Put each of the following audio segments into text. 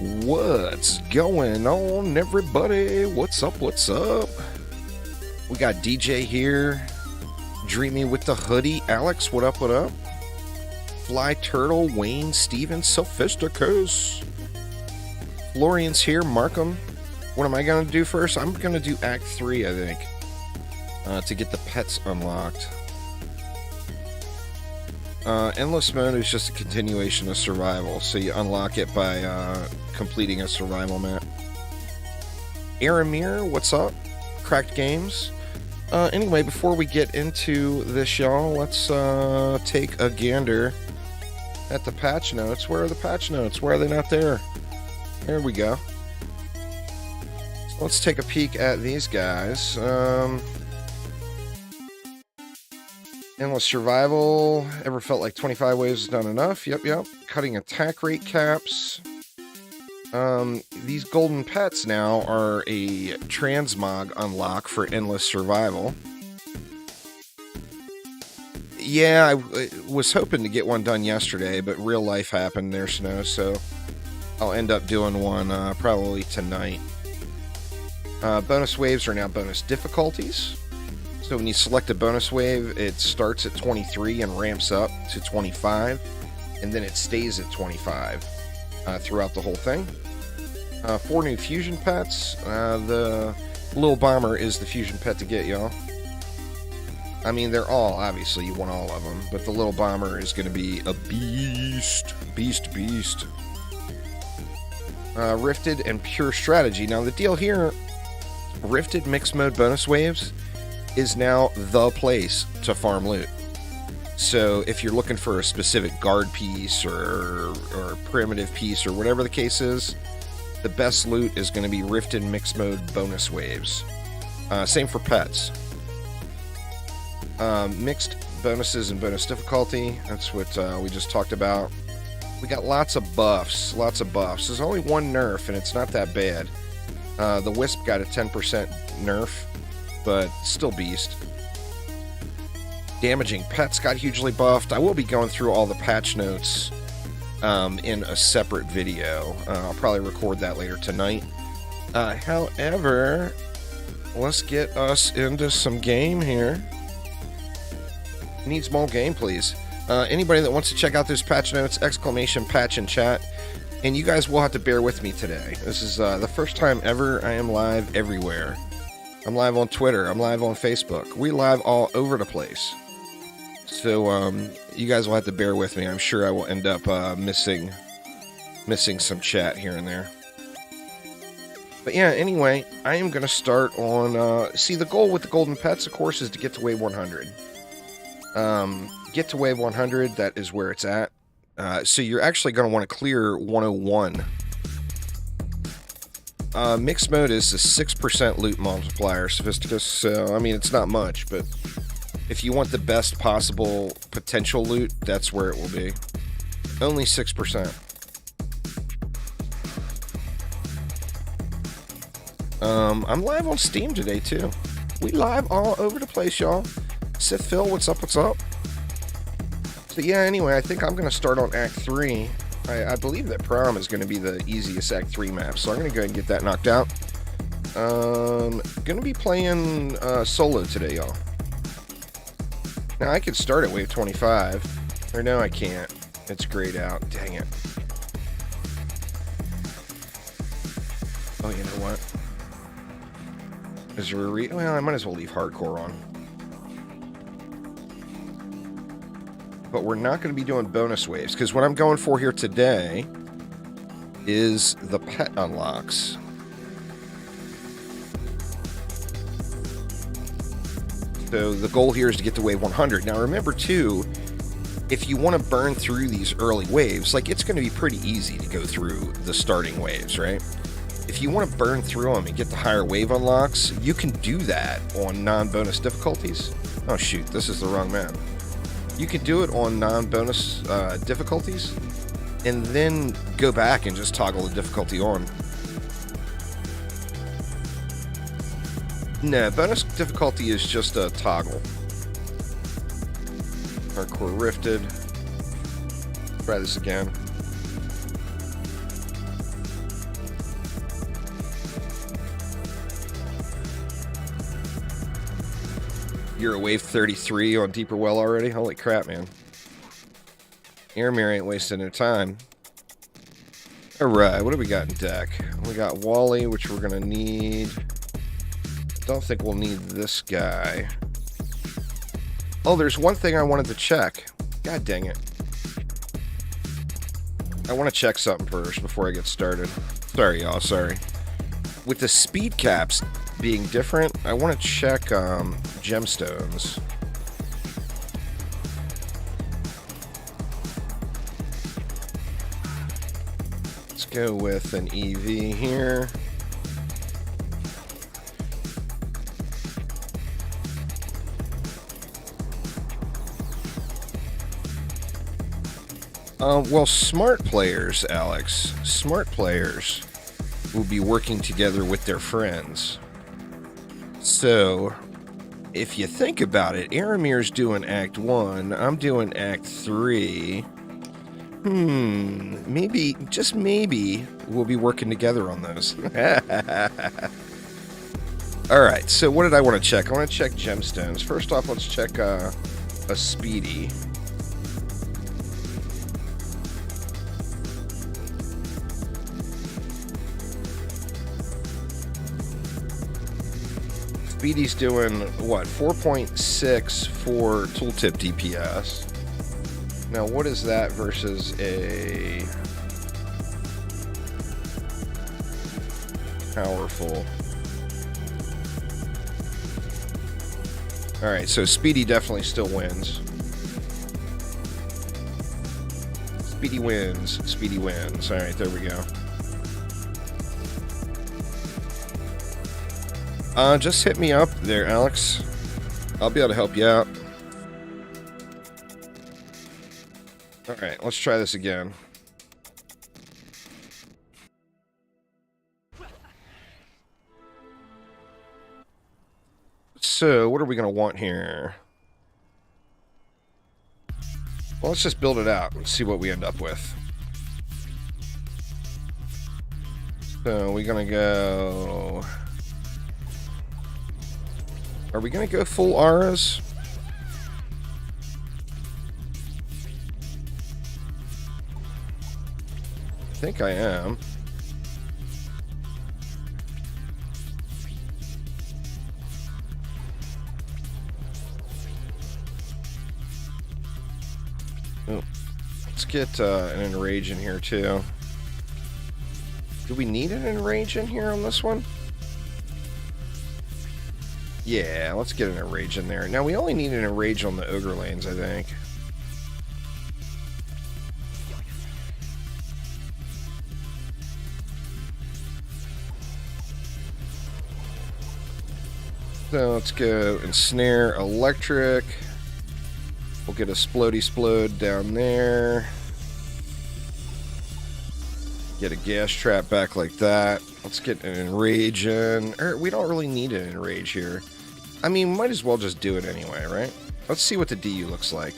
What's going on, everybody? What's up? What's up? We got DJ here. Dreamy with the hoodie. Alex, what up? What up? Fly Turtle, Wayne, Steven, Sophisticus. Florian's here. Markham. What am I going to do first? I'm going to do Act 3, I think. To get the pets unlocked. Endless mode is just a continuation of survival, so you unlock it by completing a survival map. Aramir, what's up? Cracked Games. Anyway, before we get into this, y'all, let's take a gander at the patch notes. Where are the patch notes? Why are they not there? There we go. So let's take a peek at these guys. Endless survival. Ever felt like 25 waves is not enough? Yep. Cutting attack rate caps. These golden pets now are a transmog unlock for endless survival. Yeah, I was hoping to get one done yesterday, but real life happened there, Snow, so I'll end up doing one probably tonight. Bonus waves are now bonus difficulties. So when you select a bonus wave, it starts at 23 and ramps up to 25, and then it stays at 25 throughout the whole thing. 4 new fusion pets. The Little Bomber is the fusion pet to get, y'all. I mean, they're all, obviously, you want all of them, but the Little Bomber is going to be a beast. Beast. Rifted and Pure Strategy. Now, the deal here, Rifted Mixed Mode bonus waves is now the place to farm loot. So if you're looking for a specific guard piece or primitive piece or whatever the case is, the best loot is going to be Rifted Mixed Mode bonus waves. Same for pets. Mixed bonuses and bonus difficulty. That's what we just talked about. We got lots of buffs. There's only one nerf, and it's not that bad. The Wisp got a 10% nerf, but still beast. Damaging pets got hugely buffed. I will be going through all the patch notes in a separate video. I'll probably record that later tonight. However, let's get us into some game here. Need small game, please. Anybody that wants to check out those patch notes, exclamation patch in chat. And you guys will have to bear with me today. This is the first time ever I am live everywhere. I'm live on Twitter. I'm live on Facebook. We live all over the place. So, you guys will have to bear with me. I'm sure I will end up missing some chat here and there. But yeah, anyway, I am going to start on... see, the goal with the Golden Pets, of course, is to get to wave 100. Get to wave 100, that is where it's at. So you're actually going to want to clear 101. Mixed mode is a 6% loot multiplier, Sophisticus, so, I mean, it's not much, but if you want the best possible potential loot, that's where it will be. Only 6%. I'm live on Steam today, too. We live all over the place, y'all. Sith Phil, what's up? So, yeah, anyway, I think I'm going to start on Act 3. I believe that Prom is going to be the easiest Act 3 map, so I'm going to go ahead and get that knocked out. Going to be playing solo today, y'all. Now, I could start at wave 25. Or no, I can't. It's grayed out. Dang it. Oh, you know what? Is there a well, I might as well leave hardcore on. But we're not going to be doing bonus waves, because what I'm going for here today is the pet unlocks. So the goal here is to get to wave 100. Now remember too, if you want to burn through these early waves, like it's going to be pretty easy to go through the starting waves, right? If you want to burn through them and get the higher wave unlocks, you can do that on non-bonus difficulties. Oh shoot, this is the wrong map. You can do it on non-bonus difficulties, and then go back and just toggle the difficulty on. No, bonus difficulty is just a toggle. Hardcore Rifted. Try this again. You're a wave 33 on Deeper Well already? Holy crap, man. Aramir ain't wasting no time. Alright, what do we got in deck? We got Wally, which we're going to need. Don't think we'll need this guy. Oh, there's one thing I wanted to check. God dang it. I want to check something first before I get started. Sorry, y'all, sorry. With the speed caps being different, I want to check gemstones. Let's go with an EV here. Well, smart players, Alex, smart players will be working together with their friends. So, if you think about it, Aramir's doing Act 1, I'm doing Act 3. Maybe, just maybe, we'll be working together on those. Alright, so what did I want to check? I want to check gemstones. First off, let's check a speedy. Speedy's doing, what, 4.6 for tooltip DPS. Now, what is that versus a powerful? Alright, so Speedy definitely still wins. Speedy wins. Speedy wins. Alright, there we go. Just hit me up there, Alex. I'll be able to help you out. Alright, let's try this again. So, what are we going to want here? Well, let's just build it out and see what we end up with. So, we're going to go... Are we going to go full auras? I think I am. Oh, let's get an enrage in here too. Do we need an enrage in here on this one? Yeah, let's get an enrage in there. Now we only need an enrage on the ogre lanes, I think. So let's go ensnare electric. We'll get a splody splode down there. Get a gas trap back like that. Let's get an enrage in. We don't really need an enrage here. I mean, might as well just do it anyway, right? Let's see what the DU looks like.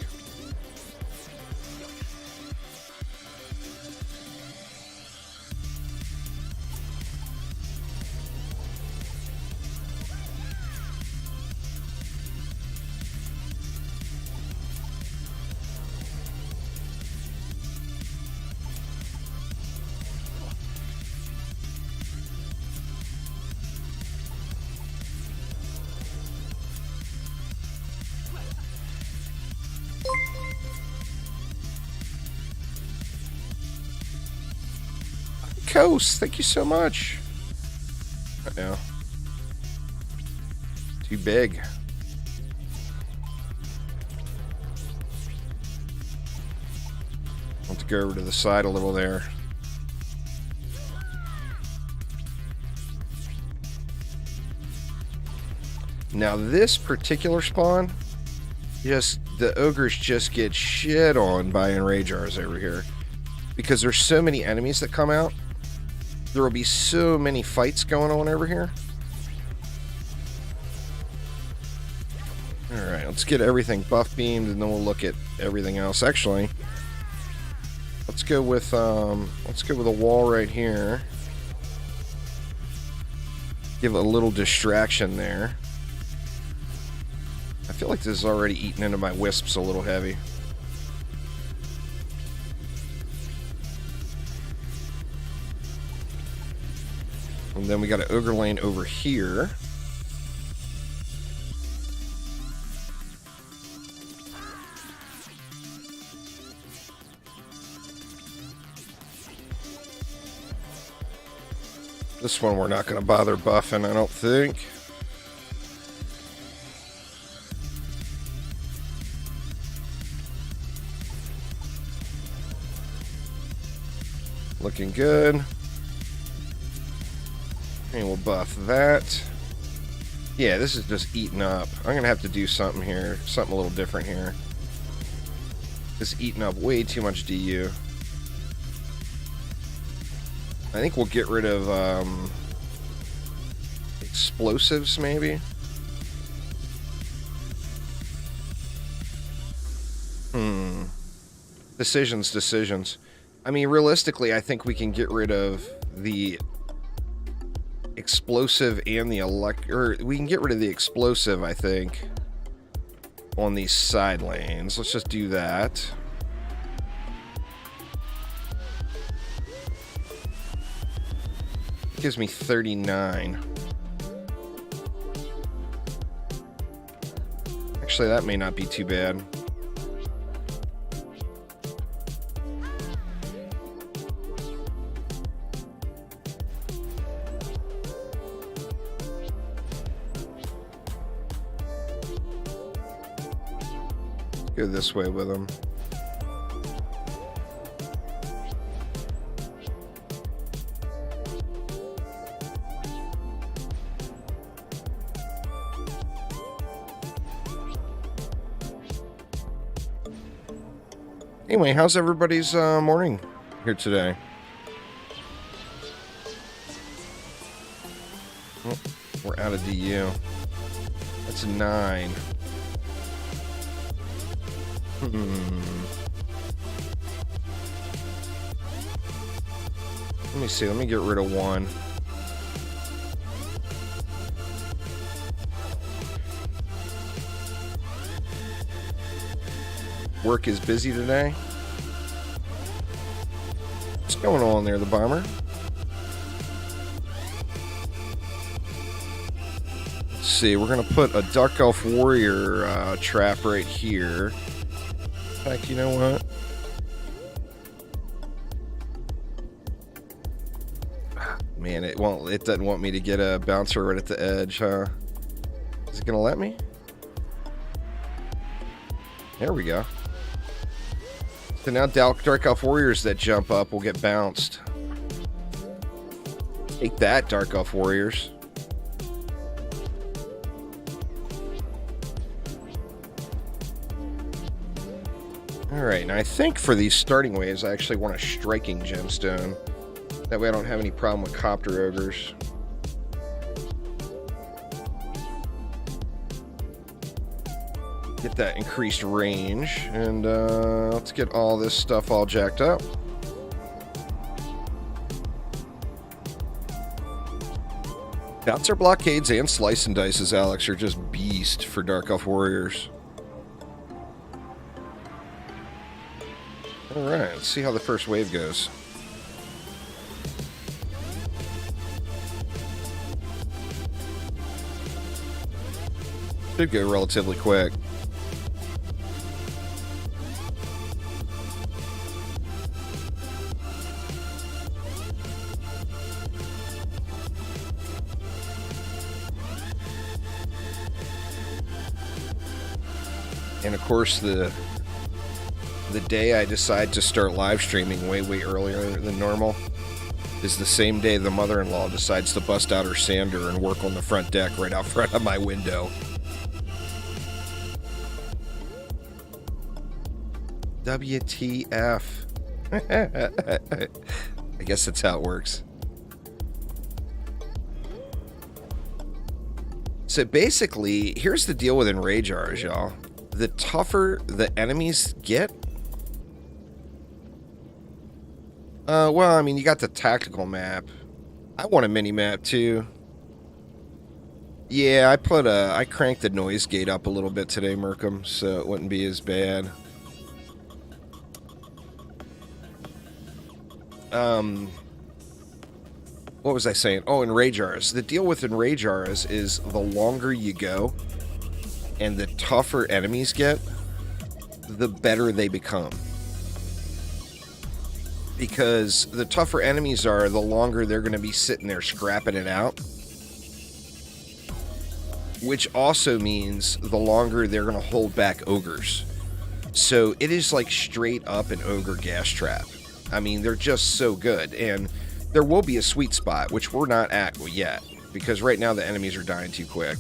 Coast, thank you so much. Uh-oh. Too big. I'll have to go over to the side a little there. Now this particular spawn, the ogres just get shit on by enragers over here. Because there's so many enemies that come out. There will be so many fights going on over here. Alright, let's get everything buff beamed and then we'll look at everything else. Actually, let's go with a wall right here. Give a little distraction there. I feel like this is already eating into my wisps a little heavy. And then we got an ogre lane over here. This one we're not going to bother buffing, I don't think. Looking good. And we'll buff that. Yeah, this is just eating up. I'm going to have to do something here. Something a little different here. This is eating up way too much DU. I think we'll get rid of explosives, maybe. Decisions. I mean, realistically, I think we can get rid of the explosive and the we can get rid of the explosive, I think, on these side lanes. Let's just do that. Gives me 39. Actually, that may not be too bad. Go this way with them. Anyway, how's everybody's morning here today? Oh, we're out of DU. That's 9. Let me see. Let me get rid of 1. Work is busy today. What's going on there, the bomber? Let's see. We're going to put a Dark Elf Warrior trap right here. In fact, you know what? Man, it doesn't want me to get a bouncer right at the edge, huh? Is it going to let me? There we go. So now Dark Elf Warriors that jump up will get bounced. Take that, Dark Elf Warriors. Alright, now I think for these starting waves I actually want a striking gemstone. That way I don't have any problem with copter ogres. Get that increased range, and let's get all this stuff all jacked up. Bouncer blockades and slice and dices, Alex, are just beast for Dark Elf Warriors. Alright, let's see how the first wave goes. Should go relatively quick. And of course, the day I decide to start live streaming way earlier than normal is the same day the mother-in-law decides to bust out her sander and work on the front deck right out front of my window. WTF. I guess that's how it works. So basically, here's the deal with Enragers, y'all. The tougher the enemies get, well, I mean, you got the tactical map. I want a mini map too. Yeah, I cranked the noise gate up a little bit today, Merkham, so it wouldn't be as bad. What was I saying? Oh, Enragers. The deal with Enragers is the longer you go and the tougher enemies get, the better they become. Because the tougher enemies are, the longer they're going to be sitting there scrapping it out. Which also means the longer they're going to hold back ogres. So it is like straight up an ogre gas trap. I mean, they're just so good. And there will be a sweet spot, which we're not at yet. Because right now the enemies are dying too quick.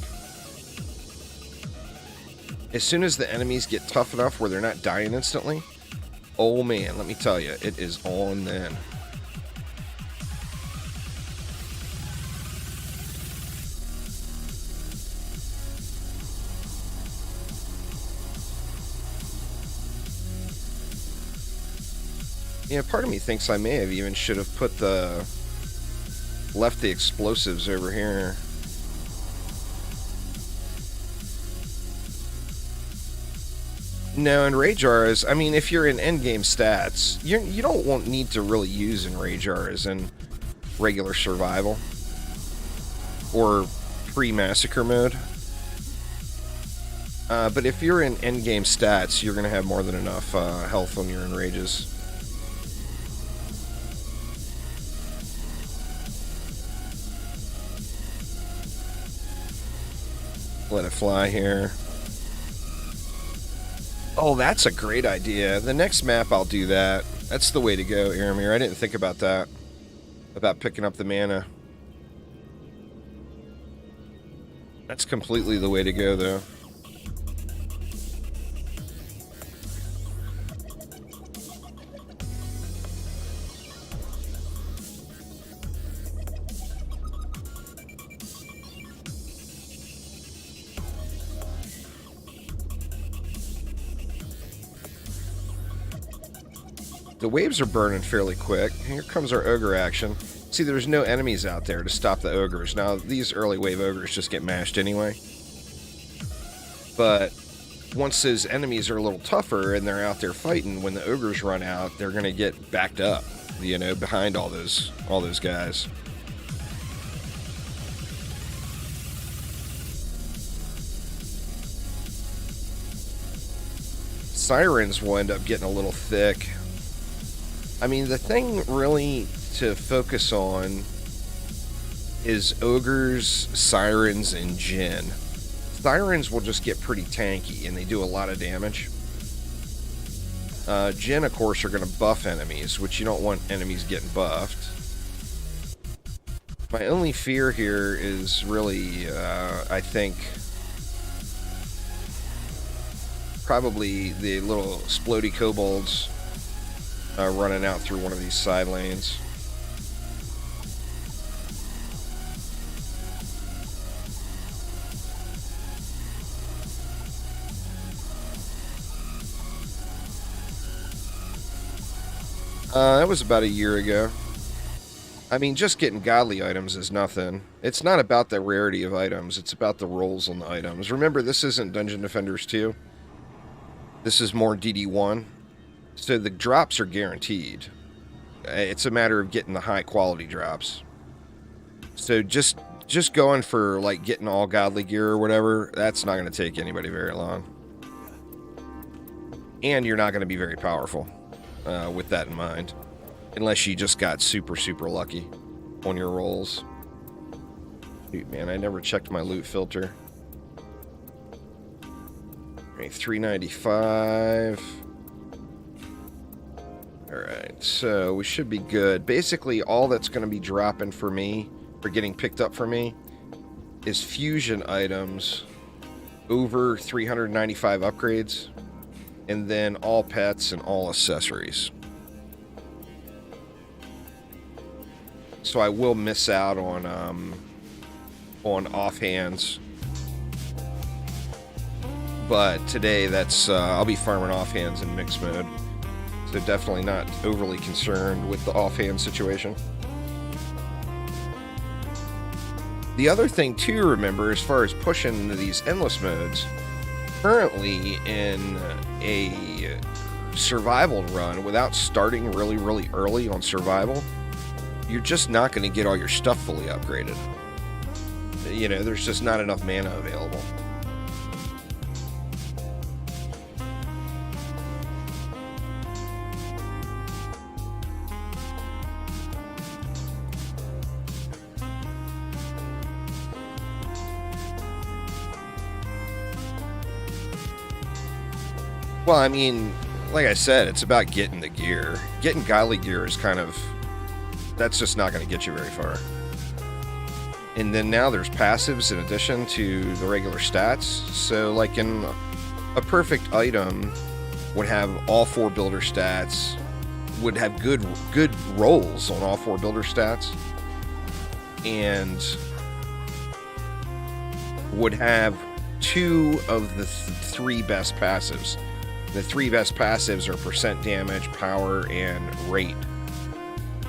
As soon as the enemies get tough enough where they're not dying instantly, oh man, let me tell you, it is on then. Yeah, part of me thinks I may have even should have left the explosives over here. No, Enragers, I mean, if you're in endgame stats, you don't need to really use Enragers in regular survival or pre-massacre mode. But if you're in endgame stats, you're going to have more than enough health on your Enrages. Let it fly here. Oh, that's a great idea. The next map I'll do that. That's the way to go, Aramir. I didn't think about that. About picking up the mana. That's completely the way to go, though. The waves are burning fairly quick. Here comes our ogre action. See, there's no enemies out there to stop the ogres. Now, these early wave ogres just get mashed anyway. But once those enemies are a little tougher and they're out there fighting, when the ogres run out, they're going to get backed up, you know, behind all those guys. Sirens will end up getting a little thick. I mean, the thing really to focus on is ogres, sirens, and Jinn. Sirens will just get pretty tanky, and they do a lot of damage. Jinn, of course, are going to buff enemies, which you don't want enemies getting buffed. My only fear here is really, I think, probably the little splody kobolds running out through one of these side lanes. That was about a year ago. I mean, just getting godly items is nothing. It's not about the rarity of items, it's about the rolls on the items. Remember, this isn't Dungeon Defenders 2. This is more DD1. So the drops are guaranteed. It's a matter of getting the high quality drops. So just going for like getting all godly gear or whatever, that's not going to take anybody very long. And you're not going to be very powerful with that in mind. Unless you just got super, super lucky on your rolls. Dude, man, I never checked my loot filter. Alright, 395. Alright, so we should be good. Basically, all that's going to be dropping for me, or getting picked up for me, is fusion items over 395 upgrades, and then all pets and all accessories. So I will miss out on offhands. But today, that's I'll be farming offhands in mixed mode. So definitely not overly concerned with the offhand situation. The other thing to remember as far as pushing into these endless modes, currently in a survival run without starting really, really early on survival, you're just not going to get all your stuff fully upgraded. You know, there's just not enough mana available. Well, I mean, like I said, it's about getting the gear. Getting godly gear is kind of... that's just not going to get you very far. And then now there's passives in addition to the regular stats. So, like, in a perfect item would have all 4 builder stats, would have good rolls on all 4 builder stats, and would have 2 of the 3 best passives. The 3 best passives are percent damage, power, and rate.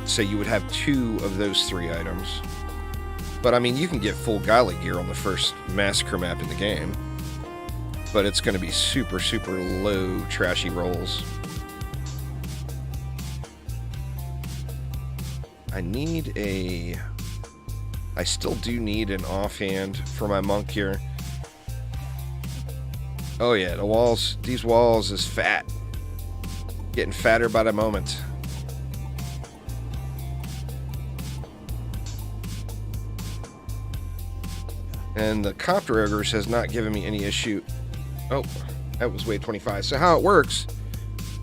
So you would have 2 of those 3 items. But I mean, you can get full godly gear on the first massacre map in the game. But it's going to be super, super low, trashy rolls. I still do need an offhand for my monk here. Oh yeah, these walls is fat. Getting fatter by the moment. And the Copter Ogres has not given me any issue. Oh, that was wave 25. So how it works,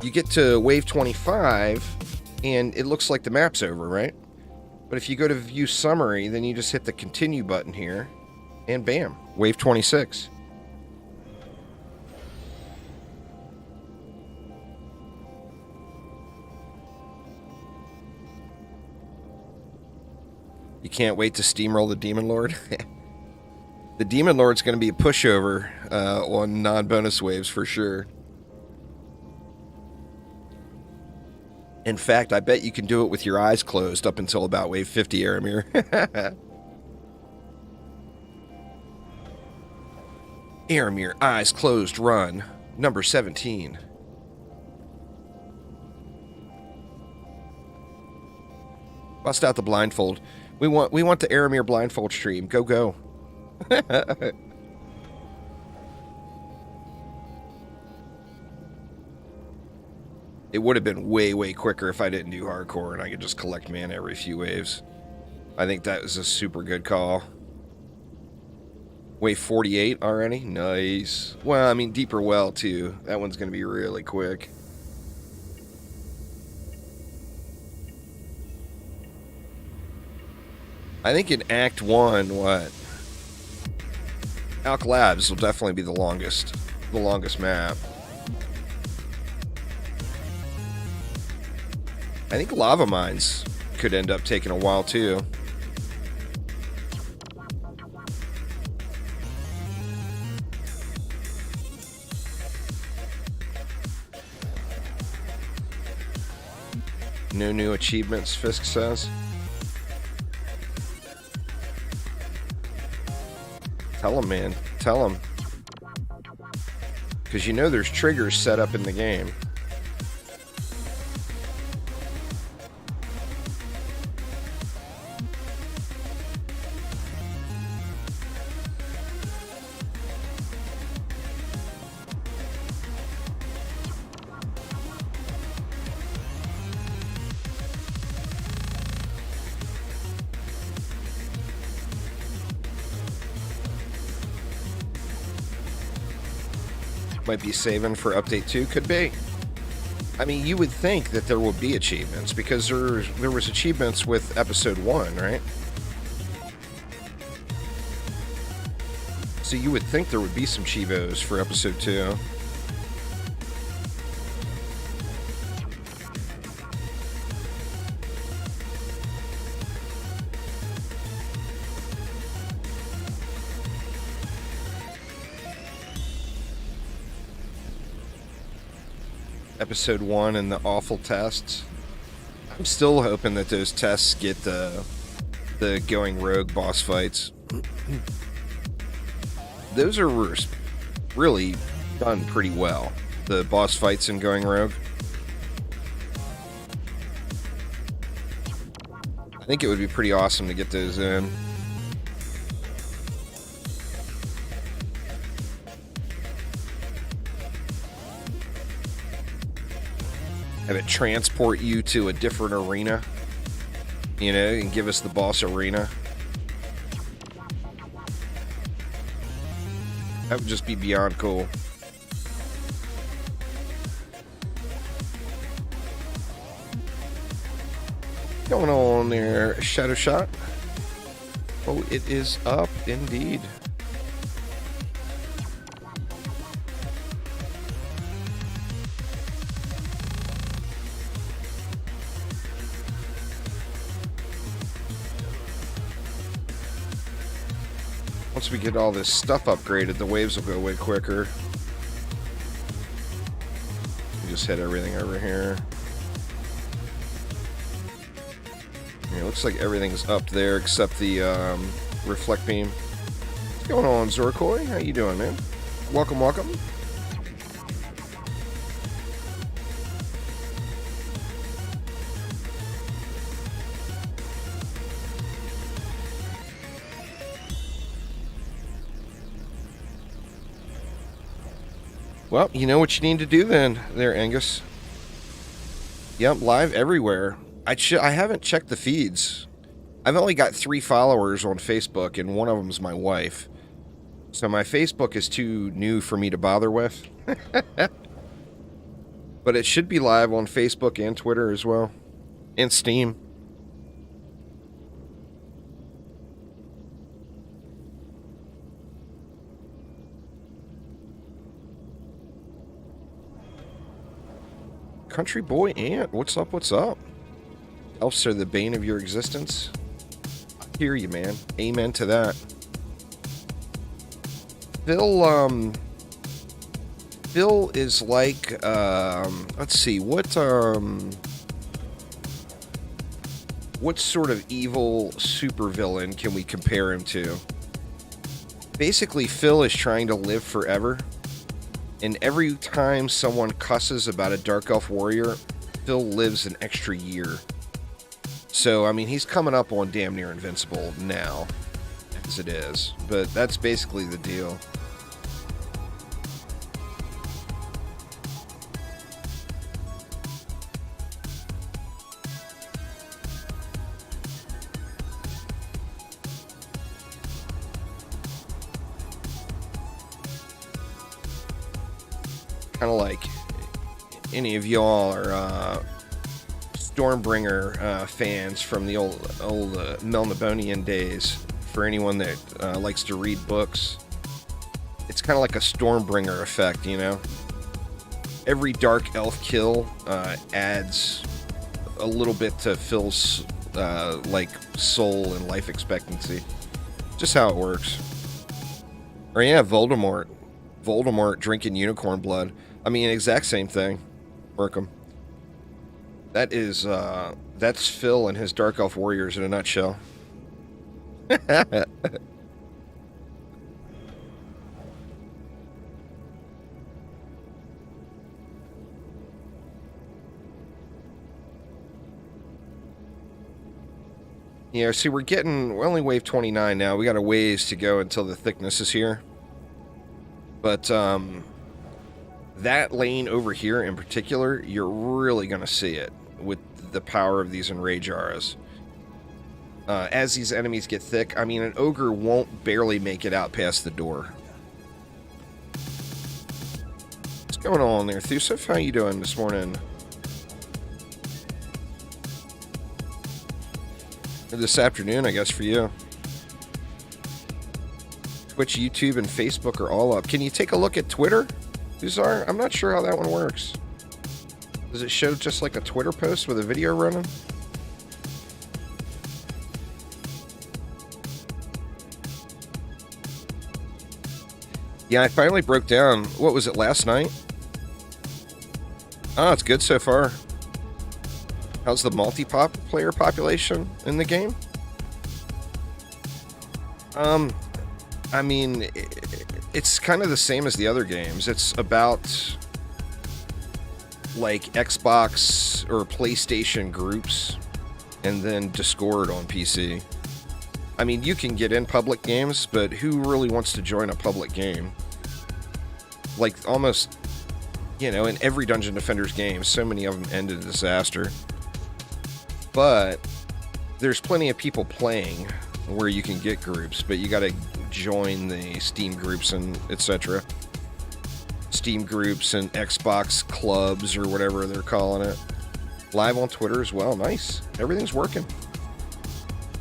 you get to wave 25, and it looks like the map's over, right? But if you go to view summary, then you just hit the continue button here, and bam, wave 26. You can't wait to steamroll the Demon Lord. The Demon Lord's going to be a pushover on non-bonus waves for sure. In fact, I bet you can do it with your eyes closed up until about wave 50, Aramir. Aramir, eyes closed, run. Number 17. Bust out the blindfold. We want the Aramir blindfold stream. Go, go. It would have been way, way quicker if I didn't do hardcore and I could just collect mana every few waves. I think that was a super good call. Wave 48 already? Nice. Well, I mean, Deeper Well, too. That one's going to be really quick. I think in Act 1, what? Alk Labs will definitely be the longest map. I think Lava Mines could end up taking a while too. No new achievements, Fisk says. Tell him, man. Tell him. Because you know there's triggers set up in the game. Might be saving for update 2. Could be. I mean, you would think that there would be achievements because there was achievements with episode 1, right? So you would think there would be some Chivos for episode 2. Episode 1 and the awful tests. I'm still hoping that those tests get the going rogue boss fights. Those are really done pretty well. The boss fights in Going Rogue. I think it would be pretty awesome to get those in. Have it transport you to a different arena, you know, and give us the boss arena. That would just be beyond cool. Going on there, Shadow Shot? Oh, it is up indeed. Once we get all this stuff upgraded, the waves will go way quicker. We just hit everything over here. It looks like everything's up there except the reflect beam. What's going on, Zorkoi? How you doing, man? Welcome, welcome. Well, you know what you need to do then, there, Angus. Yep, live everywhere. I haven't checked the feeds. I've only got 3 followers on Facebook, and one of them's my wife. So my Facebook is too new for me to bother with. But it should be live on Facebook and Twitter as well. And Steam. Country Boy Ant, what's up, what's up? Elves are the bane of your existence. I hear you, man. Amen to that. Phil is like, let's see, what sort of evil supervillain can we compare him to? Basically, Phil is trying to live forever. And every time someone cusses about a Dark Elf warrior, Phil lives an extra year. So, I mean, he's coming up on damn near invincible now, as it is. But that's basically the deal. Kind of like any of y'all are Stormbringer fans from the old Melnibonian days. For anyone that likes to read books, it's kind of like a Stormbringer effect, you know? Every Dark Elf kill adds a little bit to Phil's like soul and life expectancy. Just how it works. Or yeah, Voldemort drinking unicorn blood. I mean, exact same thing. Markham. That is, that's Phil and his Dark Elf warriors in a nutshell. Yeah, see, we're only wave 29 now. We got a ways to go until the thickness is here. But, that lane over here in particular, you're really going to see it with the power of these Enrage Auras. As these enemies get thick, I mean, an ogre won't barely make it out past the door. What's going on there, Thusif? How you doing this morning? Or this afternoon, I guess, for you. Twitch, YouTube, and Facebook are all up. Can you take a look at Twitter? Uzar? I'm not sure how that one works. Does it show just like a Twitter post with a video running? Yeah, I finally broke down. What was it, last night? Oh, it's good so far. How's the multi-player population in the game? I mean, it's kind of the same as the other games. It's about like Xbox or PlayStation groups and then Discord on PC. I mean, you can get in public games, but who really wants to join a public game? Like, almost, you know, in every Dungeon Defenders game, so many of them end in disaster. But there's plenty of people playing where you can get groups, but you gotta join the Steam groups and etc. Steam groups and Xbox clubs or whatever they're calling it. Live on Twitter as well. Nice. Everything's working.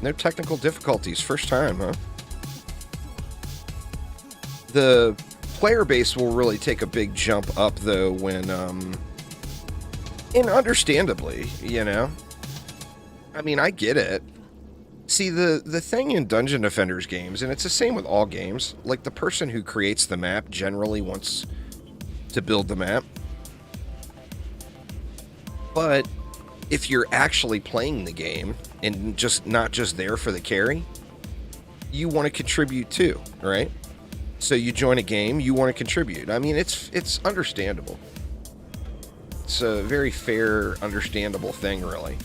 No technical difficulties. First time, huh? The player base will really take a big jump up, though, when, and understandably, you know? I mean, I get it. See, the thing in Dungeon Defenders games, and it's the same with all games, like, the person who creates the map generally wants to build the map. But if you're actually playing the game and just not just there for the carry, you want to contribute too, right? So you join a game, you want to contribute. I mean, it's understandable. It's a very fair, understandable thing, really.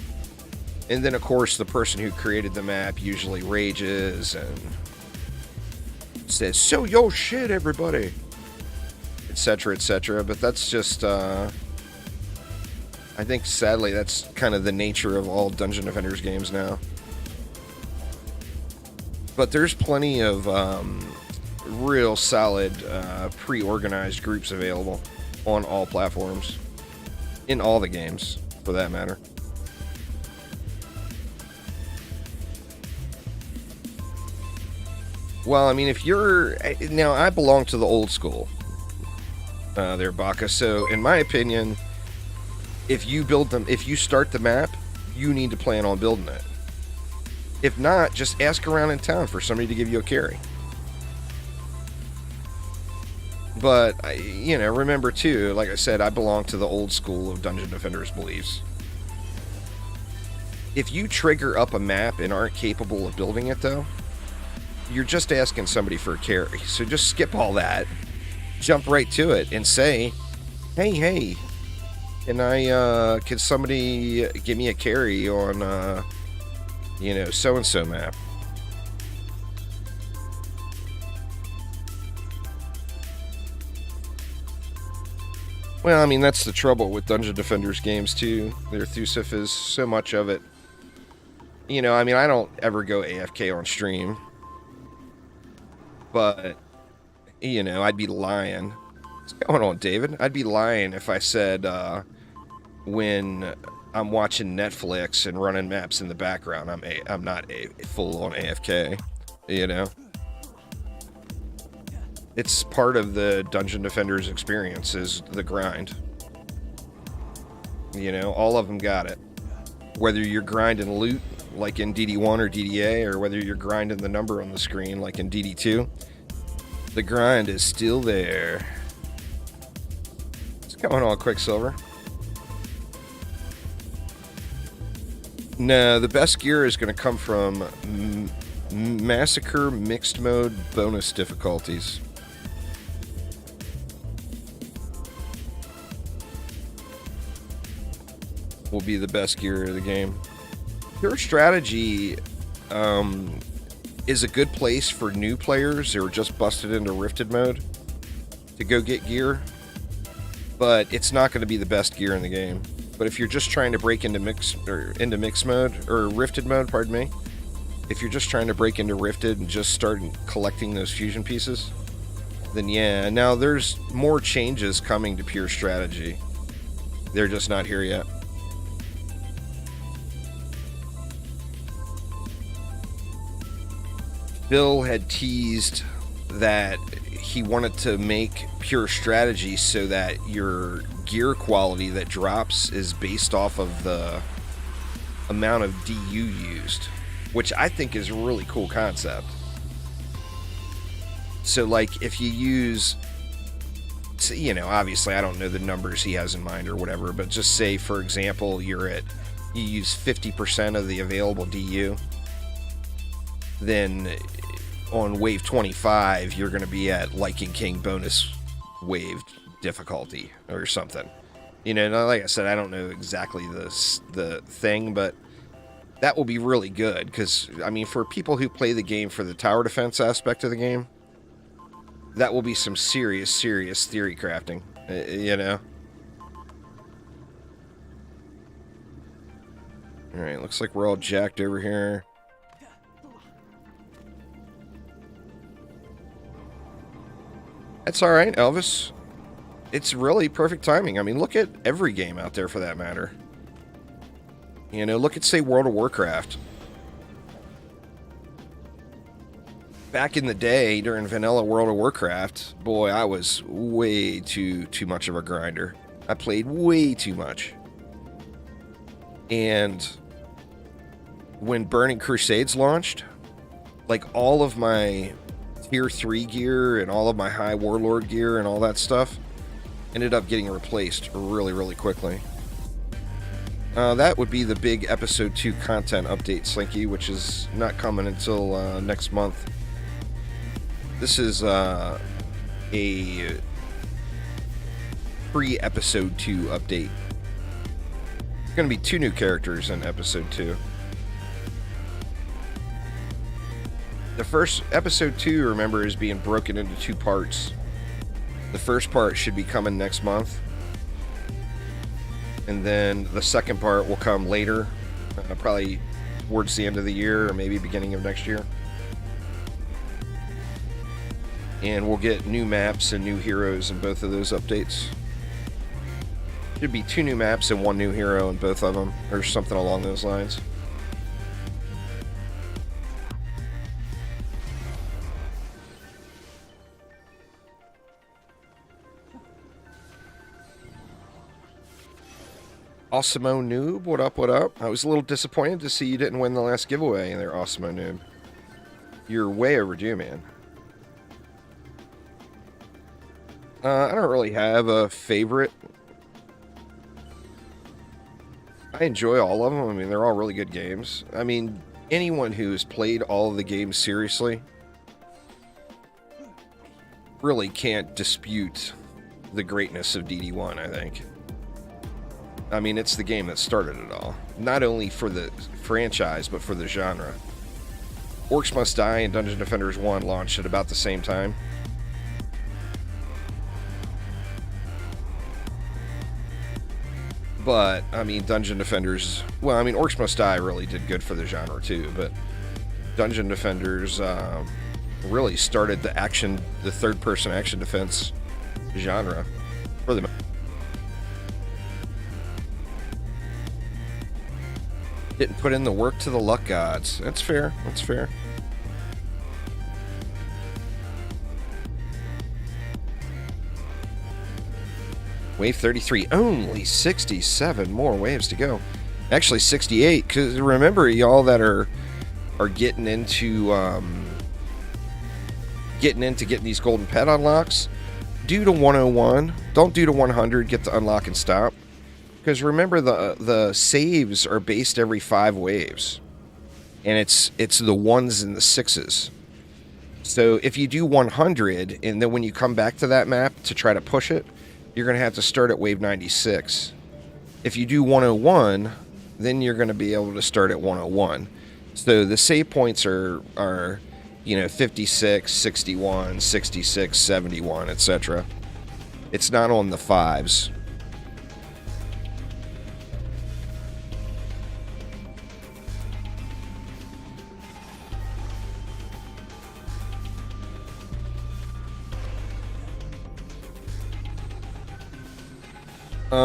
And then, of course, the person who created the map usually rages and says, "So yo shit, everybody," etc., etc. But that's just, I think, sadly, that's kind of the nature of all Dungeon Defenders games now. But there's plenty of real solid pre-organized groups available on all platforms, in all the games, for that matter. Well, I mean, if you're... Now, I belong to the old school there, Baka. So, in my opinion, if you start the map, you need to plan on building it. If not, just ask around in town for somebody to give you a carry. But, you know, remember too, like I said, I belong to the old school of Dungeon Defenders beliefs. If you trigger up a map and aren't capable of building it, though, you're just asking somebody for a carry. So just skip all that, jump right to it, and say, hey, can somebody give me a carry on, you know, so-and-so map? Well, I mean, that's the trouble with Dungeon Defenders games, too. Their Thusif is so much of it. You know, I mean, I don't ever go AFK on stream. But, you know, I'd be lying. What's going on, David? I'd be lying if I said, when I'm watching Netflix and running maps in the background, I'm not a full-on AFK, you know? It's part of the Dungeon Defenders experience, is the grind. You know, all of them got it. Whether you're grinding loot, like in DD1 or DDA, or whether you're grinding the number on the screen, like in DD2, the grind is still there. What's going on, Quicksilver? No, the best gear is going to come from Massacre Mixed Mode bonus difficulties. Will be the best gear of the game. Pure strategy is a good place for new players who are just busted into Rifted mode to go get gear, but it's not going to be the best gear in the game. But if you're just trying to break into mixed mode, or Rifted mode, pardon me, if you're just trying to break into Rifted and just start collecting those fusion pieces, then yeah. Now there's more changes coming to pure strategy. They're just not here yet. Bill had teased that he wanted to make pure strategy so that your gear quality that drops is based off of the amount of DU used, which I think is a really cool concept. So, like, if you use, you know, obviously I don't know the numbers he has in mind or whatever, but just say, for example, you use 50% of the available DU, then on wave 25, you're going to be at Liking King bonus wave difficulty or something. You know, like I said, I don't know exactly the thing, but that will be really good because, I mean, for people who play the game for the tower defense aspect of the game, that will be some serious theory crafting, you know? Alright, looks like we're all jacked over here. That's alright, Elvis. It's really perfect timing. I mean, look at every game out there for that matter. You know, look at, say, World of Warcraft. Back in the day, during vanilla World of Warcraft, boy, I was way too much of a grinder. I played way too much. And when Burning Crusades launched, like all of my tier 3 gear and all of my high warlord gear and all that stuff ended up getting replaced really quickly. That would be the big episode 2 content update, Slinky, which is not coming until next month. This is a pre-episode 2 update. There's going to be 2 new characters in episode 2. The first episode 2, remember, is being broken into 2 parts. The first part should be coming next month. And then the second part will come later, probably towards the end of the year or maybe beginning of next year. And we'll get new maps and new heroes in both of those updates. Should be 2 new maps and 1 new hero in both of them, or something along those lines. Awesemo Noob, what up, what up? I was a little disappointed to see you didn't win the last giveaway there, Awesemo Noob. You're way overdue, man. I don't really have a favorite. I enjoy all of them. I mean, they're all really good games. I mean, anyone who's played all of the games seriously really can't dispute the greatness of DD1, I think. I mean, it's the game that started it all. Not only for the franchise, but for the genre. Orcs Must Die and Dungeon Defenders 1 launched at about the same time. But, I mean, Dungeon Defenders... Well, I mean, Orcs Must Die really did good for the genre, too. But Dungeon Defenders really started the third-person action defense genre for the... Didn't put in the work to the luck gods. That's fair. That's fair. Wave 33. Only 67 more waves to go. Actually, 68. Because remember, y'all that are getting into getting these golden pet unlocks, do to 101. Don't do to 100. Get to unlock and stop. Because remember, the saves are based every 5 waves. And it's the 1s and the 6s. So if you do 100, and then when you come back to that map to try to push it, you're going to have to start at wave 96. If you do 101, then you're going to be able to start at 101. So the save points are you know, 56, 61, 66, 71, etc. It's not on the 5s.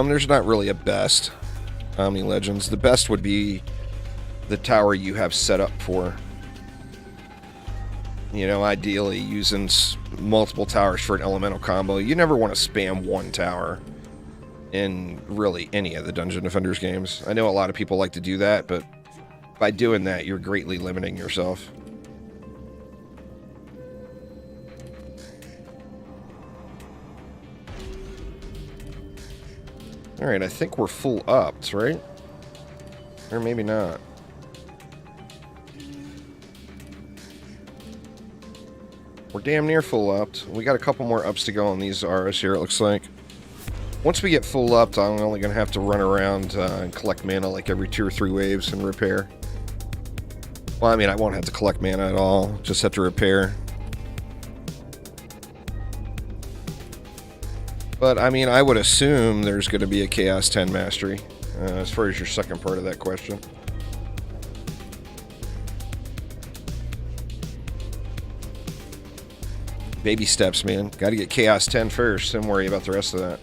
There's not really a best Omni Legends. The best would be the tower you have set up for. You know, ideally using multiple towers for an elemental combo. You never want to spam one tower in really any of the Dungeon Defenders games. I know a lot of people like to do that, but by doing that, you're greatly limiting yourself. Alright, I think we're full upped, right? Or maybe not. We're damn near full upped. We got a couple more ups to go on these Auras here, it looks like. Once we get full upped, I'm only going to have to run around and collect mana like every 2 or 3 waves and repair. Well, I mean, I won't have to collect mana at all. Just have to repair. But, I mean, I would assume there's going to be a Chaos 10 Mastery, as far as your second part of that question. Baby steps, man. Got to get Chaos 10 first, then worry about the rest of that.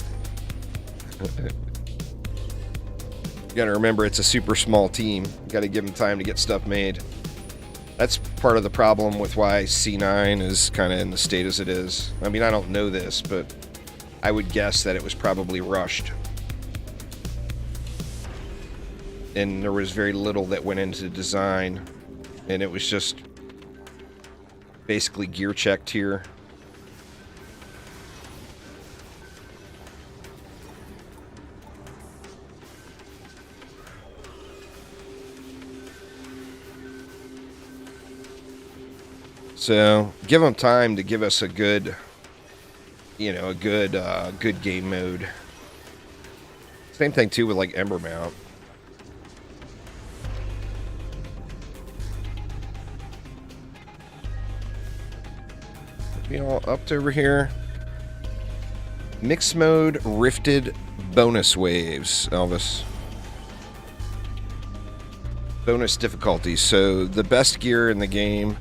You got to remember, it's a super small team. You got to give them time to get stuff made. That's part of the problem with why C9 is kind of in the state as it is. I mean, I don't know this, but I would guess that it was probably rushed. And there was very little that went into design. And it was just basically gear checked here. So, give them time to give us a good, you know, a good game mode. Same thing, too, with, like, Ember Mount. Be all upped over here. Mixed mode, rifted bonus waves, Elvis. Bonus difficulties. So, the best gear in the game...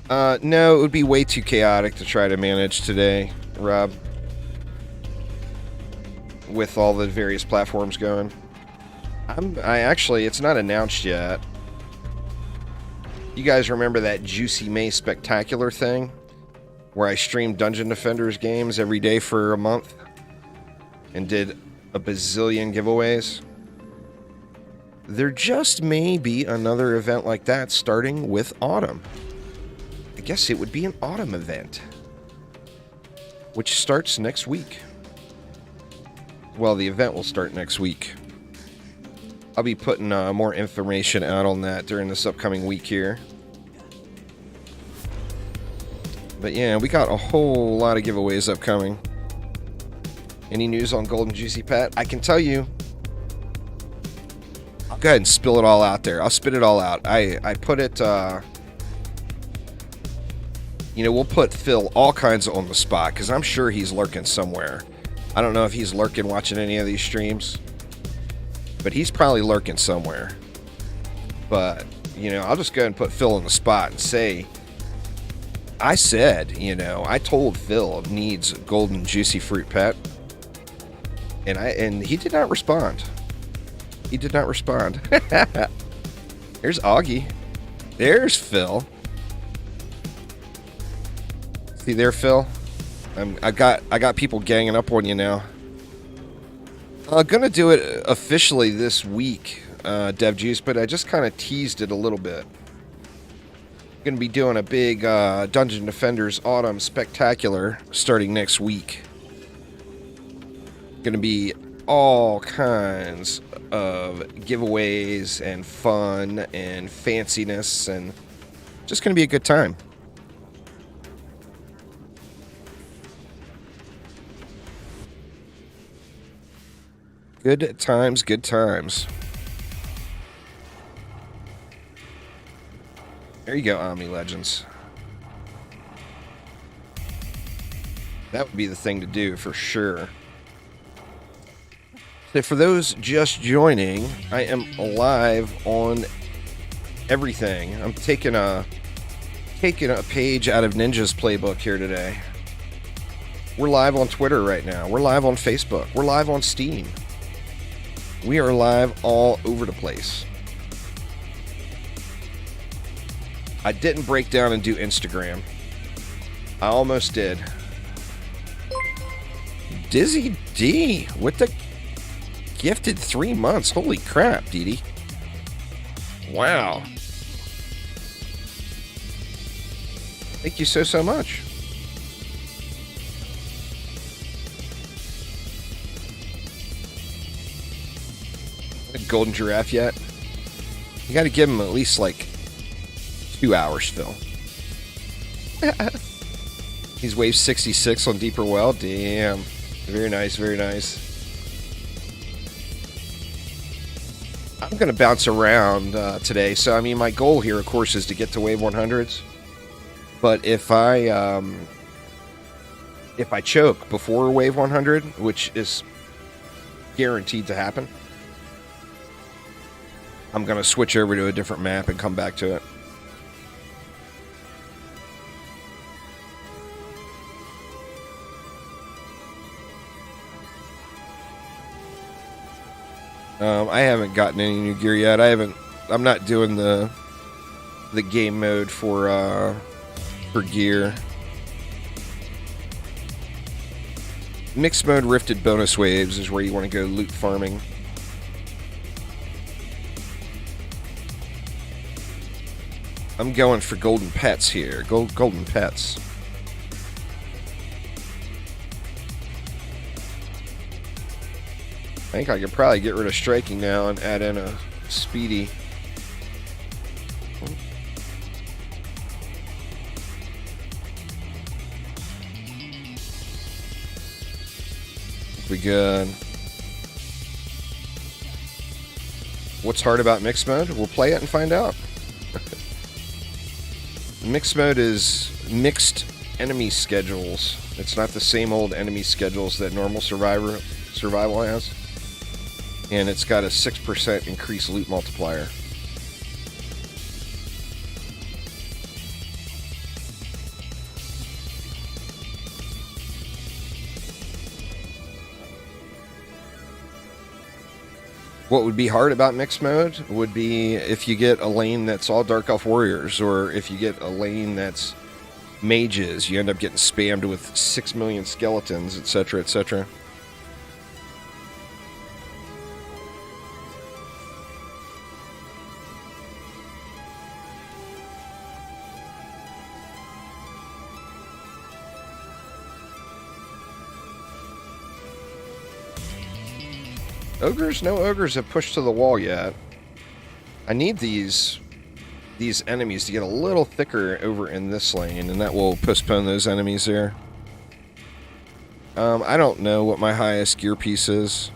no, it would be way too chaotic to try to manage today, Rob. With all the various platforms going. I actually, it's not announced yet. You guys remember that Juicy May Spectacular thing? Where I streamed Dungeon Defenders games every day for a month? And did a bazillion giveaways? There just may be another event like that starting with autumn. I guess it would be an autumn event, which starts next week. Well, the event will start next week. I'll be putting more information out on that during this upcoming week here. But yeah, we got a whole lot of giveaways upcoming. Any news on Golden Juicy Pat? I can tell you. I'll go ahead and spill it all out there. I'll spit it all out. I put it... you know, we'll put Phil all kinds on the spot, because I'm sure he's lurking somewhere. I don't know if he's lurking watching any of these streams, but he's probably lurking somewhere. But, you know, I'll just go ahead and put Phil on the spot and say, I said, you know, I told Phil needs Golden Juicy Fruit Pet, and he did not respond. He did not respond. There's Augie. There's Phil. See there, Phil? I got people ganging up on you now. I'm gonna do it officially this week, Dev Juice, but I just kind of teased it a little bit. Gonna be doing a big Dungeon Defenders Autumn Spectacular starting next week. Gonna be all kinds of giveaways and fun and fanciness, and just gonna be a good time. Good times, good times. There you go, Omni Legends. That would be the thing to do for sure. So for those just joining, I am live on everything. I'm taking a page out of Ninja's playbook here today. We're live on Twitter right now. We're live on Facebook. We're live on Steam. We are live all over the place. I didn't break down and do Instagram. I almost did. Dizzy D with the gifted 3 months. Holy crap, Dee. Wow. Thank you so much. Golden Giraffe yet? You gotta give him at least like 2 hours, Phil. He's wave 66 on Deeper Well. Damn. Very nice, very nice. I'm going to bounce around today. So, I mean, my goal here, of course, is to get to wave 100s. But if I choke before wave 100, which is guaranteed to happen, I'm going to switch over to a different map and come back to it. I haven't gotten any new gear yet. I'm not doing the game mode for gear. Mixed mode rifted bonus waves is where you want to go loot farming. I'm going for golden pets here. Golden pets. I think I could probably get rid of striking now and add in a speedy. We good. What's hard about mixed mode? We'll play it and find out. Mixed mode is mixed enemy schedules. It's not the same old enemy schedules that normal survival has. And it's got a 6% increased loot multiplier. What would be hard about mixed mode would be if you get a lane that's all Dark Elf Warriors, or if you get a lane that's mages, you end up getting spammed with 6 million skeletons, etc., etc. Ogres? No ogres have pushed to the wall yet. I need these enemies to get a little thicker over in this lane, and that will postpone those enemies there. I don't know what my highest gear piece is.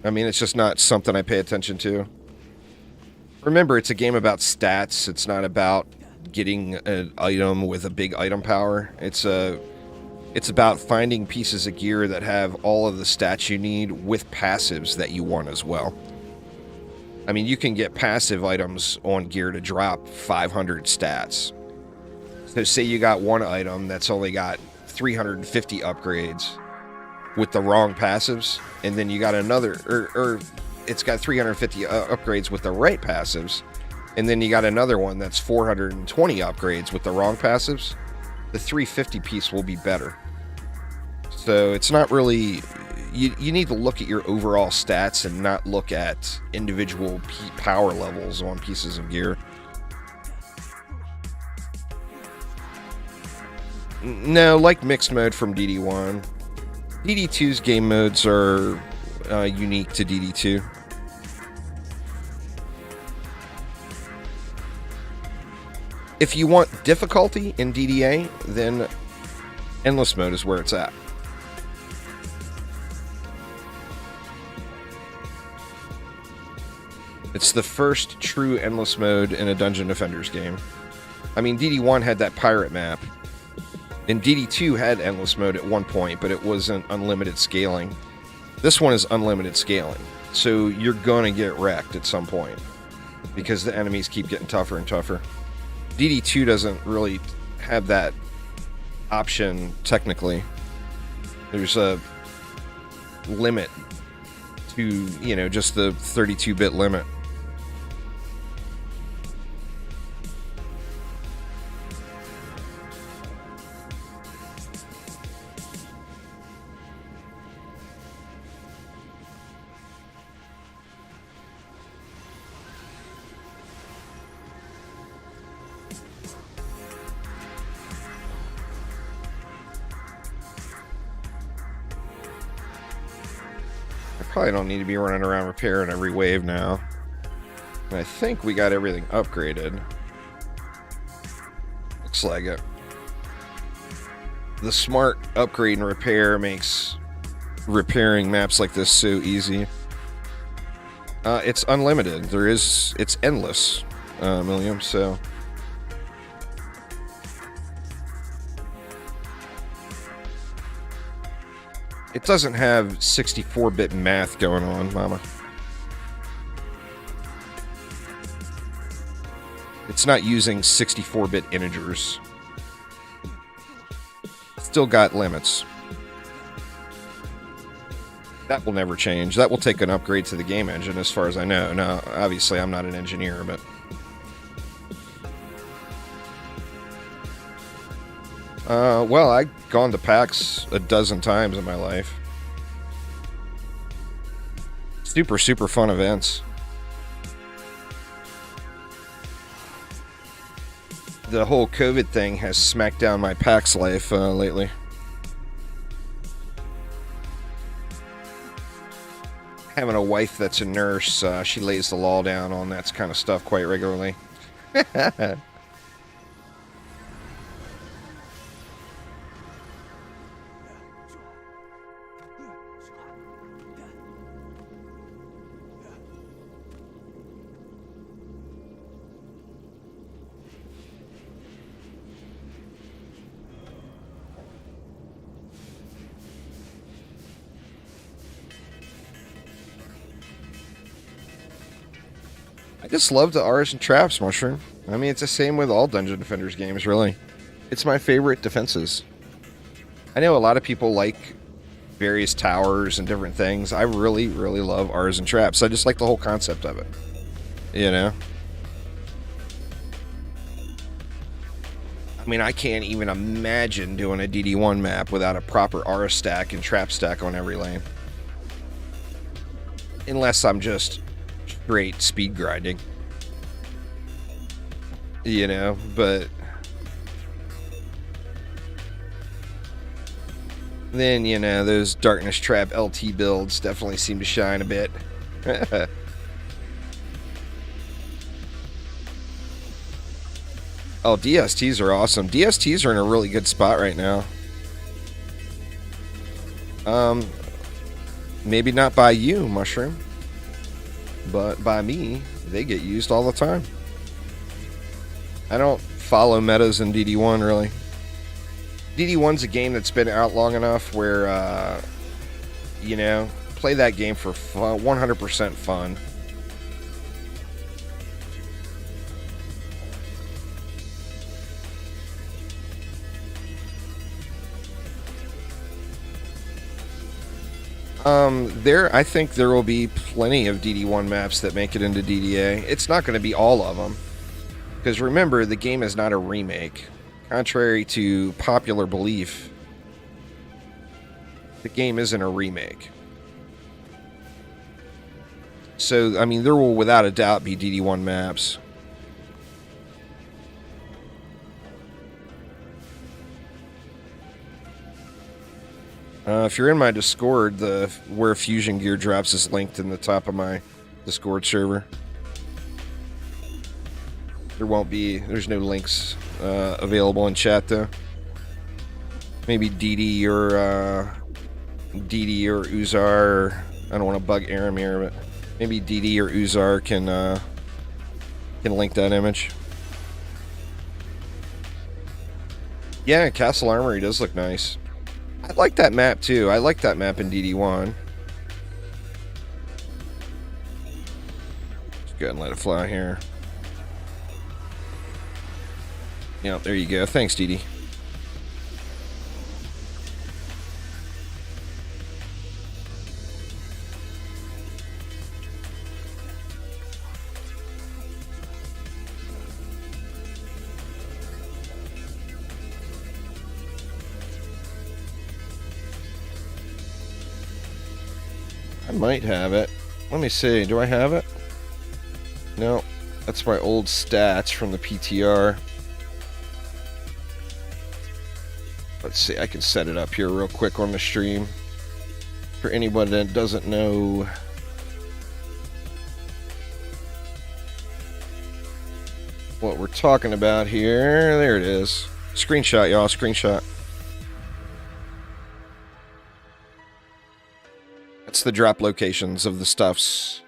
I mean, it's just not something I pay attention to. Remember, it's a game about stats. It's not about getting an item with a big item power. It's about finding pieces of gear that have all of the stats you need with passives that you want as well. I mean, you can get passive items on gear to drop 500 stats. So say you got one item that's only got 350 upgrades with the wrong passives, and then you got another, or it's got 350 upgrades with the right passives, and then you got another one that's 420 upgrades with the wrong passives. The 350 piece will be better. So it's not really... You need to look at your overall stats and not look at individual power levels on pieces of gear. No, like mixed mode from DD1. DD2's game modes are unique to DD2. If you want difficulty in DDA, then endless mode is where it's at. It's the first true endless mode in a Dungeon Defenders game. I mean, DD1 had that pirate map, and DD2 had endless mode at one point, but it wasn't unlimited scaling. This one is unlimited scaling, so you're gonna get wrecked at some point, because the enemies keep getting tougher and tougher. DD2 doesn't really have that option technically. There's a limit to, you know, just the 32-bit limit. Probably don't need to be running around repairing every wave now. And I think we got everything upgraded. Looks looks like it. The smart upgrade and repair makes repairing maps like this so easy. It's unlimited. It's endless, William, so... It doesn't have 64-bit math going on, mama. It's not using 64-bit integers. Still got limits. That will never change. That will take an upgrade to the game engine, as far as I know. Now, obviously, I'm not an engineer, but... well, I've gone to PAX a dozen times in my life. Super, super fun events. The whole COVID thing has smacked down my PAX life lately. Having a wife that's a nurse, she lays the law down on that kind of stuff quite regularly. I just love the R's and traps, Mushroom. I mean, it's the same with all Dungeon Defenders games, really. It's my favorite defenses. I know a lot of people like various towers and different things. I really, really love R's and traps. I just like the whole concept of it. You know? I mean, I can't even imagine doing a DD1 map without a proper R stack and trap stack on every lane. Unless I'm just straight speed grinding. You know, but... then, you know, those Darkness Trap LT builds definitely seem to shine a bit. Oh, DSTs are awesome. DSTs are in a really good spot right now. Maybe not by you, Mushroom. But by me, they get used all the time. I don't follow metas in DD1, really. DD1's a game that's been out long enough where, you know, play that game for fun, 100% fun. I think there will be plenty of DD1 maps that make it into DDA. It's not going to be all of them. Because remember, the game is not a remake. Contrary to popular belief, the game isn't a remake. So, I mean, there will without a doubt be DD1 maps. If you're in my Discord, where Fusion Gear drops is linked in the top of my Discord server. There's no links available in chat though. Maybe DD or Uzar, or I don't want to bug Aramir, but maybe DD or Uzar can link that image. Yeah, Castle Armory does look nice. I like that map too. I like that map in DD1. Just go ahead and let it fly here. Yeah, there you go. Thanks, DD. I might have it. Let me see. Do I have it? No. That's my old stats from the PTR. Let's see. I can set it up here real quick on the stream. For anybody that doesn't know what we're talking about here. There it is. Screenshot, y'all. Screenshot. That's the drop locations of the stuffs.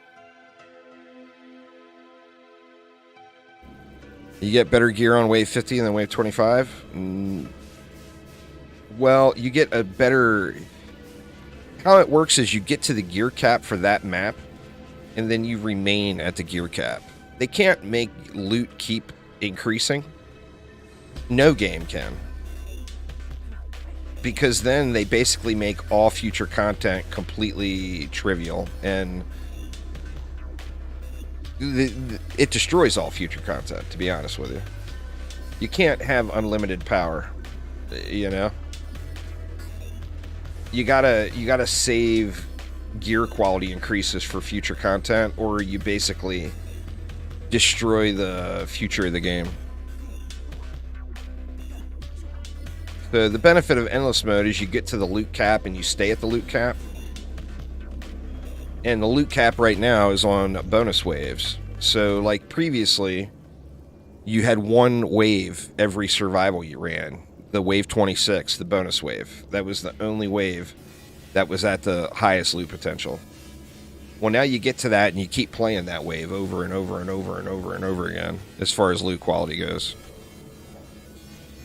You get better gear on wave 50 than wave 25? Well, you get a better... How it works is you get to the gear cap for that map, and then you remain at the gear cap. They can't make loot keep increasing. No game can. Because then they basically make all future content completely trivial, and it destroys all future content, to be honest with you. You can't have unlimited power, you know? You gotta save gear quality increases for future content, or you basically destroy the future of the game. So the benefit of endless mode is you get to the loot cap and you stay at the loot cap. And the loot cap right now is on bonus waves. So like previously, you had one wave every survival you ran. The wave 26, the bonus wave. That was the only wave that was at the highest loot potential. Well, now you get to that and you keep playing that wave over and over and over and over and over again, as far as loot quality goes.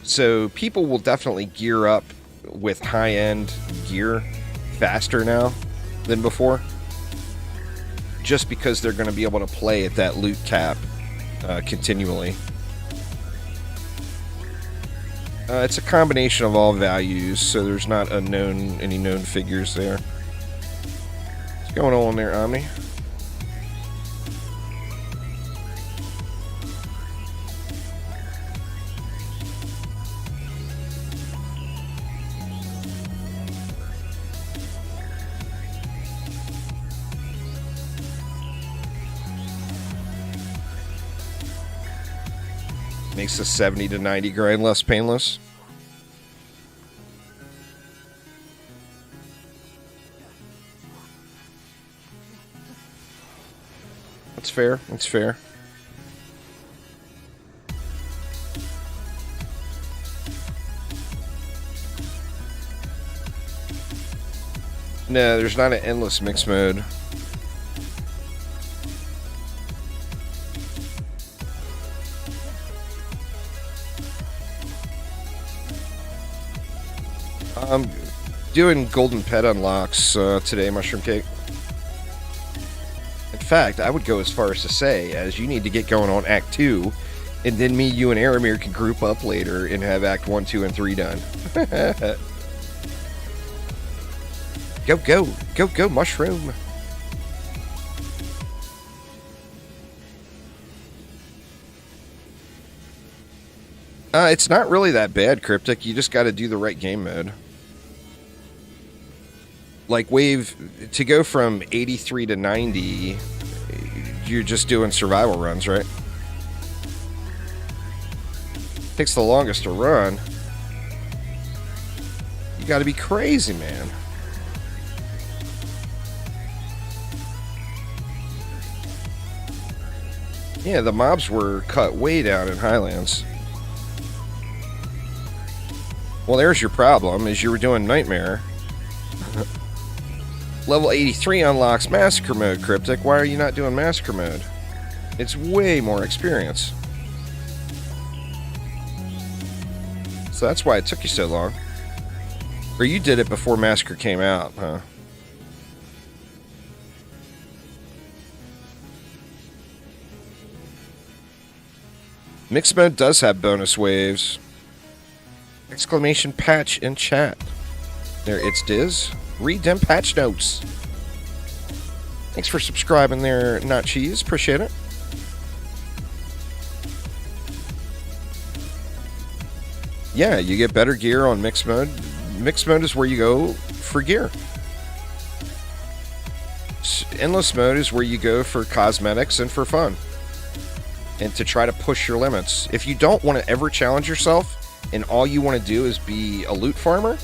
So people will definitely gear up with high-end gear faster now than before, just because they're going to be able to play at that loot cap continually. It's a combination of all values, so there's not any known figures there. What's going on there, Omni? Makes the 70 to 90 grind less painless. That's fair. That's fair. No, there's not an endless mix mode. I'm doing golden pet unlocks today, Mushroom Cake. In fact, I would go as far as to say, as you need to get going on Act 2, and then me, you, and Aramir can group up later and have Act 1, 2, and 3 done. Go, go, go, go, Mushroom. It's not really that bad, Cryptic. You just got to do the right game mode. Like wave, to go from 83 to 90, you're just doing survival runs, right? Takes the longest to run. You gotta be crazy, man. Yeah, the mobs were cut way down in Highlands. Well, there's your problem, is you were doing Nightmare. Level 83 unlocks Massacre Mode, Cryptic. Why are you not doing Massacre Mode? It's way more experience. So that's why it took you so long. Or you did it before Massacre came out, huh? Mixed Mode does have bonus waves. Exclamation patch in chat. There, it's Diz. Read them patch notes. Thanks for subscribing there, Not Cheese. Appreciate it. Yeah, you get better gear on Mixed Mode. Mixed Mode is where you go for gear. Endless Mode is where you go for cosmetics and for fun. And to try to push your limits. If you don't want to ever challenge yourself, and all you want to do is be a loot farmer,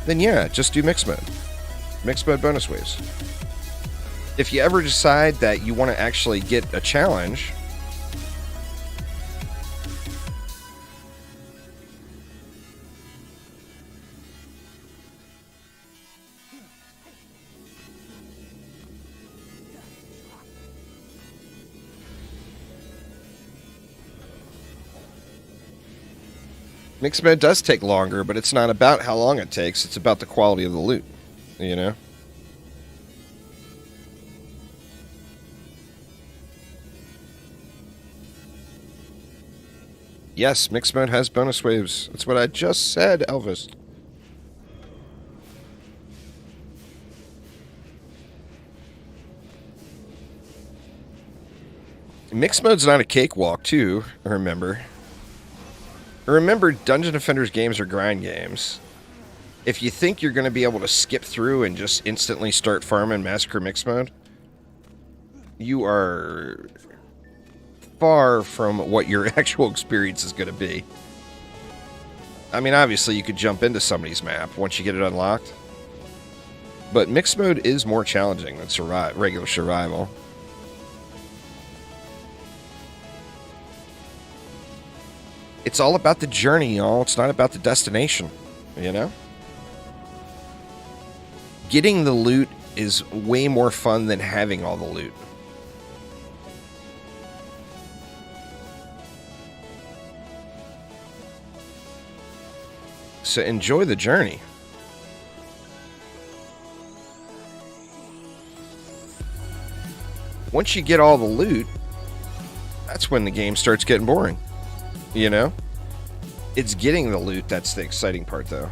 then yeah, just do Mixed Mode. Mixed Mode bonus waves. If you ever decide that you want to actually get a challenge, Mixed mode does take longer, but it's not about how long it takes. It's about the quality of the loot, you know? Yes, mixed mode has bonus waves. That's what I just said, Elvis. Mixed mode's not a cakewalk, too, remember. Remember, Dungeon Defenders games are grind games. If you think you're going to be able to skip through and just instantly start farming Massacre Mixed Mode, you are far from what your actual experience is going to be. I mean, obviously, you could jump into somebody's map once you get it unlocked. But Mixed Mode is more challenging than regular survival. It's all about the journey, y'all. It's not about the destination, you know? Getting the loot is way more fun than having all the loot. So enjoy the journey. Once you get all the loot, that's when the game starts getting boring. You know? It's getting the loot that's the exciting part, though.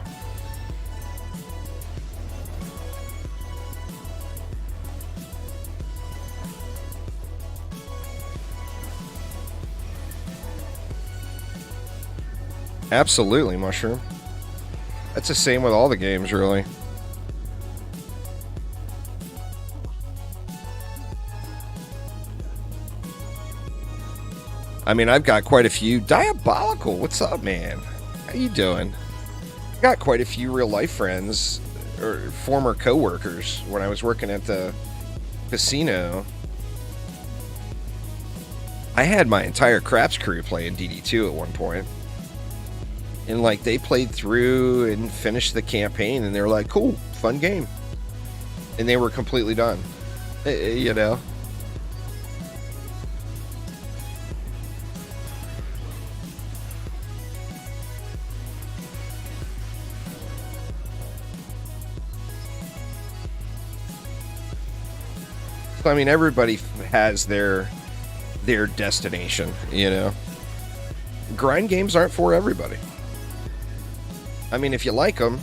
Absolutely, Mushroom. That's the same with all the games, really. I mean, I've got quite a few. Diabolical, what's up, man? How you doing? I got quite a few real-life friends, or former co-workers, when I was working at the casino. I had my entire craps crew playing DD2 at one point. And, like, they played through and finished the campaign, and they were like, cool, fun game. And they were completely done. You know? I mean, everybody has their destination, you know? Grind games aren't for everybody. I mean, if you like them,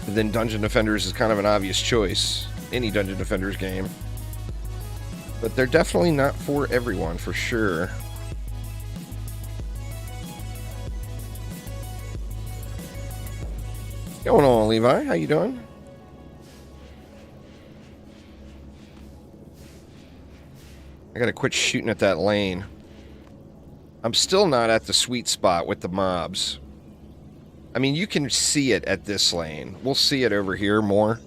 then Dungeon Defenders is kind of an obvious choice. Any Dungeon Defenders game. But they're definitely not for everyone, for sure. What's going on, Levi? How you doing? I gotta quit shooting at that lane. I'm still not at the sweet spot with the mobs. I mean, you can see it at this lane. We'll see it over here more.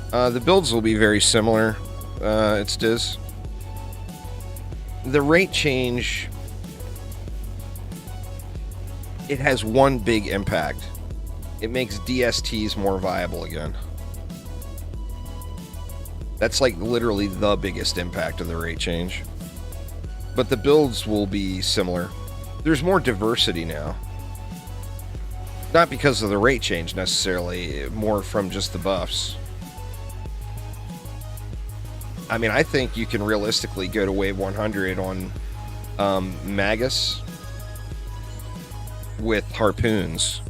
The builds will be very similar. It's Diz. The rate change... It has one big impact. It makes DSTs more viable again. That's like literally the biggest impact of the rate change. But the builds will be similar. There's more diversity now. Not because of the rate change necessarily, more from just the buffs. I mean, I think you can realistically go to wave 100 on Magus with harpoons.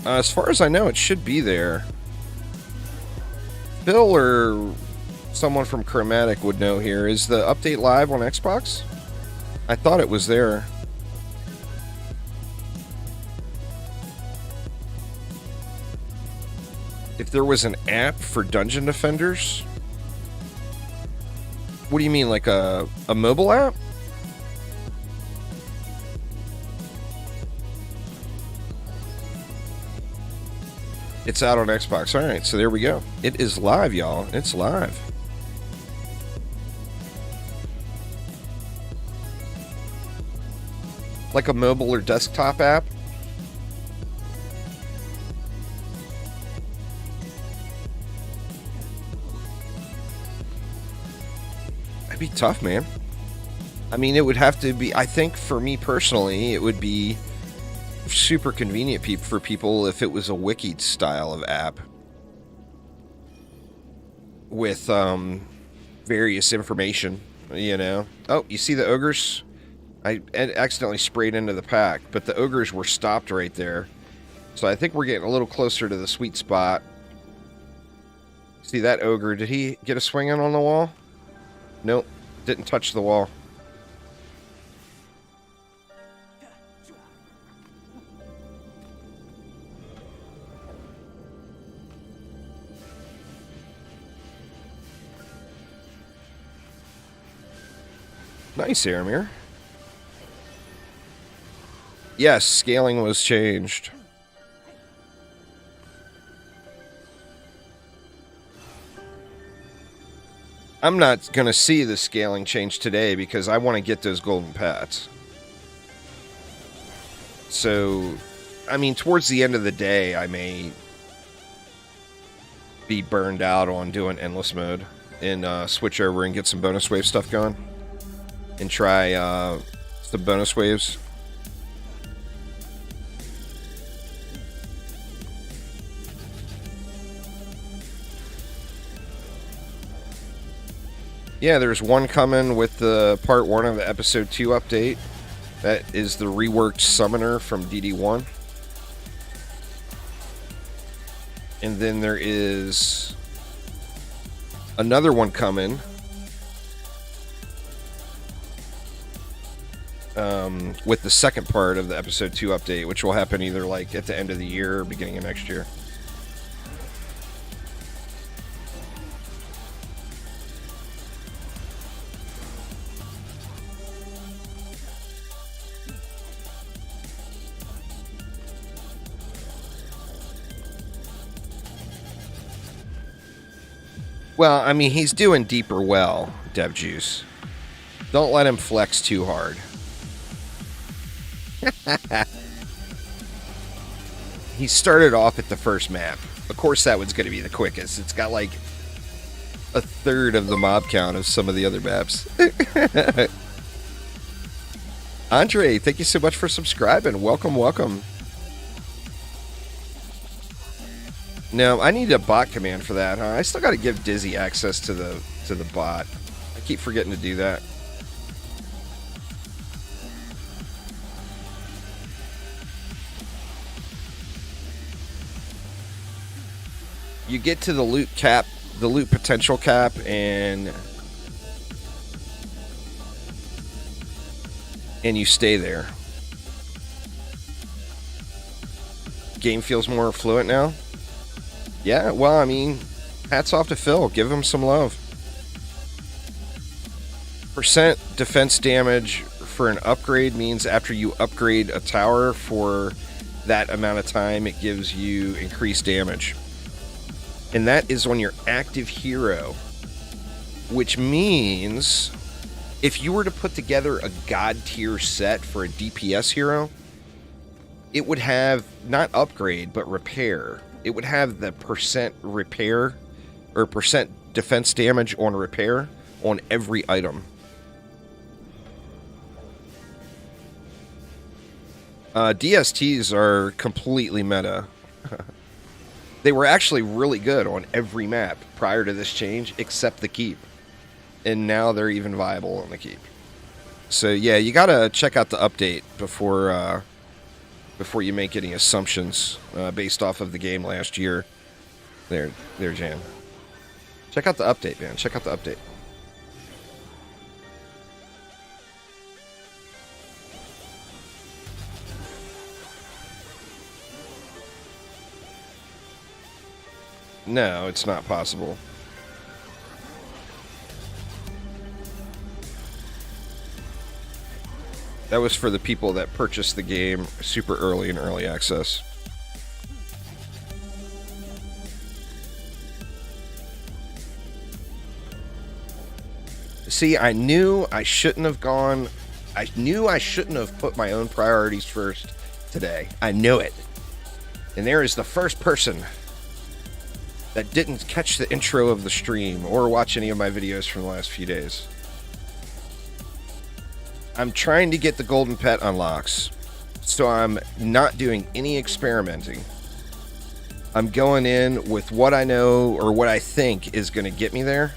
As far as I know, it should be there. Bill or someone from Chromatic would know here. Is the update live on Xbox? I thought it was there. If there was an app for Dungeon Defenders? What do you mean, like a mobile app? It's out on Xbox. Alright, so there we go. It is live, y'all. It's live. Like a mobile or desktop app? I'd be tough, man. I mean, it would have to be, I think for me personally, it would be super convenient for people if it was a wiki style of app with various information, you know. Oh, you see the ogres? I accidentally sprayed into the pack, but the ogres were stopped right there. So I think we're getting a little closer to the sweet spot. See that ogre? Did he get a swing in on the wall? Nope, didn't touch the wall. Nice, Aramir. Yes, scaling was changed. I'm not going to see the scaling change today because I want to get those golden pats. So, I mean, towards the end of the day, I may be burned out on doing endless mode and switch over and get some bonus wave stuff going. And try some bonus waves. Yeah, there's one coming with the part 1 of the episode 2 update. That is the reworked summoner from DD1. And then there is another one coming. With the second part of the episode 2 update, which will happen either like at the end of the year or beginning of next year. Well, I mean, he's doing deeper well, Dev Juice. Don't let him flex too hard. He started off at the first map. Of course that one's going to be the quickest. It's got like a third of the mob count of some of the other maps. Andre, thank you so much for subscribing. Welcome, welcome. No, I need a bot command for that, huh? I still got to give Dizzy access to the bot. I keep forgetting to do that. You get to the loot cap, the loot potential cap, and you stay there. Game feels more fluent now. Yeah, well, I mean, hats off to Phil. Give him some love. Percent defense damage for an upgrade means after you upgrade a tower for that amount of time, it gives you increased damage. And that is on your active hero, which means if you were to put together a god tier set for a DPS hero, it would have not upgrade, but repair. It would have the percent repair or percent defense damage on repair on every item. DSTs are completely meta. They were actually really good on every map prior to this change, except the keep. And now they're even viable on the keep. So yeah, you gotta check out the update before you make any assumptions based off of the game last year. There, Jan. Check out the update, man. Check out the update. No, it's not possible. That was for the people that purchased the game super early in early access. See, I knew I shouldn't have gone. I knew I shouldn't have put my own priorities first today. I knew it. And there is the first person that didn't catch the intro of the stream or watch any of my videos from the last few days. I'm trying to get the golden pet unlocks, so I'm not doing any experimenting. I'm going in with what I know or what I think is going to get me there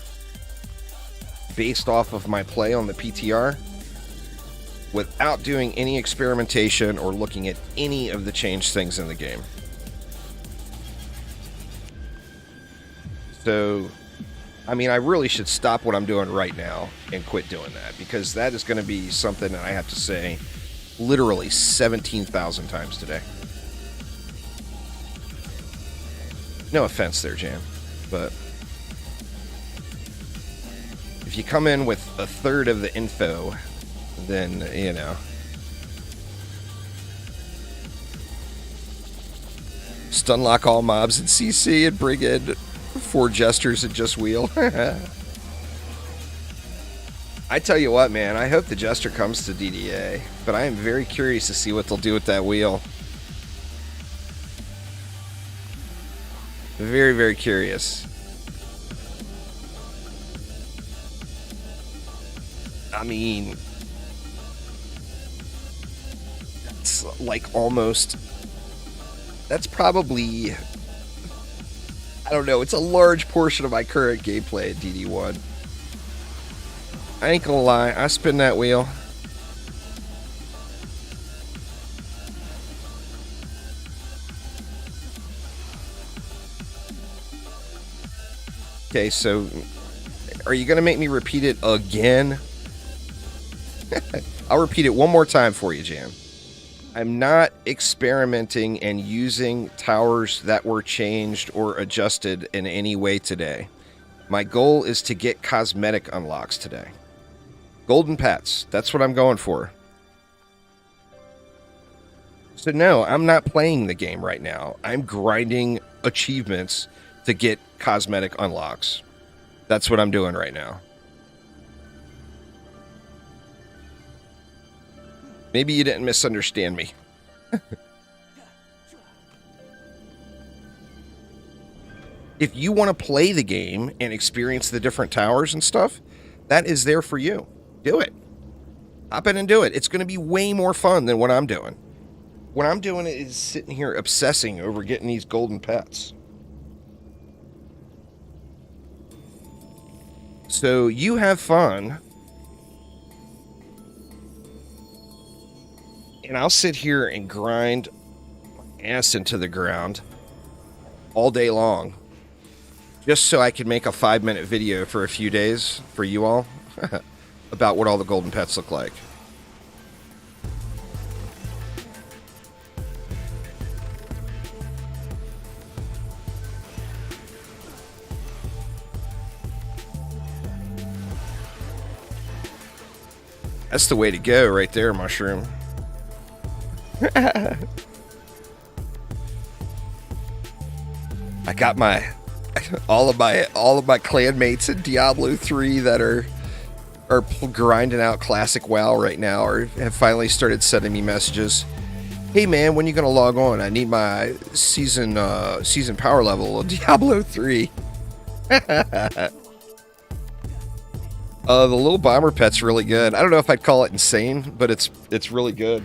based off of my play on the PTR without doing any experimentation or looking at any of the changed things in the game. So, I mean, I really should stop what I'm doing right now and quit doing that, because that is going to be something that I have to say literally 17,000 times today. No offense there, Jam, but if you come in with a third of the info, then, you know. Stunlock all mobs in CC and bring in 4 jesters and just wheel. I tell you what, man, I hope the jester comes to DDA, but I am very curious to see what they'll do with that wheel. Very, very curious. I mean, it's like almost, that's probably, I don't know, it's a large portion of my current gameplay at DD1. I ain't gonna lie, I spin that wheel. Okay, so are you gonna make me repeat it again? I'll repeat it one more time for you, Jam. I'm not experimenting and using towers that were changed or adjusted in any way today. My goal is to get cosmetic unlocks today. Golden pets, that's what I'm going for. So no, I'm not playing the game right now. I'm grinding achievements to get cosmetic unlocks. That's what I'm doing right now. Maybe you didn't misunderstand me. If you want to play the game and experience the different towers and stuff, that is there for you. Do it. Hop in and do it. It's going to be way more fun than what I'm doing. What I'm doing is sitting here obsessing over getting these golden pets. So you have fun. And I'll sit here and grind my ass into the ground all day long, just so I can make a 5-minute video for a few days for you all about what all the golden pets look like. That's the way to go right there, Mushroom. I got my all of my clan mates in Diablo 3 that are grinding out classic WoW right now, or have finally started sending me messages. Hey man, when you gonna log on? I need my season power level of Diablo 3. The little bomber pet's really good. I don't know if I'd call it insane, but it's really good.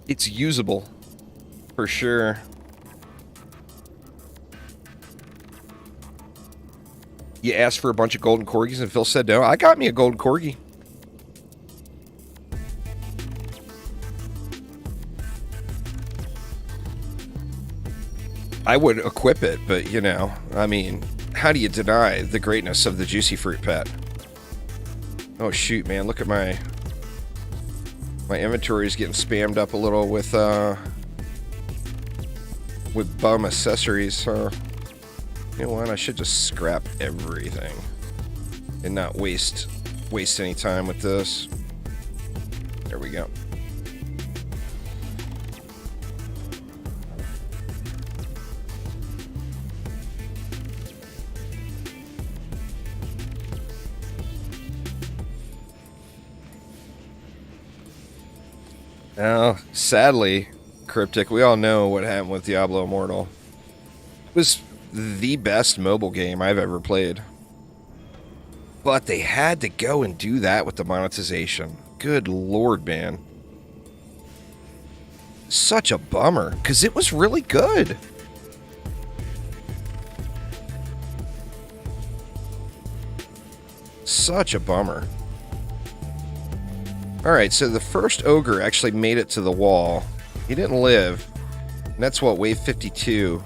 It's usable, for sure. You asked for a bunch of golden corgis and Phil said no. I got me a golden corgi. I would equip it, but you know, I mean, how do you deny the greatness of the juicy fruit pet? Oh shoot, man, look at my inventory is getting spammed up a little with bum accessories, so you know what, I should just scrap everything and not waste any time with this. There we go. Now, sadly, Cryptic, we all know what happened with Diablo Immortal. It was the best mobile game I've ever played. But they had to go and do that with the monetization. Good lord, man. Such a bummer, because it was really good. Such a bummer. Alright, so the first ogre actually made it to the wall. He didn't live. And that's what, wave 52.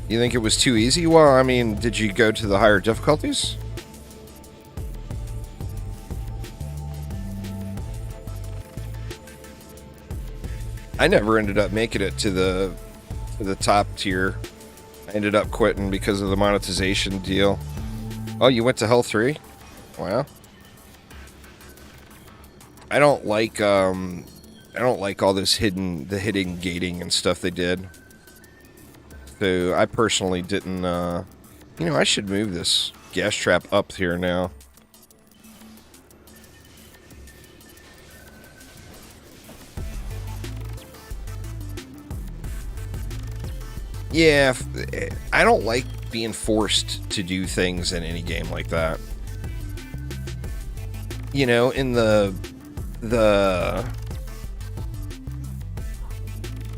You think it was too easy? Well, I mean, did you go to the higher difficulties? I never ended up making it to the top tier. I ended up quitting because of the monetization deal. Oh, you went to Hell 3? Wow. I don't like all this hidden gating and stuff they did. So I personally didn't, you know, I should move this gas trap up here now. Yeah, I don't like being forced to do things in any game like that. You know, in the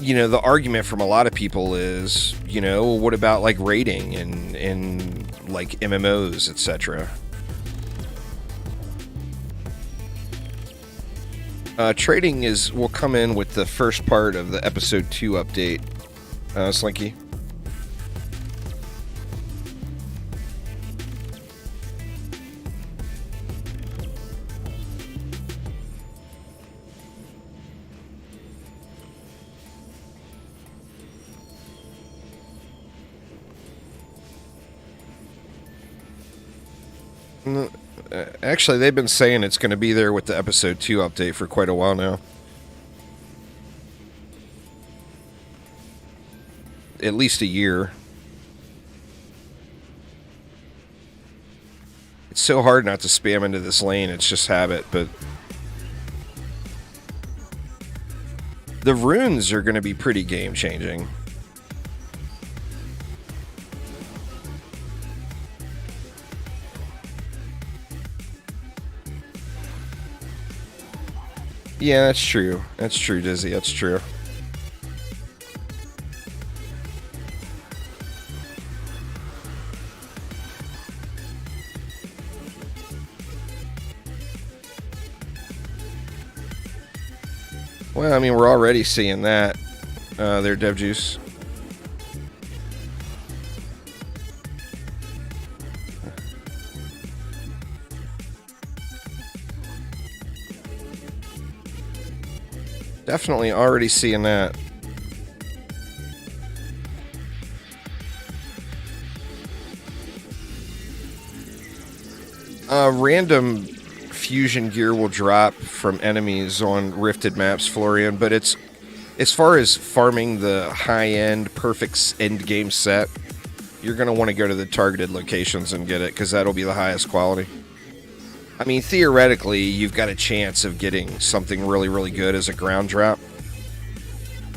you know, the argument from a lot of people is, you know, what about like raiding and like MMOs, etc. Trading will come in with the first part of the episode 2 update, Slinky. Actually, they've been saying it's going to be there with the episode 2 update for quite a while now. At least a year. It's so hard not to spam into this lane, it's just habit, but the runes are going to be pretty game-changing. Yeah, that's true. That's true, Dizzy. That's true. Well, I mean, we're already seeing that. There, Dev Juice. Definitely already seeing that. Random fusion gear will drop from enemies on rifted maps, Florian, but it's, as far as farming the high-end perfect end game set, you're going to want to go to the targeted locations and get it, because that'll be the highest quality. I mean, theoretically, you've got a chance of getting something really, really good as a ground drop.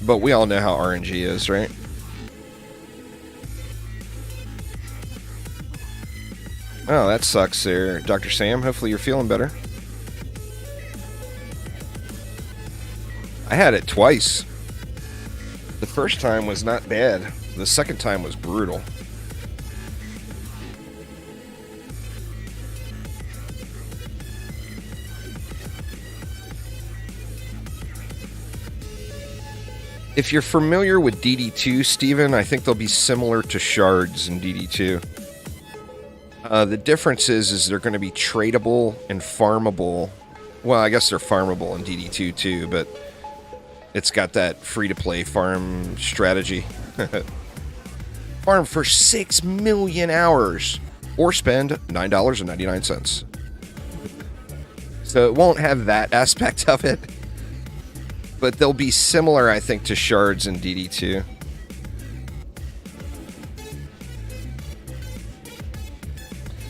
But we all know how RNG is, right? Oh, that sucks there, Dr. Sam. Hopefully you're feeling better. I had it twice. The first time was not bad. The second time was brutal. If you're familiar with DD2, Steven, I think they'll be similar to shards in DD2. The difference is they're going to be tradable and farmable. Well, I guess they're farmable in DD2 too, but it's got that free-to-play farm strategy. Farm for 6 million hours, or spend $9.99. So it won't have that aspect of it. But they'll be similar, I think, to shards in DD2.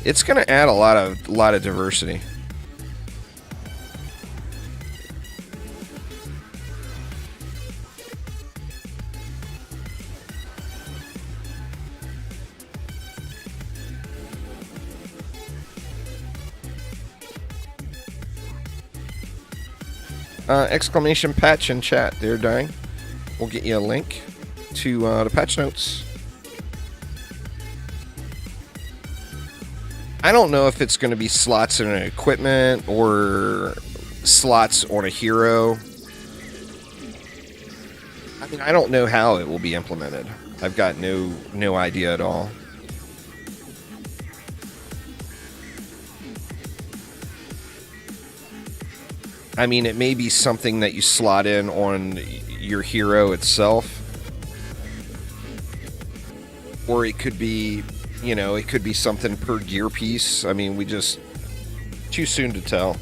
It's going to add a lot of diversity. exclamation patch in chat there, Dying. We'll get you a link to the patch notes. I don't know if it's going to be slots in an equipment or slots on a hero. I mean, I don't know how it will be implemented. I've got no idea at all. I mean, it may be something that you slot in on your hero itself. Or it could be, you know, it could be something per gear piece. I mean, too soon to tell.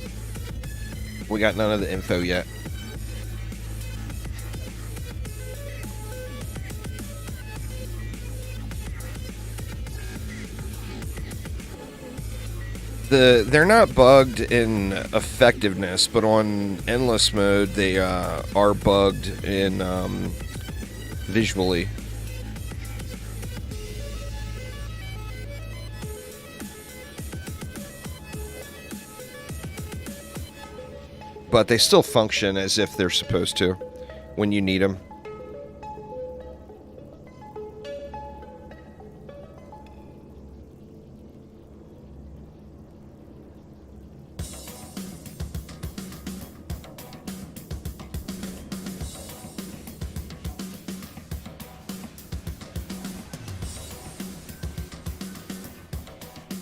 We got none of the info yet. They're not bugged in effectiveness, but on endless mode, they are bugged in visually. But they still function as if they're supposed to when you need them.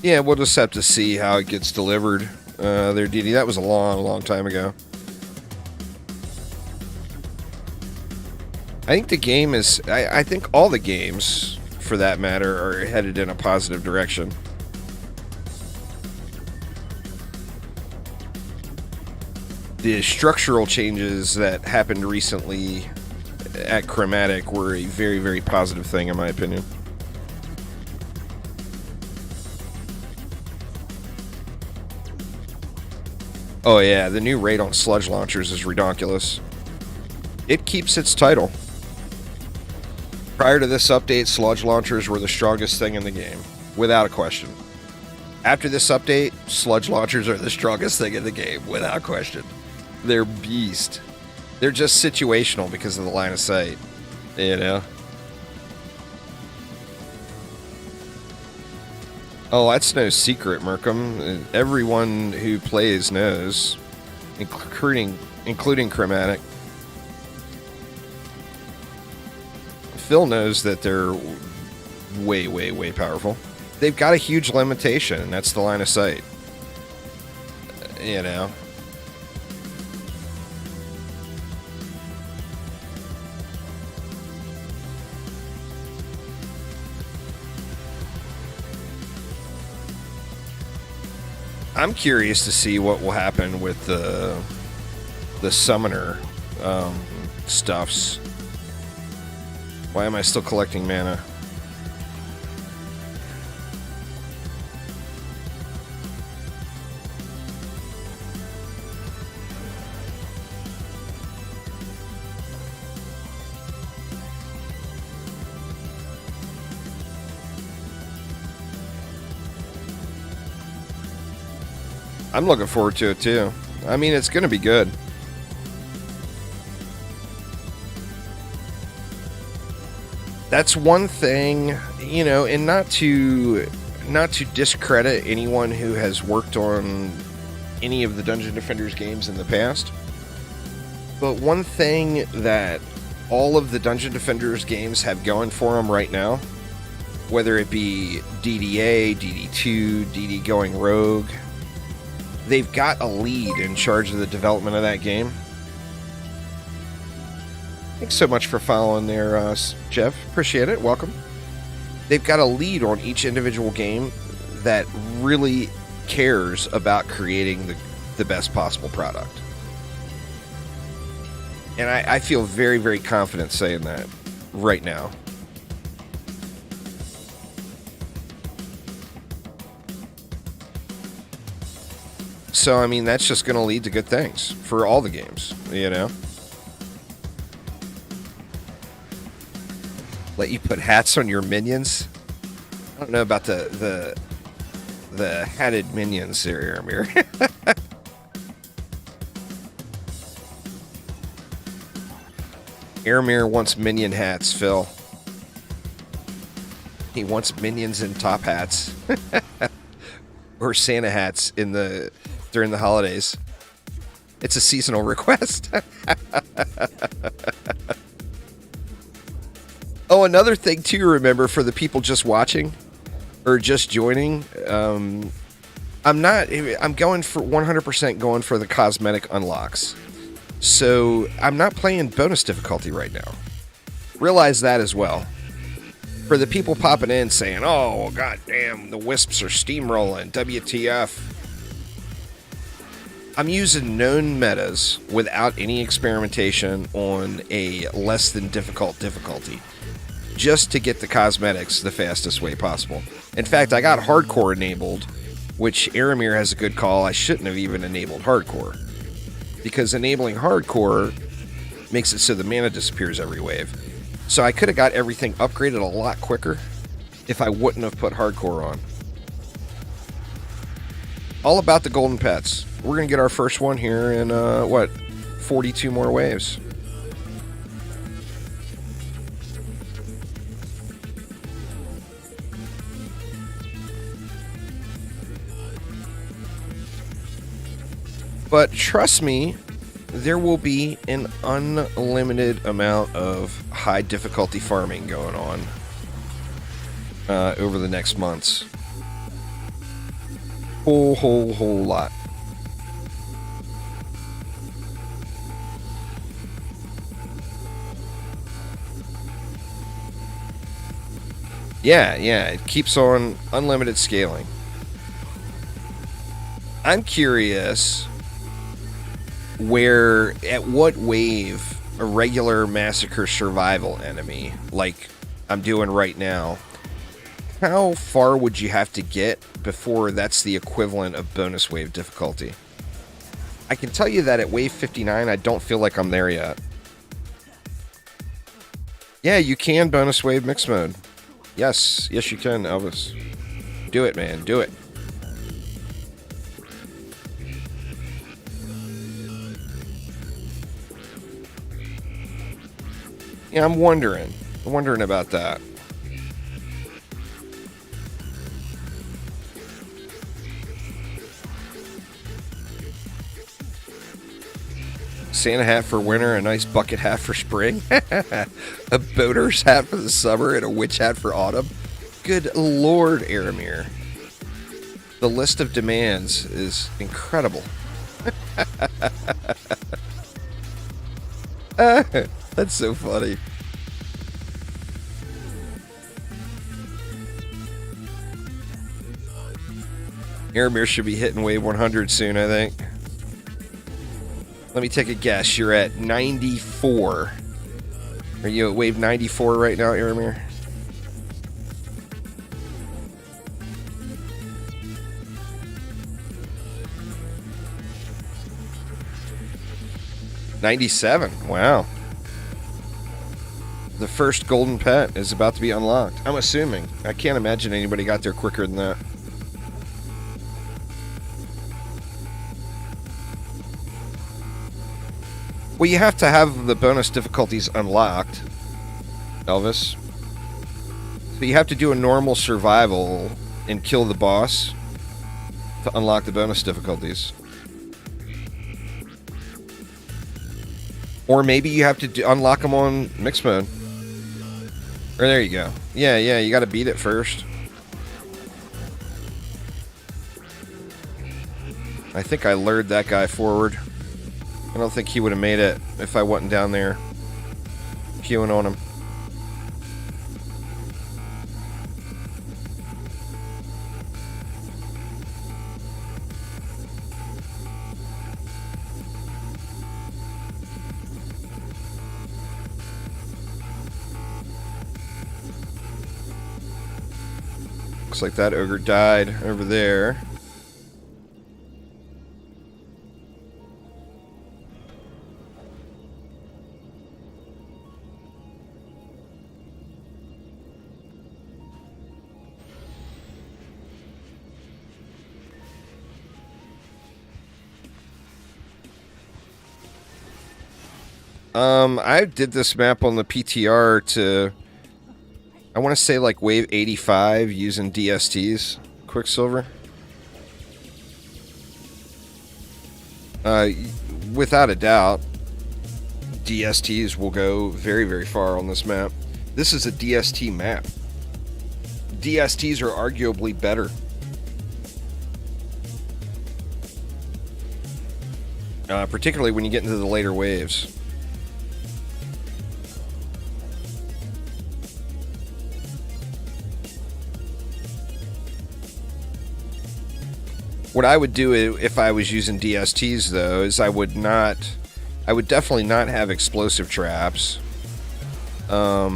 Yeah, we'll just have to see how it gets delivered. There, DD. That was a long time ago. I think the game is... I think all the games, for that matter, are headed in a positive direction. The structural changes that happened recently at Chromatic were a very, very positive thing, in my opinion. Oh yeah, the new rate on sludge launchers is redonkulous. It keeps its title. Prior to this update, sludge launchers were the strongest thing in the game, without a question. After this update, sludge launchers are the strongest thing in the game, without question. They're beast. They're just situational because of the line of sight, you know? Oh, that's no secret, Merkham. Everyone who plays knows, including Chromatic. Phil knows that they're way powerful. They've got a huge limitation, and that's the line of sight. You know? I'm curious to see what will happen with the summoner stuffs. Why am I still collecting mana? I'm looking forward to it too. I mean, it's going to be good. That's one thing, you know, and not to discredit anyone who has worked on any of the Dungeon Defenders games in the past. But one thing that all of the Dungeon Defenders games have going for them right now, whether it be DDA, DD2, DD going rogue, they've got a lead in charge of the development of that game. Thanks so much for following there, Jeff. Appreciate it. Welcome. They've got a lead on each individual game that really cares about creating the best possible product. And I feel very, very confident saying that right now. So, I mean, that's just going to lead to good things for all the games, you know? Let you put hats on your minions? I don't know about the hatted minions there, Aramir. Aramir wants minion hats, Phil. He wants minions in top hats. Or Santa hats during the holidays. It's a seasonal request. Oh, another thing to remember for the people just watching or just joining, I'm going for 100% going for the cosmetic unlocks. So I'm not playing bonus difficulty right now. Realize that as well. For the people popping in saying, oh, goddamn, the wisps are steamrolling, WTF. I'm using known metas without any experimentation on a less than difficult difficulty, just to get the cosmetics the fastest way possible. In fact, I got hardcore enabled, which Aramir has a good call. I shouldn't have even enabled hardcore, because enabling hardcore makes it so the mana disappears every wave. So I could have got everything upgraded a lot quicker if I wouldn't have put hardcore on. All about the golden pets. We're going to get our first one here in, 42 more waves. But trust me, there will be an unlimited amount of high difficulty farming going on over the next months. Whole lot. Yeah, it keeps on unlimited scaling. I'm curious at what wave a regular massacre survival enemy, like I'm doing right now, how far would you have to get before that's the equivalent of bonus wave difficulty? I can tell you that at wave 59, I don't feel like I'm there yet. Yeah, you can bonus wave mixed mode. Yes, you can, Elvis. Do it, man, do it. Yeah, I'm wondering about that. Santa hat for winter, a nice bucket hat for spring, a boater's hat for the summer, and a witch hat for autumn. Good Lord, Aramir. The list of demands is incredible. That's so funny. Aramir should be hitting wave 100 soon, I think. Let me take a guess. You're at 94. Are you at wave 94 right now, Aramir? $97. Wow. The first golden pet is about to be unlocked. I'm assuming. I can't imagine anybody got there quicker than that. Well, you have to have the bonus difficulties unlocked, Elvis. So you have to do a normal survival and kill the boss to unlock the bonus difficulties. Or maybe you have to unlock them on mixed mode. Or there you go. Yeah, you got to beat it first. I think I lured that guy forward. I don't think he would have made it if I wasn't down there queuing on him. Looks like that ogre died over there. I did this map on the PTR to, I want to say like wave 85 using DSTs, Quicksilver. Without a doubt, DSTs will go very, very far on this map. This is a DST map. DSTs are arguably better. Particularly when you get into the later waves. What I would do if I was using DSTs, though, is I would definitely not have explosive traps. I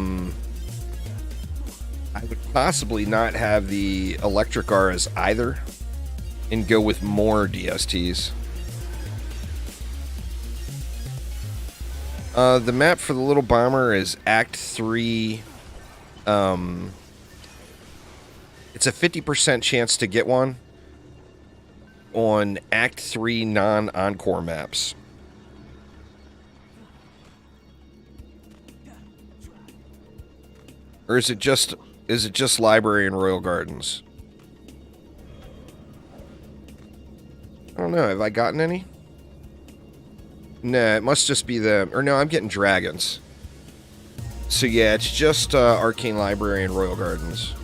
would possibly not have the electric auras either, and go with more DSTs. The map for the little bomber is Act 3. It's a 50% chance to get one on Act 3 non-encore maps. Or is it just Library and Royal Gardens? I don't know. Have I gotten any? No, it must just be them. Or no, I'm getting dragons. So yeah, it's just Arcane Library and Royal Gardens.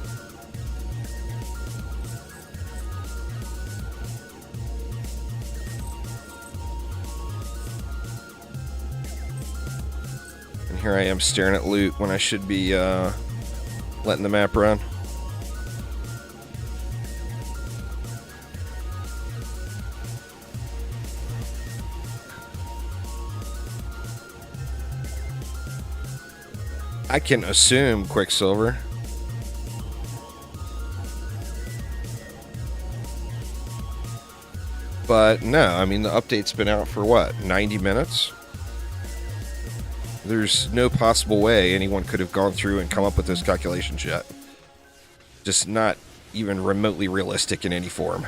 And here I am staring at loot when I should be letting the map run. I can assume Quicksilver. But no, I mean, the update's been out for what, 90 minutes? There's no possible way anyone could have gone through and come up with those calculations yet. Just not even remotely realistic in any form.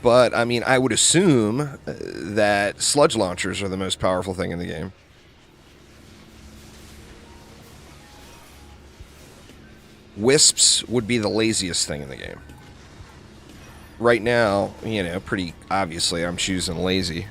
But, I mean, I would assume that sludge launchers are the most powerful thing in the game. Wisps would be the laziest thing in the game. Right now, you know, pretty obviously I'm choosing lazy.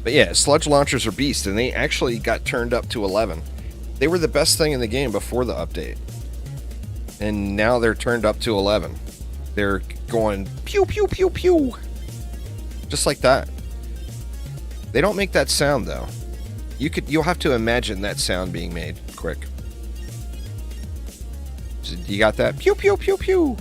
But yeah, sludge launchers are beasts, and they actually got turned up to 11. They were the best thing in the game before the update. And now they're turned up to 11. They're going pew, pew, pew, pew. Just like that. They don't make that sound, though. You'll have to imagine that sound being made quick. So you got that? Pew, pew, pew, pew.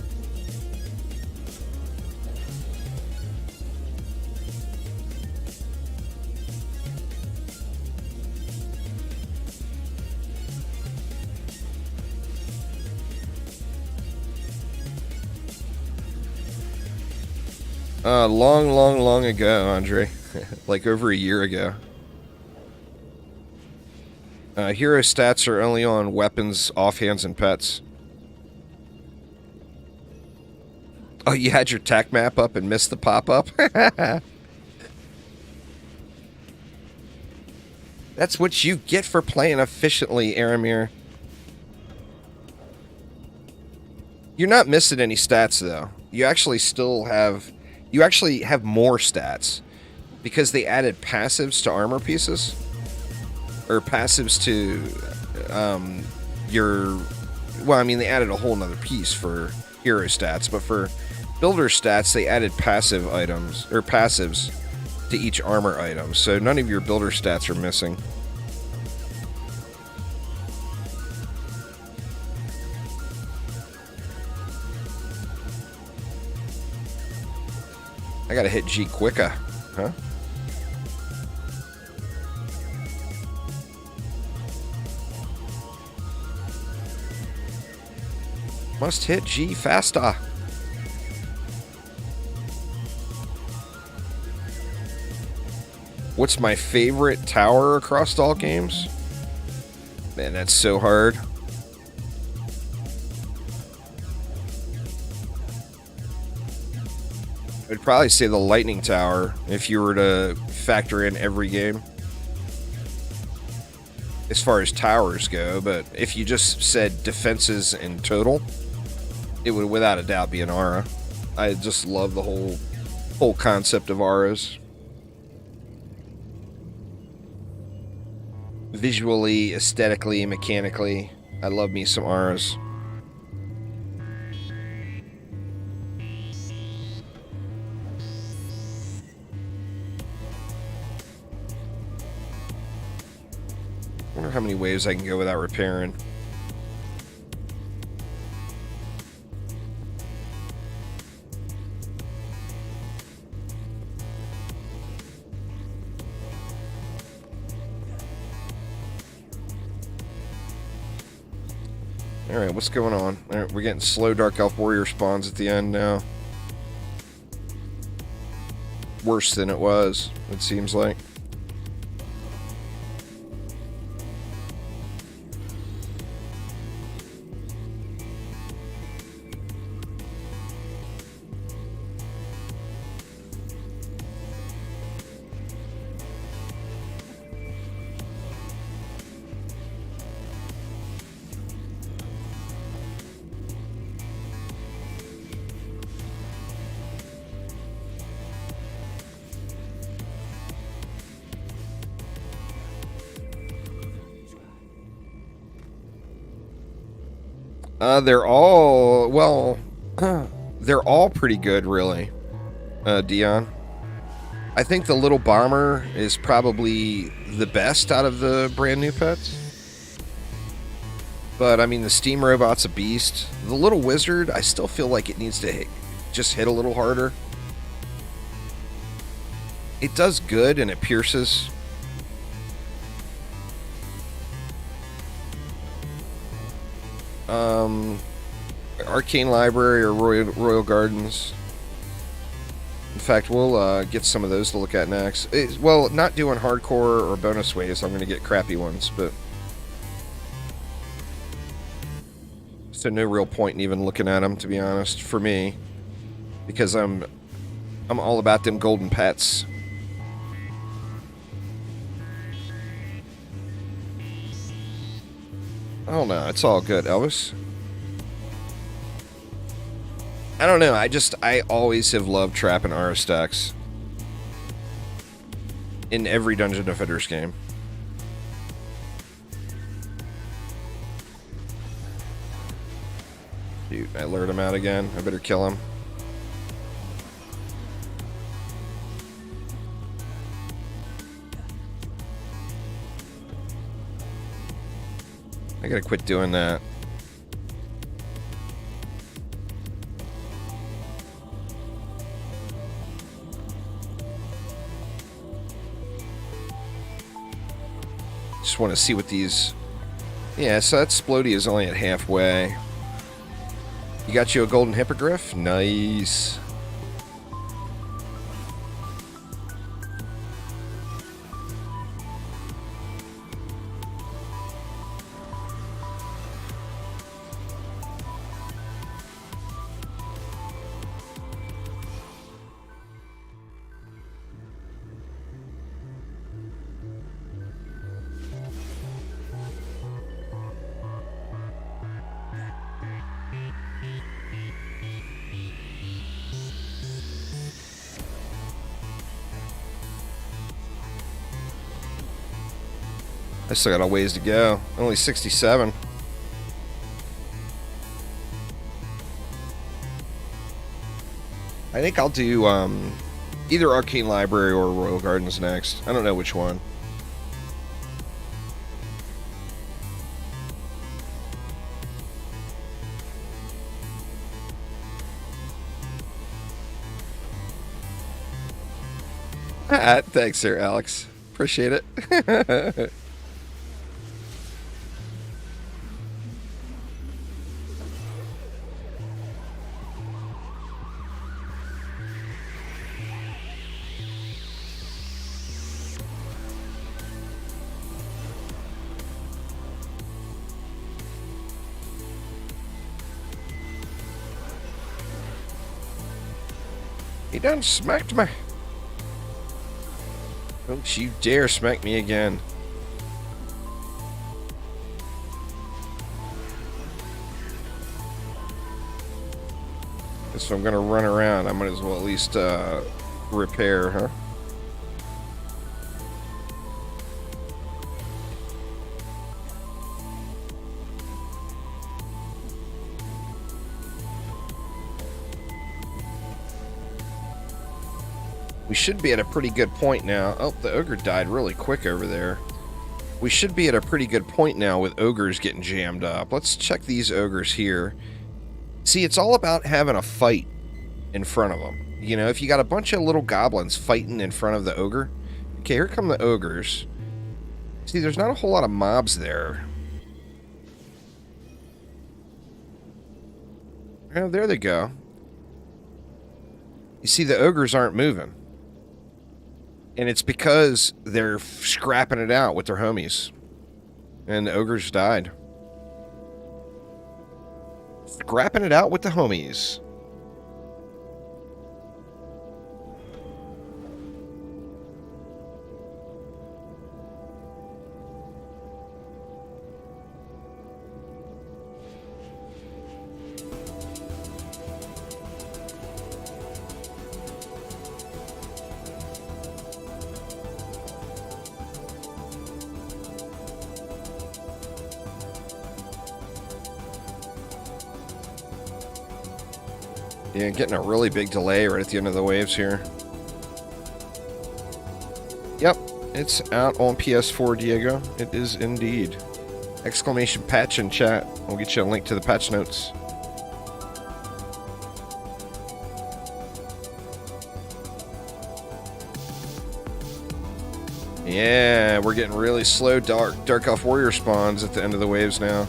Long ago, Andre. Like over a year ago. Hero stats are only on weapons, offhands, and pets. Oh, you had your tac map up and missed the pop-up? That's what you get for playing efficiently, Aramir. You're not missing any stats, though. You actually have more stats. Because they added passives to armor pieces. Or passives to well, I mean, they added a whole nother piece for hero stats. But for builder stats, they added passive items, or passives, to each armor item. So none of your builder stats are missing. I gotta hit G quicker, huh? Must hit G faster. What's my favorite tower across all games? Man, that's so hard. I'd probably say the Lightning Tower if you were to factor in every game as far as towers go, but if you just said defenses in total, it would without a doubt be an aura. I just love the whole concept of auras. Visually, aesthetically, mechanically, I love me some auras. I wonder how many waves I can go without repairing. Alright, what's going on? Right, we're getting slow Dark Elf Warrior spawns at the end now. Worse than it was, it seems like. They're all, well, they're all pretty good, really, Dion. I think the Little Bomber is probably the best out of the brand new pets. But, I mean, the Steam Robot's a beast. The Little Wizard, I still feel like it needs to just hit a little harder. It does good, and it pierces. Arcane Library or Royal Gardens. In fact, we'll get some of those to look at next. Well, not doing hardcore or bonus waves. I'm going to get crappy ones, but so no real point in even looking at them, to be honest, for me, because I'm all about them golden pets. Oh no, it's all good, Elvis. I don't know, I always have loved trapping Aura stacks in every Dungeon Defenders game. Dude, I lured him out again. I better kill him. I gotta quit doing that. Just want to see what these... Yeah, so that Splody is only at halfway. You got you a golden hippogriff? Nice. I still got a ways to go. Only 67. I think I'll do either Arcane Library or Royal Gardens next. I don't know which one. Thanks, sir, Alex. Appreciate it. He done smacked me. Don't you dare smack me again. So I'm gonna run around. I might as well at least repair, huh? We should be at a pretty good point now. Oh, the ogre died really quick over there. We should be at a pretty good point now with ogres getting jammed up. Let's check these ogres here. See, it's all about having a fight in front of them. You know, if you got a bunch of little goblins fighting in front of the ogre. Okay, here come the ogres. See, there's not a whole lot of mobs there. Oh, there they go. You see, the ogres aren't moving. And it's because they're scrapping it out with their homies. And the ogres died. Scrapping it out with the homies. Yeah, getting a really big delay right at the end of the waves here. Yep, it's out on PS4, Diego. It is indeed. Exclamation patch in chat. We'll get you a link to the patch notes. Yeah, we're getting really slow Dark Elf Warrior spawns at the end of the waves now.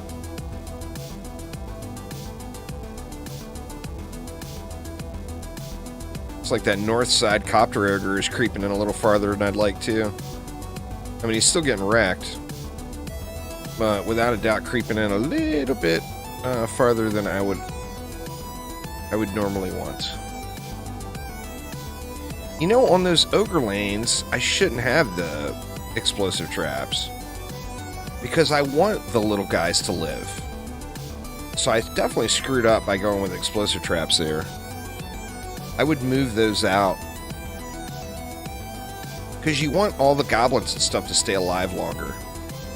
It's like that north side copter ogre is creeping in a little farther than I'd like to. I mean, he's still getting wrecked, but without a doubt creeping in a little bit farther than I would normally want. You know, on those ogre lanes, I shouldn't have the explosive traps because I want the little guys to live. So I definitely screwed up by going with explosive traps there. I would move those out because you want all the goblins and stuff to stay alive longer.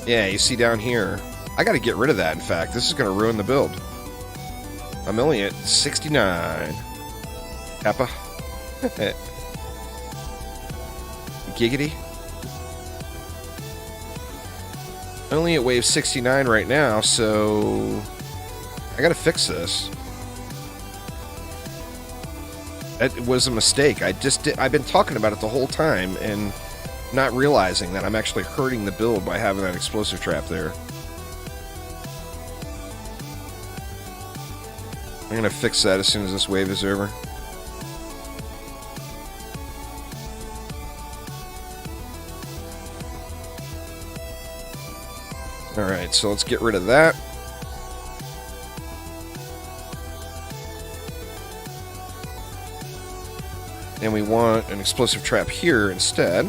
Yeah, you see down here, I got to get rid of that. In fact, this is going to ruin the build. I'm only at 69. Kappa. Giggity. Only at wave 69 right now, so I got to fix this. It was a mistake. I've been talking about it the whole time and not realizing that I'm actually hurting the build by having that explosive trap there. I'm going to fix that as soon as this wave is over. Alright, so let's get rid of that. And we want an explosive trap here instead.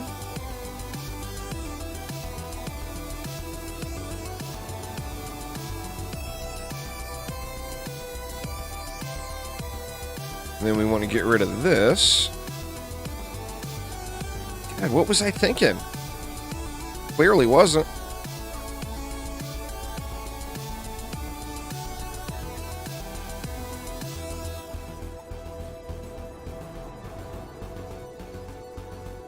And then we want to get rid of this. God, what was I thinking? Clearly wasn't.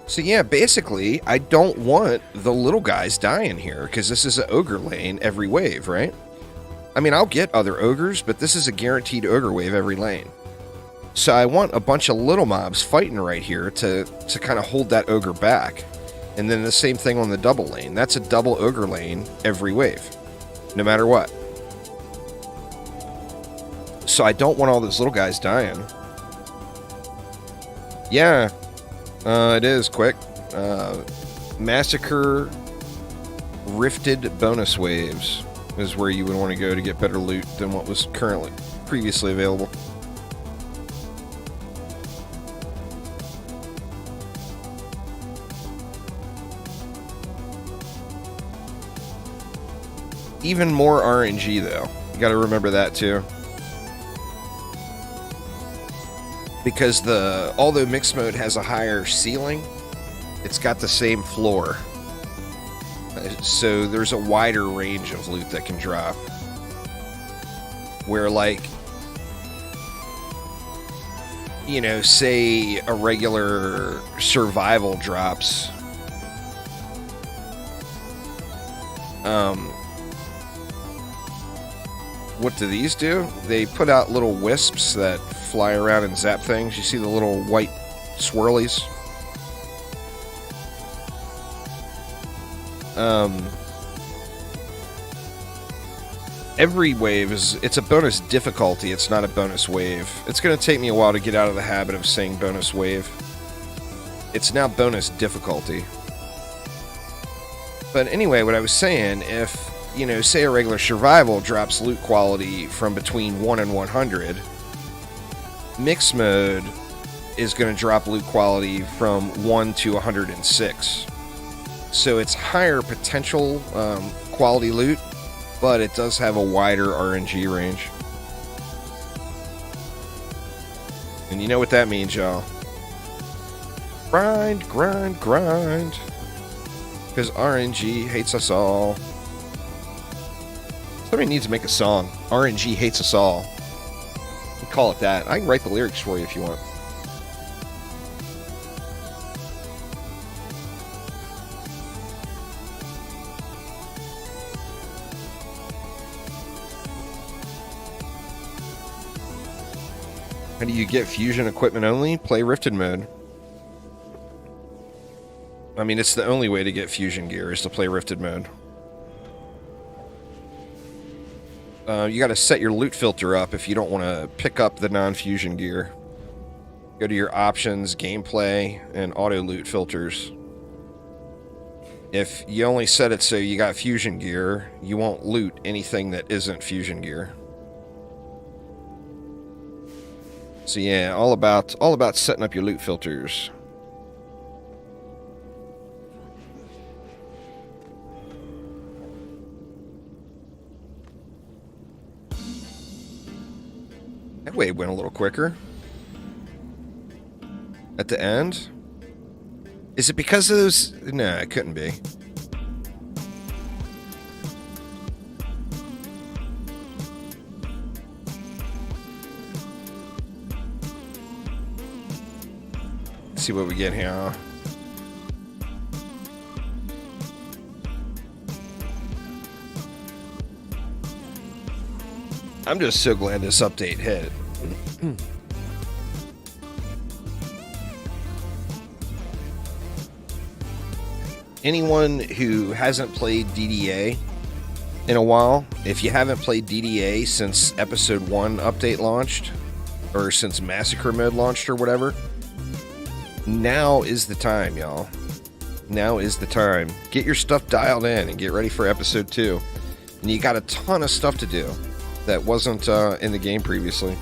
So yeah, basically, I don't want the little guys dying here, because this is an ogre lane every wave, right? I mean, I'll get other ogres, but this is a guaranteed ogre wave every lane. So I want a bunch of little mobs fighting right here to kind of hold that ogre back. And then the same thing on the double lane. That's a double ogre lane every wave, no matter what. So I don't want all those little guys dying. Yeah. It is quick. Massacre Rifted bonus waves is where you would want to go to get better loot than what was previously available. Even more RNG, though. You got to remember that, too. Because although mixed mode has a higher ceiling, it's got the same floor. So there's a wider range of loot that can drop. Where, like, you know, say a regular survival drops. What do these do? They put out little wisps that fly around and zap things. You see the little white swirlies? Every wave it's a bonus difficulty. It's not a bonus wave. It's going to take me a while to get out of the habit of saying bonus wave. It's now bonus difficulty. But anyway, what I was saying, if, you know, say a regular survival drops loot quality from between 1 and 100, mixed mode is going to drop loot quality from 1 to 106. So it's higher potential quality loot, but it does have a wider RNG range. And you know what that means, y'all. Grind, grind, grind. Because RNG hates us all. Somebody needs to make a song. RNG hates us all. You can call it that. I can write the lyrics for you if you want. How do you get fusion equipment only? Play Rifted mode. I mean, it's the only way to get fusion gear is to play Rifted mode. You got to set your loot filter up if you don't want to pick up the non-fusion gear. Go to your options, gameplay, and auto loot filters. If you only set it so you got fusion gear, you won't loot anything that isn't fusion gear. So yeah, all about setting up your loot filters. That wave went a little quicker. At the end? Is it because of those? No, it couldn't be. Let's see what we get here. I'm just so glad this update hit. Anyone who hasn't played DDA in a while, if you haven't played DDA since episode 1 update launched, or since Massacre mode launched or whatever, now is the time, y'all. Now is the time. Get your stuff dialed in and get ready for episode 2. And you got a ton of stuff to do that wasn't in the game previously.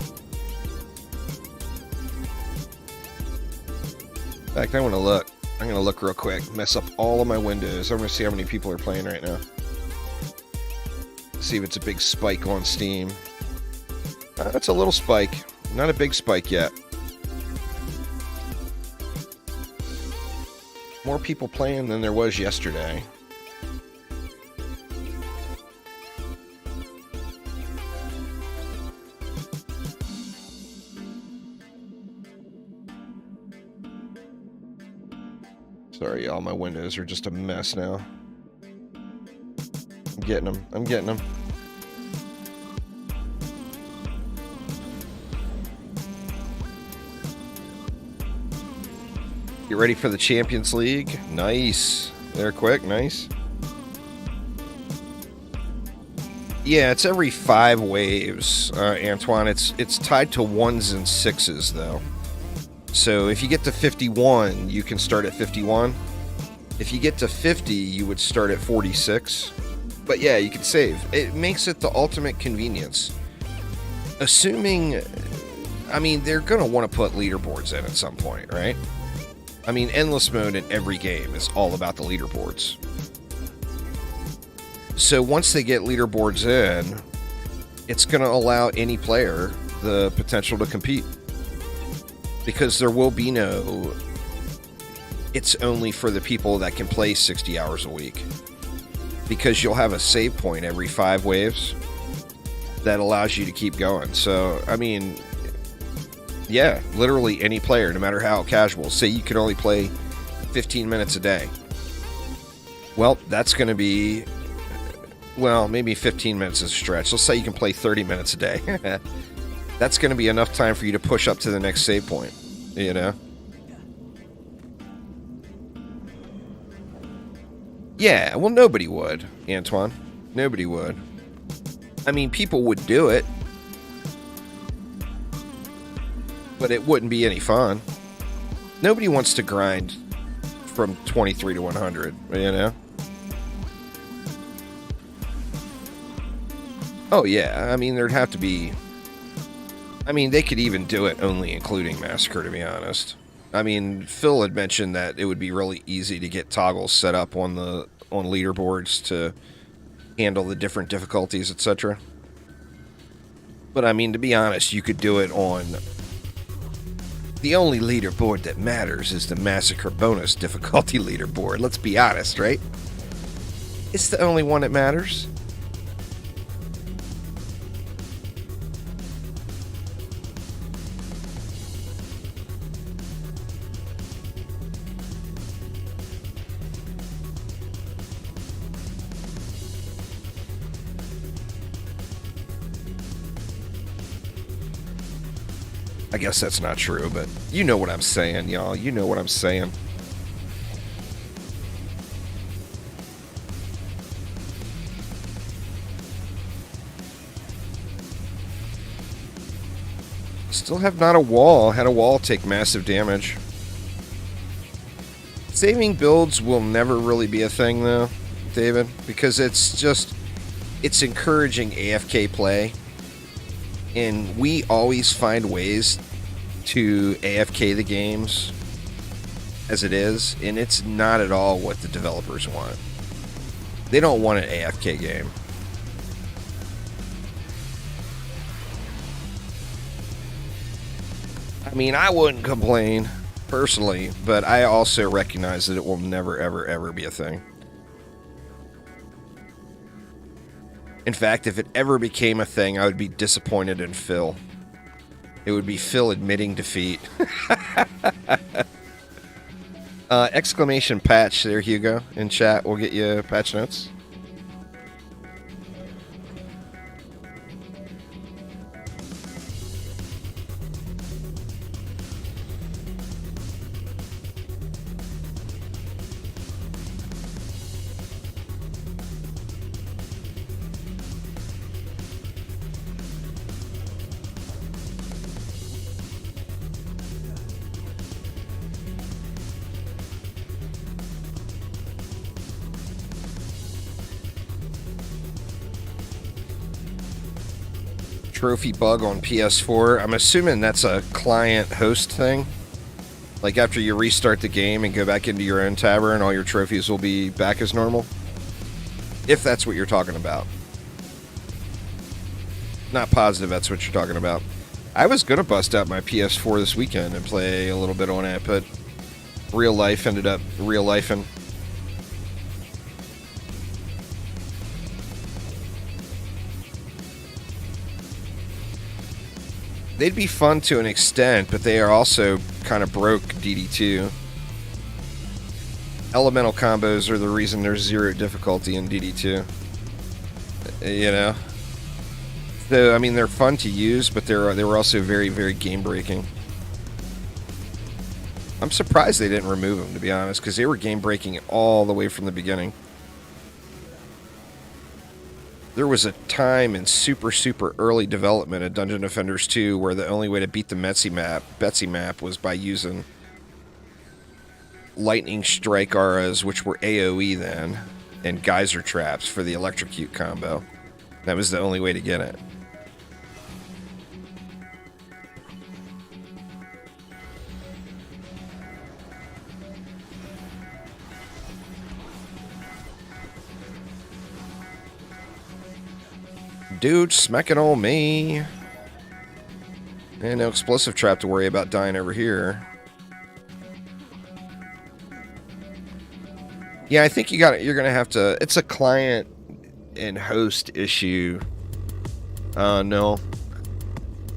In fact, I want to look. I'm going to look real quick. Mess up all of my windows. I'm going to see how many people are playing right now. See if it's a big spike on Steam. That's a little spike. Not a big spike yet. More people playing than there was yesterday. Sorry, y'all. My windows are just a mess now. I'm getting them. I'm getting them. Get ready for the Champions League. Nice. There quick. Nice. Yeah, it's every 5 waves, Antoine. It's tied to 1s and 6s, though. So if you get to 51, you can start at 51. If you get to 50, you would start at 46. But yeah, you can save. It makes it the ultimate convenience. Assuming, I mean, they're going to want to put leaderboards in at some point, right? I mean, endless mode in every game is all about the leaderboards. So once they get leaderboards in, it's going to allow any player the potential to compete. Because there will be no... It's only for the people that can play 60 hours a week. Because you'll have a save point every 5 waves that allows you to keep going. So, I mean, yeah, literally any player, no matter how casual. Say you can only play 15 minutes a day. Well, that's going to be, well, maybe 15 minutes is a stretch. Let's say you can play 30 minutes a day. That's going to be enough time for you to push up to the next save point, you know? Yeah, well, nobody would, Antoine. Nobody would. I mean, people would do it, but it wouldn't be any fun. Nobody wants to grind from 23 to 100, you know? Oh, yeah, I mean, there'd have to be... I mean, they could even do it only including Massacre, to be honest. I mean, Phil had mentioned that it would be really easy to get toggles set up on leaderboards to handle the different difficulties, etc. But I mean, to be honest, you could do it on... The only leaderboard that matters is the Massacre bonus difficulty leaderboard. Let's be honest, right? It's the only one that matters. I guess that's not true, but you know what I'm saying, y'all. You know what I'm saying. Still have not a wall. Had a wall take massive damage. Saving builds will never really be a thing, though, David, because it's encouraging AFK play. And we always find ways to AFK the games as it is, and it's not at all what the developers want. They don't want an AFK game. I mean, I wouldn't complain, personally, but I also recognize that it will never, ever, ever be a thing. In fact, if it ever became a thing, I would be disappointed in Phil. It would be Phil admitting defeat. Exclamation patch there, Hugo, in chat. We'll get you patch notes. Trophy bug on PS4. I'm assuming that's a client host thing. Like after you restart the game and go back into your own tavern, all your trophies will be back as normal. If that's what you're talking about. Not positive that's what you're talking about. I was going to bust out my PS4 this weekend and play a little bit on it, but real life ended up real-lifing. They'd be fun to an extent, but they are also kind of broke, DD2. Elemental combos are the reason there's 0 difficulty in DD2. You know? So, I mean, they're fun to use, but they were also very, very game-breaking. I'm surprised they didn't remove them, to be honest, because they were game-breaking all the way from the beginning. There was a time in super, super early development of Dungeon Defenders 2 where the only way to beat the Betsy map was by using lightning strike auras, which were AoE then, and geyser traps for the electrocute combo. That was the only way to get it. dude smacking on me. And no explosive trap to worry about dying over here. Yeah, I think you're gonna have to. It's a client and host issue. No.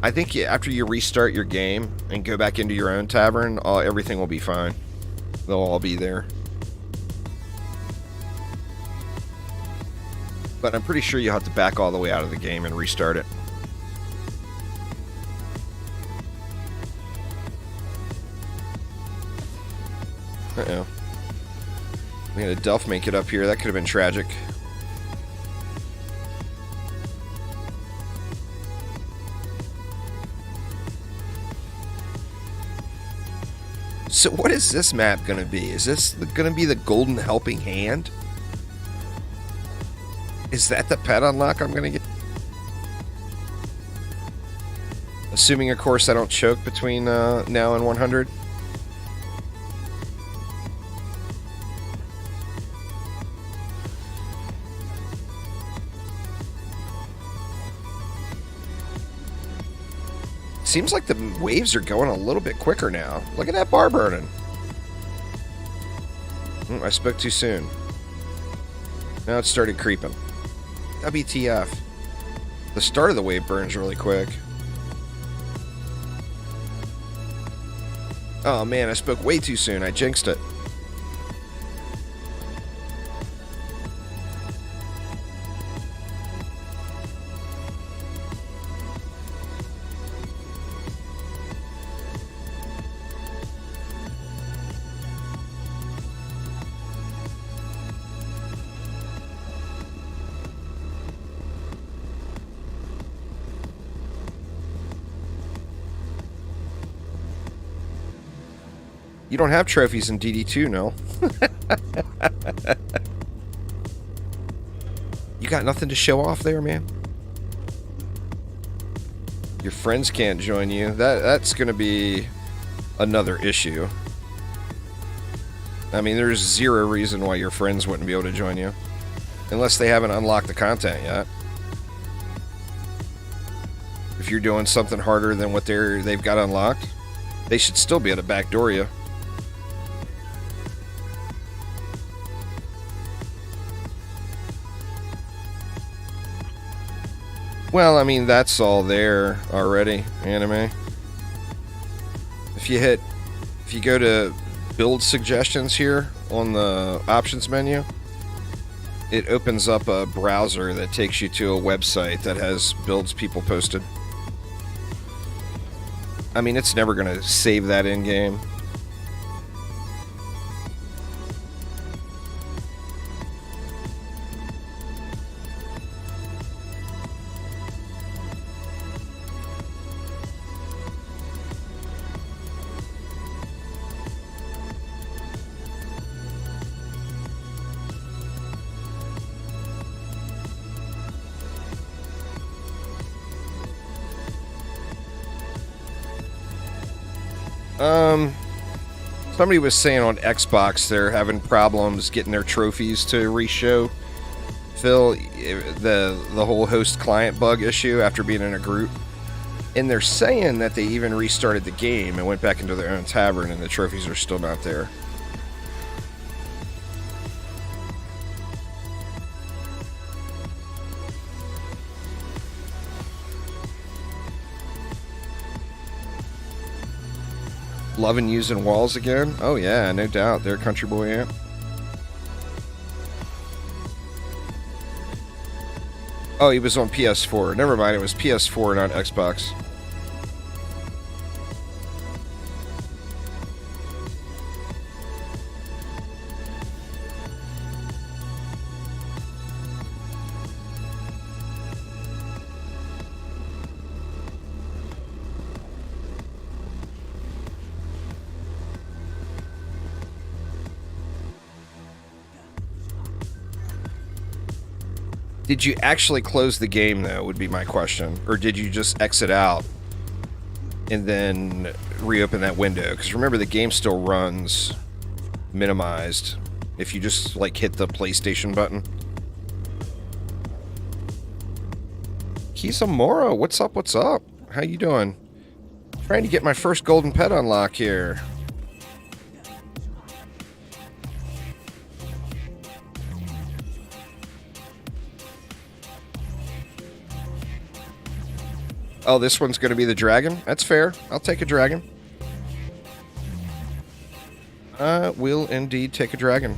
I think after you restart your game and go back into your own tavern, everything will be fine. They'll all be there. But I'm pretty sure you'll have to back all the way out of the game and restart it. Uh-oh. We had a Delph make it up here. That could have been tragic. So what is this map going to be? Is this going to be the Golden Helping Hand? Is that the pet unlock I'm going to get? Assuming, of course, I don't choke between now and 100. Seems like the waves are going a little bit quicker now. Look at that bar burning. I spoke too soon. Now it started creeping. WTF. The start of the wave burns really quick. Oh man, I spoke way too soon. I jinxed it. You don't have trophies in DD2, no? You got nothing to show off there, man? Your friends can't join you. That's going to be another issue. I mean, there's zero reason why your friends wouldn't be able to join you. Unless they haven't unlocked the content yet. If you're doing something harder than what they've got unlocked, they should still be able to backdoor you. Well, I mean, that's all there already, anime. If you go to build suggestions here on the options menu, it opens up a browser that takes you to a website that has builds people posted. I mean, it's never going to save that in game. Somebody was saying on Xbox they're having problems getting their trophies to re-show. Phil, the whole host client bug issue after being in a group. And they're saying that they even restarted the game and went back into their own tavern and the trophies are still not there. Loving using walls again? Oh yeah, no doubt. They're a country boy amp. Oh, he was on PS4. Never mind, it was PS4, not Xbox. Did you actually close the game, though, would be my question. Or did you just exit out and then reopen that window? Because remember, the game still runs minimized if you just, like, hit the PlayStation button. Kizamora, what's up, what's up? How you doing? Trying to get my first golden pet unlock here. Oh, this one's going to be the dragon? That's fair. I'll take a dragon. I will indeed take a dragon.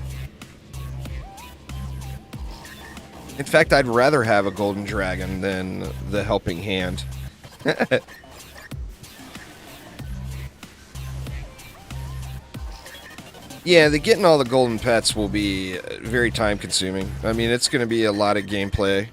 In fact, I'd rather have a golden dragon than the helping hand. Yeah, getting all the golden pets will be very time consuming. I mean, it's going to be a lot of gameplay.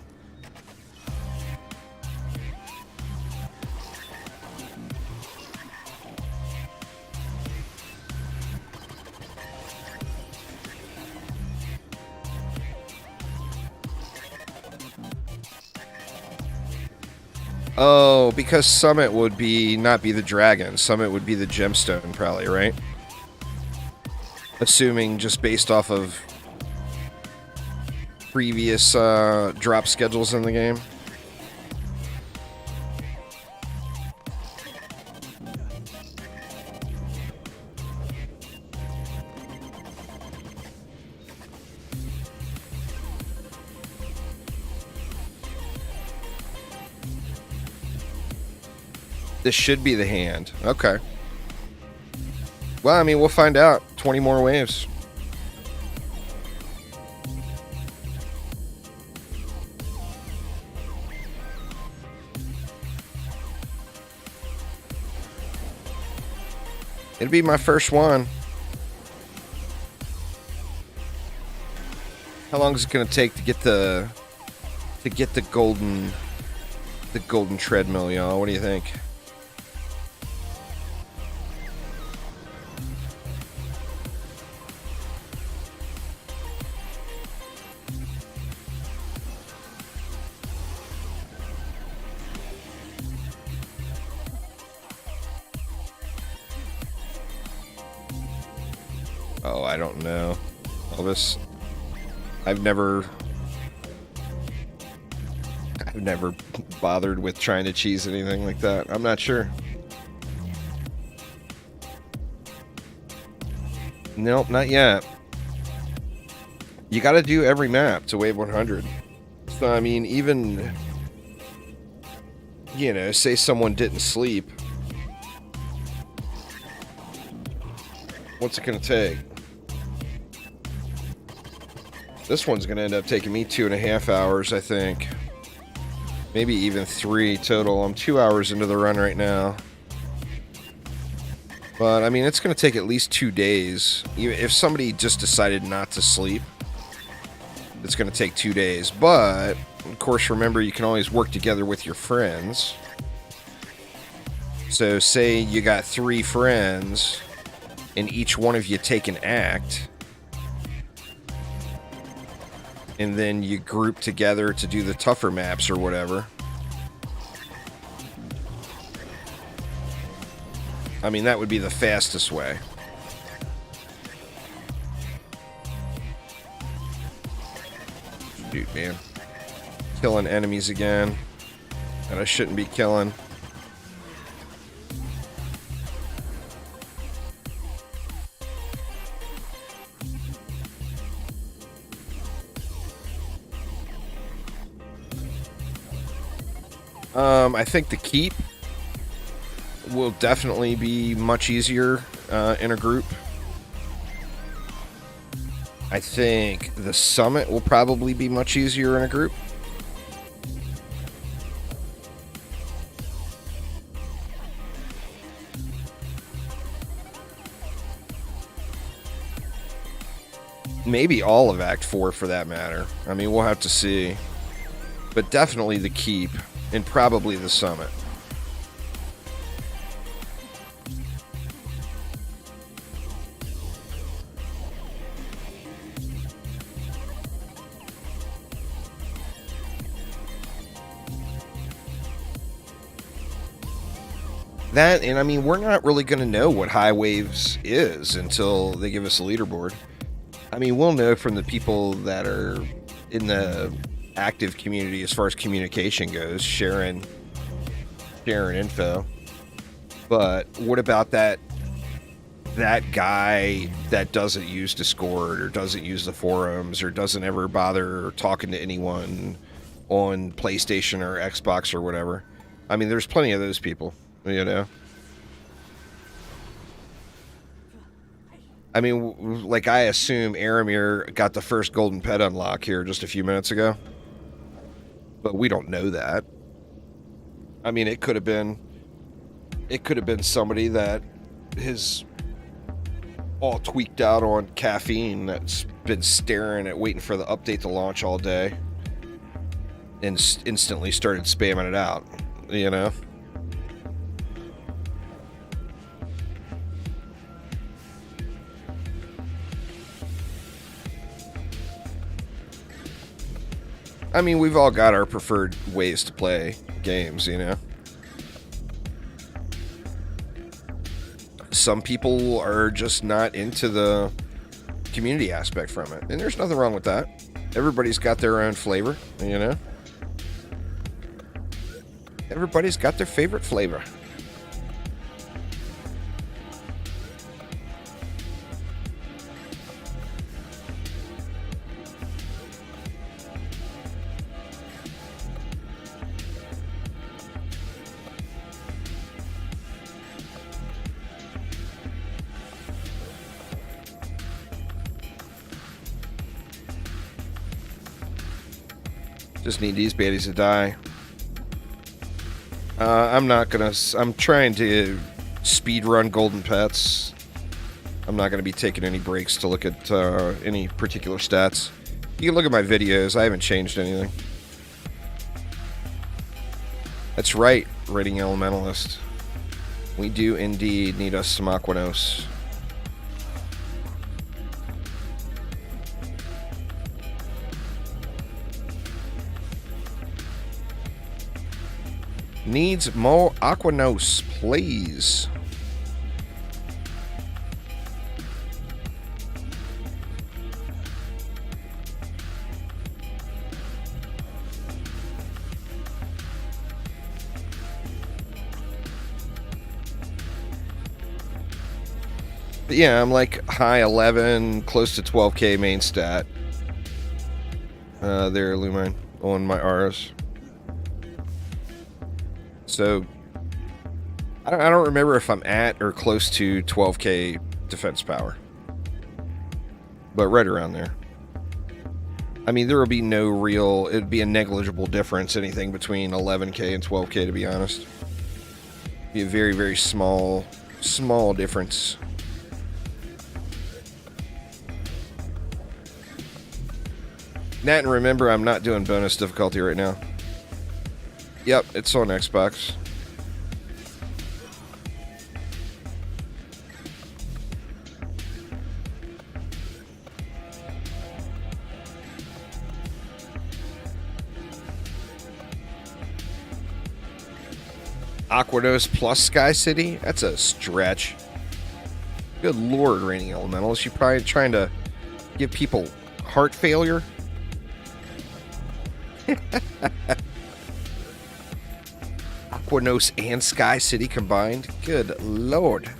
Oh, because Summit would not be the dragon. Summit would be the gemstone, probably, right? Assuming just based off of previous drop schedules in the game. This should be the hand. Okay. Well, I mean, we'll find out. 20 more waves. It'll be my first one. How long is it going to take to get the golden treadmill, y'all? What do you think? Oh, I don't know. Elvis. I've never bothered with trying to cheese anything like that. I'm not sure. Nope, not yet. You got to do every map to wave 100. So, I mean, even, you know, say someone didn't sleep. What's it going to take? This one's going to end up taking me 2.5 hours, I think. Maybe even 3 total. I'm 2 hours into the run right now. But, I mean, it's going to take at least 2 days. If somebody just decided not to sleep, it's going to take 2 days. But, of course, remember, you can always work together with your friends. So, say you got 3 friends, and each one of you take an act. And then you group together to do the tougher maps or whatever. I mean, that would be the fastest way. Dude, man. Killing enemies again that I shouldn't be killing. I think the keep will definitely be much easier in a group. I think the summit will probably be much easier in a group. Maybe all of Act 4 for that matter. I mean, we'll have to see. But definitely the keep. And probably the summit. That, and I mean, we're not really going to know what High Waves is until they give us a leaderboard. I mean, we'll know from the people that are in the active community as far as communication goes, sharing info. But what about that guy that doesn't use Discord or doesn't use the forums or doesn't ever bother talking to anyone on PlayStation or Xbox or whatever? I mean, there's plenty of those people, you know? I mean, like, I assume Aramir got the first golden pet unlock here just a few minutes ago. But we don't know that. I mean, it could have been somebody that is all tweaked out on caffeine that's been staring at waiting for the update to launch all day and instantly started spamming it out, you know? I mean, we've all got our preferred ways to play games, you know? Some people are just not into the community aspect from it, and there's nothing wrong with that. Everybody's got their own flavor, you know? Everybody's got their favorite flavor. Just need these baddies to die. I'm trying to speed run golden pets. I'm not gonna be taking any breaks to look at any particular stats. You can look at my videos. I haven't changed anything. That's right, Rating Elementalist. We do indeed need us some Aquanos. Needs more Aquanos, please. But yeah, I'm like high 11, close to 12k main stat. There, Lumine, on my Rs. So, I don't remember if I'm at or close to 12k defense power. But right around there. I mean, there will be no real... It would be a negligible difference, anything between 11k and 12k, to be honest. Be a very, very small difference. Nat, and remember, I'm not doing bonus difficulty right now. Yep, it's on Xbox. Aquados plus Sky City? That's a stretch. Good lord, Reigning Elementalist. You're probably trying to give people heart failure? Aquanos and Sky City combined? Good lord.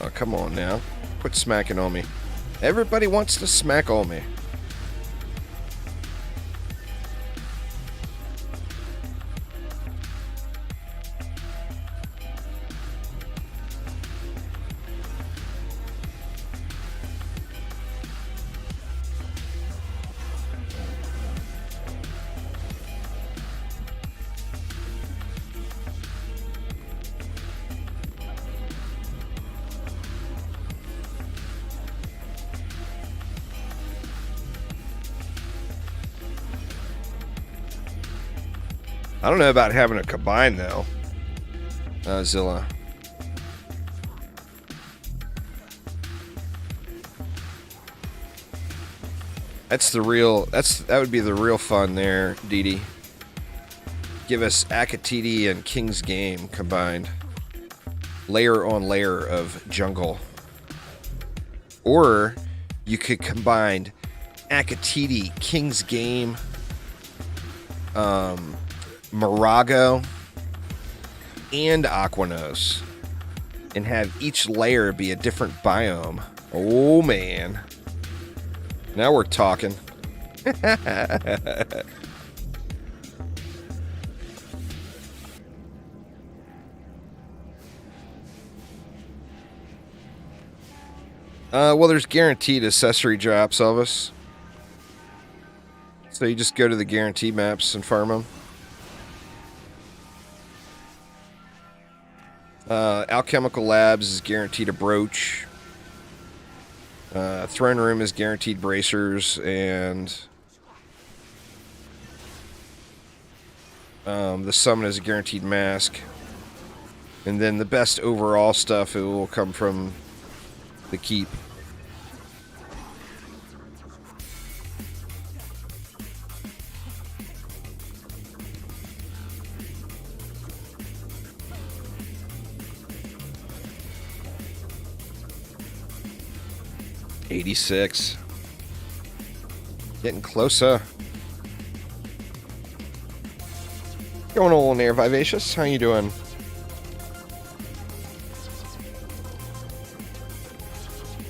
Oh, come on now. Quit smacking on me. Everybody wants to smack on me. I don't know about having a combine, though. Zilla. That's the real. That would be the real fun there, DD. Give us Akatiti and King's Game combined. Layer on layer of jungle. Or you could combine Akatiti, King's Game, Morago, and Aquanos. And have each layer be a different biome. Oh, man. Now we're talking. Well, there's guaranteed accessory drops, Elvis. So you just go to the guaranteed maps and farm them. Alchemical Labs is guaranteed a brooch. Throne Room is guaranteed bracers, and the Summon is a guaranteed mask. And then the best overall stuff, it will come from the keep. $86. Getting closer. Going on there, Vivacious. How you doing?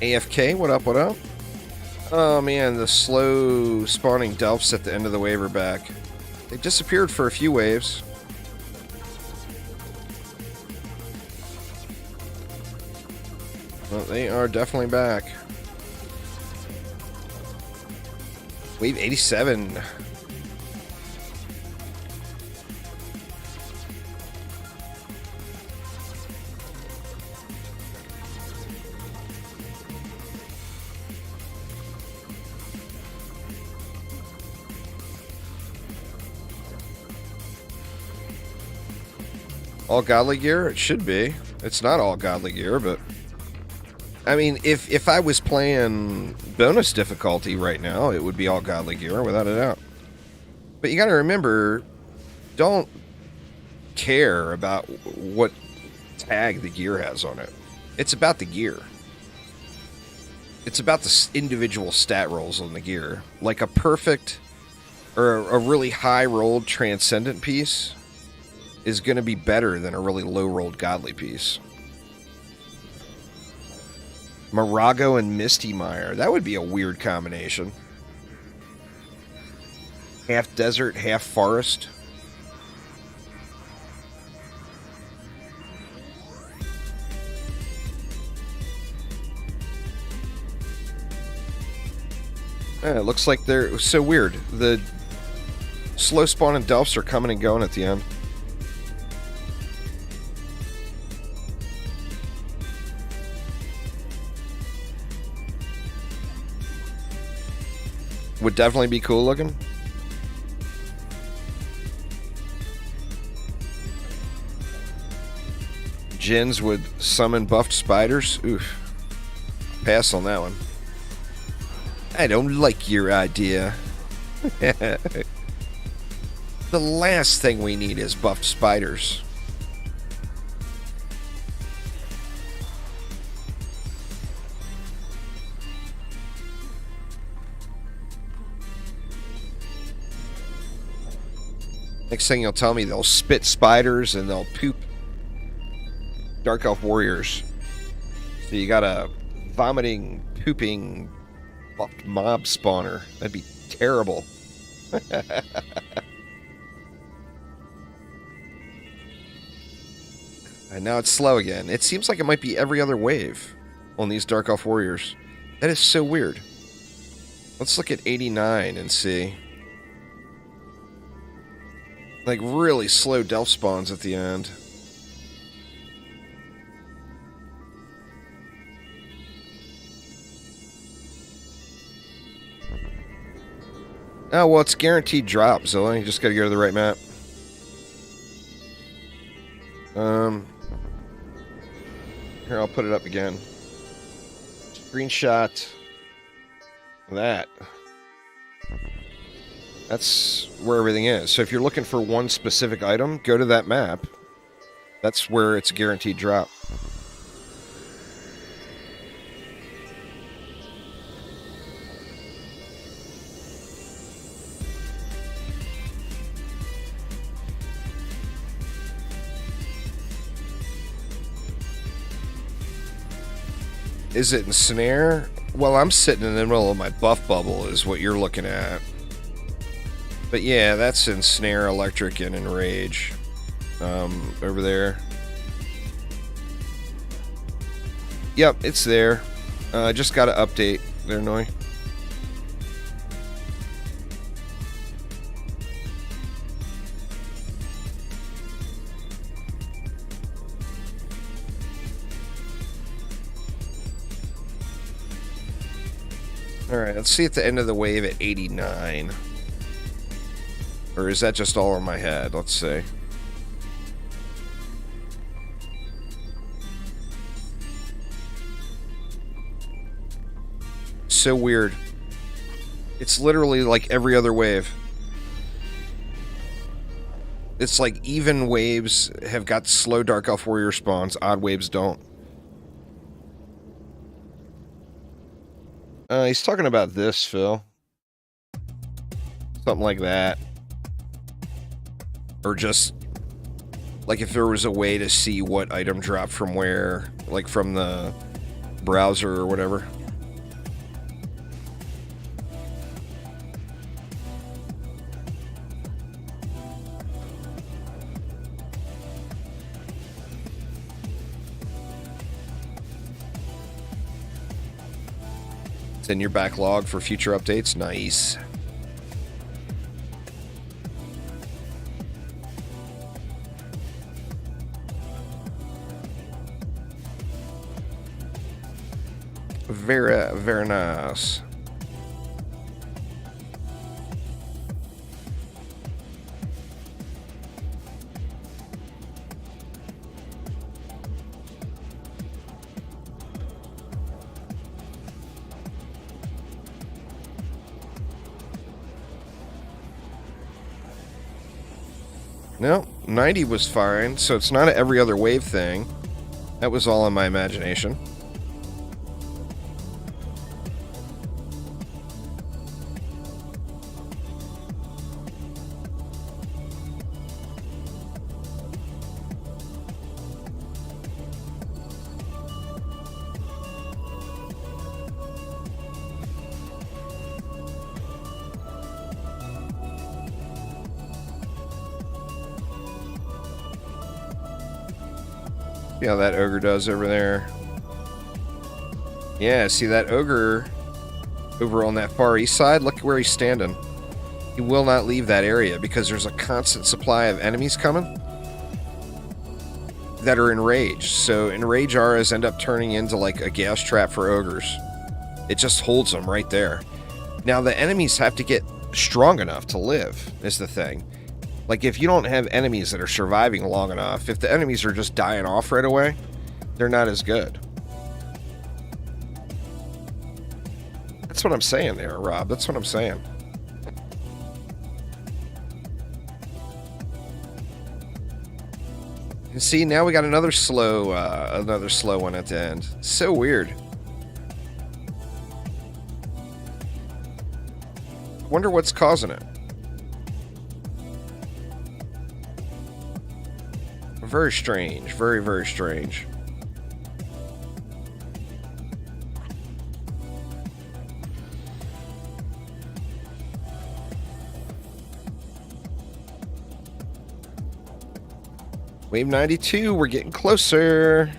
AFK, what up, what up? Oh man, the slow spawning Delphs at the end of the wave are back. They disappeared for a few waves. Well, they are definitely back. Wave 87. All godly gear? It should be. It's not all godly gear, but I mean, if I was playing bonus difficulty right now, it would be all godly gear, without a doubt. But you gotta remember, don't care about what tag the gear has on it. It's about the gear. It's about the individual stat rolls on the gear. Like a perfect, or a really high-rolled Transcendent piece is going to be better than a really low-rolled Godly piece. Morago and Misty Mire. That would be a weird combination. Half desert, half forest. It looks like they're so weird. The slow spawning Delphs are coming and going at the end. Would definitely be cool looking. Jins would summon buffed spiders. Oof. Pass on that one. I don't like your idea. The last thing we need is buffed spiders. Next thing you'll tell me, they'll spit spiders and they'll poop Dark Elf Warriors. So you got a vomiting, pooping buffed mob spawner. That'd be terrible. And now it's slow again. It seems like it might be every other wave on these Dark Elf Warriors. That is so weird. Let's look at 89 and see. Like really slow Delph spawns at the end. Oh, well, it's guaranteed drop, Zilla. You just gotta go to the right map. Here, I'll put it up again. Screenshot that. That's where everything is. So if you're looking for one specific item, go to that map. That's where it's a guaranteed drop. Is it in snare? Well, I'm sitting in the middle of my buff bubble is what you're looking at. But yeah, that's in snare, electric, and in rage. Over there. Yep, it's there. Just got to update there, Noi. Alright, let's see at the end of the wave at 89. Or is that just all in my head? Let's see. So weird. It's literally like every other wave. It's like even waves have got slow Dark Elf Warrior spawns, odd waves don't. He's talking about this, Phil. Something like that. Or just, like if there was a way to see what item dropped from where, like from the browser or whatever. It's in your backlog for future updates. Nice. Very, very nice. No, 90 was fine, so it's not an every other wave thing. That was all in my imagination. See how that ogre does over there. Yeah, see that ogre over on that far east side? Look where he's standing. He will not leave that area because there's a constant supply of enemies coming that are enraged. So enraged auras end up turning into like a gas trap for ogres. It just holds them right there. Now the enemies have to get strong enough to live, is the thing. Like, if you don't have enemies that are surviving long enough, if the enemies are just dying off right away, they're not as good. That's what I'm saying there, Rob. That's what I'm saying. And see, now we got another slow one at the end. So weird. Wonder what's causing it. Very strange. Very, very strange. Wave 92, we're getting closer.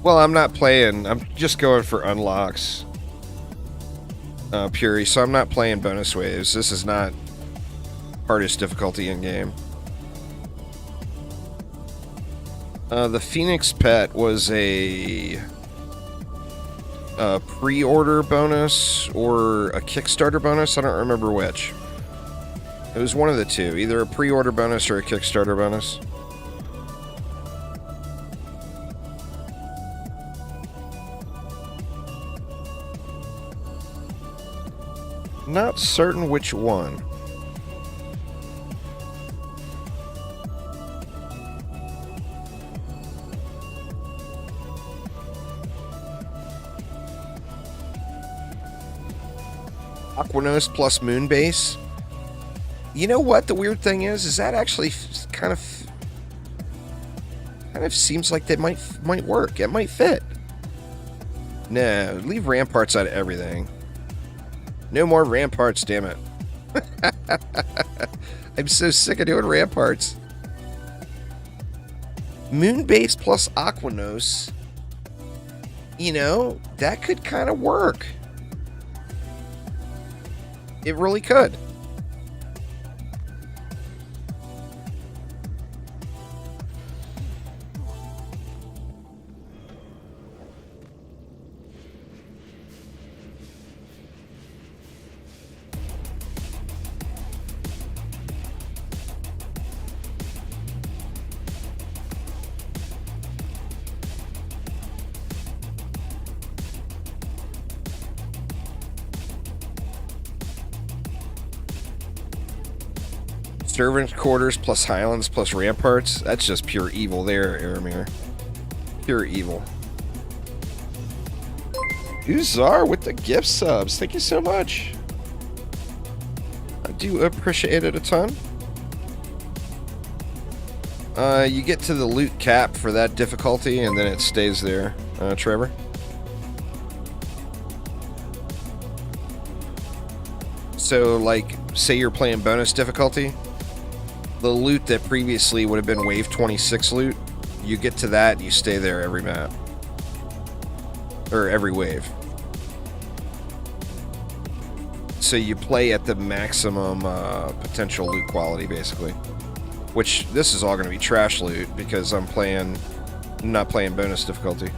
Well, I'm not playing. I'm just going for unlocks. Purely, so I'm not playing bonus waves. This is not hardest difficulty in game. The Phoenix Pet was a pre-order bonus or a Kickstarter bonus. I don't remember which. It was one of the two, either a pre-order bonus or a Kickstarter bonus. Not certain which one. Aquanos plus Moonbase. You know what the weird thing is that actually kind of seems like that might work. It might fit. No, leave ramparts out of everything. No more ramparts, damn it. I'm so sick of doing ramparts. Moonbase plus Aquanos. You know, that could kind of work. It really could. Servant quarters plus Highlands plus ramparts. That's just pure evil there, Aramir. Pure evil. Uzar with the gift subs. Thank you so much. I do appreciate it a ton. You get to the loot cap for that difficulty, and then it stays there, Trevor. So, like, say you're playing bonus difficulty. The loot that previously would have been wave 26 loot, you get to that and you stay there every map. Or every wave. So you play at the maximum potential loot quality, basically. Which, this is all going to be trash loot because I'm not playing bonus difficulty.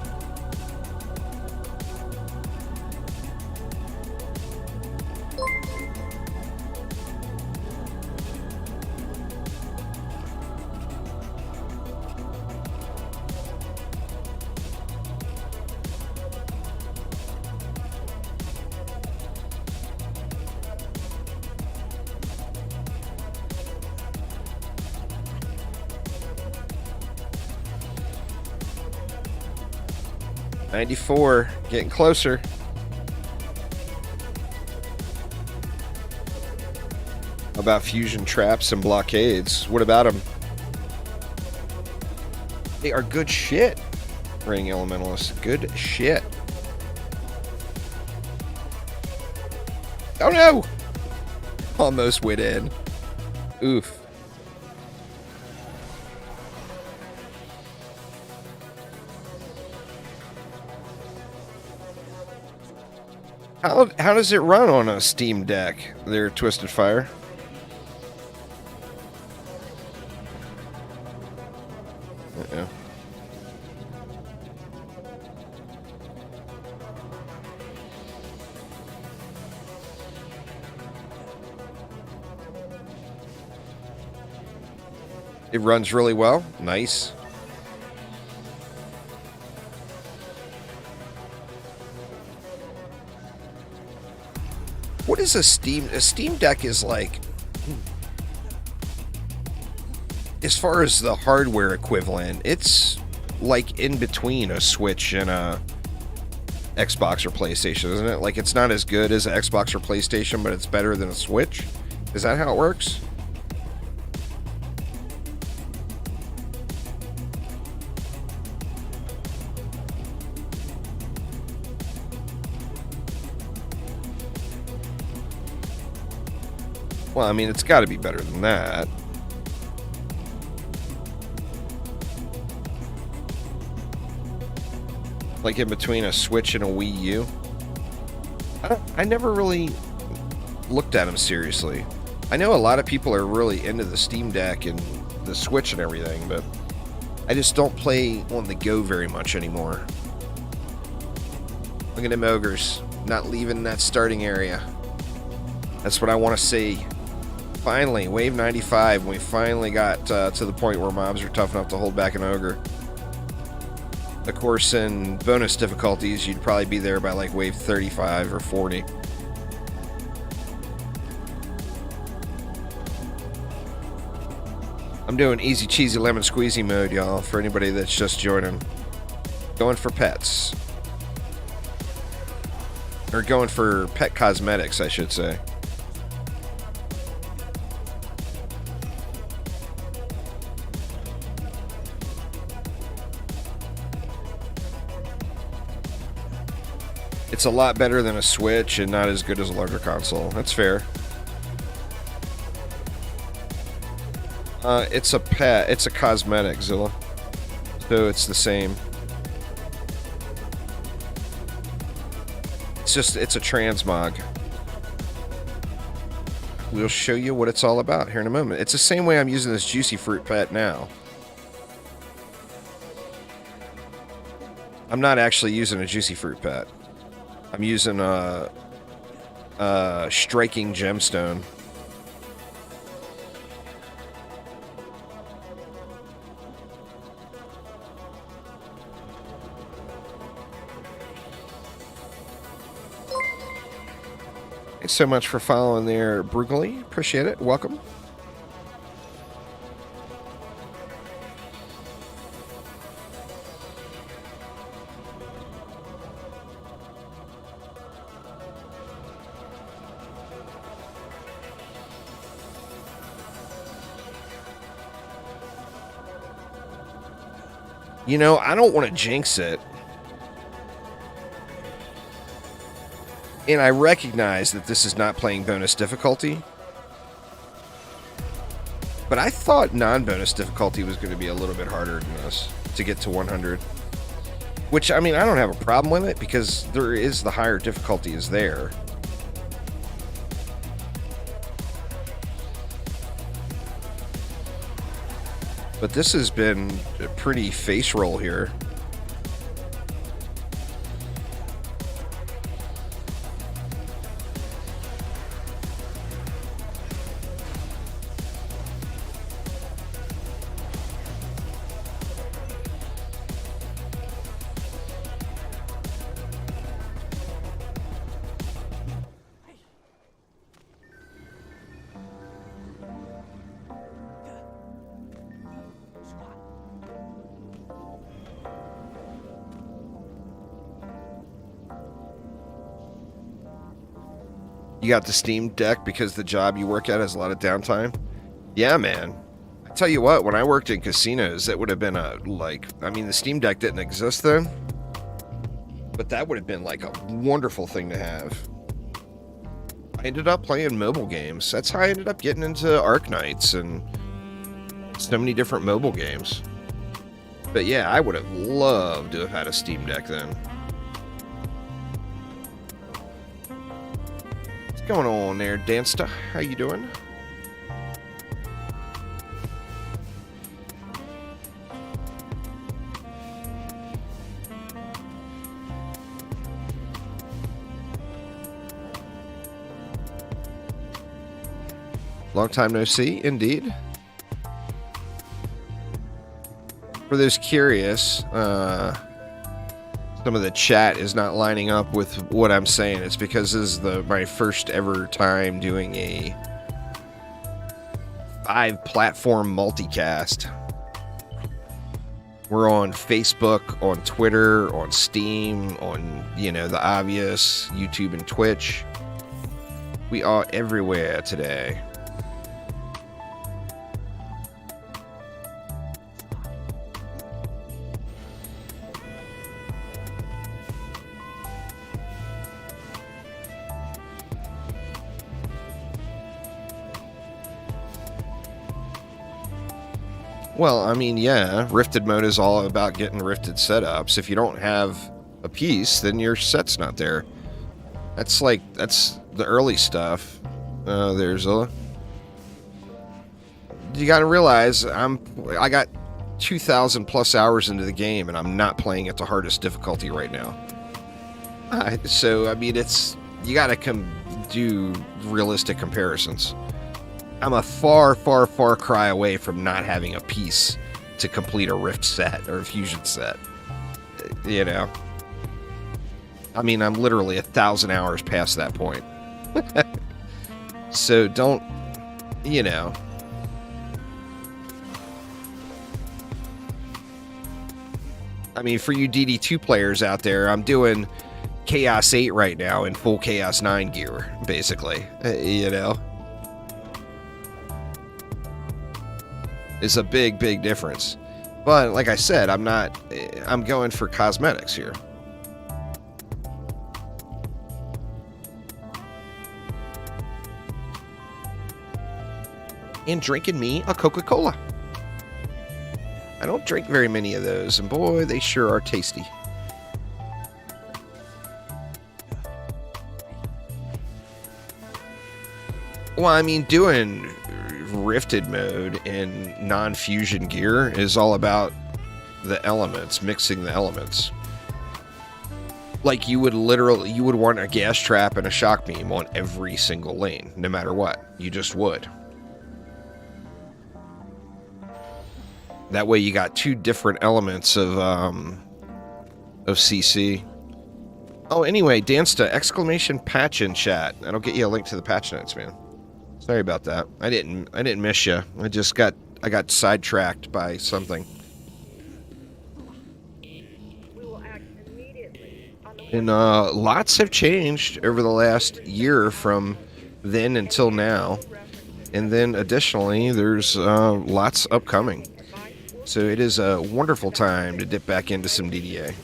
$94, getting closer. About fusion traps and blockades. What about them? They are good shit. Ring Elementalists. Good shit. Oh no! Almost went in. Oof. How does it run on a Steam Deck there, Twisted Fire? Uh-oh. It runs really well. Nice. What is a Steam Deck is like, as far as the hardware equivalent, it's like in between a Switch and a Xbox or PlayStation, isn't it? Like, it's not as good as an Xbox or PlayStation, but it's better than a Switch. Is that how it works? Well, I mean, it's got to be better than that. Like in between a Switch and a Wii U. I never really looked at them seriously. I know a lot of people are really into the Steam Deck and the Switch and everything, but I just don't play on the go very much anymore. Look at them ogres, not leaving that starting area. That's what I want to see. Finally, wave 95, we finally got to the point where mobs are tough enough to hold back an ogre. Of course, in bonus difficulties, you'd probably be there by like wave 35 or 40. I'm doing easy cheesy lemon squeezy mode, y'all, for anybody that's just joining. Going for pets. Or going for pet cosmetics, I should say. It's a lot better than a Switch and not as good as a larger console. That's fair. It's a pet. It's a cosmetic, Zilla. So it's the same. It's a transmog. We'll show you what it's all about here in a moment. It's the same way I'm using this juicy fruit pet now. I'm not actually using a juicy fruit pet. I'm using a striking gemstone. Thanks so much for following there, Brugally. Appreciate it. Welcome. You know, I don't want to jinx it. And I recognize that this is not playing bonus difficulty. But I thought non-bonus difficulty was going to be a little bit harder than this to get to 100. Which, I mean, I don't have a problem with it because there is the higher difficulty is there. But this has been a pretty face roll here. You got the Steam Deck because the job you work at has a lot of downtime? Yeah, man. I tell you what, when I worked in casinos, it would have been I mean, the Steam Deck didn't exist then, but that would have been like a wonderful thing to have. I ended up playing mobile games. That's how I ended up getting into Arknights and so many different mobile games. But yeah, I would have loved to have had a Steam Deck then. What's going on there, Dansta? How you doing? Long time no see, indeed. For those curious, some of the chat is not lining up with what I'm saying. It's because this is my first ever time doing a 5-platform multicast. We're on Facebook, on Twitter, on Steam, on, you know, the obvious, YouTube and Twitch. We are everywhere today. Well, I mean, yeah, Rifted mode is all about getting Rifted setups. If you don't have a piece, then your set's not there. That's the early stuff. There's a... You gotta realize, I got 2,000 plus hours into the game, and I'm not playing at the hardest difficulty right now. So, I mean, you gotta do realistic comparisons. I'm a far, far, far cry away from not having a piece to complete a Rift set or a Fusion set. You know? I mean, I'm literally 1,000 hours past that point. So don't, you know. I mean, for you DD2 players out there, I'm doing Chaos 8 right now in full Chaos 9 gear, basically. You know? It's a big, big difference. But like I said, I'm going for cosmetics here. And drinking me a Coca-Cola. I don't drink very many of those, and boy, they sure are tasty. Well, I mean, doing Rifted mode in non-fusion gear is all about the elements, mixing the elements. Like you would want a gas trap and a shock beam on every single lane, no matter what. You just would. That way you got two different elements of CC. Oh, anyway, Dansta, exclamation patch in chat. That'll get you a link to the patch notes, man. Sorry about that. I didn't miss you. I got sidetracked by something. And lots have changed over the last year from then until now. And then additionally, there's lots upcoming. So it is a wonderful time to dip back into some DDA.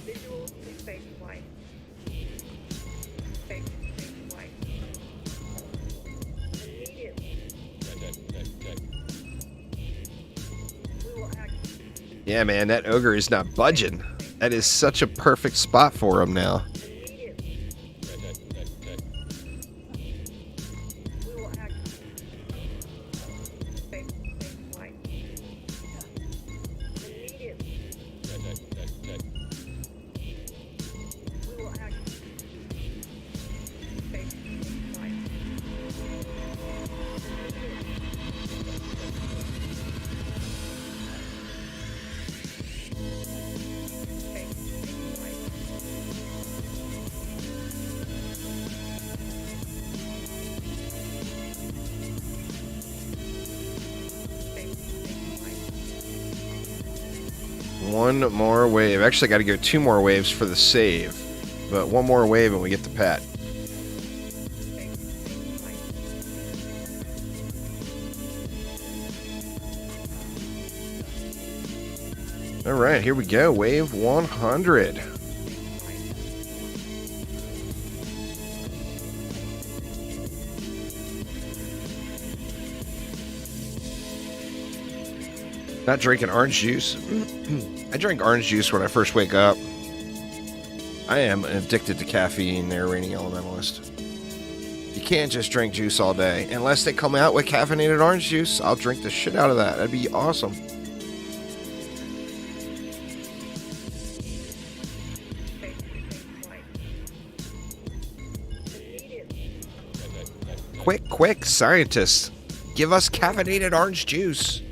Yeah, man, that ogre is not budging. That is such a perfect spot for him now. One more wave. Actually, got to go 2 more waves for the save. But 1 more wave and we get the pat. Alright, here we go. Wave 100. Not drinking orange juice. I drink orange juice when I first wake up. I am addicted to caffeine there, Reigning Elementalist. You can't just drink juice all day. Unless they come out with caffeinated orange juice, I'll drink the shit out of that. That'd be awesome. Quick, scientists. Give us caffeinated orange juice.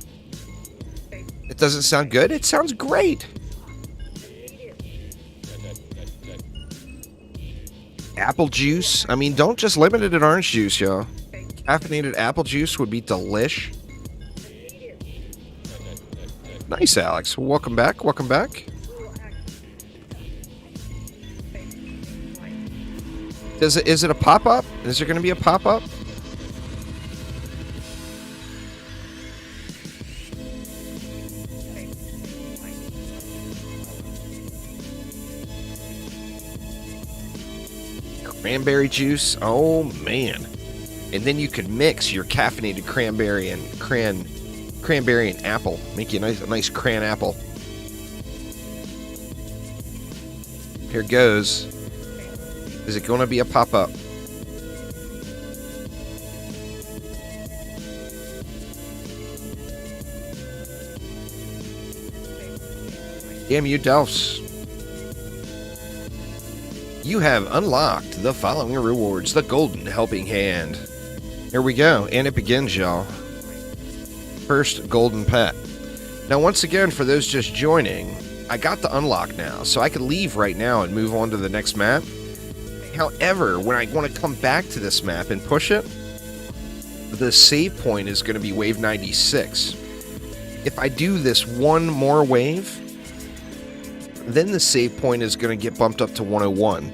It doesn't sound good? It sounds great. Apple juice? I mean, don't just limit it at orange juice, y'all. Caffeinated apple juice would be delish. Nice, Alex. Welcome back. Welcome back. Is it a pop-up? Is there going to be a pop-up? Cranberry juice, oh man. And then you could mix your caffeinated cranberry and cranberry and apple. Make you a nice cran apple. Here goes. Is it going to be a pop-up? Damn you, Delphs. You have unlocked the following rewards. The Golden Helping Hand. Here we go. And it begins, y'all. First golden pet. Now, once again, for those just joining, I got the unlock now, so I can leave right now and move on to the next map. However, when I want to come back to this map and push it, the save point is going to be wave 96. If I do this one more wave, then the save point is going to get bumped up to 101.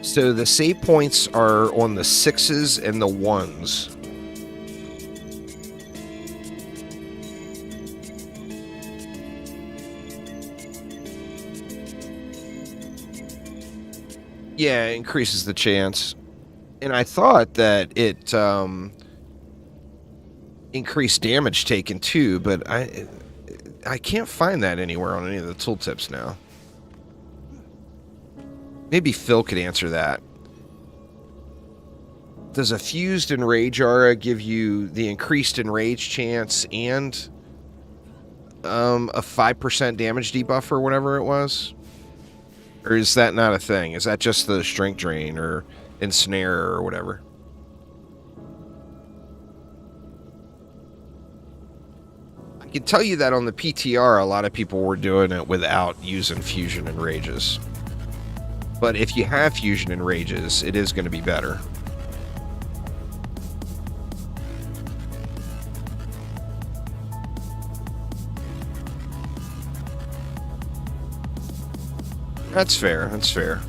So the save points are on the 6s and the 1s. Yeah, it increases the chance. And I thought that it increased damage taken too, but I can't find that anywhere on any of the tooltips now. Maybe Phil could answer that. Does a fused enrage aura give you the increased enrage chance and a 5% damage debuff or whatever it was? Or is that not a thing? Is that just the strength drain or ensnare or whatever? I can tell you that on the PTR, a lot of people were doing it without using fusion enrages. But if you have fusion enrages, it is going to be better. That's fair, that's fair.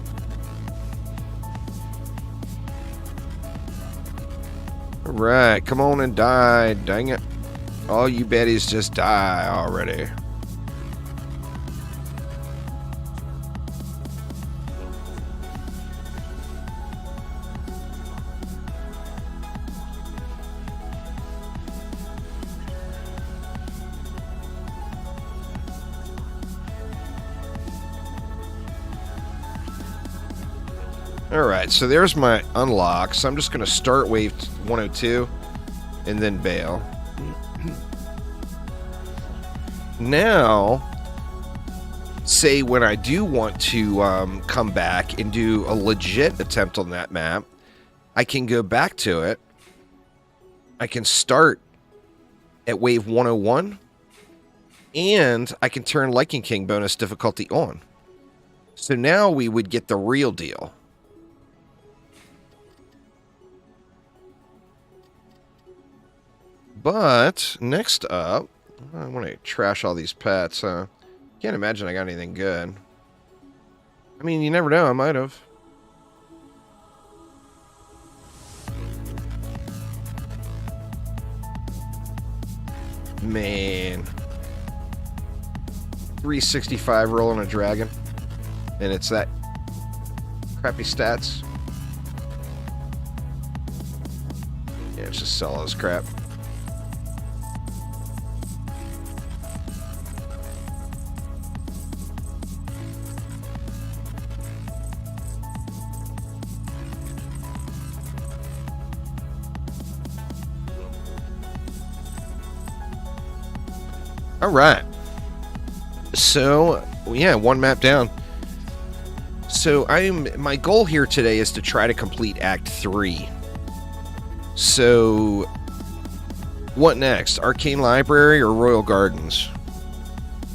Alright, come on and die, dang it. All you baddies just die already. Alright, so there's my unlock. So I'm just going to start wave 102 and then bail. Now, say when I do want to come back and do a legit attempt on that map, I can go back to it. I can start at wave 101, and I can turn Lichen King bonus difficulty on. So now we would get the real deal. But next up, I want to trash all these pets. Can't imagine I got anything good. I mean, you never know. I might have. Man. 365 rolling a dragon. And it's that crappy stats. Yeah, let's just sell all this crap. All right. So, yeah, one map down. So, my goal here today is to try to complete Act 3. So, what next? Arcane Library or Royal Gardens?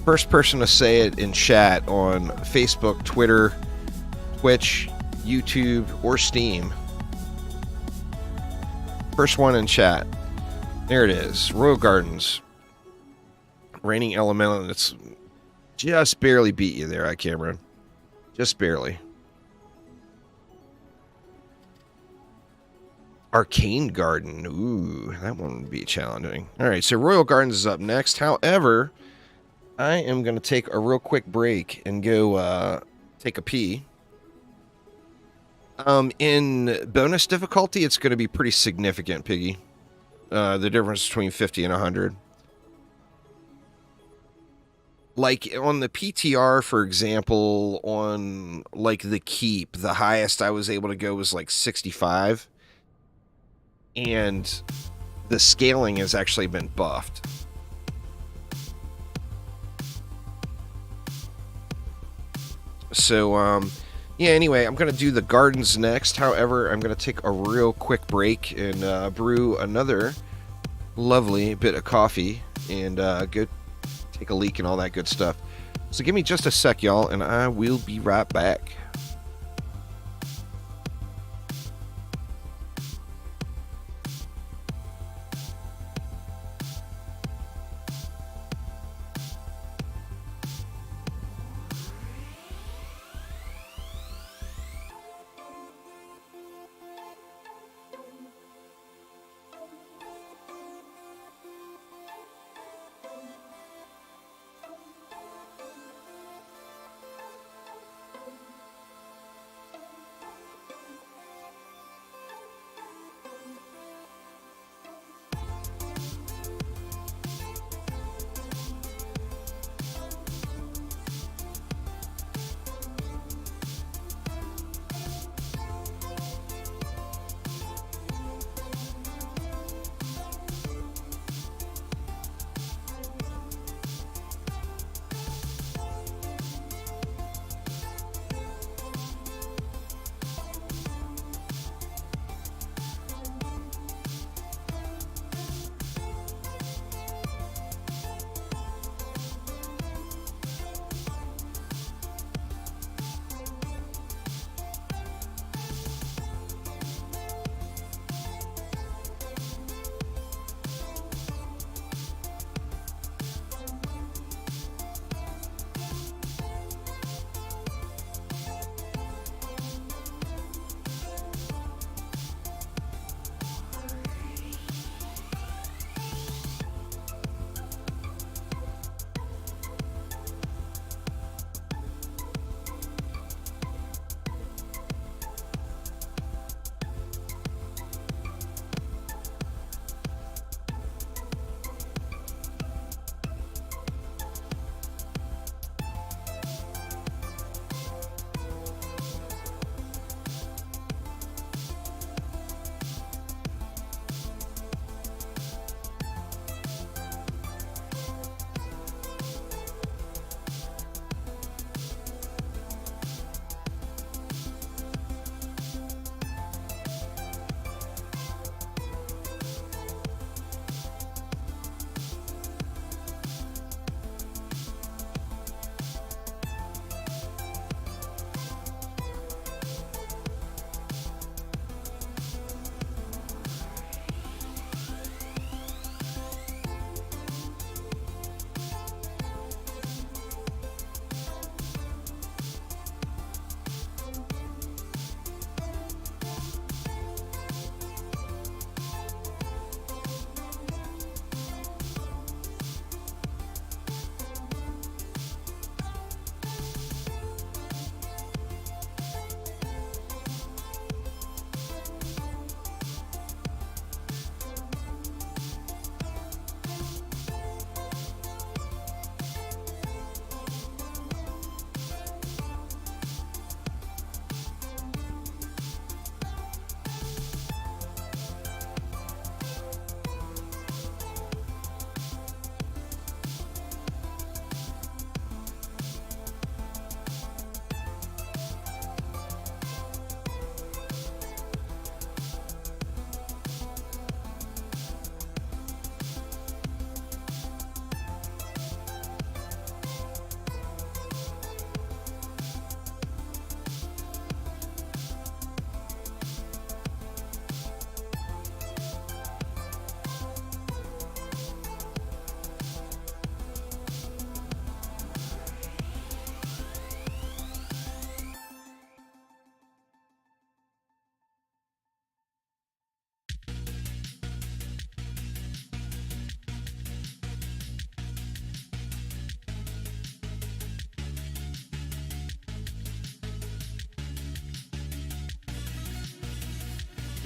First person to say it in chat on Facebook, Twitter, Twitch, YouTube, or Steam. First one in chat. There it is. Royal Gardens. Raining Elemental, and it's just barely beat you there, Cameron. Just barely. Arcane Garden. Ooh, that one would be challenging. Alright, so Royal Gardens is up next. However, I am going to take a real quick break and go take a pee. In bonus difficulty, it's going to be pretty significant, Piggy. The difference between 50 and 100. Like, on the PTR, for example, on, like, the Keep, the highest I was able to go was, like, 65. And the scaling has actually been buffed. So, yeah, anyway, I'm going to do the gardens next. However, I'm going to take a real quick break and brew another lovely bit of coffee and go take a leak and all that good stuff. So give me just a sec, y'all, and I will be right back.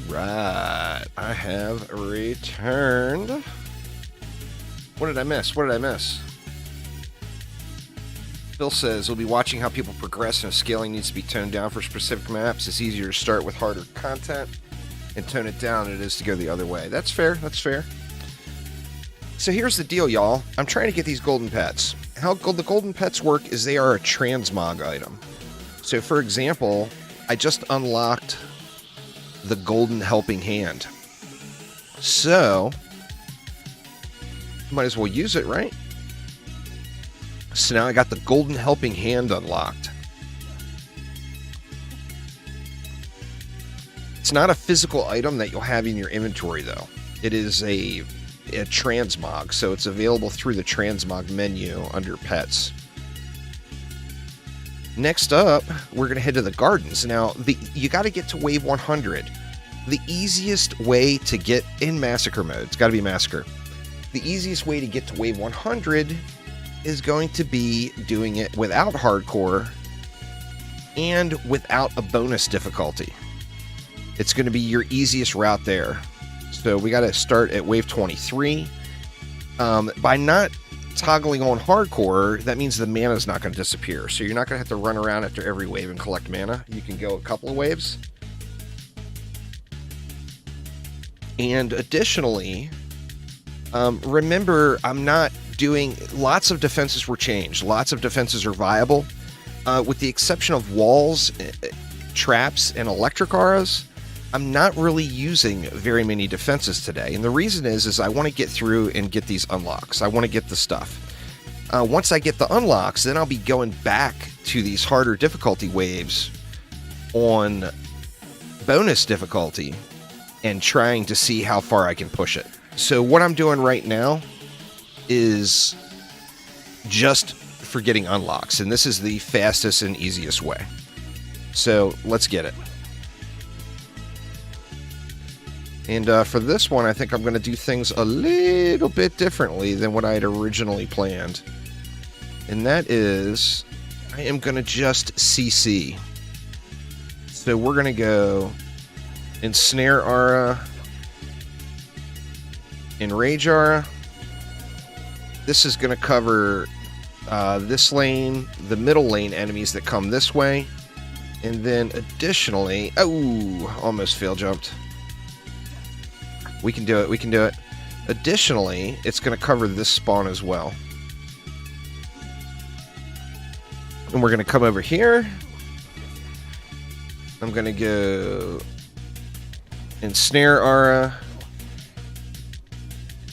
Right, I have returned. What did I miss? What did I miss? Phil says we'll be watching how people progress and if scaling needs to be toned down for specific maps. It's easier to start with harder content and tone it down than it is to go the other way. That's fair. That's fair. So here's the deal, y'all. I'm trying to get these golden pets. How the golden pets work is they are a transmog item. So for example, I just unlocked the golden helping hand. So Might as well use it, right? So now I got the golden helping hand unlocked. It's not a physical item that you'll have in your inventory, though. It is a transmog, so it's available through the transmog menu under pets. Next up, we're going to head to the gardens. Now, you got to get to wave 100. The easiest way to get in massacre mode, it's got to be massacre. The easiest way to get to wave 100 is going to be doing it without hardcore and without a bonus difficulty. It's going to be your easiest route there. So we got to start at wave 23. By not toggling on hardcore, that means the mana is not going to disappear. So you're not going to have to run around after every wave and collect mana. You can go a couple of waves. And additionally, remember, I'm not doing... Lots of defenses were changed. Lots of defenses are viable. With the exception of walls, traps, and electric auras, I'm not really using very many defenses today. And the reason is I want to get through and get these unlocks. I want to get the stuff. Once I get the unlocks, then I'll be going back to these harder difficulty waves on bonus difficulty and trying to see how far I can push it. So what I'm doing right now is just for getting unlocks, and this is the fastest and easiest way. So let's get it. And for this one, I think I'm going to do things a little bit differently than what I had originally planned. And that is, I am going to just CC. So we're going to go Ensnare Aura, Enrage Aura. This is going to cover this lane, the middle lane enemies that come this way. And then additionally, oh, almost fail jumped. We can do it, we can do it. Additionally, it's going to cover this spawn as well. And we're going to come over here. I'm going to go Ensnare Aura,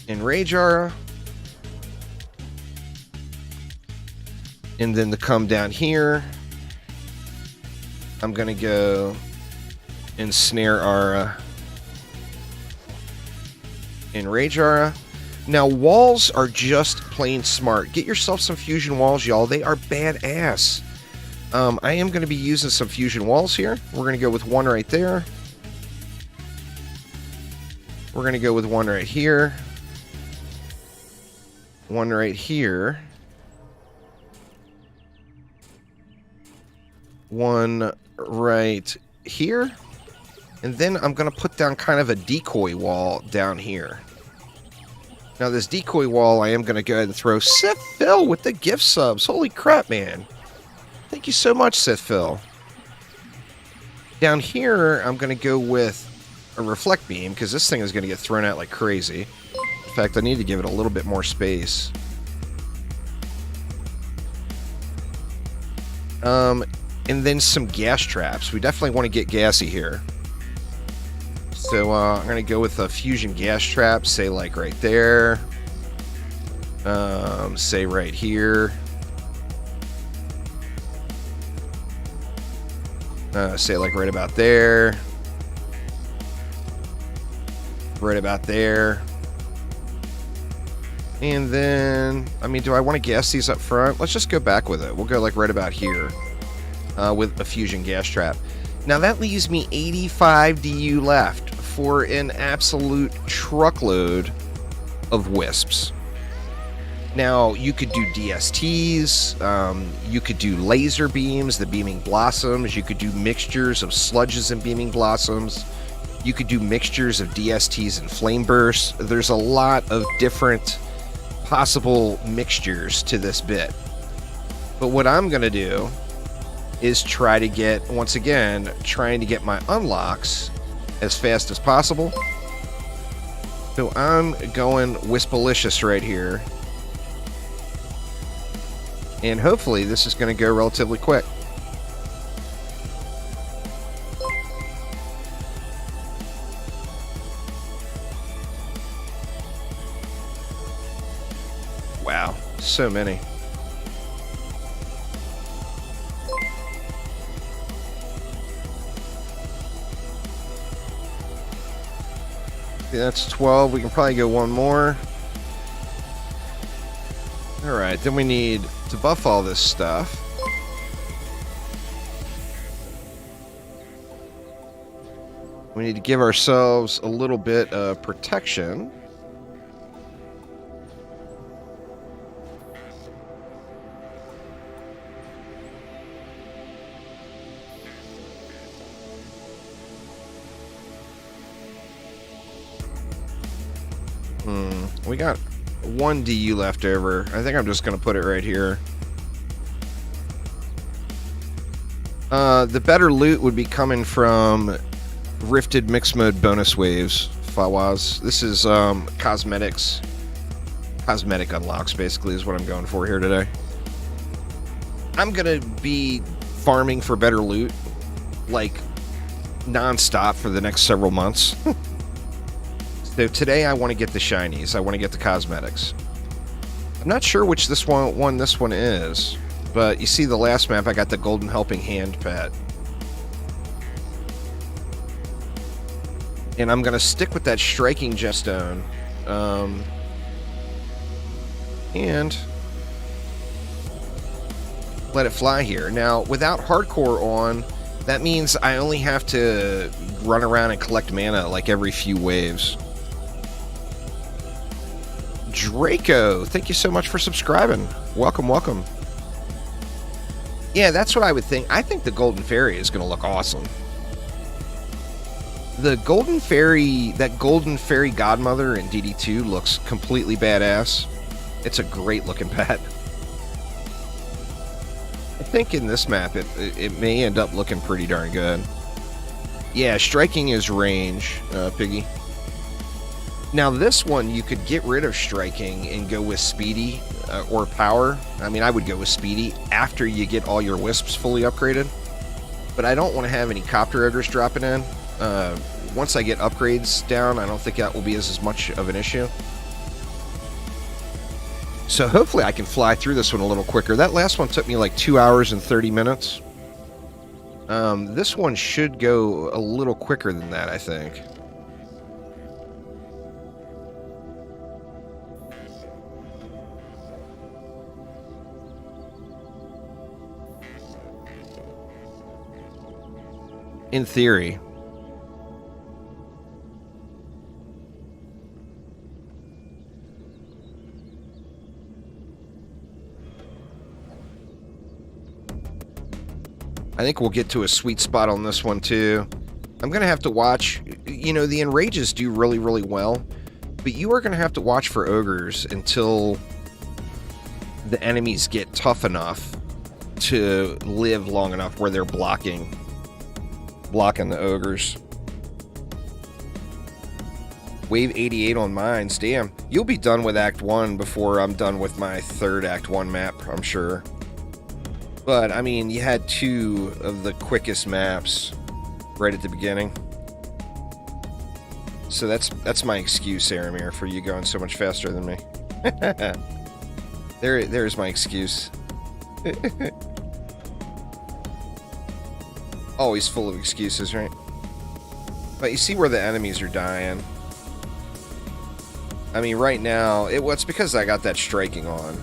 Enrage Aura, and then to come down here, I'm going to go Ensnare Aura, Enrage Aura. Now, walls are just plain smart. Get yourself some fusion walls, y'all. They are badass. I am going to be using some fusion walls here. We're going to go with one right there. We're going to go with one right here. One right here. One right here. And then I'm going to put down kind of a decoy wall down here. Now, this decoy wall, I am going to go ahead and throw Sith Phil with the gift subs. Holy crap, man. Thank you so much, Sith Phil. Down here, I'm going to go with a reflect beam, because this thing is going to get thrown out like crazy. In fact, I need to give it a little bit more space. And then some gas traps. We definitely want to get gassy here. So I'm going to go with a fusion gas trap, say like right there. Say right here. Say like right about there. Right about there. And then, I mean, do I want to gas these up front? Let's just go back with it. We'll go like right about here with a fusion gas trap. Now that leaves me 85 DU left for an absolute truckload of wisps. Now, you could do DSTs, you could do laser beams, the beaming blossoms, you could do mixtures of sludges and beaming blossoms, you could do mixtures of DSTs and flame bursts. There's a lot of different possible mixtures to this bit. But what I'm going to do is try to get, once again, trying to get my unlocks as fast as possible. So I'm going Wispalicious right here. And hopefully this is going to go relatively quick. so many. Okay, that's 12. We can probably go one more. Alright, then we need to buff all this stuff. We need to give ourselves a little bit of protection. We got one DU left over. I think I'm just going to put it right here. The better loot would be coming from Rifted Mixed Mode bonus waves, Fawaz. This is cosmetics. Cosmetic unlocks, basically, is what I'm going for here today. I'm going to be farming for better loot, like, non-stop for the next several months. So today I want to get the shinies. I want to get the cosmetics. I'm not sure which this one is, but you see the last map I got the golden helping hand pet. And I'm going to stick with that striking gemstone. And let it fly here. Now, without hardcore on, that means I only have to run around and collect mana like every few waves. Draco, thank you so much for subscribing. Welcome, welcome. Yeah, that's what I would think. I think the Golden Fairy is going to look awesome. The Golden Fairy, that Golden Fairy Godmother in DD2 looks completely badass. It's a great looking pet. I think in this map it may end up looking pretty darn good. Yeah, striking is range, Piggy. Now this one, you could get rid of striking and go with speedy or power. I mean, I would go with speedy after you get all your wisps fully upgraded. But I don't want to have any copter ogres dropping in. Once I get upgrades down, I don't think that will be as much of an issue. So hopefully I can fly through this one a little quicker. That last one took me like 2 hours and 30 minutes. This one should go a little quicker than that, I think. In theory. I think we'll get to a sweet spot on this one too. I'm going to have to watch, you know, the enrages do really, really well, but you are going to have to watch for ogres until the enemies get tough enough to live long enough where they're blocking the ogres. Wave 88 on mines. Damn, you'll be done with Act 1 before I'm done with my third Act 1 map, I'm sure. But, I mean, you had 2 of the quickest maps right at the beginning. So that's my excuse, Aramir, for you going so much faster than me. There's my excuse. Always full of excuses, right? But you see where the enemies are dying. I mean, right now, it's because I got that striking on.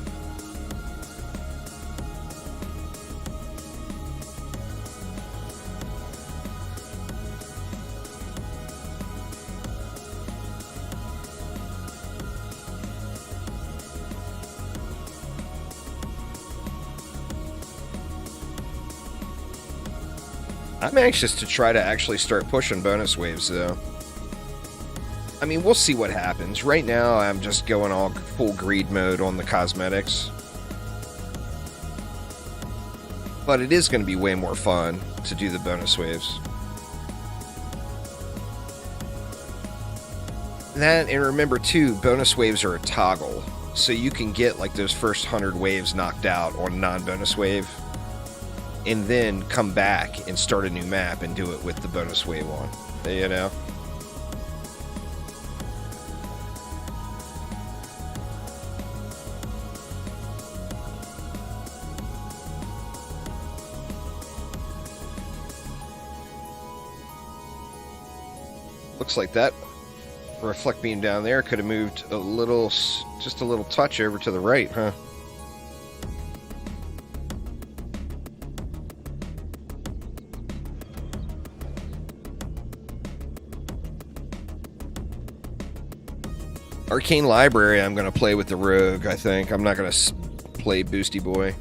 I'm anxious to try to actually start pushing bonus waves, though. I mean, we'll see what happens. Right now, I'm just going all full greed mode on the cosmetics. But it is going to be way more fun to do the bonus waves. That, and remember, too, bonus waves are a toggle. So you can get, like, those first 100 waves knocked out on non-bonus wave, and then come back and start a new map and do it with the bonus wave on, you know? Looks like that reflect beam down there could have moved a little, just a little touch over to the right, huh? Arcane Library, I'm going to play with the Rogue, I think. I'm not going to play Boosty Boy.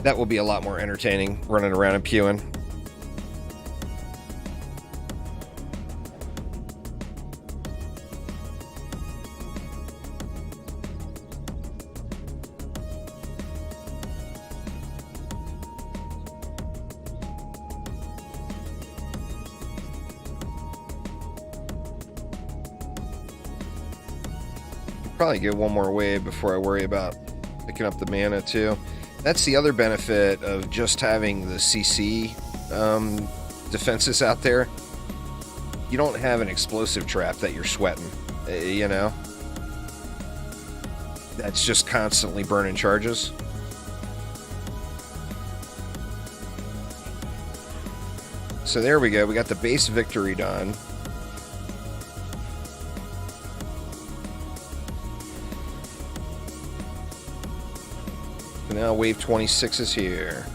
That will be a lot more entertaining, running around and pewing. Probably get one more wave before I worry about picking up the mana too. That's the other benefit of just having the CC defenses out there. You don't have an explosive trap that you're sweating, you know? That's just constantly burning charges. So there we go. We got the base victory done. Now wave 26 is here.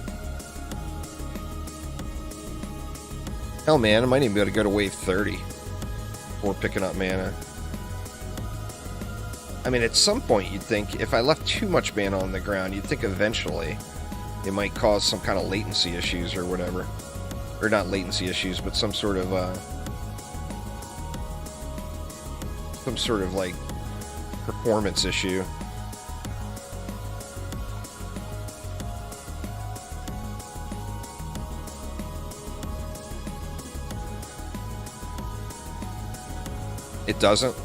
Hell, man, I might even be able to go to wave 30 before picking up mana. I mean, at some point you'd think if I left too much mana on the ground, you'd think eventually it might cause some kind of latency issues or whatever. Or not latency issues, but some sort of like performance issue. It doesn't?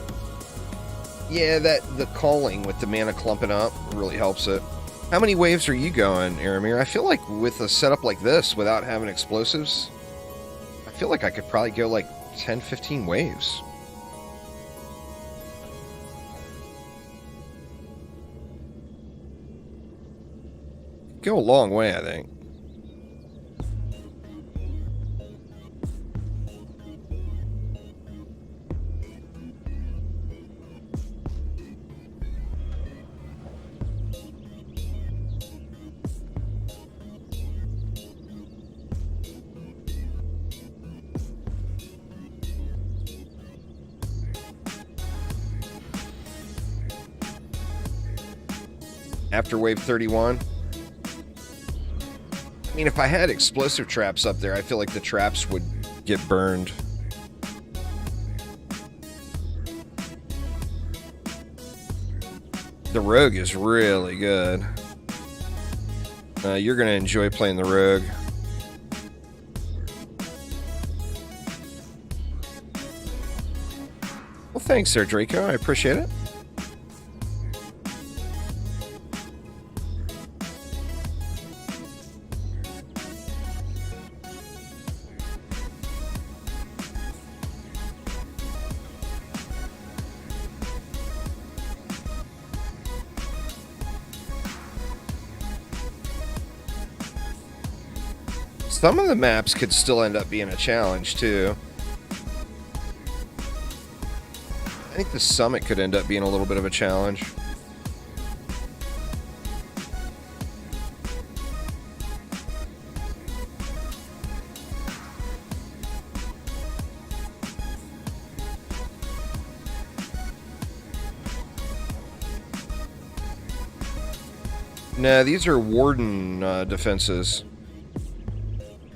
Yeah, the calling with the mana clumping up really helps it. How many waves are you going, Aramir? I feel like with a setup like this, without having explosives, I feel like I could probably go like 10, 15 waves. Go a long way, I think. After wave 31. I mean, if I had explosive traps up there, I feel like the traps would get burned. The Rogue is really good. You're going to enjoy playing the Rogue. Well, thanks there, Draco. I appreciate it. Some of the maps could still end up being a challenge, too. I think the summit could end up being a little bit of a challenge. No, these are Warden defenses.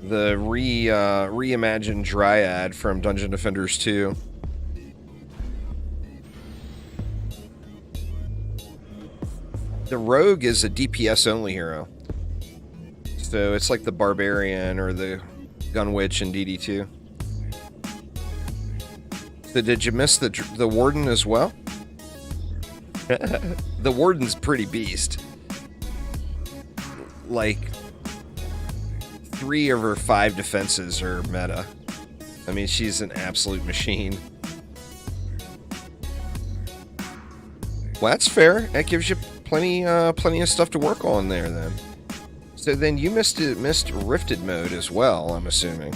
The reimagined Dryad from Dungeon Defenders 2. The Rogue is a DPS only hero. So it's like the Barbarian or the Gun Witch in DD2. So did you miss the Warden as well? The Warden's pretty beast. Like 3 of her 5 defenses are meta. I mean, she's an absolute machine. Well, that's fair. That gives you plenty of stuff to work on there, then. So then you missed Rifted mode as well, I'm assuming.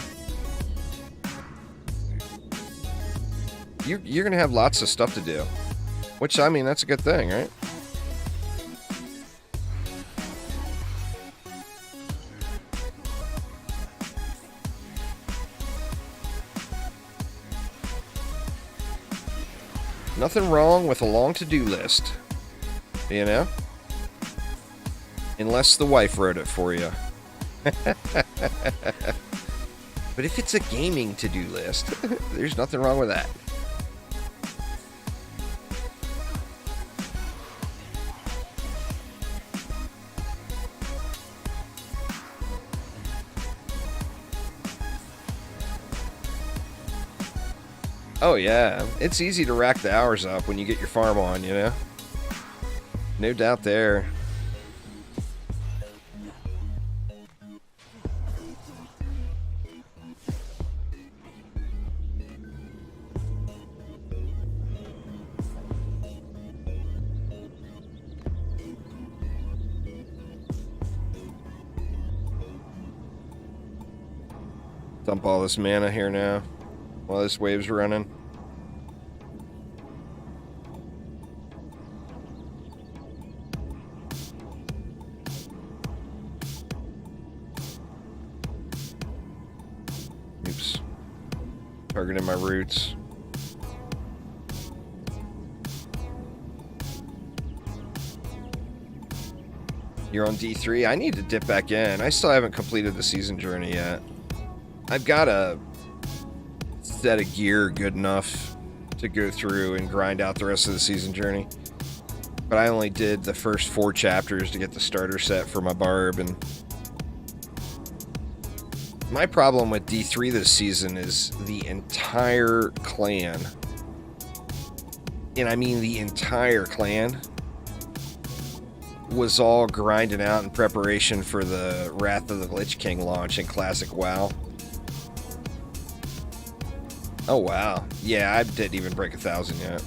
you're gonna have lots of stuff to do, which, I mean, that's a good thing, right? Nothing wrong with a long to-do list, you know? Unless the wife wrote it for you. But if it's a gaming to-do list, there's nothing wrong with that. Oh yeah, it's easy to rack the hours up when you get your farm on, you know? No doubt there. Dump all this mana here now while this wave's running. Oops. Targeting my roots. You're on D3? I need to dip back in. I still haven't completed the season journey yet. I've got a set of gear good enough to go through and grind out the rest of the season journey. But I only did the first 4 chapters to get the starter set for my barb, and my problem with D3 this season is the entire clan, and I mean the entire clan, was all grinding out in preparation for the Wrath of the Lich King launch in Classic WoW. Oh wow. Yeah, I didn't even break 1,000 yet.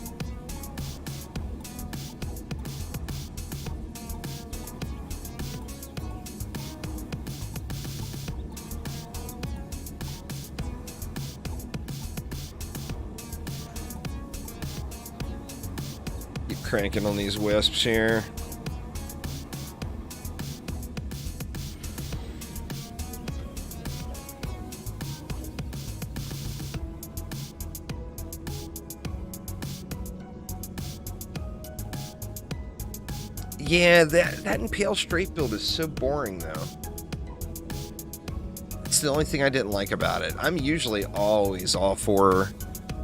Keep cranking on these wisps here. Yeah, that Impale Strafe build is so boring, though. It's the only thing I didn't like about it. I'm usually always all for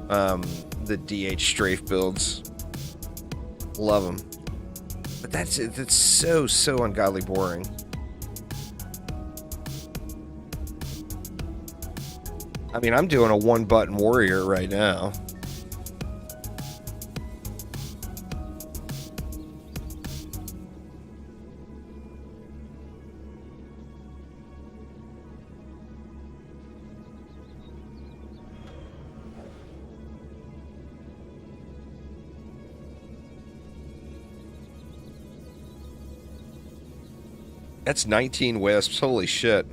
the DH Strafe builds. Love them. But that's so ungodly boring. I mean, I'm doing a 1-button warrior right now. That's 19 wisps. Holy shit.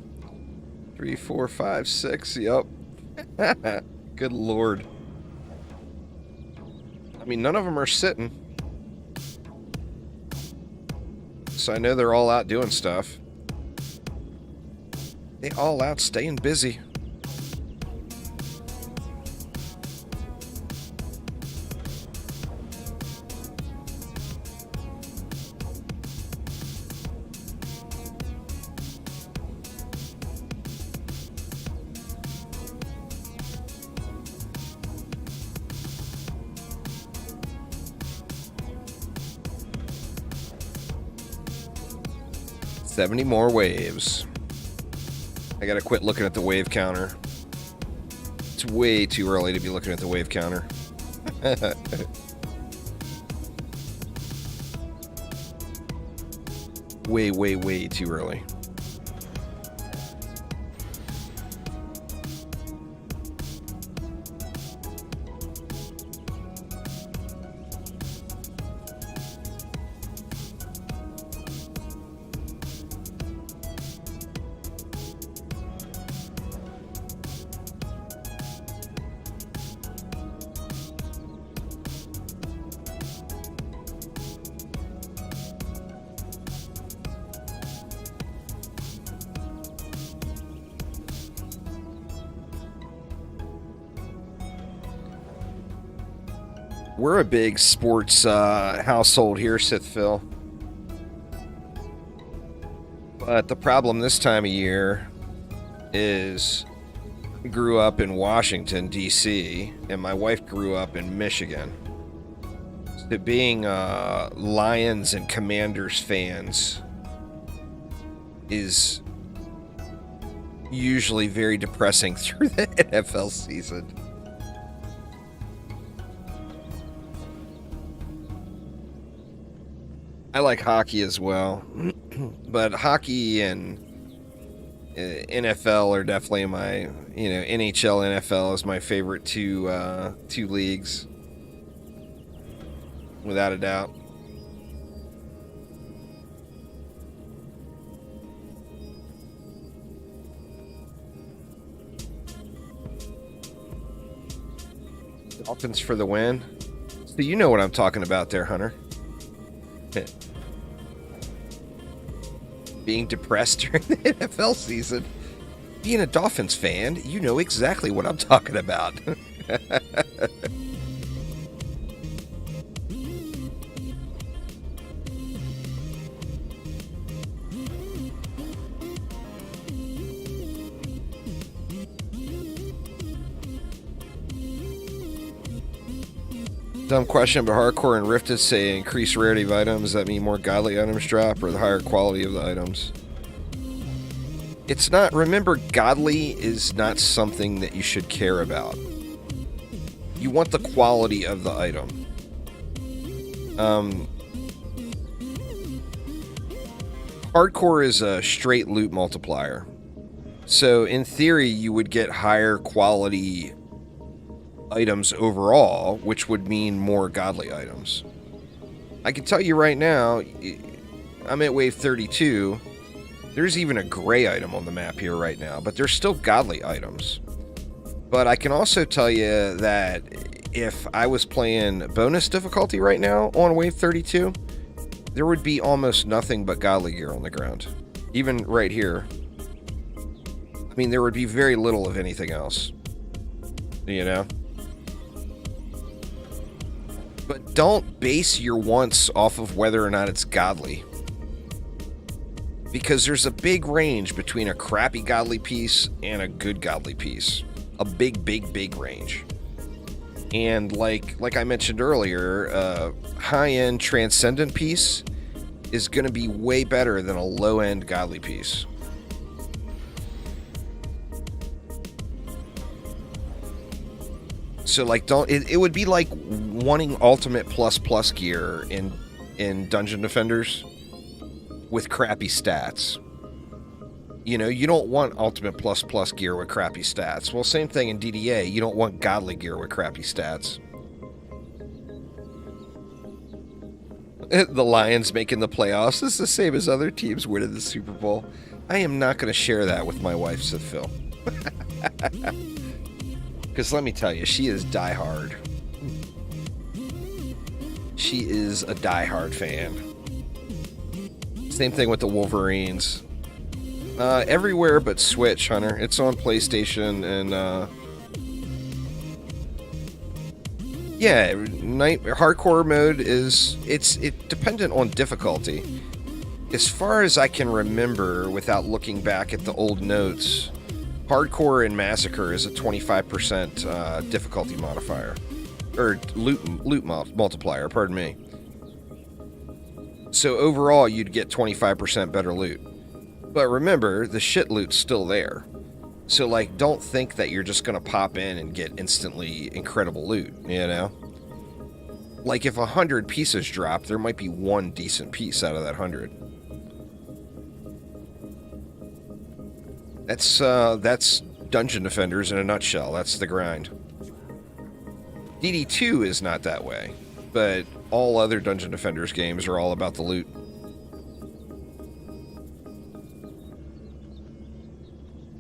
3, 4, 5, 6. Yep. Good lord. I mean, none of them are sitting. So I know they're all out doing stuff. They all out staying busy. $70 more waves. I gotta quit looking at the wave counter. It's way too early to be looking at the wave counter. way too early. We're a big sports household here, Sith Phil. But the problem this time of year is I grew up in Washington, D.C., and my wife grew up in Michigan. So being Lions and Commanders fans is usually very depressing through the NFL season. I like hockey as well, but hockey and NFL are definitely my, NHL, NFL is my favorite two leagues, without a doubt. Dolphins for the win. So you know what I'm talking about there, Hunter. Being depressed during the NFL season. Being a Dolphins fan, you know exactly what I'm talking about. Dumb question, but Hardcore and Rifted say increased rarity of items. Does that mean more godly items drop or the higher quality of the items? It's not. Remember, godly is not something that you should care about. You want the quality of the item. Hardcore is a straight loot multiplier. So in theory, you would get higher quality items overall, which would mean more godly items. I can tell you right now, I'm at wave 32. There's even a gray item on the map here right now, but there's still godly items. But I can also tell you that if I was playing bonus difficulty right now on wave 32, there would be almost nothing but godly gear on the ground. Even right here. I mean, there would be very little of anything else. You know? But don't base your wants off of whether or not it's godly. Because there's a big range between a crappy godly piece and a good godly piece. A big, big, big range. And like I mentioned earlier, a high-end transcendent piece is going to be way better than a low-end godly piece. So it would be like wanting ultimate plus gear in Dungeon Defenders with crappy stats. You don't want ultimate plus gear with crappy stats. Well, same thing in DDA. You don't want godly gear with crappy stats. The Lions making the playoffs is the same as other teams winning the Super Bowl. I am not going to share that with my wife, Sith Phil. Because let me tell you, she is diehard. She is a diehard fan. Same thing with the Wolverines. Everywhere but Switch, Hunter. It's on PlayStation and yeah, hardcore mode is it's dependent on difficulty. As far as I can remember, without looking back at the old notes, hardcore and massacre is a 25% difficulty modifier, or loot multiplier. Pardon me. So overall, you'd get 25% better loot. But remember, the shit loot's still there. So, don't think that you're just going to pop in and get instantly incredible loot, you know? If 100 pieces drop, there might be one decent piece out of that 100. That's Dungeon Defenders in a nutshell. That's the grind. DD2 is not that way, but all other Dungeon Defenders games are all about the loot.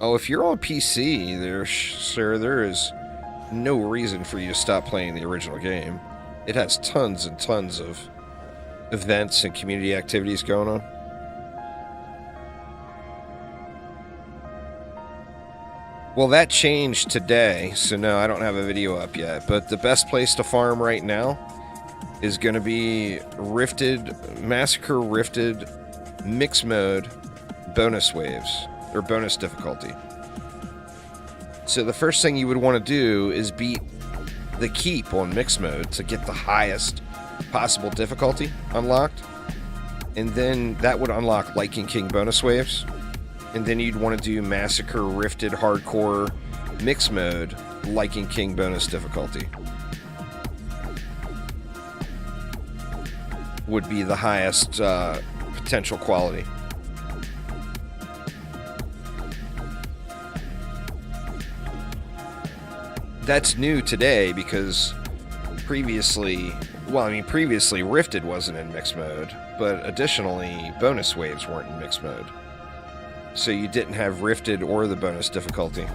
Oh, if you're on PC, there is no reason for you to stop playing the original game. It has tons and tons of events and community activities going on. Well, that changed today, so no, I don't have a video up yet. But the best place to farm right now is going to be Massacre Rifted, Mix Mode, Bonus Waves, or Bonus Difficulty. So the first thing you would want to do is beat the Keep on Mix Mode to get the highest possible difficulty unlocked. And then that would unlock Lycan King Bonus Waves. And then you'd want to do Massacre Rifted Hardcore Mix Mode, Lycan King Bonus Difficulty. Would be the highest potential quality. That's new today because previously Rifted wasn't in mixed mode, but additionally bonus waves weren't in mixed mode. So you didn't have Rifted or the bonus difficulty.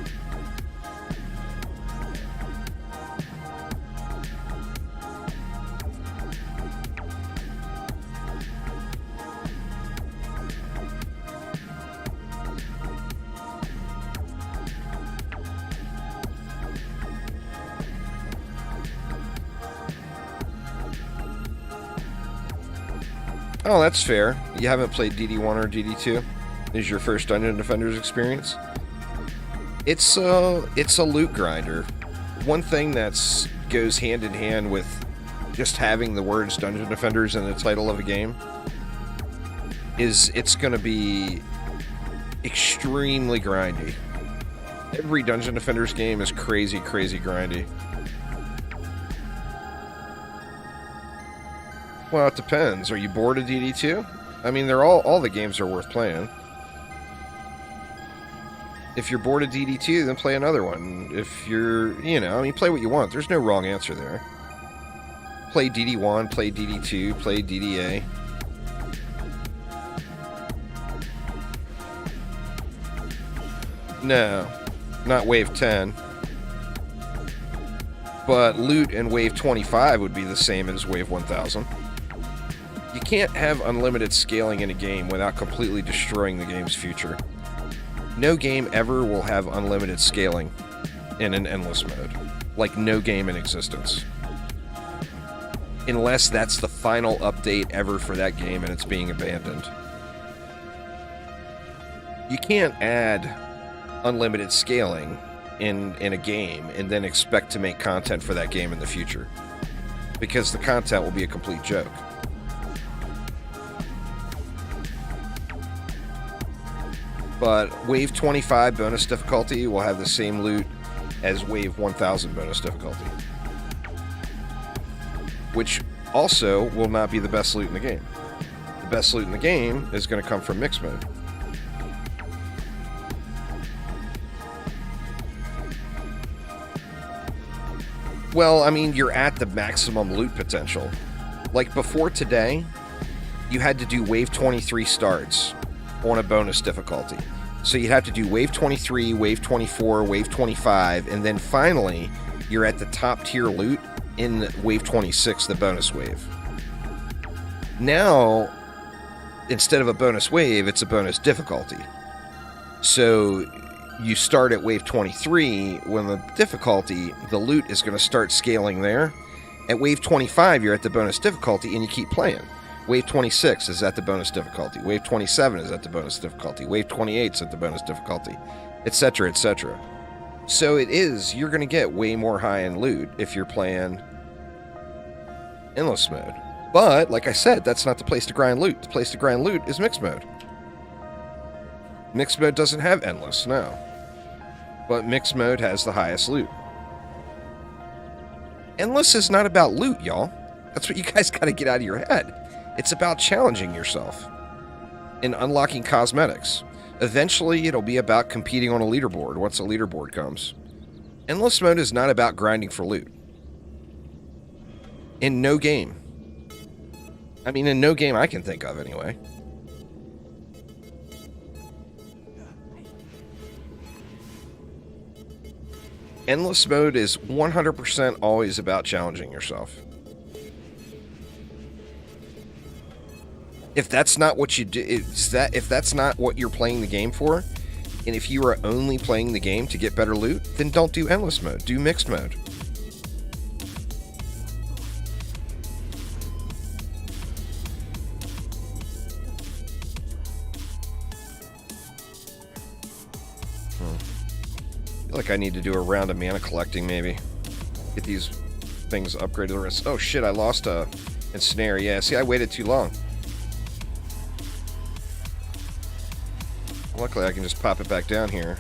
Oh, that's fair. You haven't played DD1 or DD2? Is your first Dungeon Defenders experience? It's a loot grinder. One thing that goes hand in hand with just having the words Dungeon Defenders in the title of a game is it's going to be extremely grindy. Every Dungeon Defenders game is crazy, crazy grindy. Well, it depends. Are you bored of DD2? I mean, all the games are worth playing. If you're bored of DD2, then play another one. If you're, play what you want. There's no wrong answer there. Play DD1, play DD2, play DDA. No, not Wave 10. But loot in Wave 25 would be the same as Wave 1000. You can't have unlimited scaling in a game without completely destroying the game's future. No game ever will have unlimited scaling in an endless mode. Like no game in existence. Unless that's the final update ever for that game and it's being abandoned. You can't add unlimited scaling in a game and then expect to make content for that game in the future. Because the content will be a complete joke. But Wave 25 bonus difficulty will have the same loot as Wave 1000 bonus difficulty. Which also will not be the best loot in the game. The best loot in the game is going to come from mixed mode. Well, I mean, you're at the maximum loot potential. Like before today, you had to do Wave 23 starts on a bonus difficulty. So you'd have to do Wave 23, Wave 24, Wave 25, and then finally, you're at the top tier loot in Wave 26, the bonus wave. Now, instead of a bonus wave, it's a bonus difficulty. So you start at Wave 23, when the difficulty, the loot is going to start scaling there. At Wave 25, you're at the bonus difficulty, and you keep playing. Wave 26 is at the bonus difficulty. Wave 27 is at the bonus difficulty. Wave 28 is at the bonus difficulty, etc., etc. So you're going to get way more high-end loot if you're playing endless mode. But, like I said, that's not the place to grind loot. The place to grind loot is mixed mode. Mixed mode doesn't have endless, no. But mixed mode has the highest loot. Endless is not about loot, y'all. That's what you guys got to get out of your head. It's about challenging yourself and unlocking cosmetics. Eventually, it'll be about competing on a leaderboard once a leaderboard comes. Endless mode is not about grinding for loot. In no game. I mean, in no game I can think of, anyway. Endless mode is 100% always about challenging yourself. If that's not what you do, if that's not what you're playing the game for, And if you are only playing the game to get better loot, then don't do endless mode. Do mixed mode. I feel like I need to do a round of mana collecting, maybe. Get these things upgraded to the rest. Oh shit, I lost a ensnare. Yeah, see, I waited too long. Luckily, I can just pop it back down here.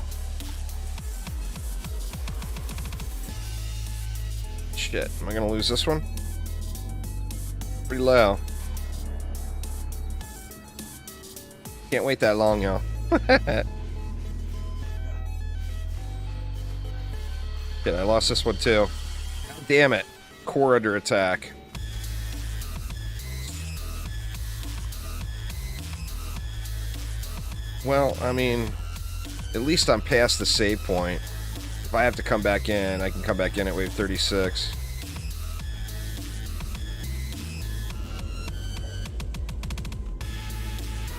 Shit, am I gonna lose this one? Pretty low. Can't wait that long, y'all. Shit, I lost this one too. God damn it. Core under attack. Well, I mean, at least I'm past the save point. If I have to come back in, I can come back in at wave 36.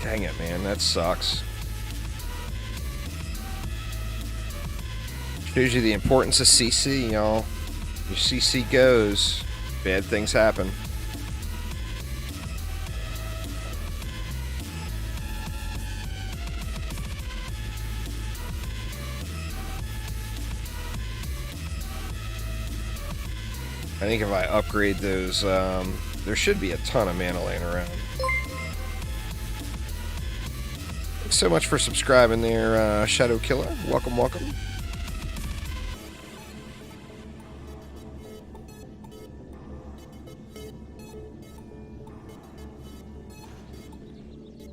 Dang it, man. That sucks. Shows you the importance of CC, y'all. Your CC goes, bad things happen. I think if I upgrade those, there should be a ton of mana laying around. Thanks so much for subscribing there, Shadow Killer. Welcome, welcome.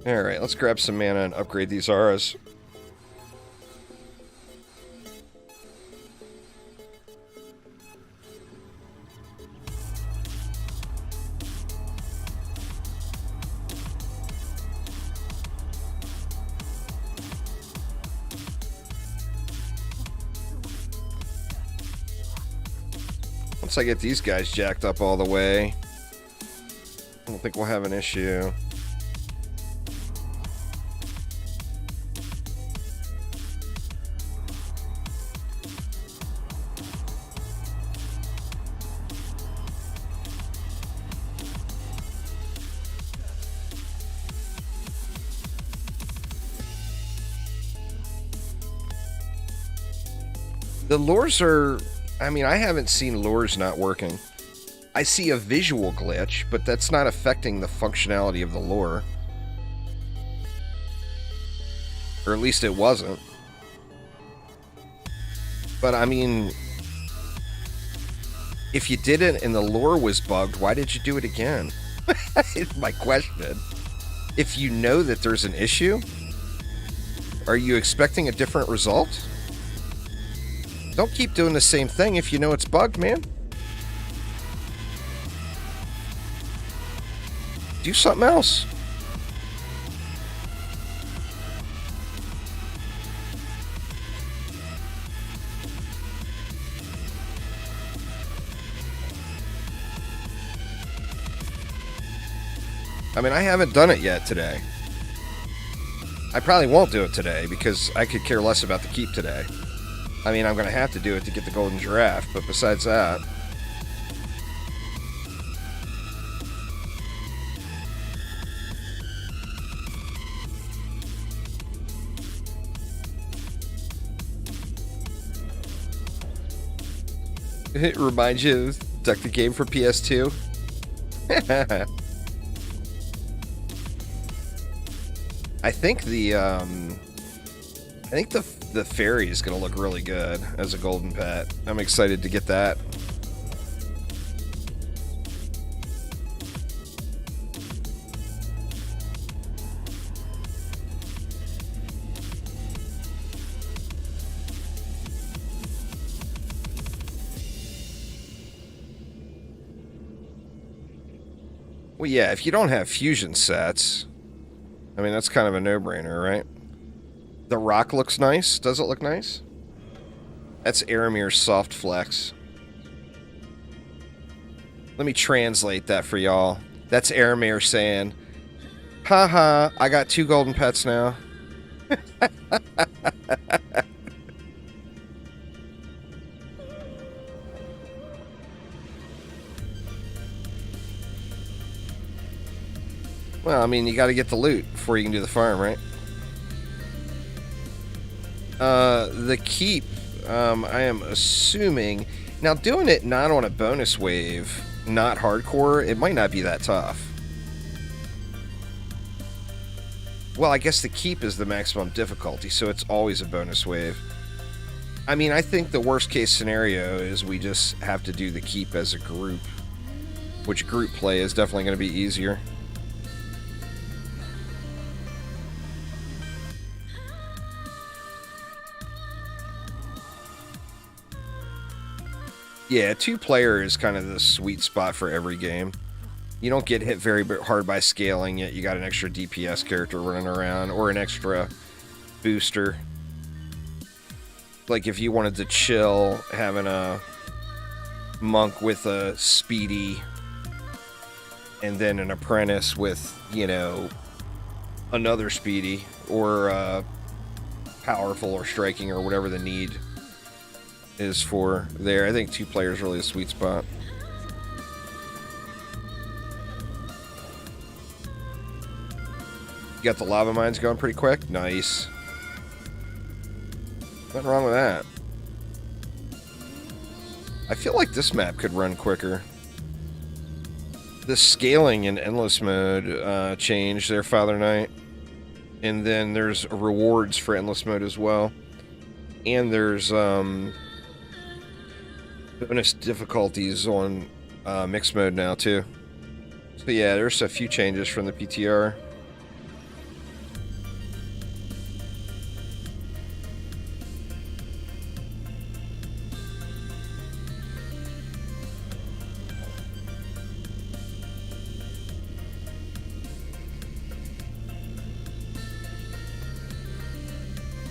Alright, let's grab some mana and upgrade these auras. Once I get these guys jacked up all the way, I don't think we'll have an issue. The lures are... I mean, I haven't seen lures not working. I see a visual glitch, but that's not affecting the functionality of the lure. Or at least it wasn't. But, I mean... if you did it and the lure was bugged, why did you do it again? It's my question. If you know that there's an issue, are you expecting a different result? Don't keep doing the same thing if you know it's bugged, man. Do something else. I mean, I haven't done it yet today. I probably won't do it today because I could care less about the keep today. I mean, I'm going to have to do it to get the golden giraffe, but besides that... It reminds you of Duck the Game for PS2? I think the fairy is going to look really good as a golden pet. I'm excited to get that. Well, yeah, if you don't have fusion sets, I mean, that's kind of a no-brainer, right? The rock looks nice. Does it look nice? That's Aramir's soft flex. Let me translate that for y'all. That's Aramir saying, haha, I got 2 golden pets now. Well, I mean, you got to get the loot before you can do the farm, right? The keep, I am assuming... Now, doing it not on a bonus wave, not hardcore, it might not be that tough. Well, I guess the keep is the maximum difficulty, so it's always a bonus wave. I mean, I think the worst case scenario is we just have to do the keep as a group, which group play is definitely going to be easier. Yeah, 2-player is kind of the sweet spot for every game. You don't get hit very hard by scaling, yet you got an extra DPS character running around, or an extra booster. Like if you wanted to chill, having a monk with a speedy, and then an apprentice with, you know, another speedy, or powerful or striking, or whatever the need is for there. I think 2-player is really a sweet spot. You got the lava mines going pretty quick. Nice. Nothing wrong with that. I feel like this map could run quicker. The scaling in endless mode changed there, Father Knight. And then there's rewards for endless mode as well. And there's bonus difficulties on mixed mode now too. So yeah, there's a few changes from the PTR.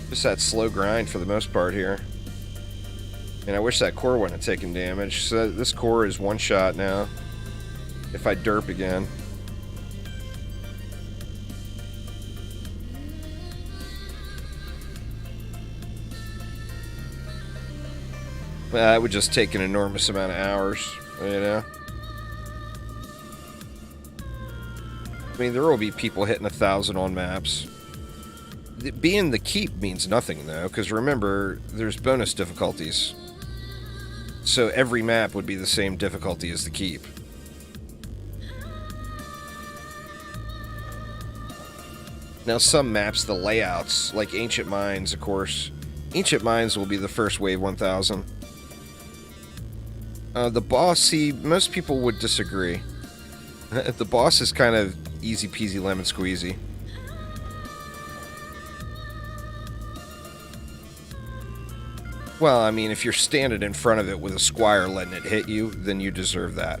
Just that slow grind for the most part here. And I wish that core wouldn't have taken damage. So this core is one shot now. If I derp again. That would just take an enormous amount of hours, you know? I mean, there will be people hitting 1,000 on maps. Being the keep means nothing, though, because remember, there's bonus difficulties. So every map would be the same difficulty as the keep. Now, some maps, the layouts, like Ancient Mines, of course. Ancient Mines will be the first wave 1,000. The boss, see, most people would disagree. The boss is kind of easy peasy lemon squeezy. Well, I mean, if you're standing in front of it with a squire letting it hit you, then you deserve that.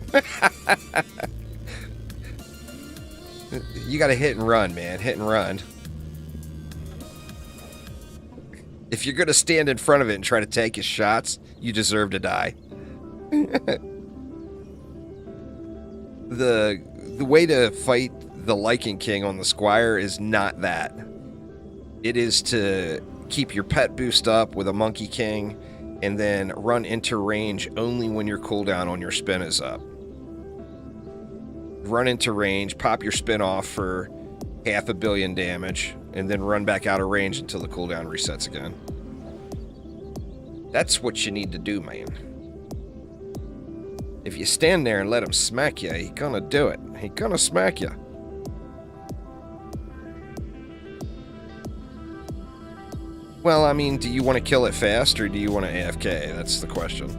You gotta hit and run, man. Hit and run. If you're gonna stand in front of it and try to take his shots, you deserve to die. The way to fight the Lycan King on the Squire is not that. It is to keep your pet boost up with a Monkey King and then run into range only when your cooldown on your spin is up. Run into range, pop your spin off for 500 million damage, and then run back out of range until the cooldown resets again. That's what you need to do, man. If you stand there and let him smack you, he gonna do it. He gonna smack you. Well, I mean, do you want to kill it fast or do you want to AFK? That's the question.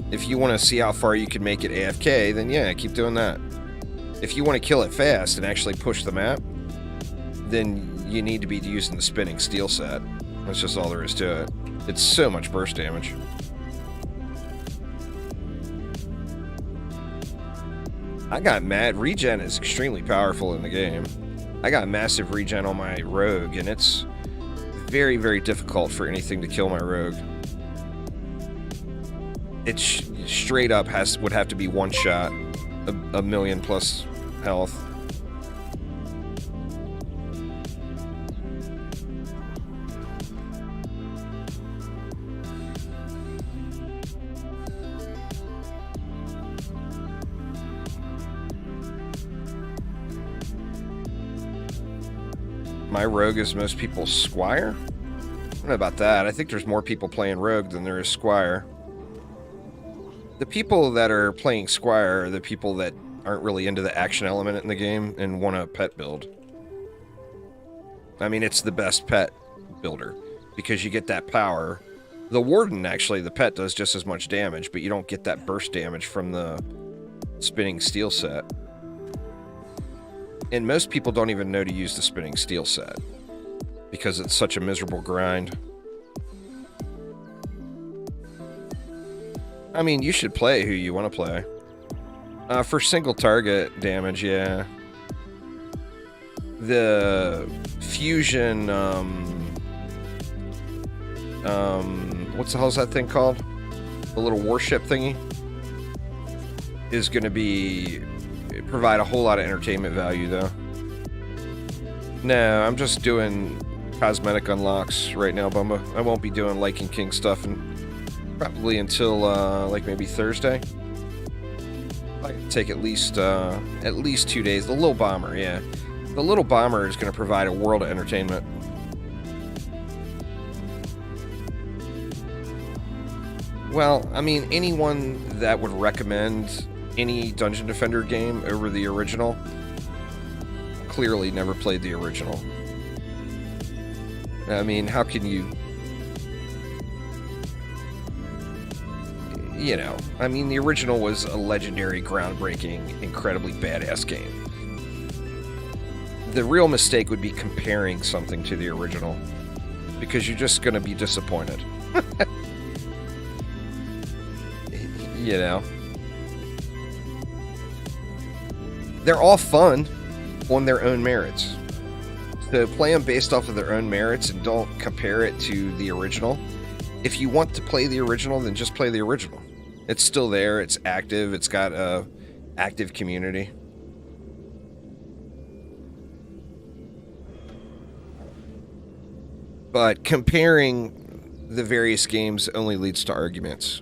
If you want to see how far you can make it AFK, then yeah, keep doing that. If you want to kill it fast and actually push the map, then you need to be using the spinning steel set. That's just all there is to it. It's so much burst damage. I got mad. Regen is extremely powerful in the game. I got massive regen on my rogue, and it's very, very difficult for anything to kill my rogue. It straight up would have to be one shot, a million plus health. My rogue is most people's squire? I don't know about that. I think there's more people playing rogue than there is squire. The people that are playing squire are the people that aren't really into the action element in the game and want a pet build. I mean, it's the best pet builder because you get that power. The warden, actually, the pet does just as much damage, but you don't get that burst damage from the spinning steel set. And most people don't even know to use the spinning steel set because it's such a miserable grind. I mean, you should play who you want to play. For single target damage, yeah. The fusion, what's the hell's that thing called? The little warship thingy is going to provide a whole lot of entertainment value, though. No, I'm just doing cosmetic unlocks right now, Bumba. I won't be doing Lycan King stuff probably until like maybe Thursday. I can take at least 2 days. The little bomber, yeah. The little bomber is going to provide a world of entertainment. Well, I mean, anyone that would recommend any Dungeon Defender game over the original clearly never played the original. I mean, how can you... You know, I mean, the original was a legendary, groundbreaking, incredibly badass game. The real mistake would be comparing something to the original, because you're just going to be disappointed. You know? They're all fun on their own merits. So play them based off of their own merits and don't compare it to the original. If you want to play the original, then just play the original. It's still there, it's active, it's got a active community. But comparing the various games only leads to arguments.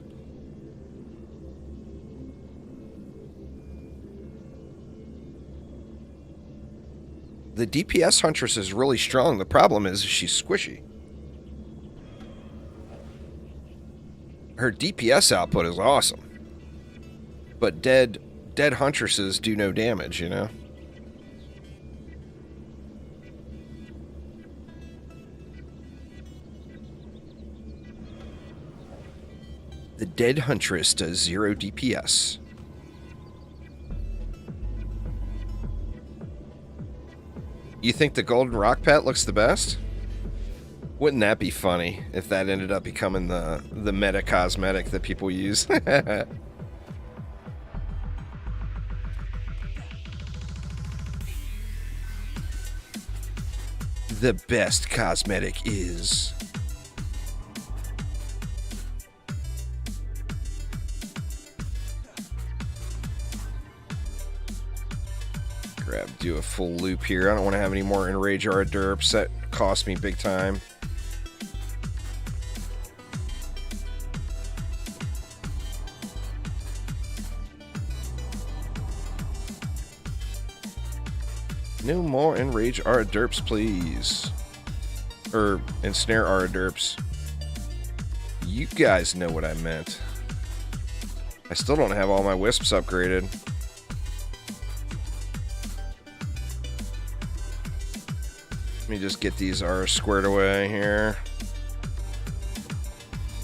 The DPS Huntress is really strong. The problem is she's squishy. Her DPS output is awesome. But dead Huntresses do no damage, you know? The dead Huntress does 0 DPS. You think the golden rock pet looks the best? Wouldn't that be funny if that ended up becoming the meta cosmetic that people use? The best cosmetic is... do a full loop here. I don't want to have any more Enrage Our Derps. That cost me big time. No more Enrage Our Derps, please. Or Ensnare Our Derps. You guys know what I meant. I still don't have all my Wisps upgraded. Let me just get these R's squared away here.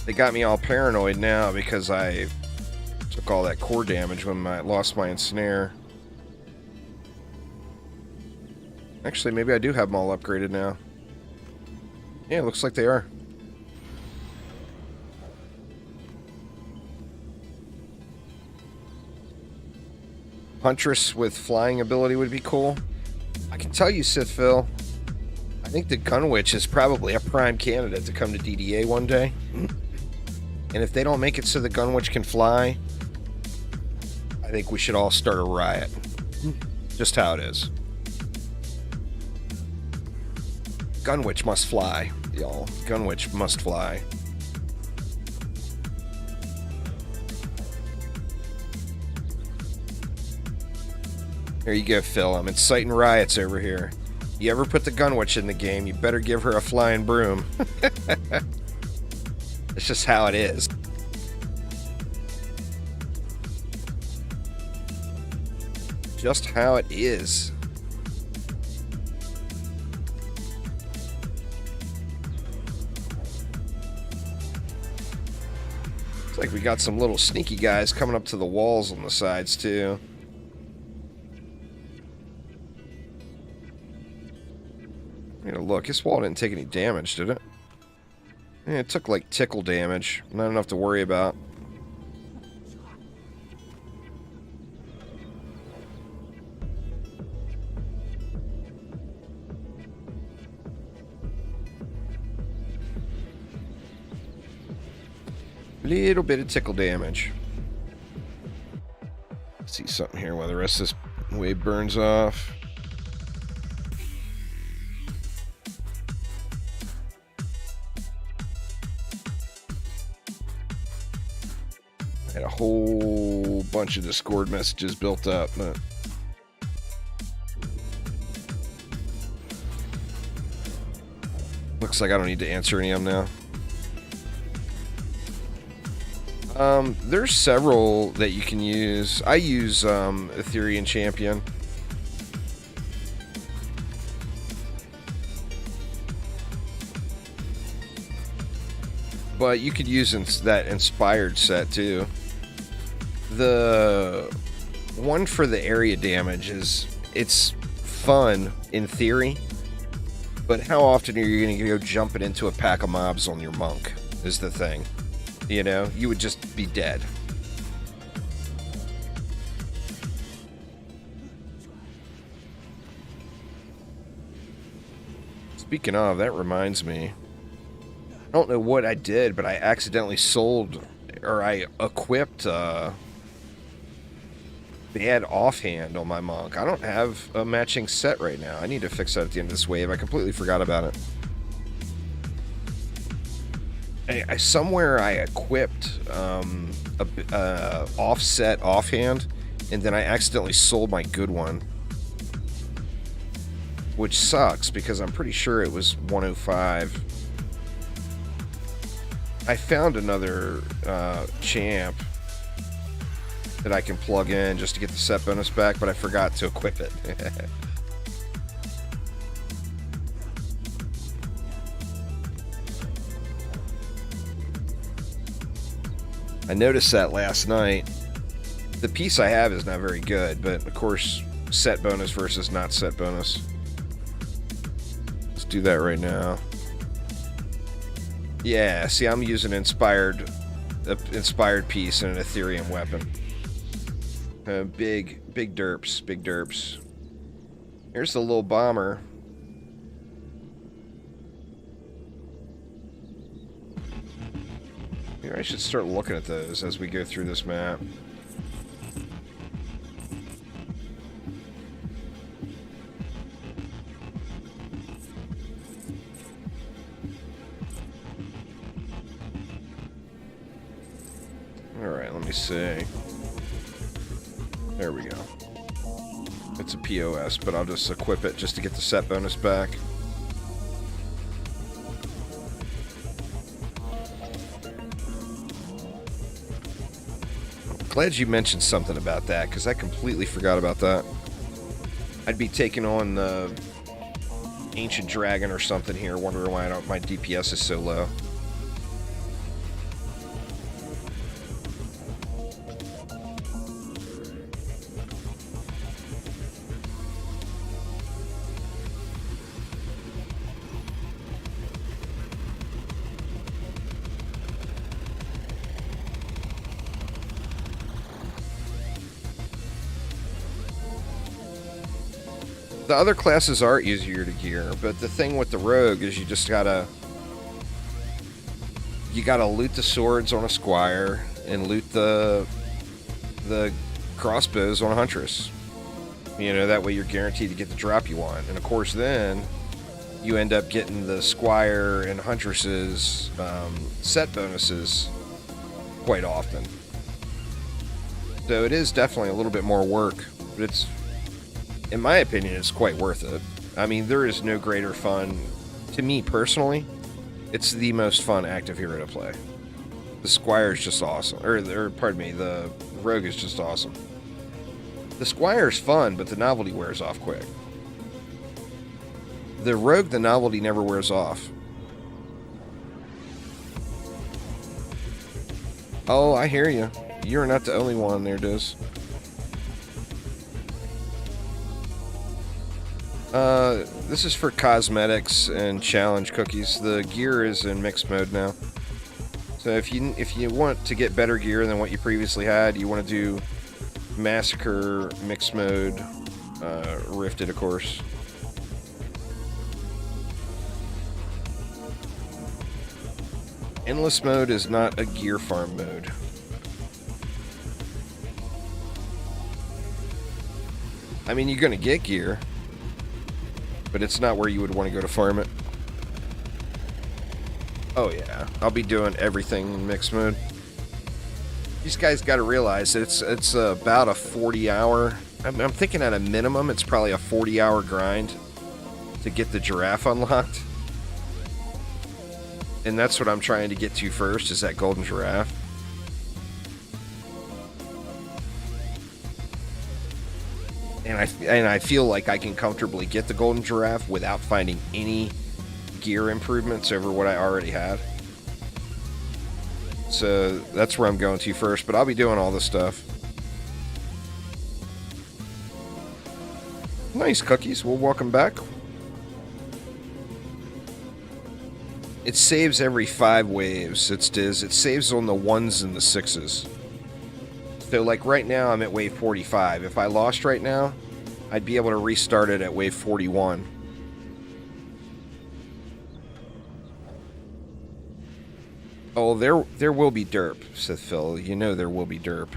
They got me all paranoid now because I took all that core damage when I lost my Ensnare. Actually, maybe I do have them all upgraded now. Yeah, it looks like they are. Huntress with flying ability would be cool. I can tell you, Sithville, I think the Gunwitch is probably a prime candidate to come to DDA one day. And if they don't make it so the Gunwitch can fly, I think we should all start a riot. Just how it is. Gunwitch must fly, y'all. Gunwitch must fly. There you go, Phil. I'm inciting riots over here. You ever put the gun witch in the game, you better give her a flying broom. It's just how it is. Just how it is. It's like we got some little sneaky guys coming up to the walls on the sides, too. Look, this wall didn't take any damage, did it? Yeah, it took like tickle damage. Not enough to worry about. Little bit of tickle damage. See something here while the rest of this wave burns off. Had a whole bunch of Discord messages built up, but looks like I don't need to answer any of them now. There's several that you can use. I use Ethereum Champion. But you could use that inspired set too. The one for the area damage it's fun in theory, but how often are you going to go jumping into a pack of mobs on your monk is the thing. You know, you would just be dead. Speaking of, that reminds me. I don't know what I did, but I accidentally sold, or I equipped bad offhand on my monk. I don't have a matching set right now. I need to fix that at the end of this wave. I completely forgot about it. Somewhere I equipped a offset offhand, and then I accidentally sold my good one, which sucks because I'm pretty sure it was 105. I found another champ that I can plug in just to get the set bonus back, but I forgot to equip it. I noticed that last night. The piece I have is not very good, but of course, set bonus versus not set bonus. Let's do that right now. Yeah, see, I'm using an inspired piece and an Ethereum weapon. Big derps. Here's the little bomber. Maybe I should start looking at those as we go through this map. Alright, let me see. There we go. It's a POS, but I'll just equip it just to get the set bonus back. Glad you mentioned something about that, because I completely forgot about that. I'd be taking on the Ancient Dragon or something here, wondering why my DPS is so low. The other classes are easier to gear, but the thing with the rogue is you just gotta loot the swords on a squire and loot the crossbows on a huntress. You know, that way you're guaranteed to get the drop you want. And of course then you end up getting the squire and huntresses set bonuses quite often. So it is definitely a little bit more work, but it's, in my opinion, it's quite worth it. I mean, there is no greater fun, to me personally, it's the most fun active hero to play. The Squire is just awesome. Or pardon me, the Rogue is just awesome. The Squire is fun, but the novelty wears off quick. The Rogue, the novelty never wears off. Oh, I hear you. You're not the only one there, Diz. This is for cosmetics and challenge cookies. The gear is in mixed mode now. So if you want to get better gear than what you previously had, you want to do Massacre mixed mode, Rifted, of course. Endless mode is not a gear farm mode. I mean, you're going to get gear, but it's not where you would want to go to farm it. Oh yeah, I'll be doing everything in mixed mode. These guys got to realize that it's about a 40-hour. I'm thinking at a minimum, it's probably a 40-hour grind to get the giraffe unlocked. And that's what I'm trying to get to first, is that golden giraffe. And I feel like I can comfortably get the golden giraffe without finding any gear improvements over what I already had. So that's where I'm going to first, but I'll be doing all this stuff. Nice cookies. Well, welcome back. It saves every 5 waves. It saves on the 1s and the 6s. So, like, right now, I'm at wave 45. If I lost right now, I'd be able to restart it at wave 41. Oh, there will be derp, said Phil. You know there will be derp.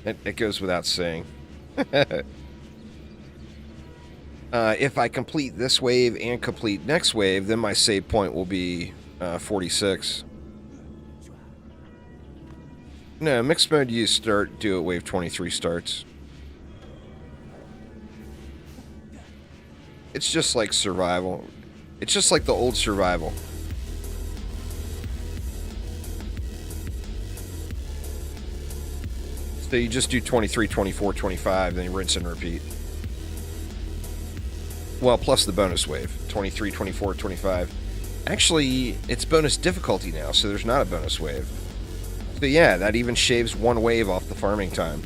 It goes without saying. If I complete this wave and complete next wave, then my save point will be 46. No, mixed mode you do at wave 23 starts. It's just like survival. It's just like the old survival. So you just do 23, 24, 25, then you rinse and repeat. Well, plus the bonus wave. 23, 24, 25. Actually, it's bonus difficulty now, so there's not a bonus wave. So yeah, that even shaves 1 wave off the farming time.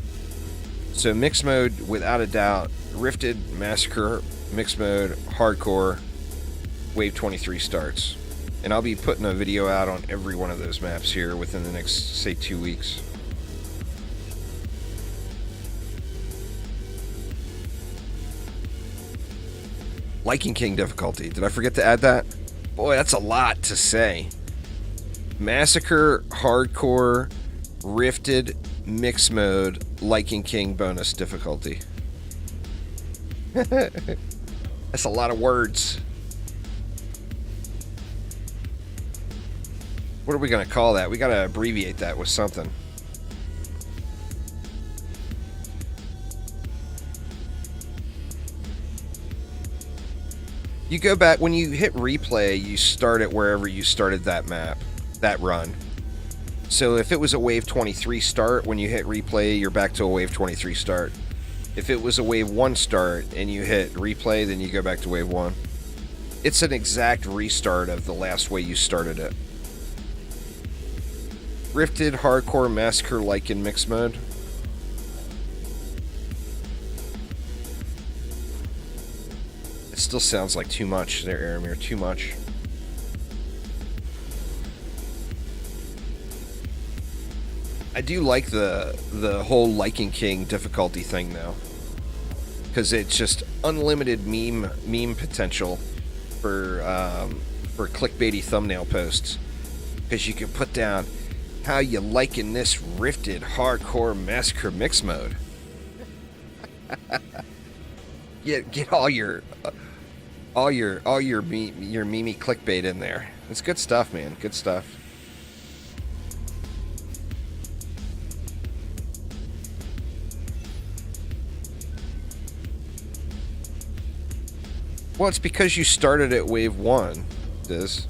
So mixed mode, without a doubt, Rifted, Massacre, mixed mode, Hardcore, wave 23 starts. And I'll be putting a video out on every one of those maps here within the next, say, 2 weeks. Liking King difficulty. Did I forget to add that? Boy, that's a lot to say. Massacre, Hardcore, Rifted, Mixed Mode, Liking King bonus difficulty. That's a lot of words. What are we going to call that? We got to abbreviate that with something. You go back, when you hit replay, you start it wherever you started that map, that run. So if it was a wave 23 start, when you hit replay, you're back to a wave 23 start. If it was a wave 1 start and you hit replay, then you go back to wave 1. It's an exact restart of the last way you started it. Rifted, Hardcore, Massacre, like in mixed mode. Still sounds like too much there, Aramir. Too much. I do like the whole Liking King difficulty thing though, because it's just unlimited meme potential for clickbaity thumbnail posts. Because you can put down how you liking this Rifted Hardcore Massacre mix mode. Get all your meme clickbait in there. It's good stuff, man. Good stuff. Well, it's because you started at wave 1, Diz.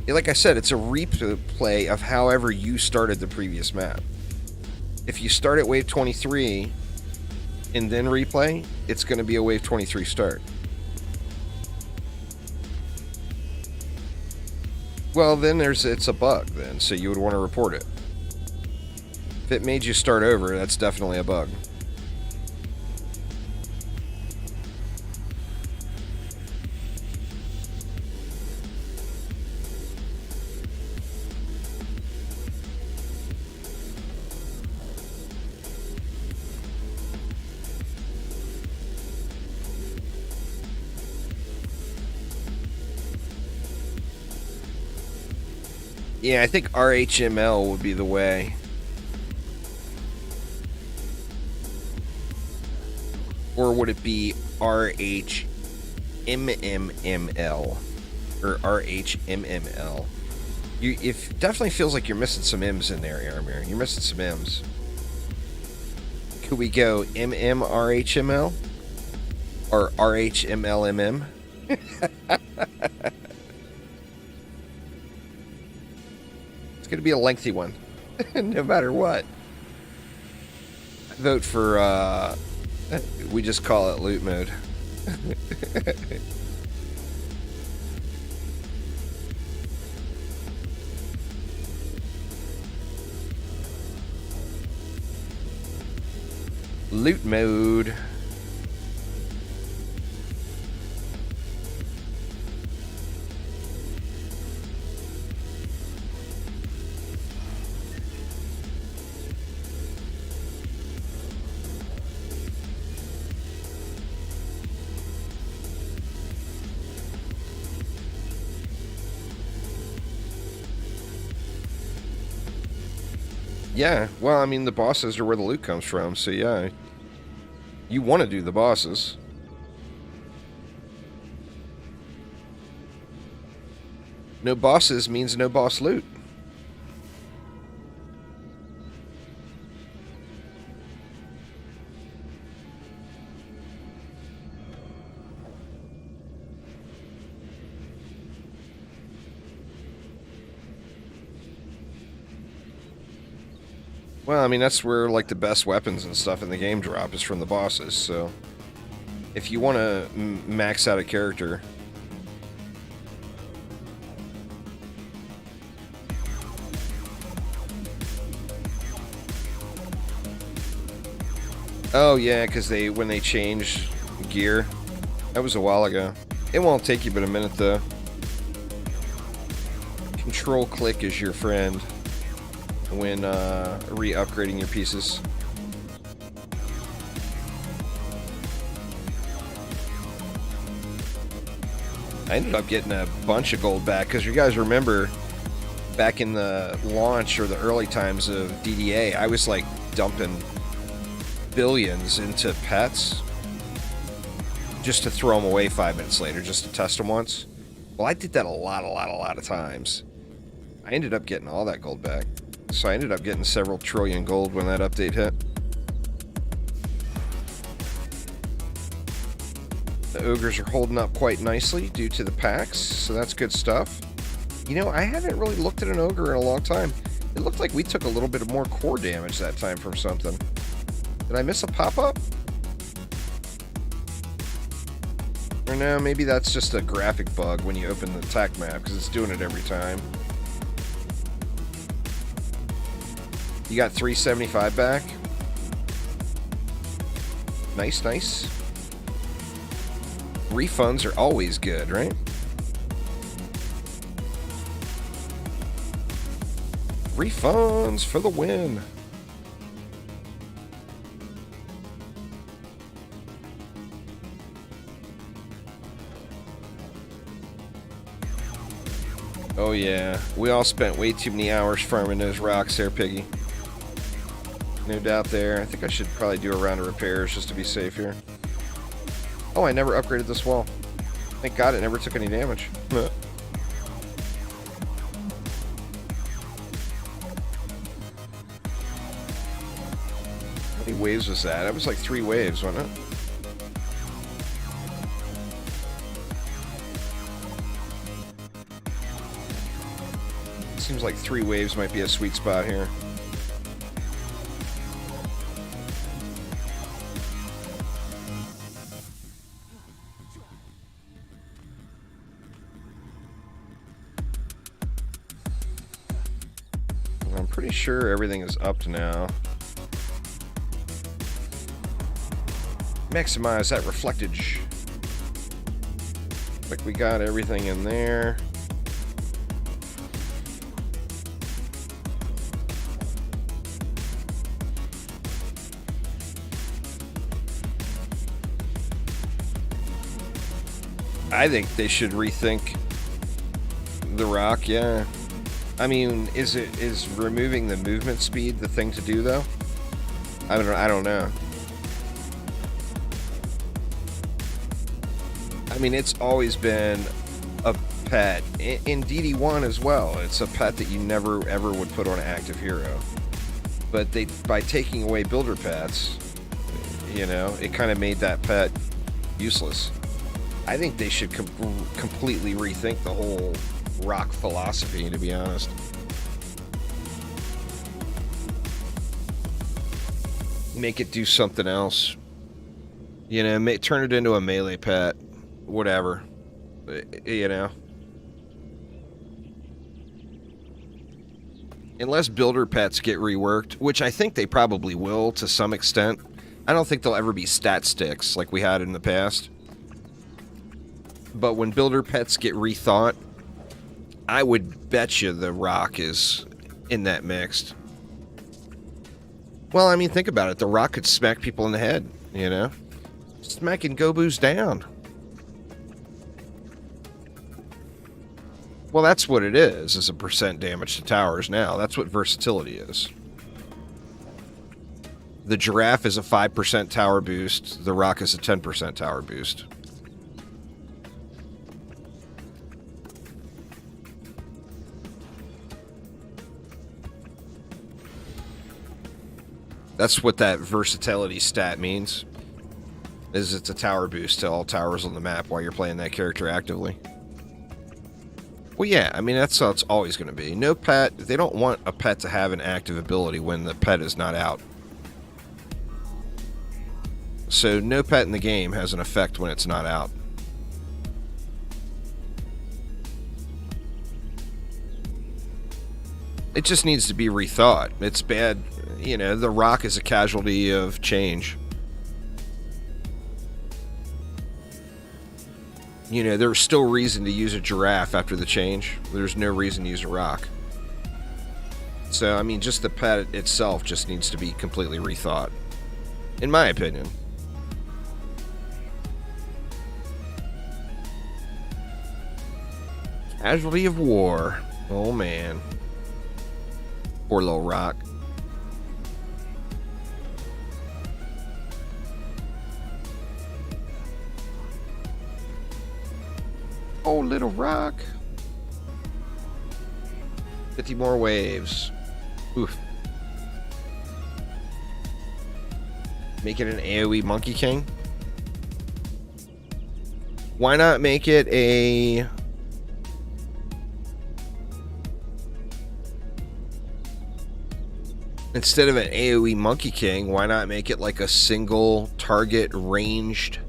Like I said, it's a replay of however you started the previous map. If you start at wave 23 and then replay, it's going to be a wave 23 start. Well, then it's a bug then, so you would want to report it. If it made you start over, that's definitely a bug. Yeah, I think RHML would be the way. Or would it be RHMML? Or RHMML? It definitely feels like you're missing some M's in there, Aramir. You're missing some M's. Could we go MMRHML? Or RHMLMM? It's going to be a lengthy one, no matter what. I vote for, we just call it loot mode. Loot mode. Yeah, well, I mean, the bosses are where the loot comes from, so yeah. You want to do the bosses. No bosses means no boss loot. Well, I mean, that's where, like, the best weapons and stuff in the game drop is from the bosses, so... If you want to max out a character... Oh, yeah, because when they change gear... That was a while ago. It won't take you but a minute, though. Control-click is your friend when re-upgrading your pieces. I ended up getting a bunch of gold back, because you guys remember back in the launch or the early times of DDA, I was like dumping billions into pets just to throw them away 5 minutes later, just to test them once. Well, I did that a lot of times. I ended up getting all that gold back. So I ended up getting several trillion gold when that update hit. The ogres are holding up quite nicely due to the packs, so that's good stuff. You know, I haven't really looked at an ogre in a long time. It looked like we took a little bit of more core damage that time from something. Did I miss a pop-up? Or no, maybe that's just a graphic bug when you open the attack map, because it's doing it every time. You got 375 back. Nice, nice. Refunds are always good, right? Refunds for the win. Oh yeah, we all spent way too many hours farming those rocks there, Piggy. No doubt there. I think I should probably do a round of repairs just to be safe here. Oh, I never upgraded this wall. Thank God it never took any damage. How many waves was that? That was like 3 waves, wasn't it? Seems like 3 waves might be a sweet spot here. I'm pretty sure everything is up now. Maximize that reflectage. Like we got everything in there. I think they should rethink the rock, yeah. I mean, is removing the movement speed the thing to do though? I don't know. I mean, it's always been a pet in DD1 as well. It's a pet that you never ever would put on an active hero. But by taking away builder pets, you know, it kind of made that pet useless. I think they should completely rethink the whole rock philosophy, to be honest. Make it do something else. You know, turn it into a melee pet. Whatever. You know. Unless builder pets get reworked, which I think they probably will to some extent. I don't think they'll ever be stat sticks like we had in the past. But when builder pets get rethought, I would bet you the rock is in that mixed. Well, I mean, think about it. The rock could smack people in the head, you know? Smacking Goboos down. Well, that's what it is a percent damage to towers now. That's what versatility is. The giraffe is a 5% tower boost. The rock is a 10% tower boost. That's what that versatility stat means. Is it's a tower boost to all towers on the map while you're playing that character actively. Well, yeah, I mean, that's how it's always going to be. No pet, they don't want a pet to have an active ability when the pet is not out. So no pet in the game has an effect when it's not out. It just needs to be rethought. It's bad. You know, the rock is a casualty of change. You know, there's still reason to use a giraffe after the change. There's no reason to use a rock. So, I mean, just the pet itself just needs to be completely rethought. In my opinion. Casualty of war. Oh, man. Poor little rock. Oh, little rock. 50 more waves. Oof. Make it an AoE Monkey King? Why not make it a... Instead of an AoE Monkey King, why not make it like a single target ranged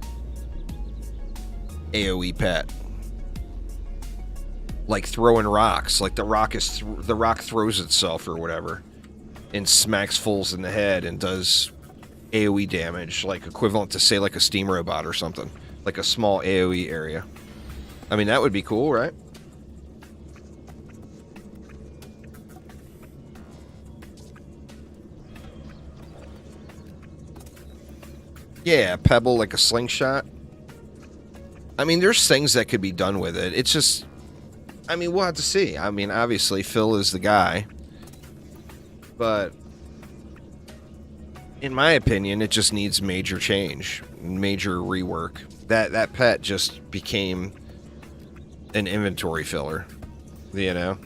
AoE pet? Like throwing rocks, like the rock throws itself or whatever, and smacks fools in the head and does AoE damage, like equivalent to say like a steam robot or something, like a small AoE area. I mean, that would be cool, right? Yeah, pebble like a slingshot. I mean, there's things that could be done with it. It's just, I mean, we'll have to see. I mean, obviously, Phil is the guy. But in my opinion, it just needs major change, major rework. That pet just became an inventory filler, you know?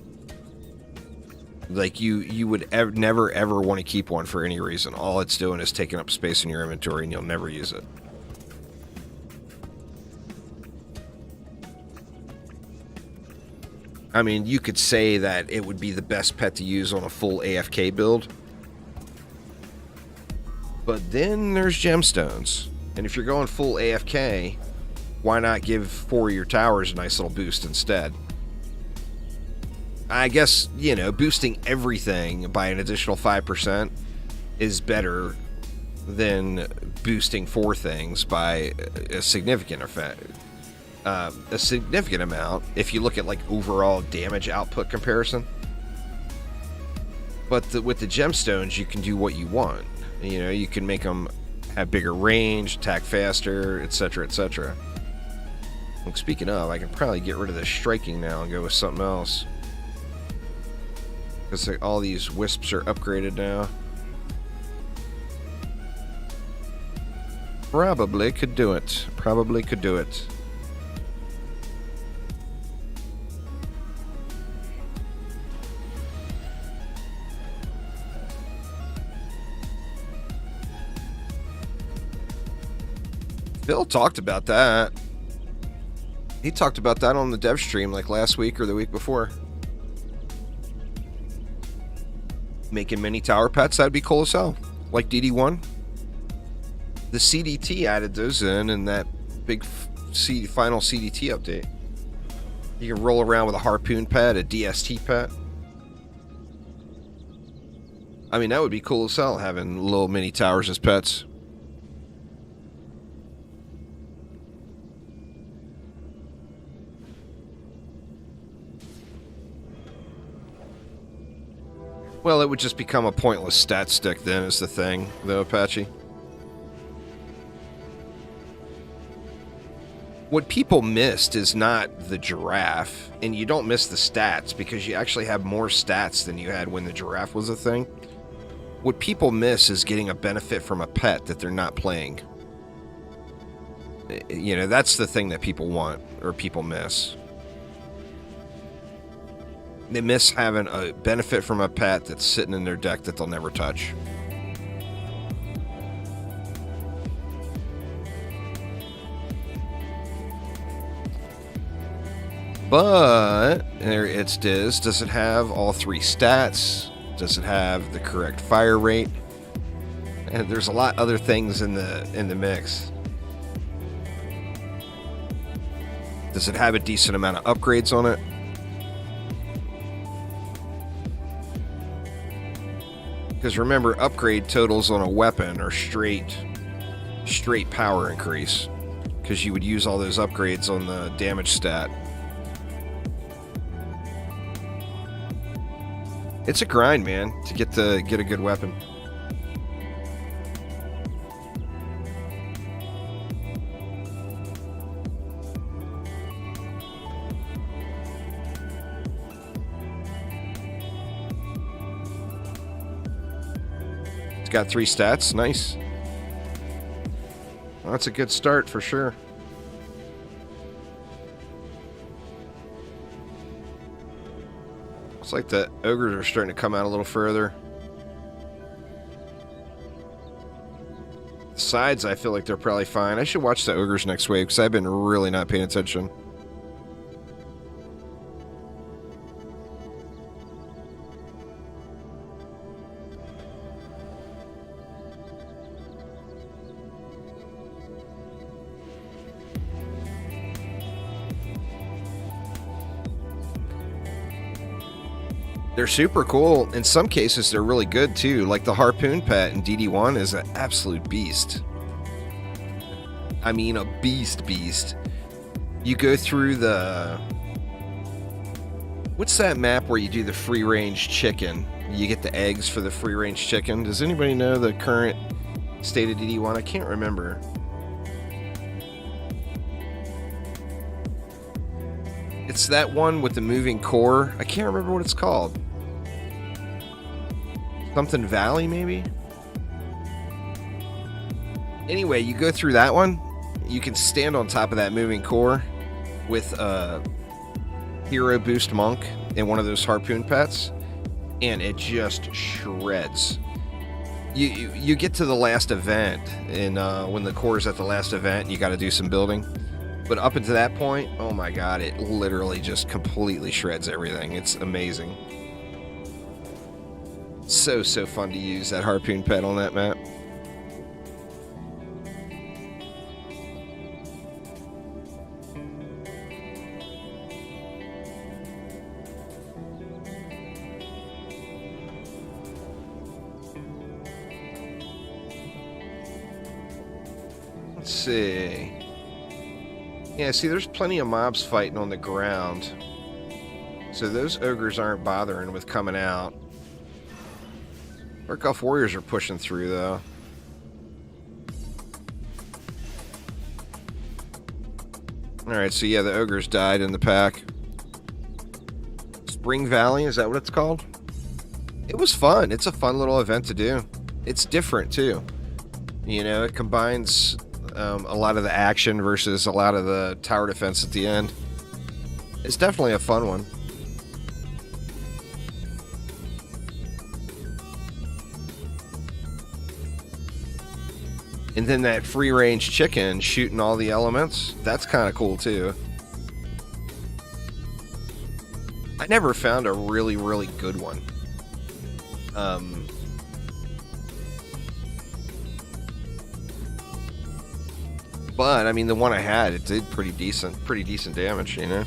Like, you would never, ever want to keep one for any reason. All it's doing is taking up space in your inventory, and you'll never use it. I mean, you could say that it would be the best pet to use on a full AFK build. But then there's gemstones. And if you're going full AFK, why not give 4 of your towers a nice little boost instead? I guess, you know, boosting everything by an additional 5% is better than boosting 4 things by a significant effect. A significant amount if you look at like overall damage output comparison. But with the gemstones, you can do what you want. You know, you can make them have bigger range, attack faster, etc., etc. Well, speaking of, I can probably get rid of this striking now and go with something else. Because all these wisps are upgraded now. Probably could do it. Probably could do it. Phil talked about that. He talked about that on the dev stream like last week or the week before. Making mini tower pets, that'd be cool as hell. Like DD1. The CDT added those in that big final CDT update. You can roll around with a harpoon pet, a DST pet. I mean, that would be cool as hell, having little mini towers as pets. Well, it would just become a pointless stat stick then, is the thing, though, Apache. What people missed is not the giraffe, and you don't miss the stats because you actually have more stats than you had when the giraffe was a thing. What people miss is getting a benefit from a pet that they're not playing. You know, that's the thing that people want, or people miss. They miss having a benefit from a pet that's sitting in their deck that they'll never touch. But there it's Diz. Does it have all 3 stats? Does it have the correct fire rate? And there's a lot other things in the mix. Does it have a decent amount of upgrades on it? Because remember, upgrade totals on a weapon are straight power increase. Because you would use all those upgrades on the damage stat. It's a grind, man, to get a good weapon. It's got 3 stats. Nice. Well, that's a good start for sure. Looks like the ogres are starting to come out a little further. The sides, I feel like they're probably fine. I should watch the ogres next wave because I've been really not paying attention. They're super cool. In some cases, they're really good, too. Like the Harpoon pet in DD1 is an absolute beast. I mean, a beast. You go through the... What's that map where you do the free-range chicken? You get the eggs for the free-range chicken. Does anybody know the current state of DD1? I can't remember. It's that one with the moving core. I can't remember what it's called. Something Valley, maybe? Anyway, you go through that one. You can stand on top of that moving core with a Hero Boost Monk and one of those Harpoon pets, and it just shreds. You get to the last event, and when the core is at the last event, you got to do some building. But up until that point, oh my god, it literally just completely shreds everything. It's amazing. So fun to use that harpoon pet on that map. Let's see. Yeah, see, there's plenty of mobs fighting on the ground. So those ogres aren't bothering with coming out. Dark Elf Warriors are pushing through, though. Alright, so yeah, the ogres died in the pack. Spring Valley, is that what it's called? It was fun. It's a fun little event to do. It's different, too. You know, it combines a lot of the action versus a lot of the tower defense at the end. It's definitely a fun one. And then that free-range chicken shooting all the elements, that's kind of cool, too. I never found a really, really good one. But, I mean, the one I had, it did pretty decent damage, you know?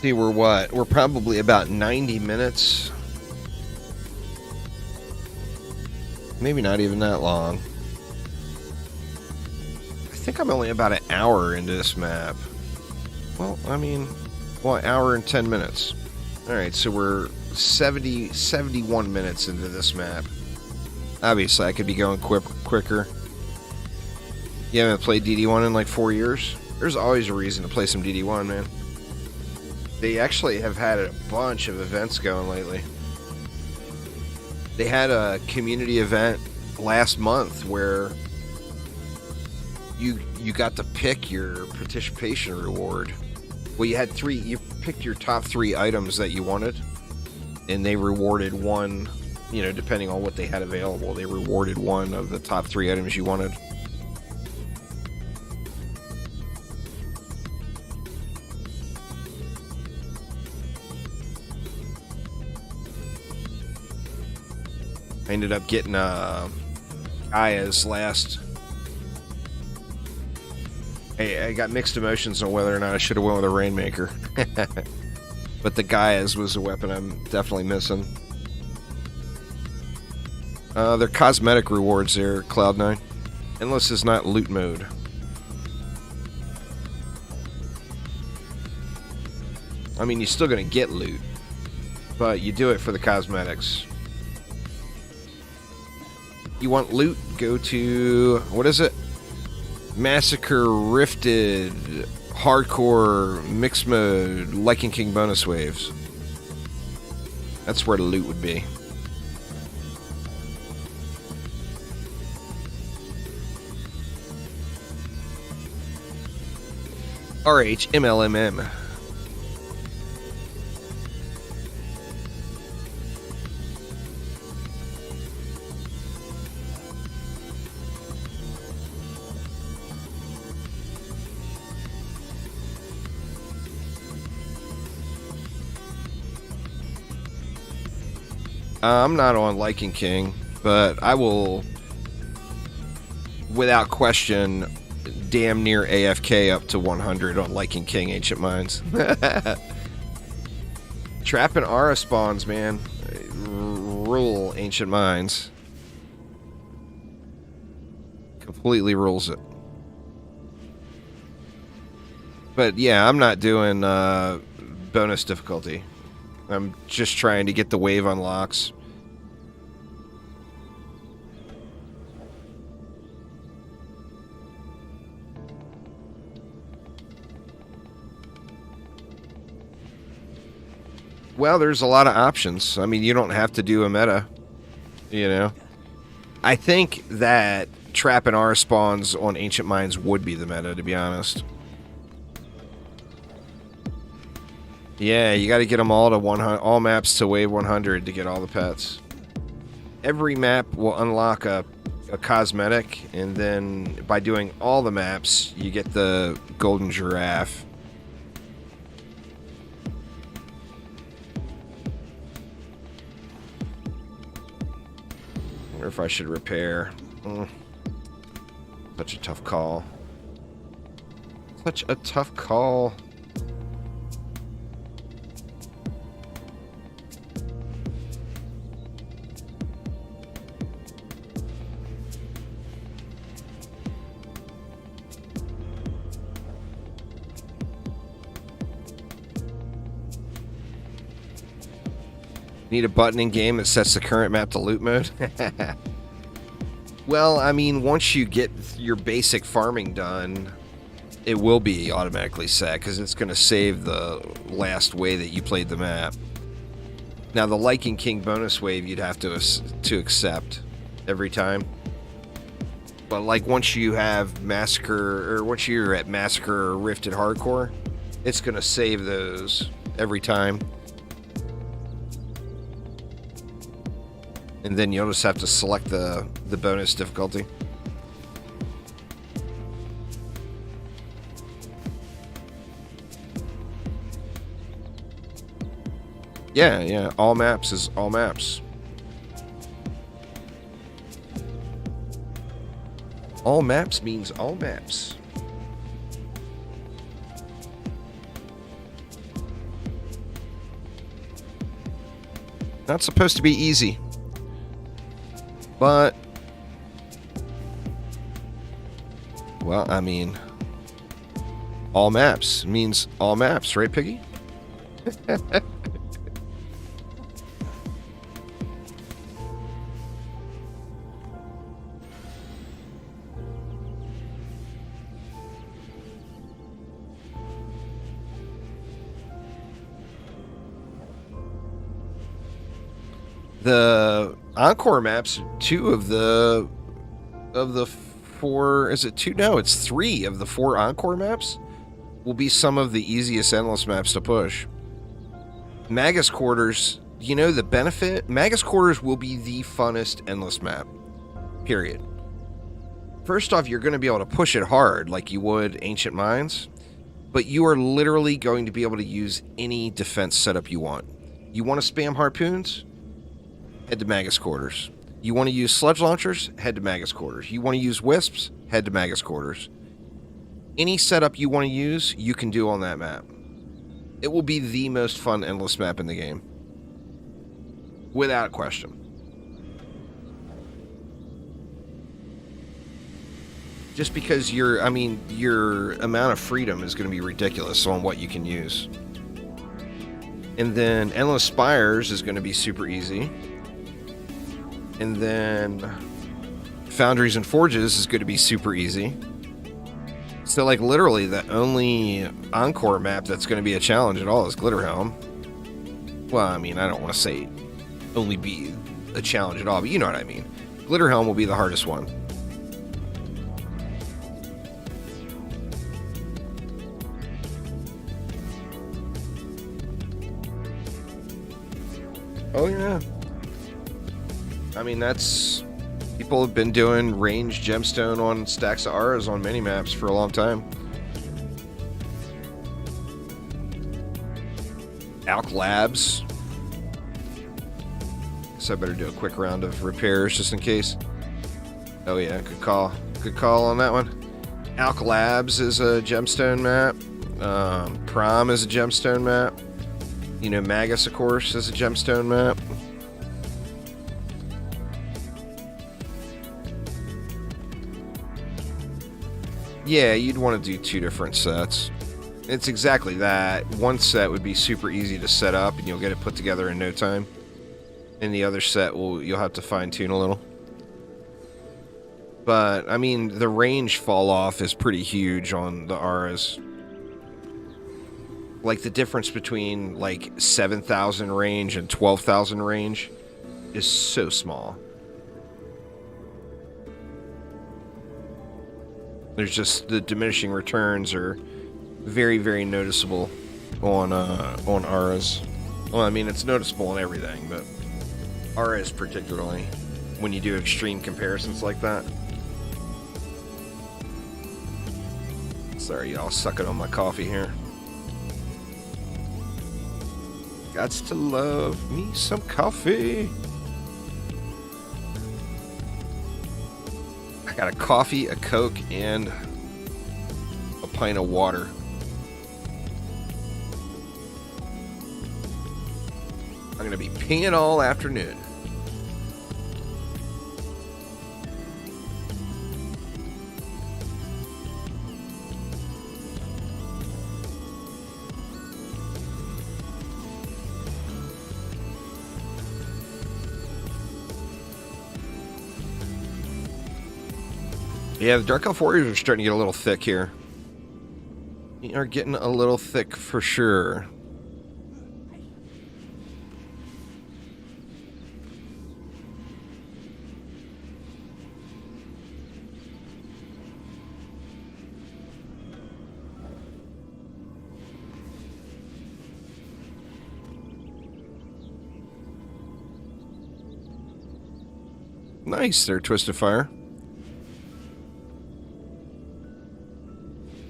See, we're what? We're probably about 90 minutes. Maybe not even that long. I think I'm only about an hour into this map. Well, I mean, well, an hour and 10 minutes. Alright, so we're 71 minutes into this map. Obviously, I could be going quicker. You haven't played DD1 in like 4 years? There's always a reason to play some DD1, man. They actually have had a bunch of events going lately. They had a community event last month where you got to pick your participation reward. Well, you had three. You picked your top 3 items that you wanted, and they rewarded one. You know, depending on what they had available, they rewarded one of the top 3 items you wanted. I ended up getting Aya's last. I got mixed emotions on whether or not I should have went with a Rainmaker. But the Gaia's was a weapon I'm definitely missing. They're cosmetic rewards there, Cloud9. Endless is not loot mode. I mean, you're still going to get loot, but you do it for the cosmetics. You want loot? Go to, what is it? Massacre Rifted Hardcore Mixed Mode Lycan King bonus waves. That's where the loot would be. RHMLMM. I'm not on Lycan King, but I will, without question, damn near AFK up to 100 on Lycan King Ancient Mines. Trap and Aura spawns, man. Rule Ancient Mines. Completely rules it. But yeah, I'm not doing bonus difficulty. I'm just trying to get the wave unlocks. Well, there's a lot of options. I mean, you don't have to do a meta, you know. I think that Trap and R spawns on Ancient Mines would be the meta, to be honest. Yeah, you got to get them all to 100, all maps to wave 100 to get all the pets. Every map will unlock a cosmetic, and then by doing all the maps, you get the golden giraffe. I wonder if I should repair. Such a tough call. Such a tough call. Need a button in game that sets the current map to loot mode? Well, I mean, once you get your basic farming done, it will be automatically set, because it's going to save the last way that you played the map. Now, the Lycan King bonus wave you'd have to accept every time. But, like, once you have Massacre, or once you're at Massacre or Rifted Hardcore, it's going to save those every time. And then you'll just have to select the bonus difficulty. Yeah, all maps is all maps. All maps means all maps. Not supposed to be easy. But, well, I mean, all maps means all maps, right, Piggy? The Encore maps, two of the four, is it two? No, it's 3 of the 4 Encore maps will be some of the easiest endless maps to push. Magus Quarters, you know the benefit? Magus Quarters will be the funnest endless map, period. First off, you're going to be able to push it hard like you would Ancient Mines, but you are literally going to be able to use any defense setup you want. You want to spam harpoons? Head to Magus Quarters. You want to use sludge launchers? Head to Magus Quarters. You want to use wisps? Head to Magus Quarters. Any setup you want to use, you can do on that map. It will be the most fun endless map in the game. Without question. Just because your amount of freedom is going to be ridiculous on what you can use. And then Endless Spires is going to be super easy. And then Foundries and Forges is going to be super easy. So, like, literally, the only Encore map that's going to be a challenge at all is Glitterhelm. Well, I mean, I don't want to say only be a challenge at all, but you know what I mean. Glitterhelm will be the hardest one. Oh, yeah. I mean, that's... People have been doing range gemstone on stacks of auras on mini-maps for a long time. Alk Labs. So I better do a quick round of repairs just in case. Oh yeah, good call. Good call on that one. Alk Labs is a gemstone map. Prom is a gemstone map. You know, Magus, of course, is a gemstone map. Yeah, you'd want to do 2 different sets. It's exactly that. One set would be super easy to set up, and you'll get it put together in no time. And the other set, you'll have to fine-tune a little. But, I mean, the range fall-off is pretty huge on the auras. Like, the difference between, like, 7,000 range and 12,000 range is so small. There's just, the diminishing returns are very, very noticeable on auras. Well, I mean, it's noticeable in everything, but auras particularly, when you do extreme comparisons like that. Sorry, y'all, sucking on my coffee here. Gots to love me some coffee. I got a coffee, a Coke, and a pint of water. I'm gonna be peeing all afternoon. Yeah, the Dark Elf Warriors are starting to get a little thick here. They are getting a little thick for sure. Nice there, Twisted Fire.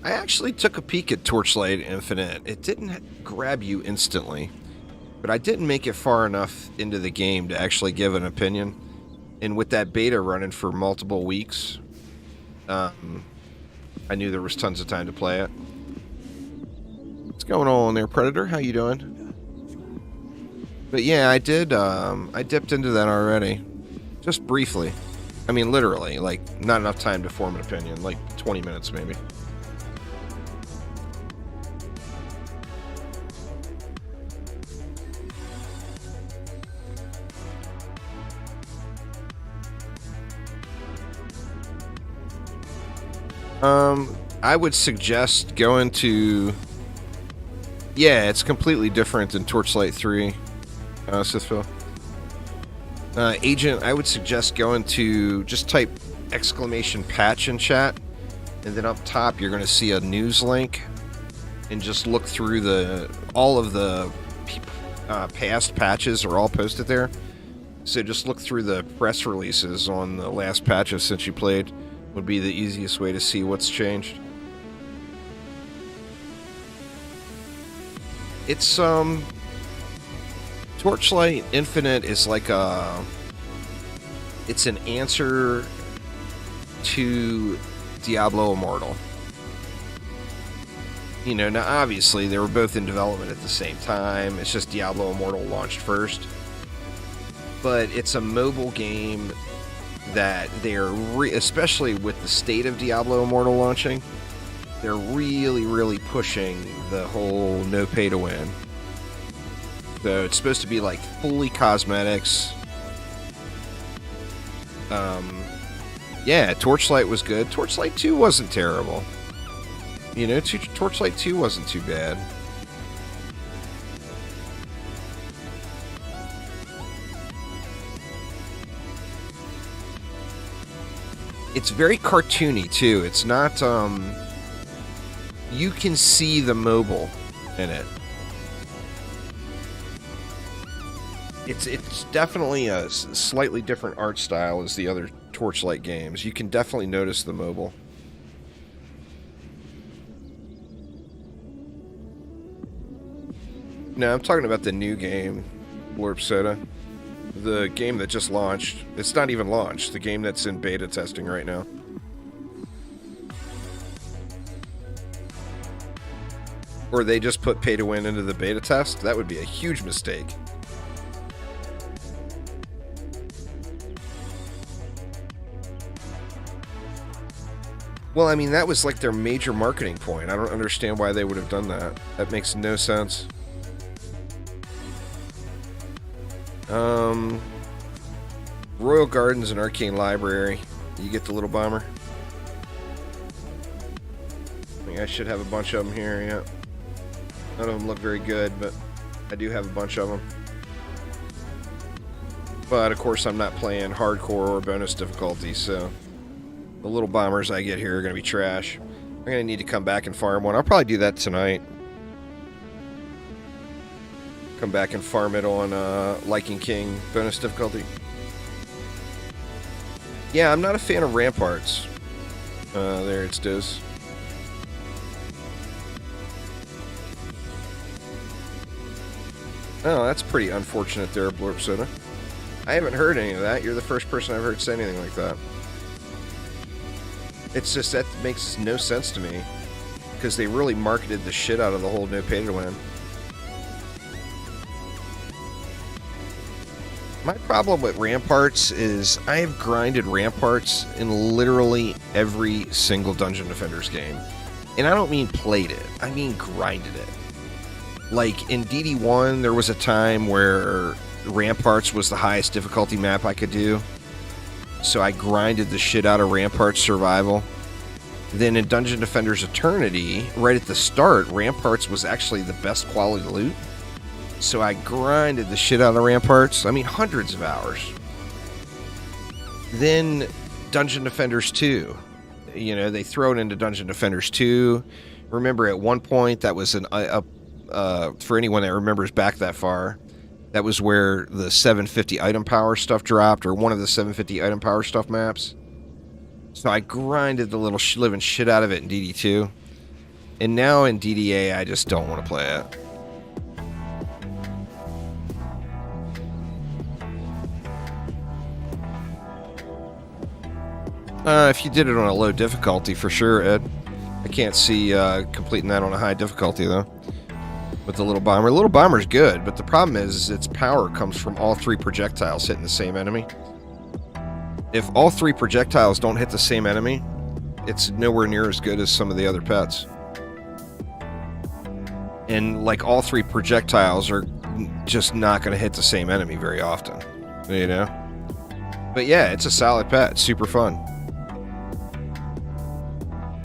I actually took a peek at Torchlight Infinite. It didn't grab you instantly, but I didn't make it far enough into the game to actually give an opinion. And with that beta running for multiple weeks, I knew there was tons of time to play it. What's going on there, Predator? How you doing? But yeah, I did. I dipped into that already, just briefly. I mean, literally, like, not enough time to form an opinion. Like 20 minutes, maybe. I would suggest going to... Yeah, it's completely different than Torchlight 3, Sithville. Agent, I would suggest going to... Just type !patch in chat, and then up top you're going to see a news link, and just look through all of the past patches are all posted there. So just look through the press releases on the last patches since you played. Would be the easiest way to see what's changed. It's Torchlight Infinite is like it's an answer to Diablo Immortal. You know, now obviously they were both in development at the same time. It's just Diablo Immortal launched first. But it's a mobile game that they're, especially with the state of Diablo Immortal launching, they're really, really pushing the whole no pay to win. So it's supposed to be like fully cosmetics. Yeah, Torchlight was good. Torchlight 2 wasn't terrible. You know, Torchlight 2 wasn't too bad. It's very cartoony, too. It's not, you can see the mobile in it. It's definitely a slightly different art style as the other Torchlight games. You can definitely notice the mobile. No, I'm talking about the new game, Blorp Soda. The game that just launched. It's not even launched. The game that's in beta testing right now. Or they just put pay to win into the beta test? That would be a huge mistake. Well, I mean, that was like their major marketing point. I don't understand why they would have done that. That makes no sense. Royal Gardens and Arcane Library. You get the little bomber. I think I should have a bunch of them here, yeah. None of them look very good, but I do have a bunch of them. But, of course, I'm not playing hardcore or bonus difficulty, so the little bombers I get here are going to be trash. I'm going to need to come back and farm one. I'll probably do that tonight. Come back and farm it on Liking King bonus difficulty. Yeah, I'm not a fan of ramparts. There it does. Oh, that's pretty unfortunate there, Blorp Soda. I haven't heard any of that. You're the first person I've heard say anything like that. It's just that makes no sense to me. Because they really marketed the shit out of the whole no pay to win. My problem with ramparts is I have grinded ramparts in literally every single Dungeon Defenders game. And I don't mean played it. I mean grinded it. Like, in DD1, there was a time where Ramparts was the highest difficulty map I could do. So I grinded the shit out of Ramparts Survival. Then in Dungeon Defenders Eternity, right at the start, Ramparts was actually the best quality loot. So I grinded the shit out of Ramparts. I mean, hundreds of hours. Then Dungeon Defenders 2. You know, they throw it into Dungeon Defenders 2. Remember, at one point, that was for anyone that remembers back that far, that was where the 750 item power stuff dropped, or one of the 750 item power stuff maps. So I grinded the little living shit out of it in DD2. And now in DDA, I just don't want to play it. If you did it on a low difficulty, for sure, Ed. I can't see completing that on a high difficulty, though. With the little bomber. The little bomber's good, but the problem is its power comes from all three projectiles hitting the same enemy. If all three projectiles don't hit the same enemy, it's nowhere near as good as some of the other pets. And, like, all three projectiles are just not going to hit the same enemy very often. You know? But yeah, it's a solid pet. It's super fun.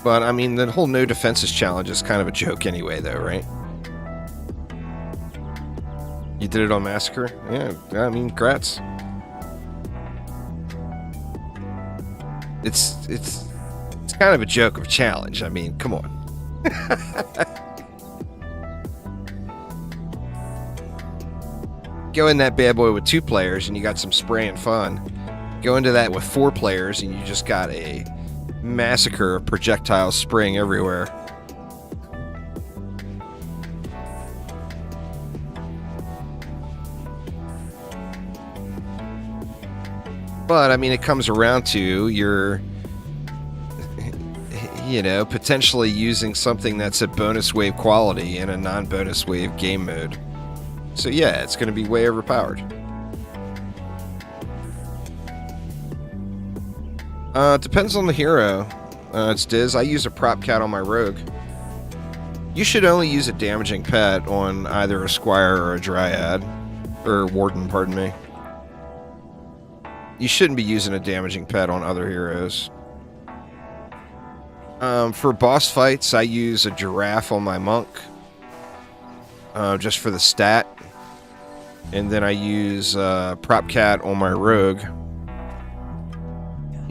But, I mean, the whole no defenses challenge is kind of a joke anyway, though, right? You did it on Massacre? Yeah, I mean, congrats. It's kind of a joke of a challenge. I mean, come on. Go in that bad boy with 2 players and you got some spray and fun. Go into that with 4 players and you just got a massacre of projectiles spraying everywhere. But, I mean, it comes around to you're, you know, potentially using something that's at bonus wave quality in a non-bonus wave game mode. So, yeah, it's going to be way overpowered. It depends on the hero. It's Diz. I use a prop cat on my rogue. You should only use a damaging pet on either a squire or a dryad. Or warden, pardon me. You shouldn't be using a damaging pet on other heroes. For boss fights, I use a giraffe on my monk. Just for the stat. And then I use prop cat on my rogue.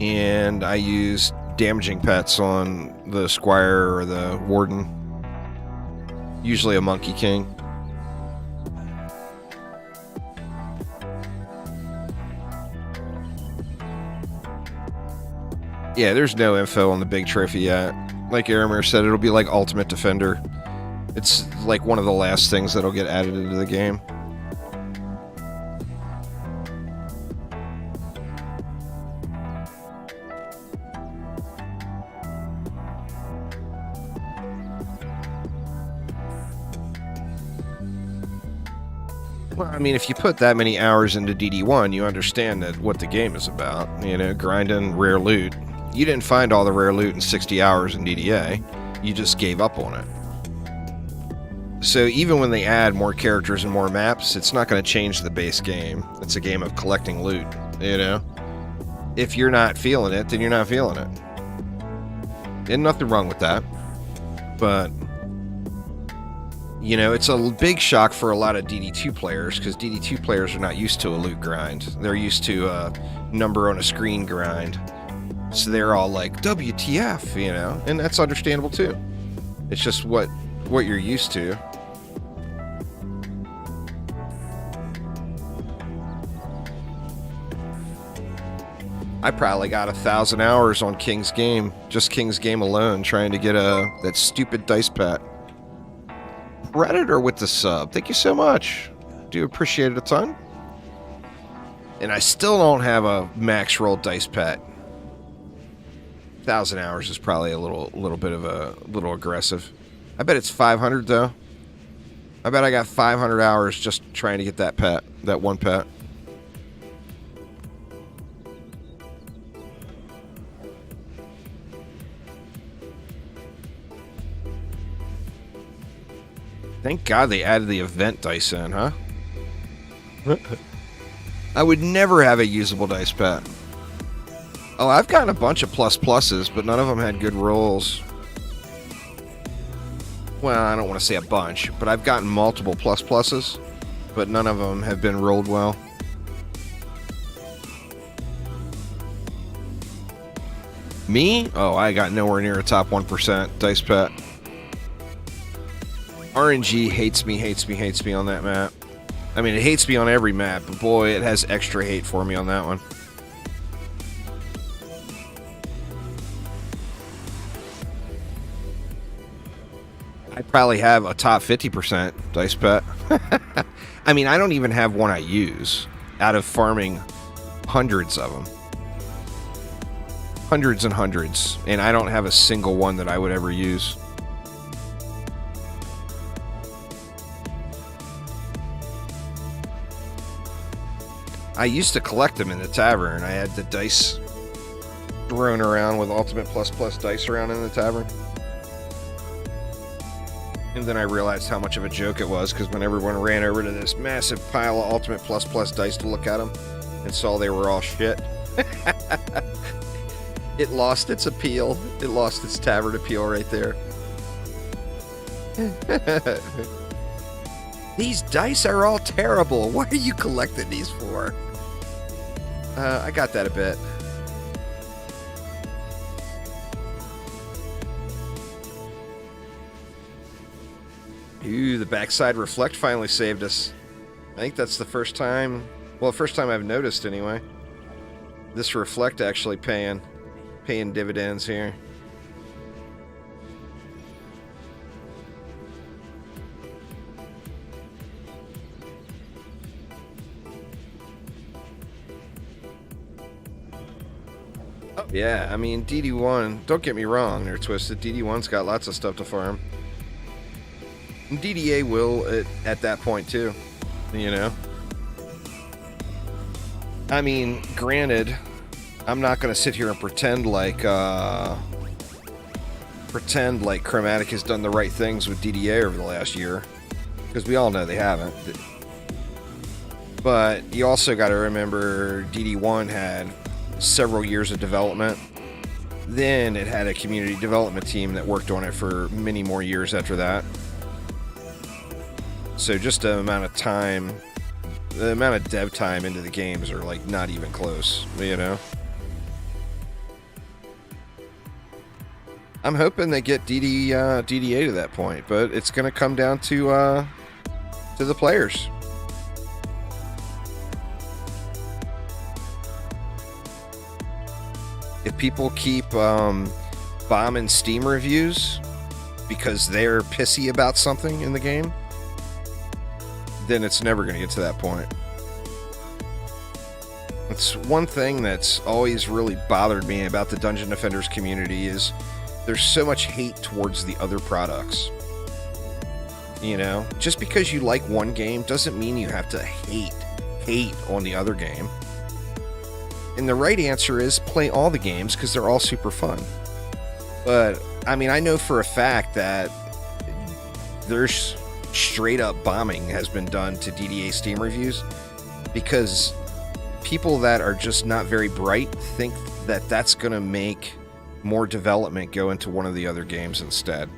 And I use damaging pets on the squire or the warden. Usually a monkey king. Yeah, there's no info on the big trophy yet. Like Aramir said, it'll be like Ultimate Defender. It's like one of the last things that'll get added into the game. Well, I mean, if you put that many hours into DD1, you understand that what the game is about. You know, grinding rare loot. You didn't find all the rare loot in 60 hours in DDA. You just gave up on it. So even when they add more characters and more maps, it's not going to change the base game. It's a game of collecting loot, you know? If you're not feeling it, then you're not feeling it. And nothing wrong with that. But You know, it's a big shock for a lot of DD2 players, because DD2 players are not used to a loot grind. They're used to a number on a screen grind. So they're all like, WTF, you know? And that's understandable too. It's just what you're used to. I probably got 1,000 hours on King's Game, just King's Game alone, trying to get that stupid dice pet. Predator with the sub. Thank you so much. Do appreciate it a ton. And I still don't have a max roll dice pet. 1,000 hours is probably a little bit of a little aggressive. I bet it's 500 though. I bet I got 500 hours just trying to get that pet, that one pet. Thank God they added the event dice in, huh? I would never have a usable dice pet. Oh, I've gotten a bunch of pluses, but none of them had good rolls. Well, I don't want to say a bunch, but I've gotten multiple pluses, but none of them have been rolled well. Me? Oh, I got nowhere near a top 1% dice pet. RNG hates me on that map. I mean, it hates me on every map, but boy, it has extra hate for me on that one. I probably have a top 50% dice pet. I mean, I don't even have one I use out of farming hundreds of them. Hundreds and hundreds, and I don't have a single one that I would ever use. I used to collect them in the tavern. I had the dice thrown around with Ultimate Plus dice around in the tavern. And then I realized how much of a joke it was, because when everyone ran over to this massive pile of Ultimate Plus dice to look at them and saw they were all shit, it lost its appeal. It lost its tavern appeal right there. These dice are all terrible. What are you collecting these for? I got that a bit. Ooh, the backside reflect finally saved us. I think that's the first time, well, first time I've noticed anyway. This reflect actually paying dividends here. Oh, yeah, I mean, DD1, don't get me wrong, they're twisted. DD1's got lots of stuff to farm. And DDA will at that point too, you know? I mean, granted, I'm not going to sit here and pretend like Chromatic has done the right things with DDA over the last year, because we all know they haven't. But you also got to remember DD1 had several years of development. Then it had a community development team that worked on it for many more years after that. So just the amount of time, the amount of dev time into the games are like not even close, you know? I'm hoping they get DDA to that point, but it's going to come down to the players. If people keep bombing Steam reviews because they're pissy about something in the game, then it's never going to get to that point. It's one thing that's always really bothered me about the Dungeon Defenders community is there's so much hate towards the other products. You know, just because you like one game doesn't mean you have to hate on the other game. And the right answer is play all the games because they're all super fun. But, I mean, I know for a fact that there's straight up bombing has been done to DDA Steam reviews because people that are just not very bright think that that's going to make more development go into one of the other games instead.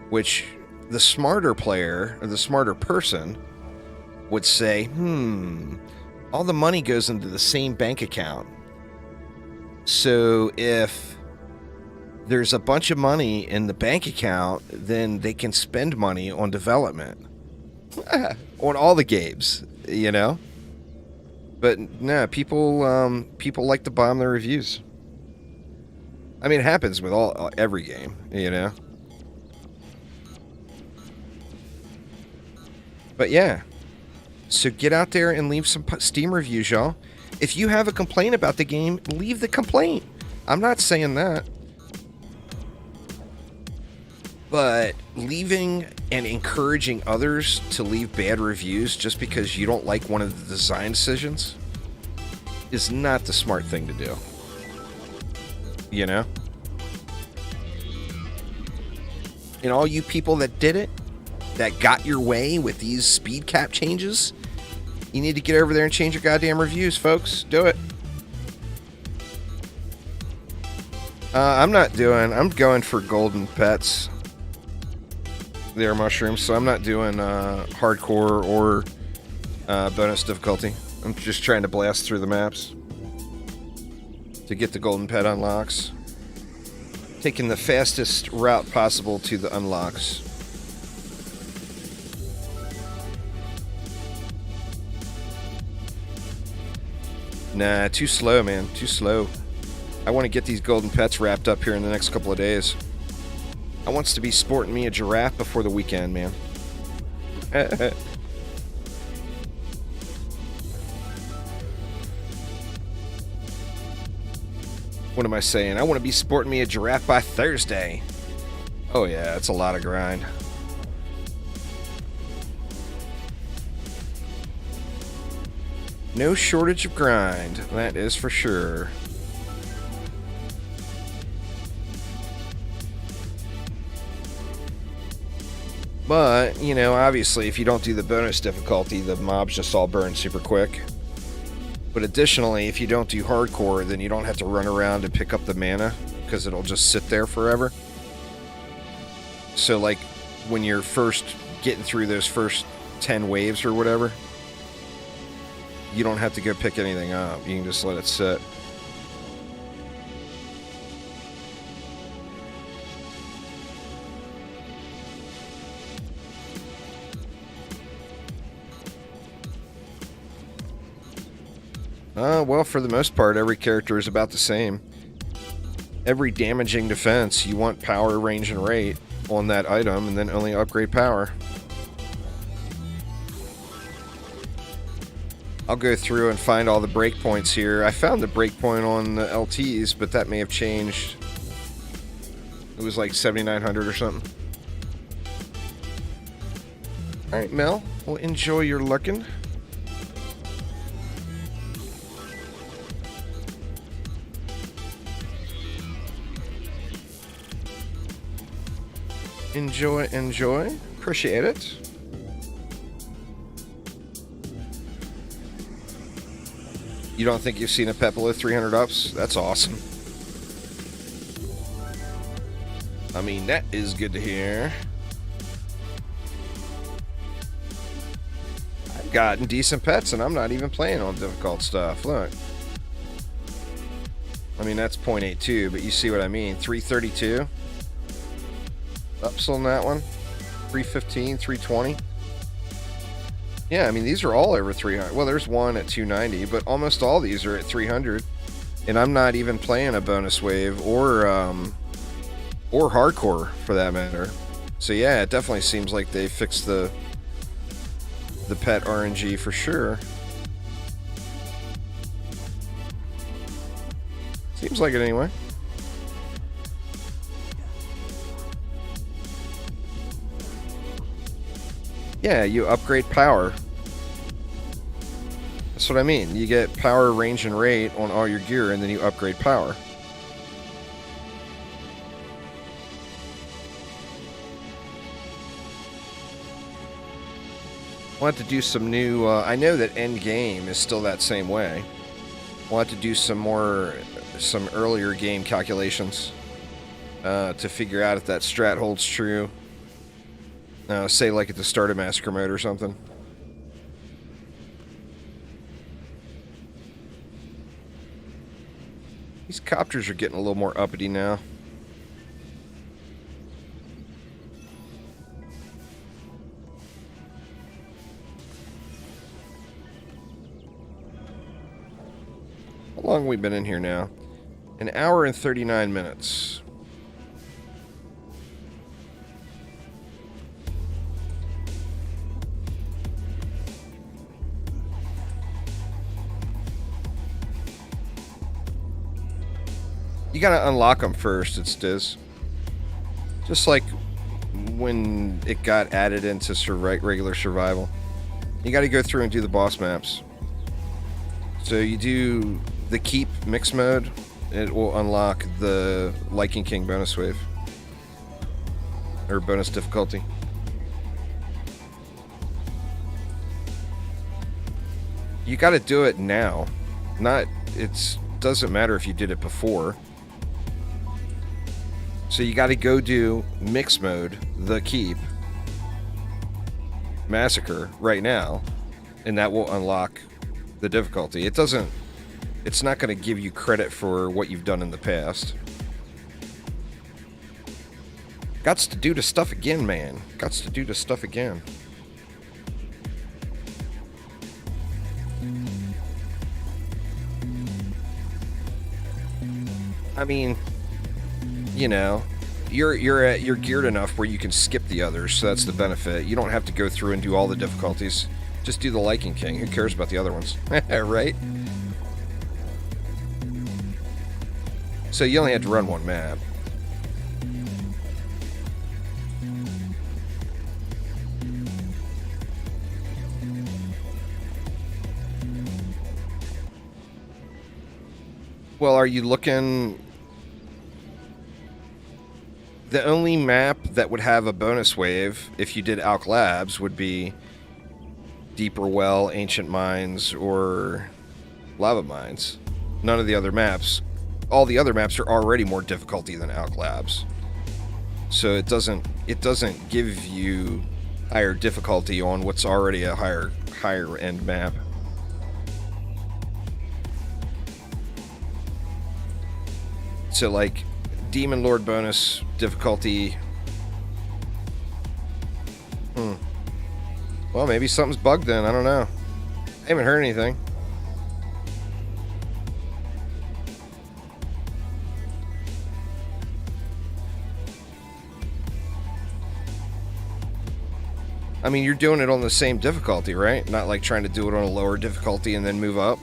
Which the smarter player or the smarter person would say, all the money goes into the same bank account. So if there's a bunch of money in the bank account, then they can spend money on development. On all the games, you know? But nah, people like to bomb their reviews. I mean, it happens with every game, you know? But yeah. So get out there and leave some Steam reviews, y'all. If you have a complaint about the game, leave the complaint. I'm not saying that. But leaving and encouraging others to leave bad reviews just because you don't like one of the design decisions is not the smart thing to do. You know? And all you people that did it, that got your way with these speed cap changes, you need to get over there and change your goddamn reviews, folks. Do it. I'm going for golden pets. They're mushrooms, so I'm not doing hardcore or bonus difficulty. I'm just trying to blast through the maps to get the golden pet unlocks. Taking the fastest route possible to the unlocks. Nah, too slow, man. Too slow. I want to get these golden pets wrapped up here in the next couple of days. I wants to be sporting me a giraffe before the weekend, man. What am I saying? I want to be sporting me a giraffe by Thursday. Oh yeah, it's a lot of grind. No shortage of grind, that is for sure. But, you know, obviously, if you don't do the bonus difficulty, the mobs just all burn super quick. But additionally, if you don't do hardcore, then you don't have to run around and pick up the mana, because it'll just sit there forever. So, like, when you're first getting through those first 10 waves or whatever, you don't have to go pick anything up. You can just let it sit. Well, for the most part, every character is about the same. Every damaging defense, you want power, range, and rate on that item, and then only upgrade power. I'll go through and find all the breakpoints here. I found the breakpoint on the LTs, but that may have changed. It was like 7,900 or something. Alright, Mel. Well, enjoy your looking. Enjoy, enjoy. Appreciate it. You don't think you've seen a pet below 300 ups? That's awesome. I mean, that is good to hear. I've gotten decent pets, and I'm not even playing on difficult stuff. Look. I mean, that's 0.82, but you see what I mean. 332. Ups on that one. 315, 320. Yeah, I mean, these are all over 300. Well, there's one at 290, but almost all these are at 300. And I'm not even playing a bonus wave or hardcore for that matter. So yeah, it definitely seems like they fixed the pet RNG for sure. Seems like it anyway. Yeah, you upgrade power. That's what I mean. You get power, range, and rate on all your gear, and then you upgrade power. We'll have to do some new... I know that end game is still that same way. We'll have to do some earlier game calculations to figure out if that strat holds true. Say like at the start of Massacre Mode or something. These copters are getting a little more uppity now. How long have we been in here now? An hour and 39 minutes. You gotta unlock them first, it's Diz. Just like when it got added into regular survival. You gotta go through and do the boss maps. So you do the Keep mix mode, it will unlock the Lichen King bonus wave. Or bonus difficulty. You gotta do it now. Doesn't matter if you did it before. So you got to go do mix mode, the Keep, Massacre right now, and that will unlock the difficulty. It's not going to give you credit for what you've done in the past. Gots to do the stuff again, man. Gots to do the stuff again. I mean, you know, you're geared enough where you can skip the others, so that's the benefit. You don't have to go through and do all the difficulties. Just do the Lichen King. Who cares about the other ones? Right? So you only had to run one map. Well, are you looking... The only map that would have a bonus wave, if you did Alk Labs, would be Deeper Well, Ancient Mines, or Lava Mines. None of the other maps. All the other maps are already more difficulty than Alk Labs. So it doesn't give you higher difficulty on what's already a higher end map. So like Demon Lord bonus difficulty. Well, maybe something's bugged then. I don't know. I haven't heard anything. I mean, you're doing it on the same difficulty, right? Not like trying to do it on a lower difficulty and then move up.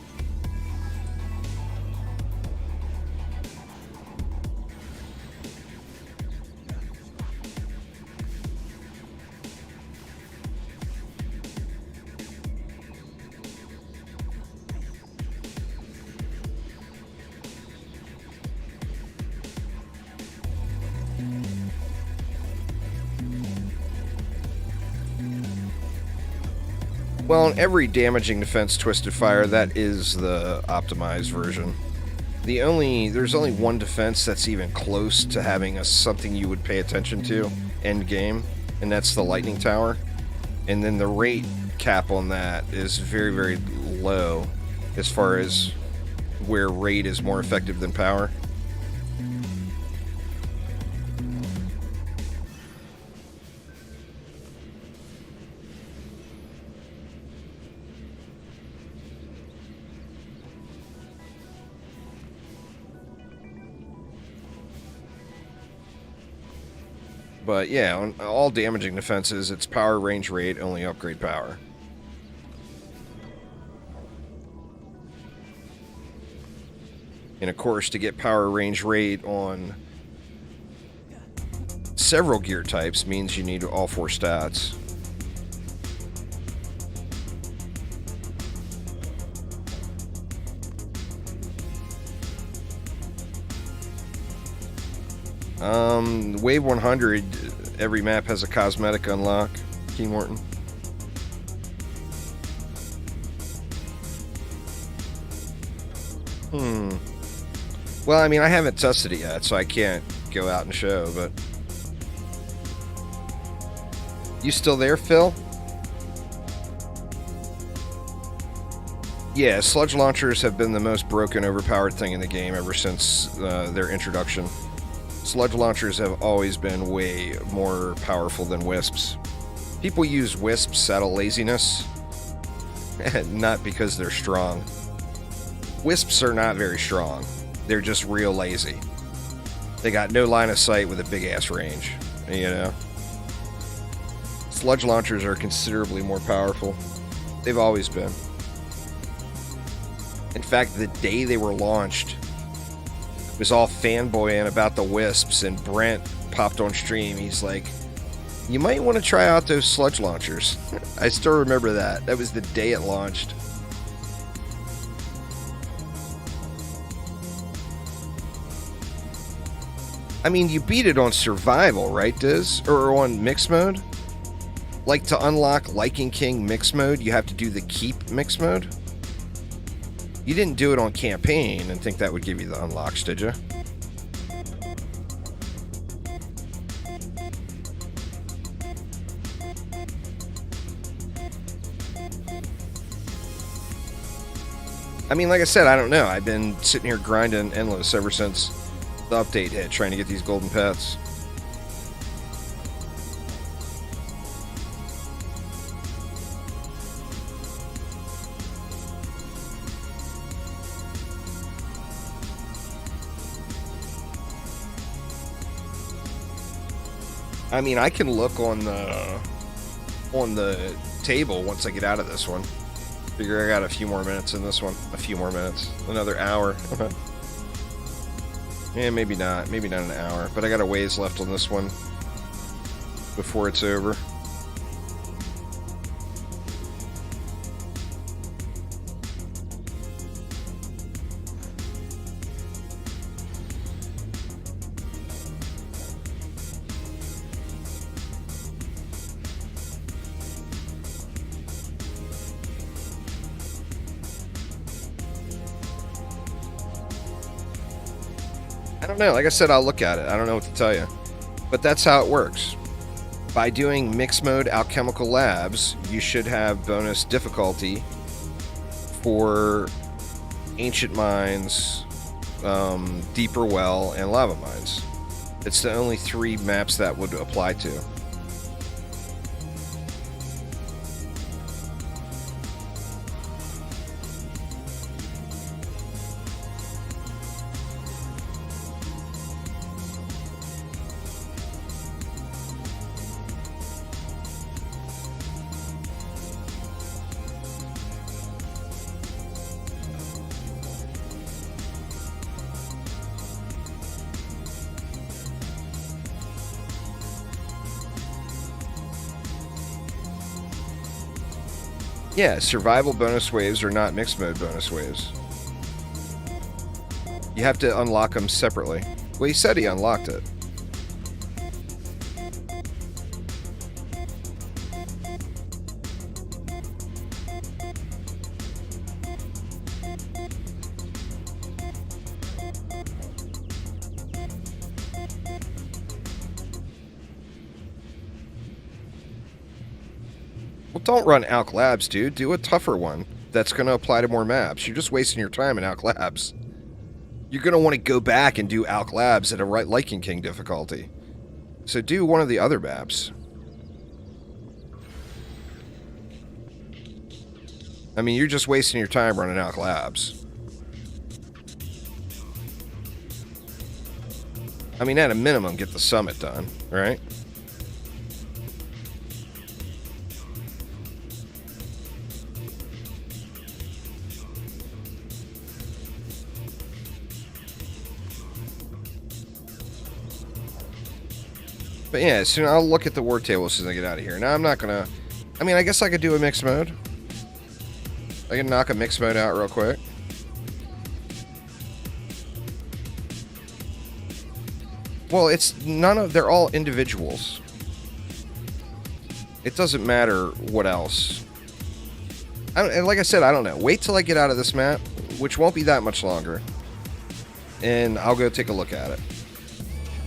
Well, in every damaging defense Twisted Fire, that is the optimized version. There's only one defense that's even close to having something you would pay attention to end game, and that's the Lightning Tower. And then the rate cap on that is very, very low as far as where rate is more effective than power. But yeah, on all damaging defenses, it's power, range, rate, only upgrade power. And of course, to get power, range, rate on several gear types means you need all 4 stats. Wave 100, every map has a cosmetic unlock. Key Morton. Well, I mean, I haven't tested it yet, so I can't go out and show, but... You still there, Phil? Yeah, sludge launchers have been the most broken, overpowered thing in the game ever since their introduction. Sludge launchers have always been way more powerful than wisps. People use wisps out of laziness, not because they're strong. Wisps are not very strong. They're just real lazy. They got no line of sight with a big-ass range, you know? Sludge launchers are considerably more powerful. They've always been. In fact, the day they were launched, it was all fanboying about the wisps, and Brent popped on stream. He's like, you might want to try out those sludge launchers. I still remember that. That was the day it launched. I mean, you beat it on survival, right, Diz? Or on mix mode? Like, to unlock Lycan King mix mode, you have to do the keep mix mode? You didn't do it on campaign and think that would give you the unlocks, did you? I mean, like I said, I don't know. I've been sitting here grinding endless ever since the update hit, trying to get these golden pets. I mean, I can look on the table once I get out of this one. Figure I got a few more minutes in this one. A few more minutes. Another hour. Yeah, maybe not. Maybe not an hour. But I got a ways left on this one before it's over. I don't know. Like I said, I'll look at it. I don't know what to tell you. But that's how it works. By doing mix mode alchemical labs, you should have bonus difficulty for ancient mines, deeper well, and lava mines. It's the only 3 maps that would apply to. Yeah, survival bonus waves are not mixed mode bonus waves. You have to unlock them separately. Well, he said he unlocked it. Well, don't run Alk Labs, dude. Do a tougher one that's going to apply to more maps. You're just wasting your time in Alk Labs. You're going to want to go back and do Alk Labs at a Lycan King difficulty. So do one of the other maps. I mean, you're just wasting your time running Alk Labs. I mean, at a minimum, get the summit done, right? But yeah, soon I'll look at the word table as soon as I get out of here. Now I'm not gonna... I mean, I guess I could do a mixed mode. I can knock a mixed mode out real quick. Well, it's none of... They're all individuals. It doesn't matter what else. And like I said, I don't know. Wait till I get out of this map, which won't be that much longer. And I'll go take a look at it.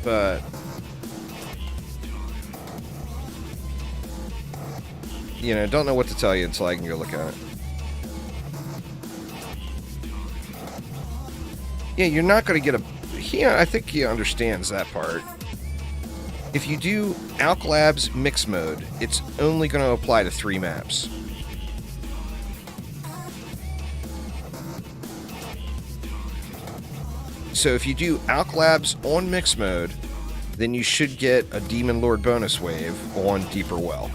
But... You know, don't know what to tell you until I can go look at it. Yeah, you're not going to get a... Yeah, I think he understands that part. If you do Alklab's mix mode, it's only going to apply to 3 maps. So if you do Alklab's on mix mode, then you should get a Demon Lord bonus wave on Deeper Well.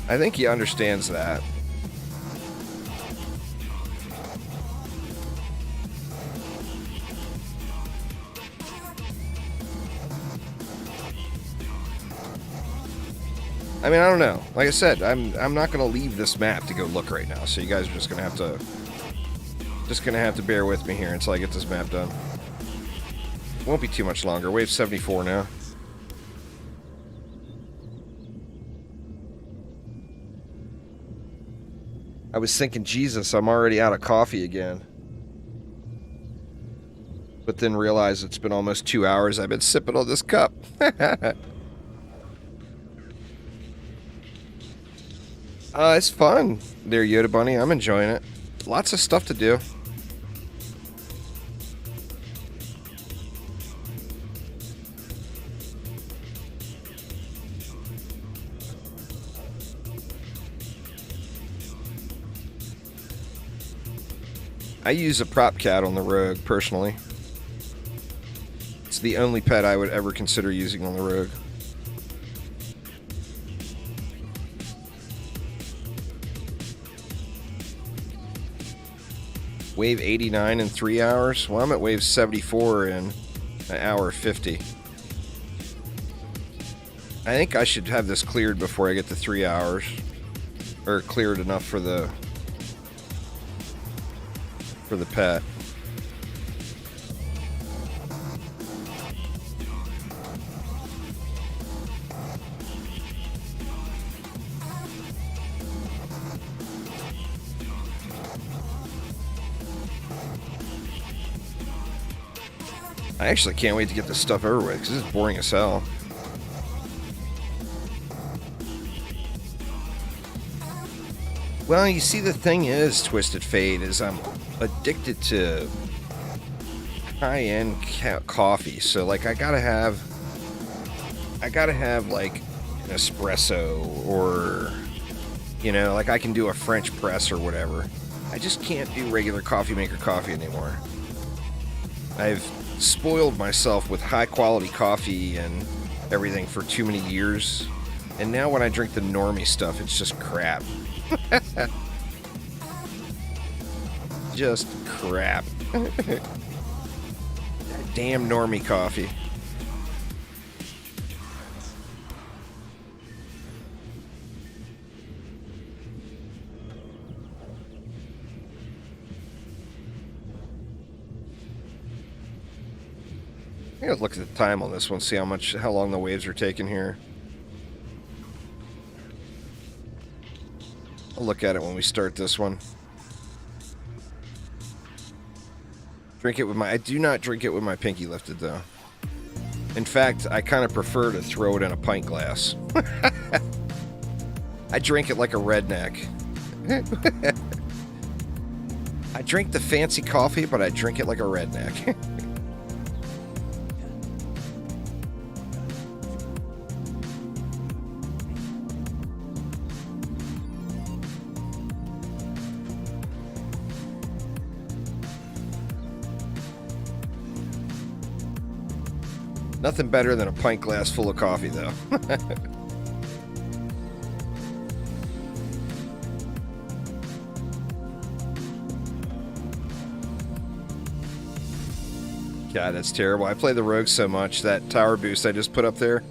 I think he understands that. I mean, I don't know. Like I said, I'm not gonna leave this map to go look right now. So you guys are just gonna have to bear with me here until I get this map done. Won't be too much longer. Wave 74 now. I was thinking, Jesus, I'm already out of coffee again. But then realized it's been almost 2 hours I've been sipping on this cup. It's fun there, Yoda Bunny. I'm enjoying it. Lots of stuff to do. I use a prop cat on the Rogue, personally. It's the only pet I would ever consider using on the Rogue. Wave 89 in 3 hours? Well, I'm at wave 74 in an hour 50. I think I should have this cleared before I get to 3 hours. Or cleared enough for the pet. I actually can't wait to get this stuff over with, because this is boring as hell. Well, you see, the thing is, Twisted Fate, is I'm addicted to high-end coffee. So, like, I gotta have, like, an espresso, or, you know, like, I can do a French press or whatever. I just can't do regular coffee maker coffee anymore. I've spoiled myself with high-quality coffee and everything for too many years. And now when I drink the normie stuff, it's just crap. Just crap. Damn normie coffee. I gotta look at the time on this one, see how long the waves are taking here. I'll look at it when we start this one. Drink it with I do not drink it with my pinky lifted, though. In fact, I kind of prefer to throw it in a pint glass. I drink it like a redneck. I drink the fancy coffee, but I drink it like a redneck. Nothing better than a pint glass full of coffee, though. God, that's terrible. I play the Rogue so much. That tower boost I just put up there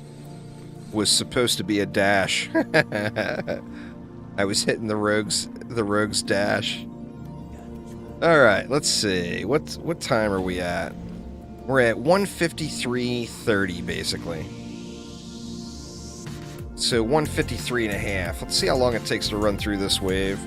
was supposed to be a dash. I was hitting the Rogue's dash. All right, let's see. What time are we at? We're at 153.30, basically. So 153 and a half. Let's see how long it takes to run through this wave.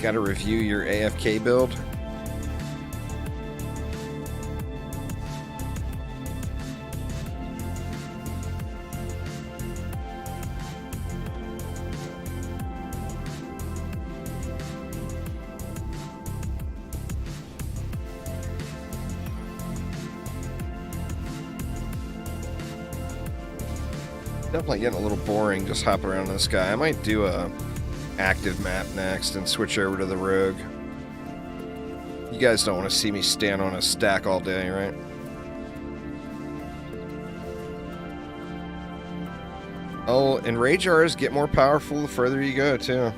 Got to review your AFK build. Definitely getting a little boring just hopping around this guy. I might do a active map next and switch over to the rogue. You guys don't want to see me stand on a stack all day, right? Oh, and rage jars get more powerful the further you go, too.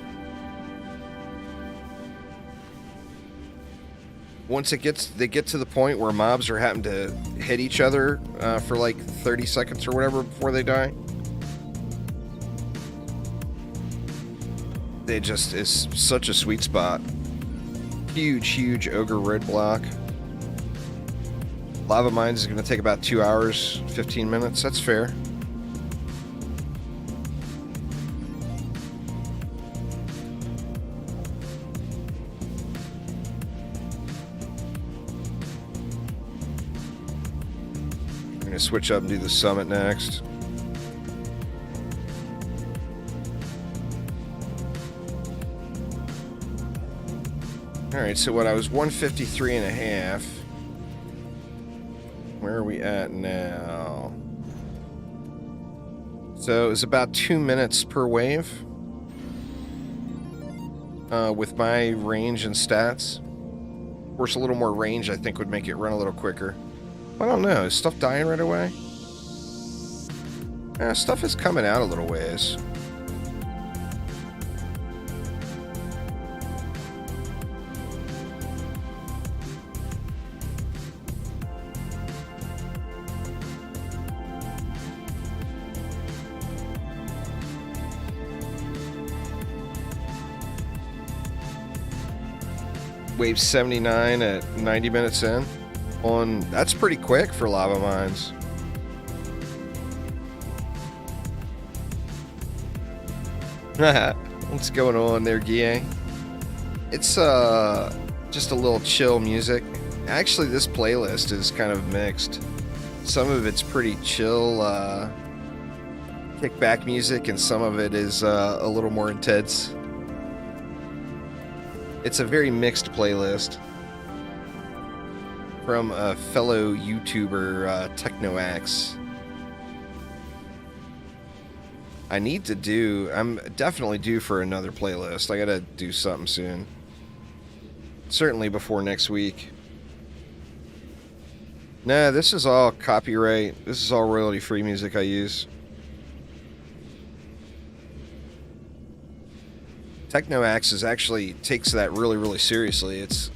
Once they get to the point where mobs are having to hit each other for like 30 seconds or whatever before they die. It just is such a sweet spot. Huge ogre roadblock. Lava mines is going to take about 2 hours, 15 minutes. That's fair. We're going to switch up and do the summit next. Alright, so what, I was 153 and a half. Where are we at now? So it's about 2 minutes per wave. With my range and stats. Of course, a little more range I think would make it run a little quicker. I don't know, is stuff dying right away? Stuff is coming out a little ways. Wave 79 at 90 minutes in. That's pretty quick for lava mines. What's going on there, Guille? It's just a little chill music. Actually, this playlist is kind of mixed. Some of it's pretty chill kickback music, and some of it is a little more intense. It's a very mixed playlist from a fellow YouTuber, TechnoAxe. I'm definitely due for another playlist. I gotta do something soon. Certainly before next week. Nah, this is all copyright. This is all royalty-free music I use. TechnoAxe actually takes that really seriously. It's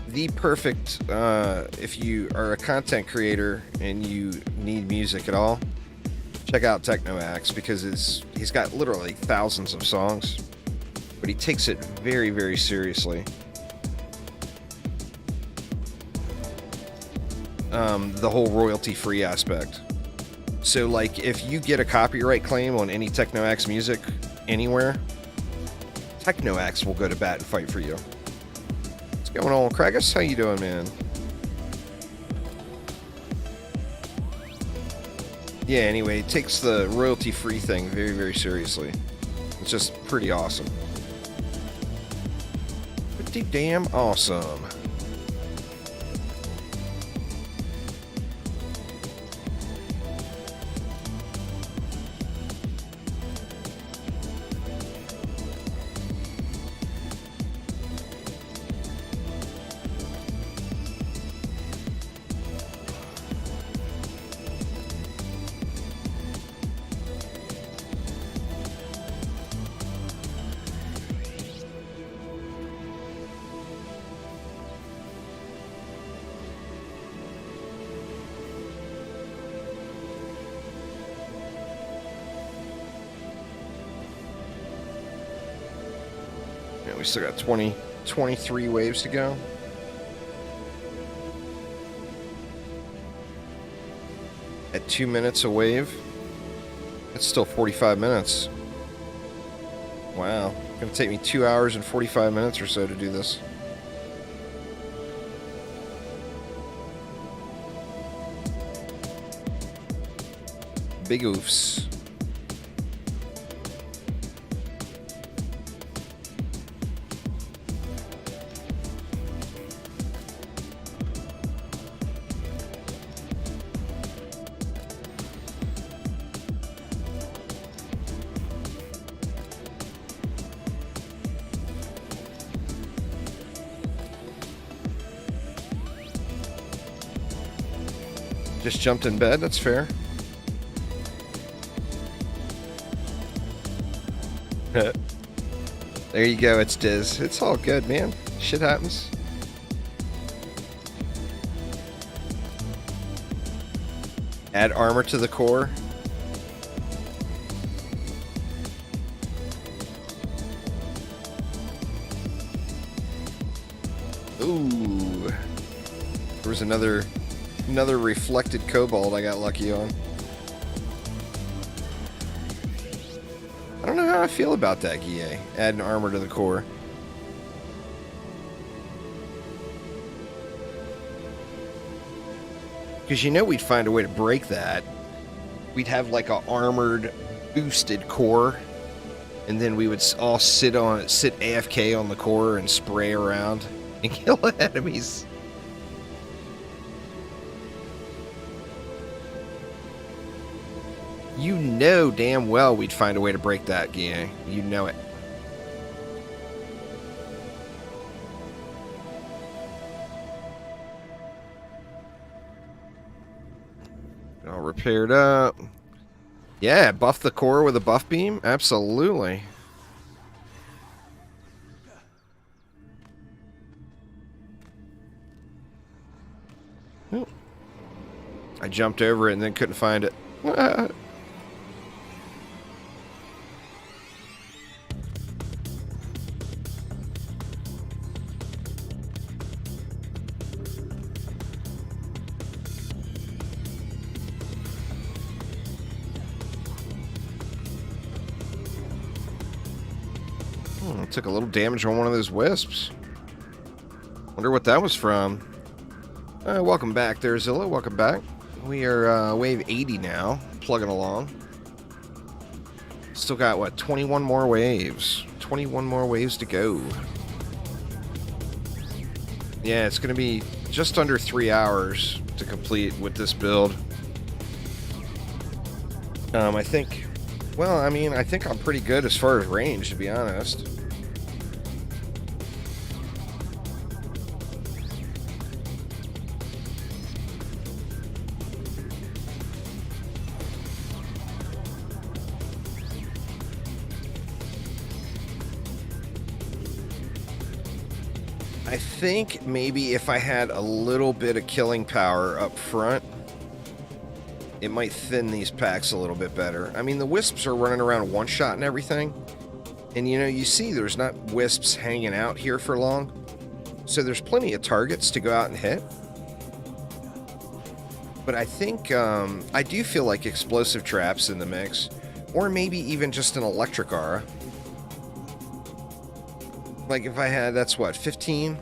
the perfect, if you are a content creator and you need music at all, check out TechnoAxe, because he's got literally thousands of songs, but he takes it very seriously. The whole royalty-free aspect. So, like, if you get a copyright claim on any TechnoAxe music anywhere, TechnoAxe will go to bat and fight for you. What's going on, Kragus? How you doing, man? Yeah, anyway, it takes the royalty-free thing very seriously. It's just pretty awesome. Pretty damn awesome. We still got 23 waves to go. At 2 minutes a wave, it's still 45 minutes. Wow. Gonna take me 2 hours and 45 minutes or so to do this. Big oofs. Just jumped in bed, that's fair. There you go, it's Diz. It's all good, man. Shit happens. Add armor to the core. Ooh. There was another reflected cobalt I got lucky on. I don't know how I feel about that, Guille. Adding armor to the core. Because you know we'd find a way to break that. We'd have like a armored, boosted core. And then we would all sit AFK on the core and spray around and kill enemies. You know damn well we'd find a way to break that, Guille. You know it. All repaired up. Yeah, buff the core with a buff beam? Absolutely. Ooh. I jumped over it and then couldn't find it. Took a little damage on one of those wisps. Wonder what that was from. Welcome back there, Zilla. Welcome back. We are wave 80 now, plugging along. Still got, what, 21 more waves. 21 more waves to go. Yeah, it's going to be just under 3 hours to complete with this build. I think, well, I mean, I think I'm pretty good as far as range, to be honest. I think maybe if I had a little bit of killing power up front, it might thin these packs a little bit better. I mean, the wisps are running around one shot and everything. And, you know, you see there's not wisps hanging out here for long. So there's plenty of targets to go out and hit. But I think, I do feel like explosive traps in the mix. Or maybe even just an electric aura. Like if I had, that's what, 15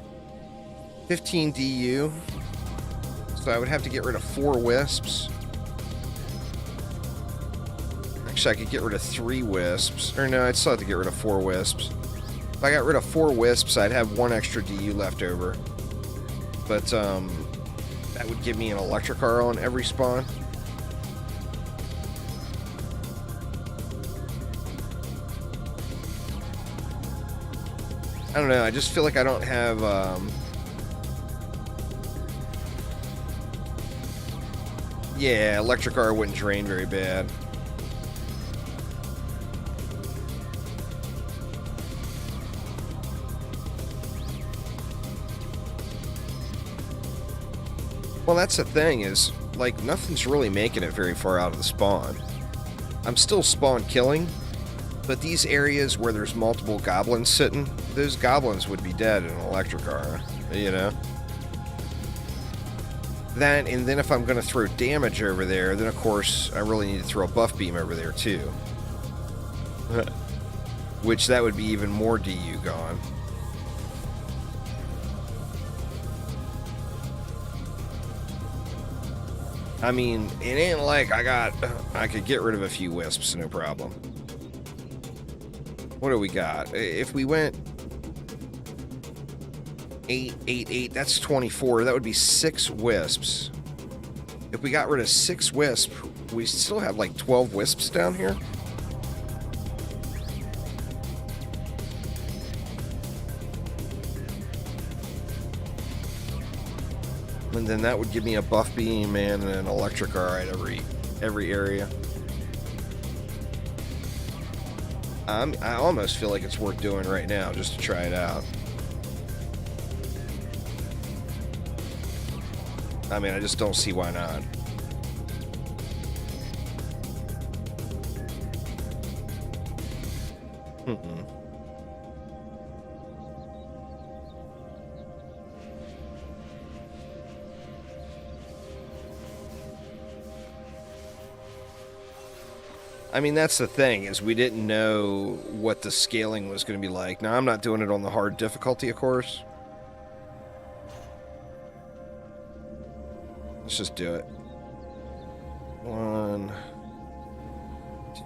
DU. So I would have to get rid of 4 wisps. Actually, I could get rid of 3 wisps. Or no, I'd still have to get rid of 4 wisps. If I got rid of 4 wisps, I'd have 1 extra DU left over. But that would give me an electric aura on every spawn. I don't know, I just feel like I don't have, yeah, electric aura wouldn't drain very bad. Well, that's the thing is, like, nothing's really making it very far out of the spawn. I'm still spawn killing, but these areas where there's multiple goblins sitting, those goblins would be dead in an electric aura, you know? That, and then if I'm going to throw damage over there, then of course I really need to throw a buff beam over there too. which that would be even more DU gone. I mean, it ain't like I could get rid of a few wisps, no problem. What do we got? If we went 8, 8, 8, that's 24. That would be 6 wisps. If we got rid of 6 wisps, we still have like 12 wisps down here. And then that would give me a buff beam and an electric arc every area. I almost feel like it's worth doing right now just to try it out. I mean, I just don't see why not. I mean, that's the thing, is we didn't know what the scaling was going to be like. Now, I'm not doing it on the hard difficulty, of course. Let's just do it. 1,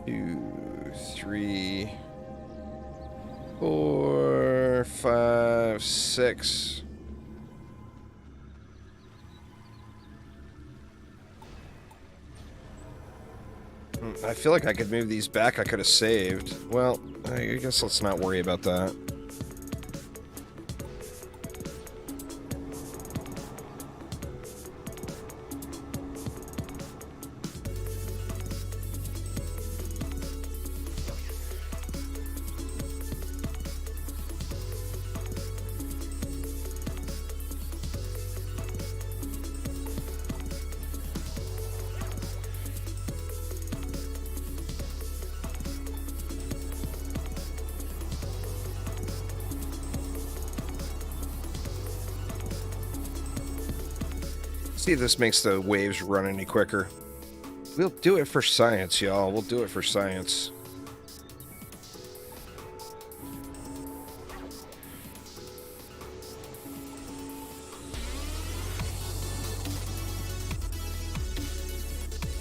2, 3, 4, 5, 6. I feel like I could move these back. I could have saved. Well, I guess let's not worry about that. See if this makes the waves run any quicker. We'll do it for science, y'all. We'll do it for science.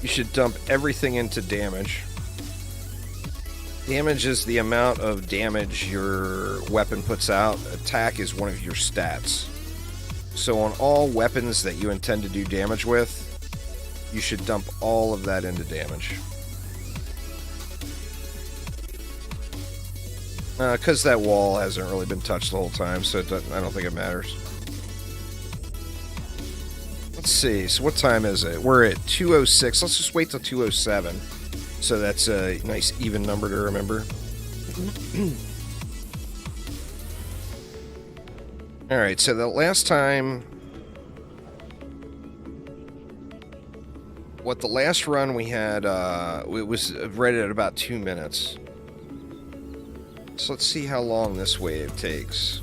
You should dump everything into damage. Damage is the amount of damage your weapon puts out. Attack is one of your stats. So on all weapons that you intend to do damage with, you should dump all of that into damage. Because that wall hasn't really been touched the whole time, so I don't think it matters. Let's see, so what time is it? We're at 2:06. Let's just wait till 2:07. So that's a nice even number to remember. Alright, so the last time... What the last run we had, it was right at about 2 minutes. So let's see how long this wave takes.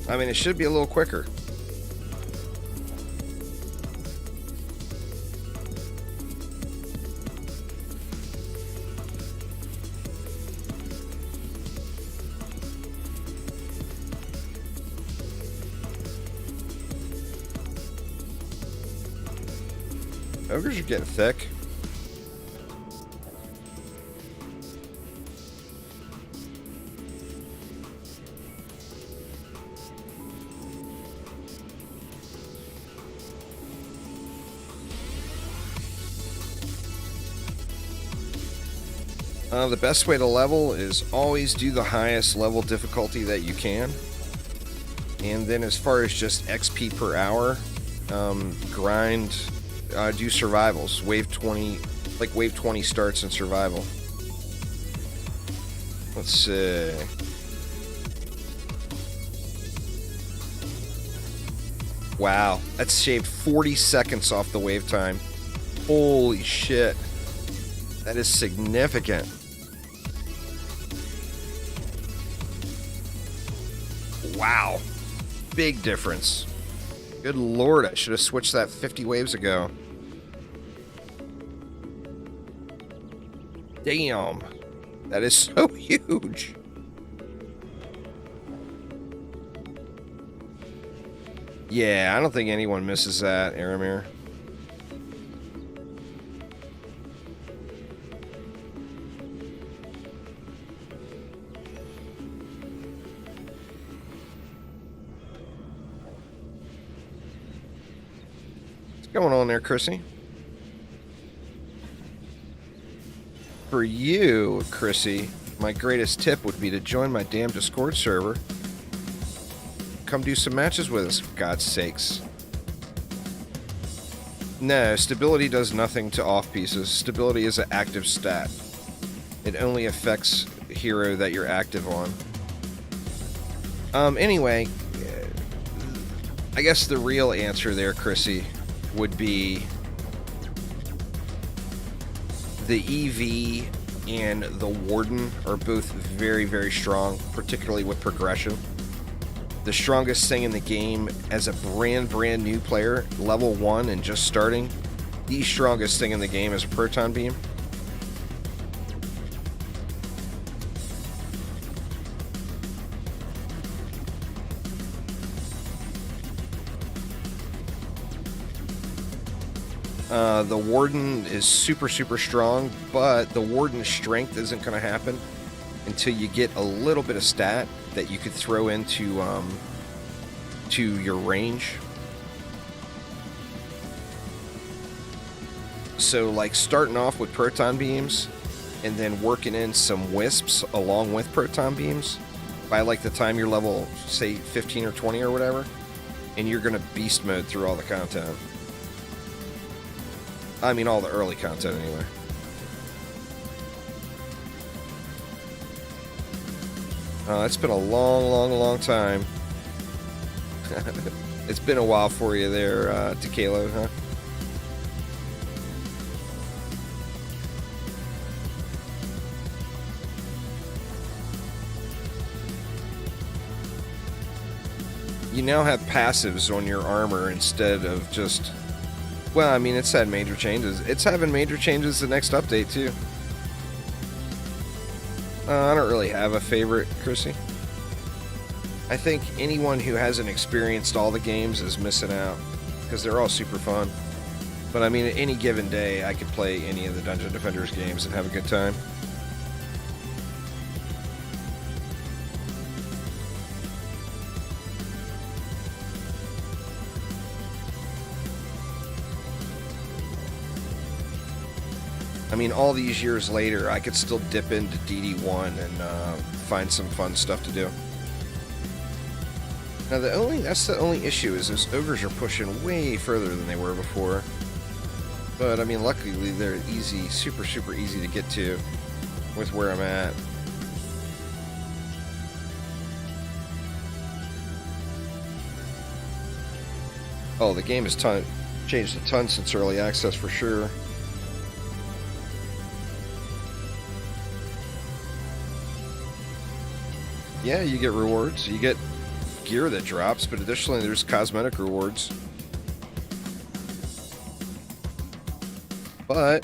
I mean, it should be a little quicker. Ogres are getting thick. The best way to level is always do the highest level difficulty that you can. And then as far as just XP per hour, grind... do survivals. Wave 20, like wave 20 starts in survival. Let's see. Wow, that's shaved 40 seconds off the wave time. Holy shit. That is significant. Wow. Big difference. Good lord, I should have switched that 50 waves ago. Damn. That is so huge. Yeah, I don't think anyone misses that, Aramir. What's going on there, Chrissy? For you, Chrissy, my greatest tip would be to join my damn Discord server. Come do some matches with us, for God's sakes. No, stability does nothing to off pieces. Stability is an active stat. It only affects hero that you're active on. Anyway, I guess the real answer there, Chrissy, would be the EV and the Warden are both very, very strong, particularly with progression. The strongest thing in the game as a brand new player, level 1 and just starting, the strongest thing in the game is a Proton Beam. The Warden is super strong, but the Warden's strength isn't going to happen until you get a little bit of stat that you could throw into to your range. So like starting off with Proton Beams and then working in some Wisps along with Proton Beams by like the time you're level, say 15 or 20 or whatever, and you're going to beast mode through all the content. I mean, all the early content, anyway. It's been a long time. It's been a while for you there, Tequila, huh? You now have passives on your armor instead of just... Well, I mean, it's had major changes. It's having major changes the next update, too. I don't really have a favorite, Chrissy. I think anyone who hasn't experienced all the games is missing out, because they're all super fun. But I mean, any given day, I could play any of the Dungeon Defenders games and have a good time. I mean, all these years later, I could still dip into DD1 and find some fun stuff to do. Now, that's the only issue, is those ogres are pushing way further than they were before. But, I mean, luckily, they're easy, super easy to get to with where I'm at. Oh, the game has changed a ton since early access, for sure. Yeah, you get rewards. You get gear that drops, but additionally there's cosmetic rewards. But,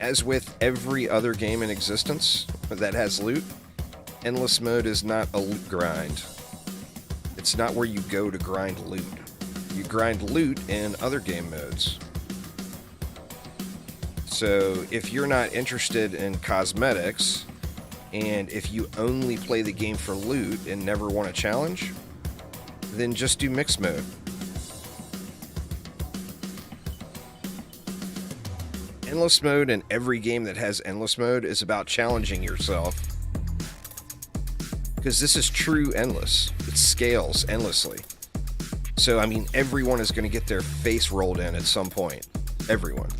as with every other game in existence that has loot, endless mode is not a loot grind. It's not where you go to grind loot. You grind loot in other game modes. So, if you're not interested in cosmetics, and if you only play the game for loot and never want a challenge, then just do mixed mode. Endless mode in every game that has endless mode is about challenging yourself. Because this is true endless. It scales endlessly. So, I mean, everyone is going to get their face rolled in at some point. Everyone.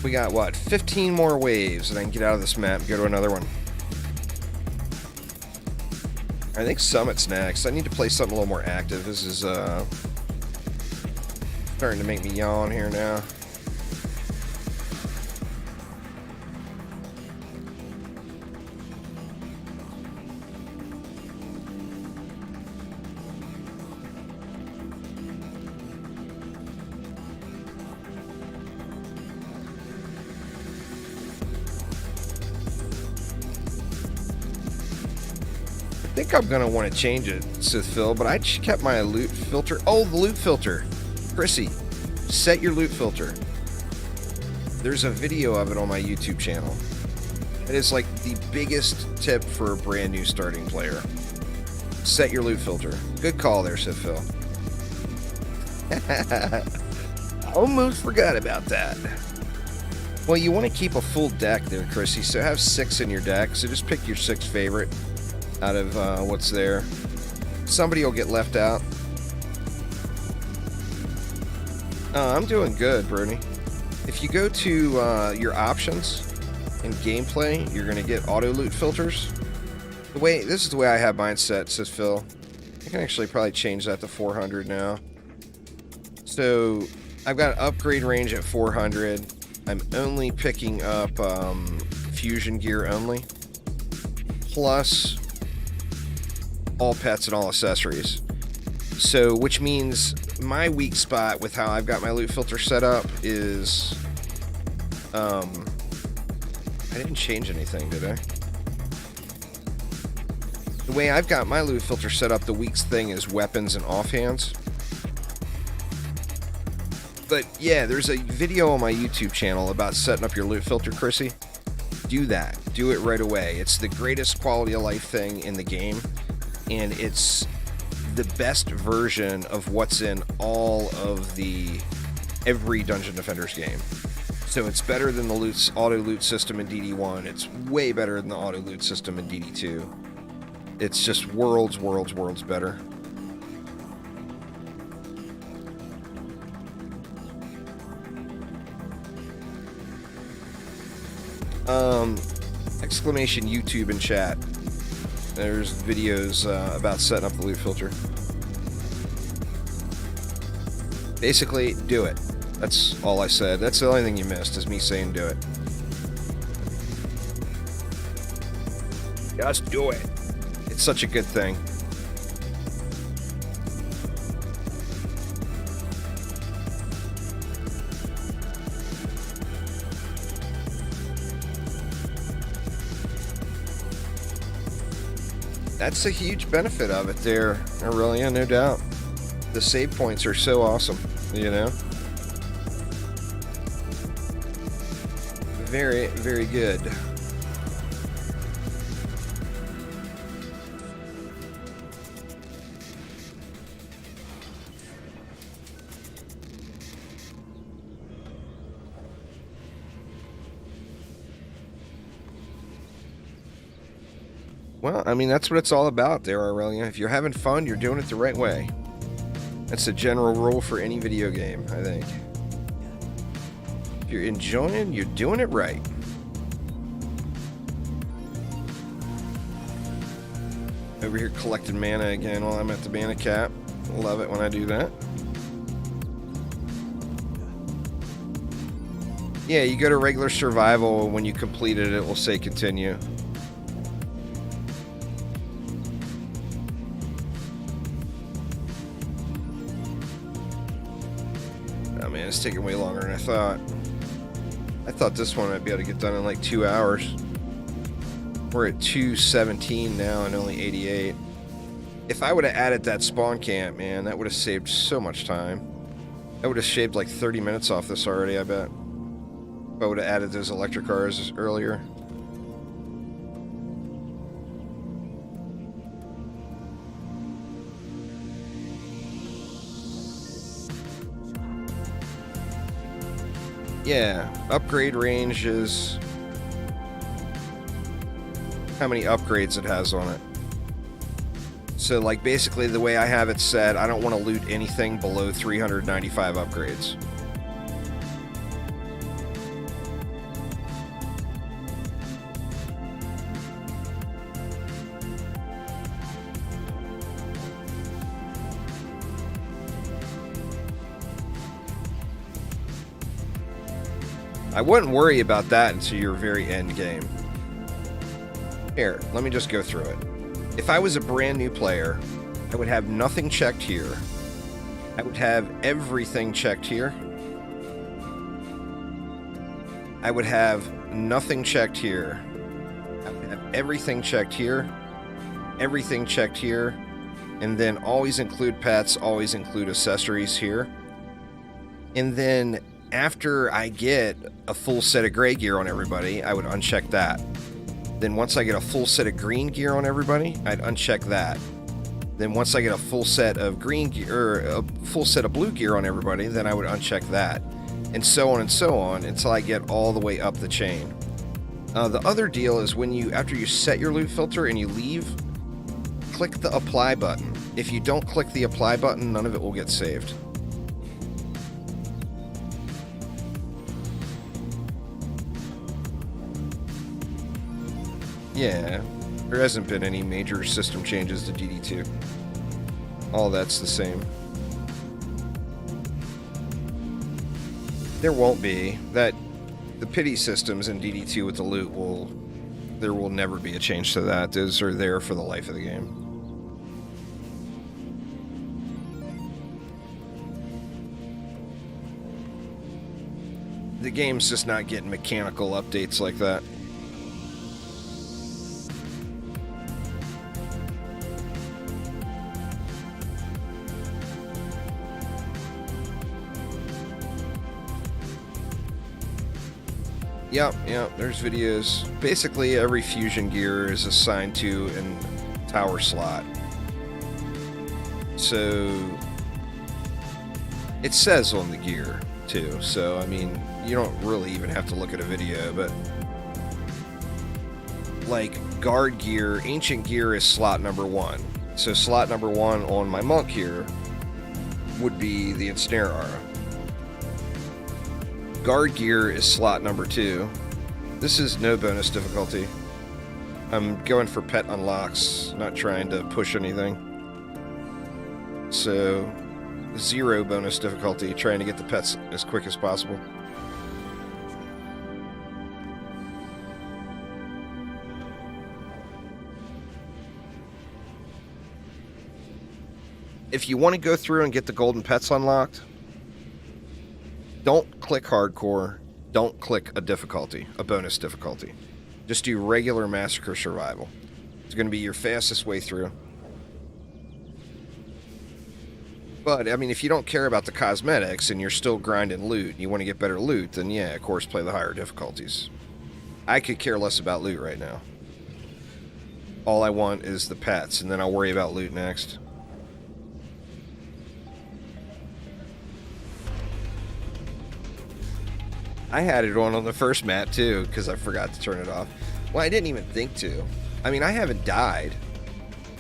We got, what, 15 more waves, and I can get out of this map and go to another one. I think Summit's next. I need to play something a little more active. This is, Starting to make me yawn here now. I think I'm gonna want to change it, Sith Phil, but I just kept my loot filter. Oh, the loot filter. Chrissy, set your loot filter. There's a video of it on my YouTube channel. It is like the biggest tip for a brand new starting player. Set your loot filter. Good call there, Sith Phil. Almost forgot about that. Well, you want to keep a full deck there, Chrissy, so have 6 in your deck. So just pick your 6 favorite out of what's there. Somebody will get left out. I'm doing good, Bruni. If you go to your options in gameplay, you're going to get auto loot filters. This is the way I have mine set, says Phil. I can actually probably change that to 400 now. So I've got upgrade range at 400. I'm only picking up fusion gear only, plus all pets and all accessories. So, which means my weak spot with how I've got my loot filter set up is, I didn't change anything, did I? The way I've got my loot filter set up, the weak thing is weapons and offhands. But yeah, there's a video on my YouTube channel about setting up your loot filter, Chrissy. Do that. Do it right away. It's the greatest quality of life thing in the game. And it's the best version of what's in all of every Dungeon Defenders game. So it's better than the auto loot system in DD1. It's way better than the auto loot system in DD2. It's just worlds better. Exclamation YouTube in chat. There's videos about setting up the loot filter. Basically, do it. That's all I said. That's the only thing you missed, is me saying do it. Just do it. It's such a good thing. That's a huge benefit of it there, Aurelia, no doubt. The save points are so awesome, you know? Very, very good. Well, I mean, that's what it's all about there, Aurelia. If you're having fun, you're doing it the right way. That's a general rule for any video game, I think. If you're enjoying, you're doing it right. Over here collecting mana again while I'm at the mana cap. Love it when I do that. Yeah, you go to regular survival. When you complete it, it will say continue. It's taking way longer than I thought. I thought this one I'd be able to get done in like 2 hours. We're at 2:17 now and only 88. If I would have added that spawn camp, man, that would have saved so much time. That would have shaved like 30 minutes off this already, I bet. If I would have added those electric cars earlier. Yeah, upgrade range is how many upgrades it has on it. So, like, basically the way I have it set, I don't want to loot anything below 395 upgrades. I wouldn't worry about that until your very end game. Here, let me just go through it. If I was a brand new player, I would have nothing checked here. I would have everything checked here. I would have nothing checked here. I would have everything checked here. Everything checked here. And then always include pets, always include accessories here. And then after I get a full set of gray gear on everybody, I would uncheck that. Then once I get a full set of green gear on everybody, I'd uncheck that. Then once I get a full set of green gear, or a full set of blue gear on everybody, then I would uncheck that. And so on until I get all the way up the chain. The other deal is when you, after you set your loot filter and you leave, click the apply button. If you don't click the apply button, none of it will get saved. Yeah, there hasn't been any major system changes to DD2. All that's the same. There won't be. The pity systems in DD2 with the loot there will never be a change to that. Those are there for the life of the game. The game's just not getting mechanical updates like that. Yep, there's videos. Basically, every fusion gear is assigned to a tower slot. So, it says on the gear, too. So, I mean, you don't really even have to look at a video, but like, guard gear, ancient gear is slot number 1. So, slot number 1 on my monk here would be the ensnare aura. Guard gear is slot number 2. This is no bonus difficulty. I'm going for pet unlocks, not trying to push anything. So, 0 bonus difficulty, trying to get the pets as quick as possible. If you want to go through and get the golden pets unlocked, don't click hardcore, don't click a difficulty, a bonus difficulty. Just do regular massacre survival. It's going to be your fastest way through. But, I mean, if you don't care about the cosmetics and you're still grinding loot and you want to get better loot, then yeah, of course, play the higher difficulties. I could care less about loot right now. All I want is the pets, and then I'll worry about loot next. I had it on the first map, too, because I forgot to turn it off. Well, I didn't even think to. I mean, I haven't died.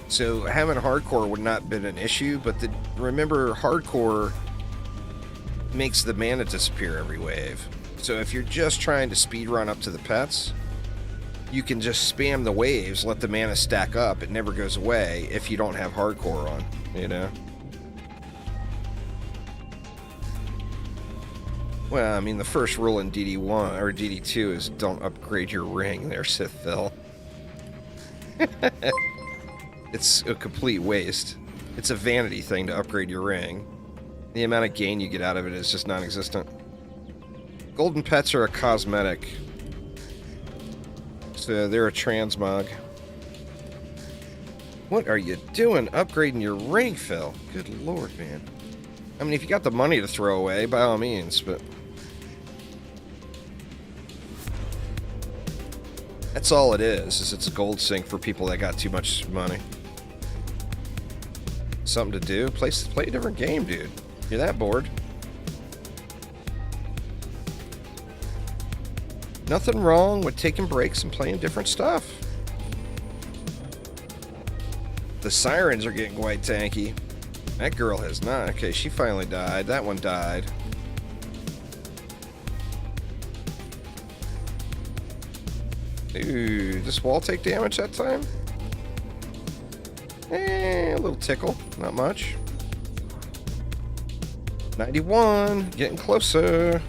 So having hardcore would not have been an issue, but remember, hardcore makes the mana disappear every wave. So if you're just trying to speed run up to the pets, you can just spam the waves, let the mana stack up. It never goes away if you don't have hardcore on, you know? Well, I mean, the first rule in DD1 or DD2 is don't upgrade your ring there, Sith Phil. It's a complete waste. It's a vanity thing to upgrade your ring. The amount of gain you get out of it is just non-existent. Golden pets are a cosmetic. So they're a transmog. What are you doing upgrading your ring, Phil? Good lord, man. I mean, if you got the money to throw away, by all means, but... that's all it is it's a gold sink for people that got too much money. Something to do? Play a different game, dude. You're that bored. Nothing wrong with taking breaks and playing different stuff. The sirens are getting quite tanky. That girl has not. Okay, she finally died. That one died. Ooh, does this wall take damage that time? A little tickle. Not much. 91. Getting closer.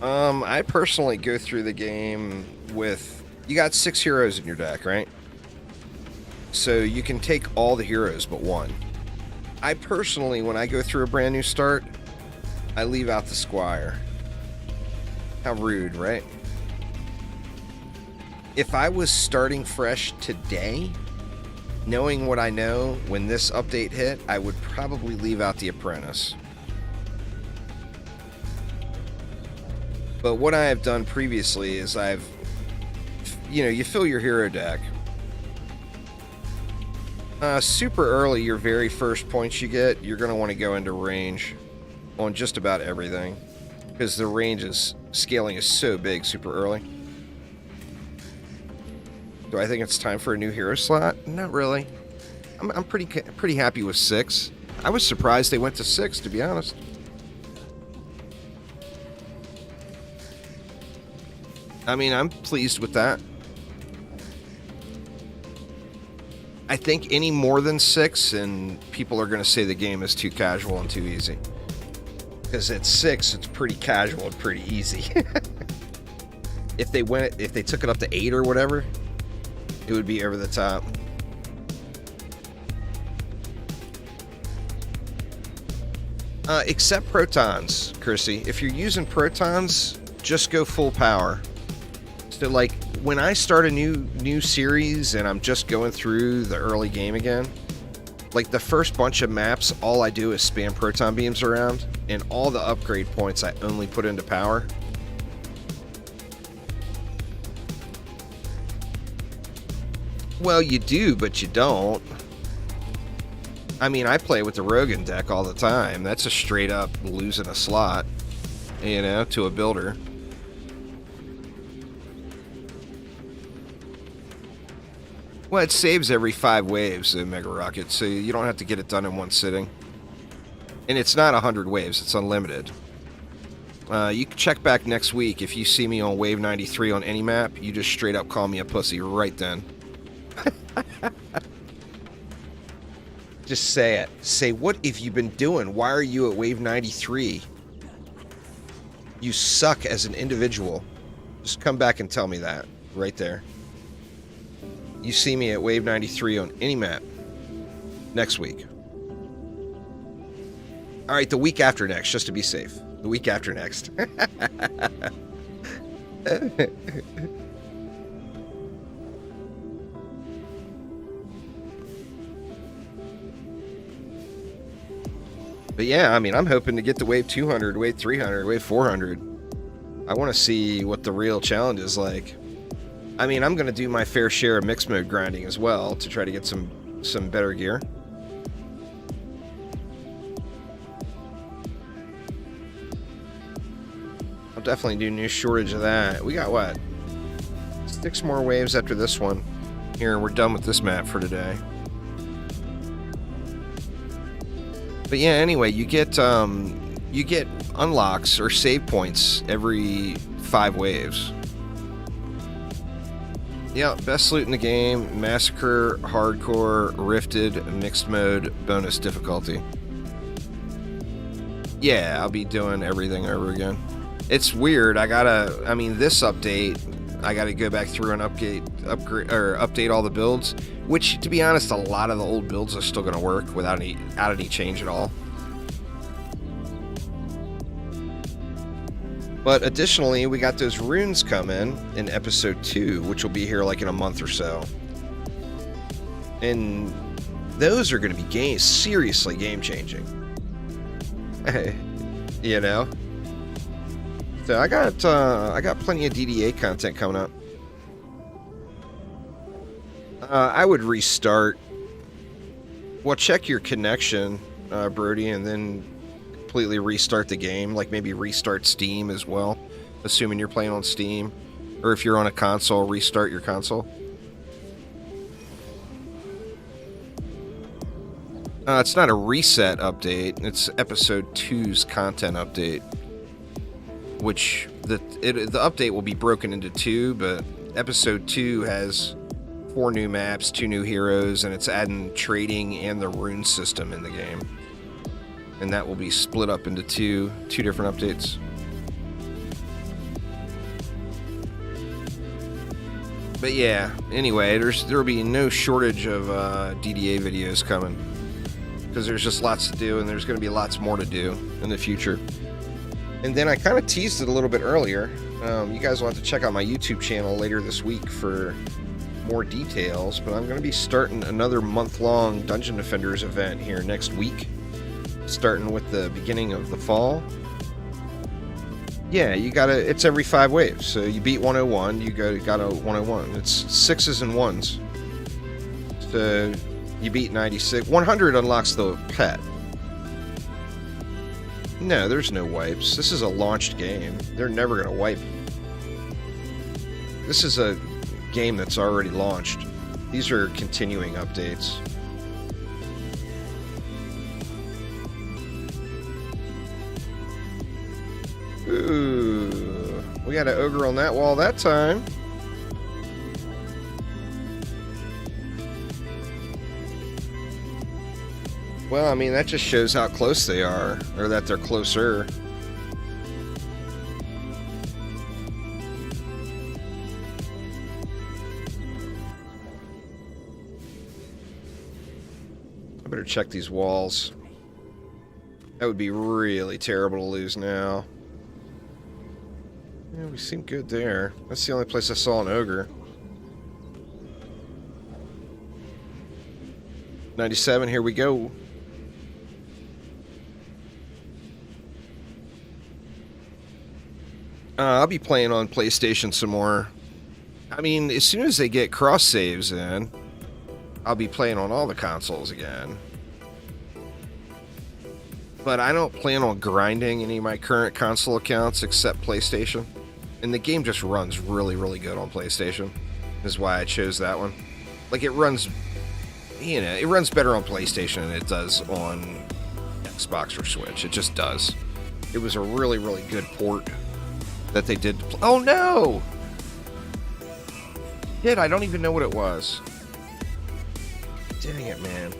I personally go through the game with... You got 6 heroes in your deck, right? So you can take all the heroes but one. I personally, when I go through a brand new start, I leave out the Squire. How rude, right? If I was starting fresh today, knowing what I know when this update hit, I would probably leave out the Apprentice. But what I have done previously is you fill your hero deck. Super early, your very first points you get, you're going to want to go into range on just about everything. Because the scaling is so big super early. Do I think it's time for a new hero slot? Not really. I'm pretty happy with 6. I was surprised they went to 6, to be honest. I mean, I'm pleased with that. I think any more than 6, and people are going to say the game is too casual and too easy. Because at 6, it's pretty casual and pretty easy. If they took it up to 8 or whatever, it would be over the top. Except protons, Chrissy. If you're using protons, just go full power. So, like, when I start a new series and I'm just going through the early game again, like the first bunch of maps, all I do is spam proton beams around, and all the upgrade points I only put into power. Well, you do, but you don't. I mean, I play with the Rogan deck all the time. That's a straight up losing a slot, to a builder. Well, it saves every 5 waves in Mega Rocket, so you don't have to get it done in one sitting. And it's not 100 waves, it's unlimited. You can check back next week. If you see me on wave 93 on any map, you just straight up call me a pussy right then. Just say it. Say, what have you been doing? Why are you at wave 93? You suck as an individual. Just come back and tell me that right there. You see me at wave 93 on any map next week. All right, the week after next, just to be safe. The week after next. But yeah, I mean, I'm hoping to get to wave 200, wave 300, wave 400. I want to see what the real challenge is like. I mean, I'm going to do my fair share of mixed mode grinding as well to try to get some better gear. I'll definitely do no shortage of that. We got what? 6 more waves after this one. Here, we're done with this map for today. But yeah, anyway, you get unlocks or save points every 5 waves. Yeah, best loot in the game, Massacre, Hardcore, Rifted, Mixed Mode, Bonus Difficulty. Yeah, I'll be doing everything over again. It's weird, this update, I gotta go back through and update all the builds, which, to be honest, a lot of the old builds are still gonna work without any change at all. But additionally, we got those runes coming in episode 2, which will be here like in a month or so. And those are going to be seriously game-changing. So I got plenty of DDA content coming up. I would restart. Well, check your connection, Brody, and then completely restart the game, like maybe restart Steam as well, assuming you're playing on Steam, or if you're on a console, restart your console. It's not a reset update, it's episode 2's content update, which the update will be broken into 2, but episode 2 has 4 new maps, 2 new heroes, and it's adding trading and the rune system in the game. And that will be split up into two different updates. But yeah, anyway, there'll be no shortage of DDA videos coming, because there's just lots to do, and there's going to be lots more to do in the future. And then I kind of teased it a little bit earlier. You guys will have to check out my YouTube channel later this week for more details, but I'm going to be starting another month-long Dungeon Defenders event here next week, starting with the beginning of the fall. Yeah, it's every 5 waves. So you beat 101, you got a 101. It's 6s and 1s. So you beat 96. 100 unlocks the pet. No, there's no wipes. This is a launched game. They're never going to wipe. This is a game that's already launched. These are continuing updates. Ooh, we got an ogre on that wall that time. Well, I mean, that just shows how close they are, or that they're closer. I better check these walls. That would be really terrible to lose now. Yeah, we seem good there. That's the only place I saw an ogre. 97, here we go. I'll be playing on PlayStation some more. I mean, as soon as they get cross saves in, I'll be playing on all the consoles again. But I don't plan on grinding any of my current console accounts except PlayStation. And the game just runs really, really good on PlayStation. Is why I chose that one. Like, it runs, you know, it runs better on PlayStation than it does on Xbox or Switch. It just does. It was a really, really good port that they did. Oh, no! Shit, I don't even know what it was. Dang it, man.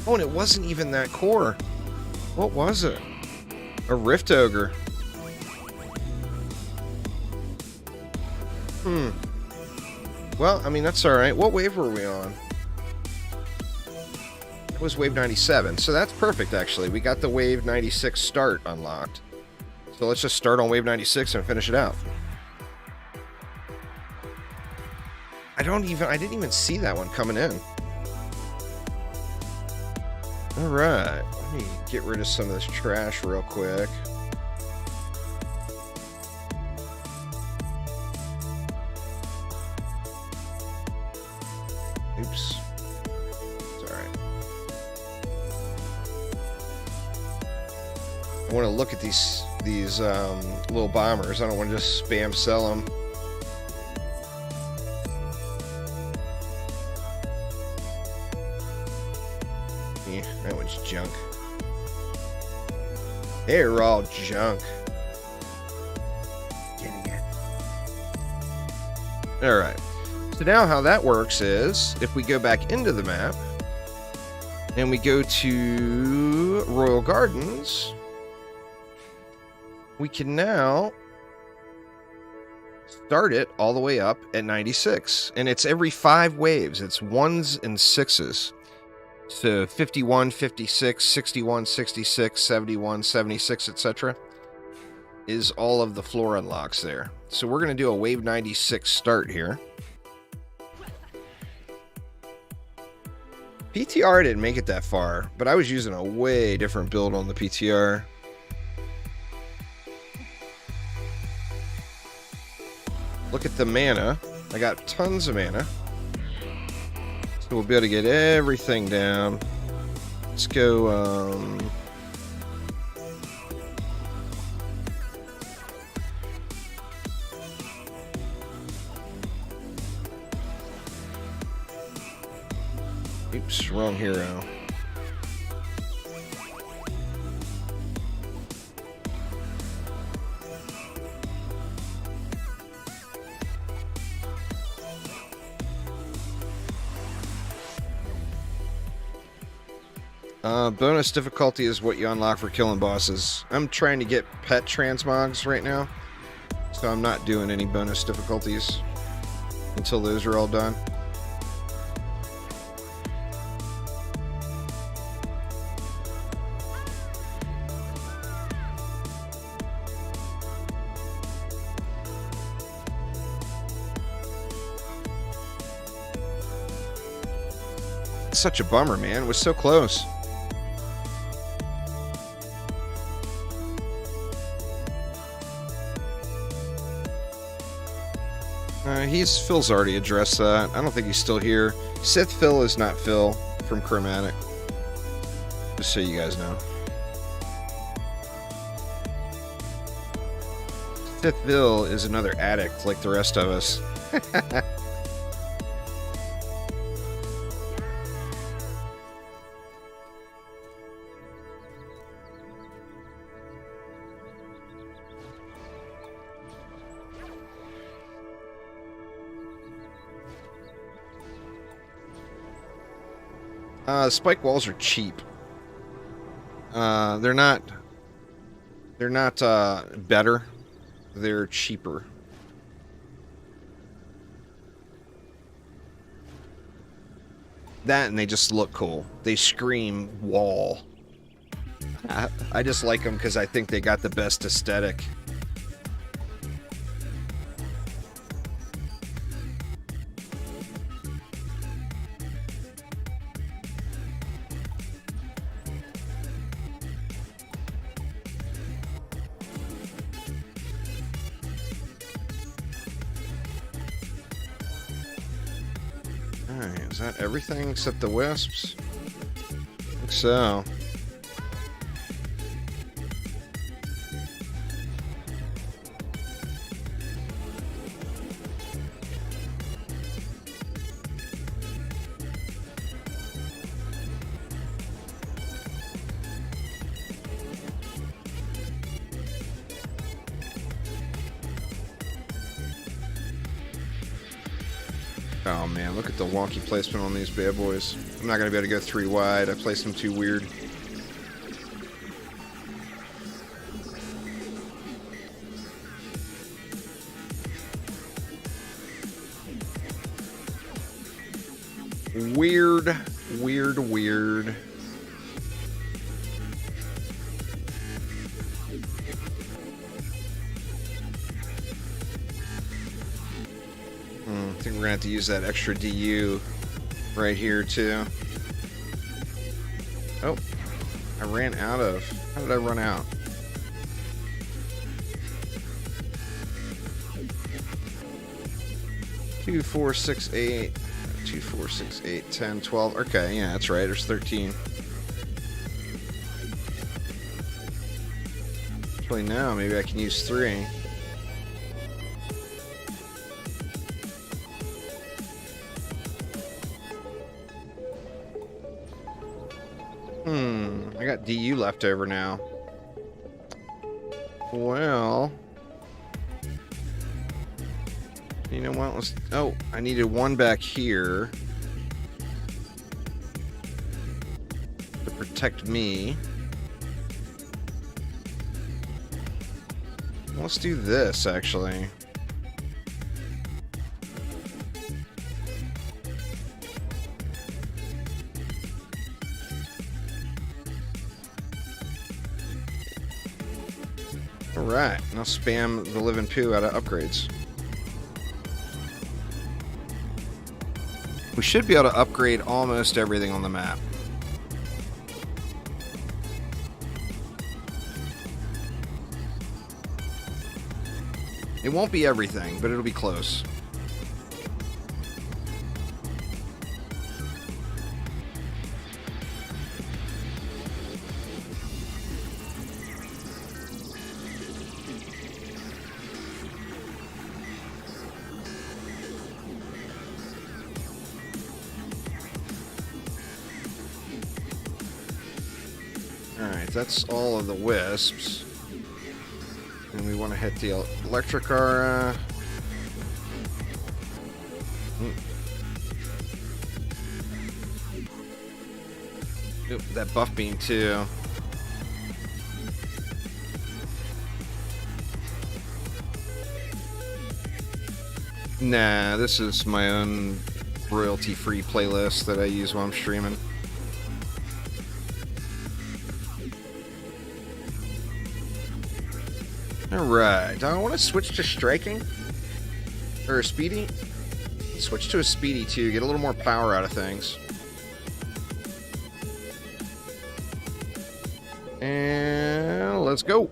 Oh, and it wasn't even that core. What was it? A Rift Ogre. Well, I mean, that's alright. What wave were we on? It was wave 97. So that's perfect, actually. We got the wave 96 start unlocked. So let's just start on wave 96 and finish it out. I didn't even see that one coming in. Alright, let me get rid of some of this trash real quick. Oops. It's alright. I want to look at these little bombers. I don't want to just spam sell them. That one's junk. They're all junk. Alright. So now how that works is, if we go back into the map, and we go to Royal Gardens, we can now start it all the way up at 96. And it's every 5 waves. It's 1s and 6s. So 51, 56, 61, 66, 71, 76, etc. is all of the floor unlocks there. So we're going to do a wave 96 start here. PTR didn't make it that far, but I was using a way different build on the PTR. Look at the mana. I got tons of mana. So we'll be able to get everything down. Let's go, oops, wrong hero. Bonus difficulty is what you unlock for killing bosses. I'm trying to get pet transmogs right now. So I'm not doing any bonus difficulties until those are all done. Such a bummer, man. It was so close. Phil's already addressed that. I don't think he's still here. Sith Phil is not Phil from Chromatic. Just so you guys know. Sith Phil is another addict like the rest of us. Spike walls are cheap. They're not better. They're cheaper. That and they just look cool. They scream wall. I just like them because I think they got the best aesthetic. Is that everything except the wisps? I think so. Oh man, look at the wonky placement on these bad boys. I'm not going to be able to go 3 wide. I placed them too weird. Weird. I think we're gonna have to use that extra DU right here too. Oh, I ran out of. How did I run out? Two, 4, 6, 8. 2, 4, 6, 8, 10, 12. Okay, yeah, that's right. There's 13. Actually, now maybe I can use 3. I got DU left over now. Well, you know what? Let's. Oh, I needed 1 back here to protect me. Let's do this, actually. Alright, now spam the living poo out of upgrades. We should be able to upgrade almost everything on the map. It won't be everything, but it'll be close. Alright, that's all of the wisps. And we want to hit the electric aura. Oop, that buff beam too. Nah, this is my own royalty-free playlist that I use while I'm streaming. Alright, I want to switch to striking. Or speedy. Switch to a speedy too, get a little more power out of things. And let's go.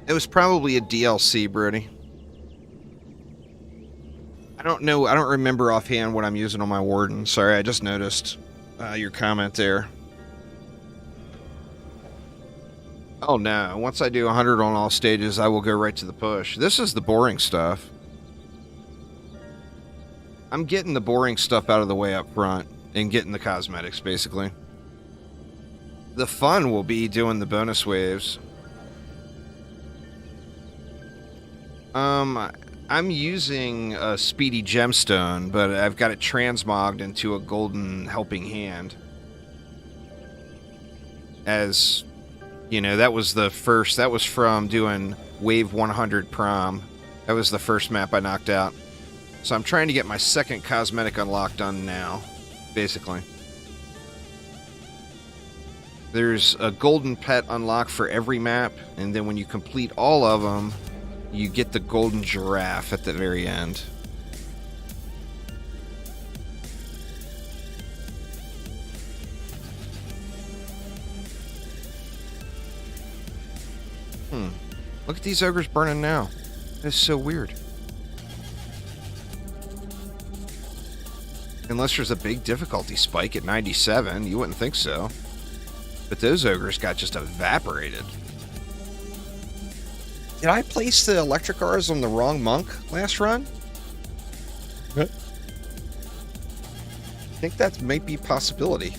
It was probably a DLC, Brody. I don't know, I don't remember offhand what I'm using on my Warden. Sorry, I just noticed your comment there. Oh no, once I do 100 on all stages, I will go right to the push. This is the boring stuff. I'm getting the boring stuff out of the way up front and getting the cosmetics, basically. The fun will be doing the bonus waves. I'm using a speedy gemstone, but I've got it transmogged into a golden helping hand. As, you know, that was the first, that was from doing Wave 100 Prom. That was the first map I knocked out. So I'm trying to get my second cosmetic unlock done now, basically. There's a golden pet unlock for every map, and then when you complete all of them, you get the golden giraffe at the very end. Look at these ogres burning now. It's so weird. Unless there's a big difficulty spike at 97, you wouldn't think so. But those ogres got just evaporated. Did I place the electric R's on the wrong monk last run? I think that might be a possibility.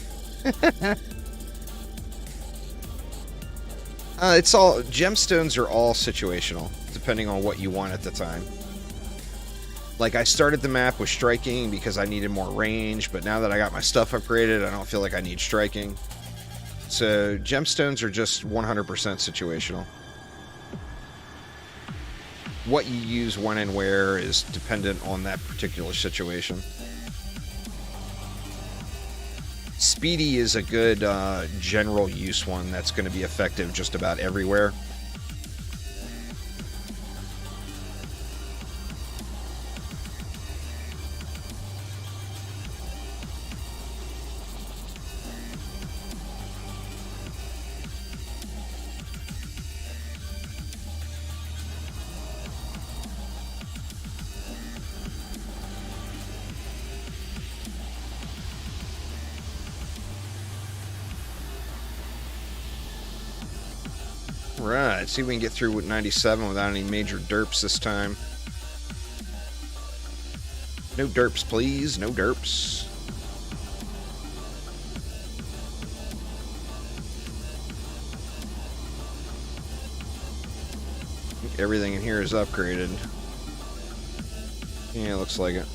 It's all, gemstones are all situational, depending on what you want at the time. Like, I started the map with striking because I needed more range, but now that I got my stuff upgraded, I don't feel like I need striking. So, gemstones are just 100% situational. What you use when and where is dependent on that particular situation. Speedy is a good general use one that's going to be effective just about everywhere. Right, see if we can get through with 97 without any major derps this time. No derps, please. No derps. I think everything in here is upgraded. Yeah, looks like it.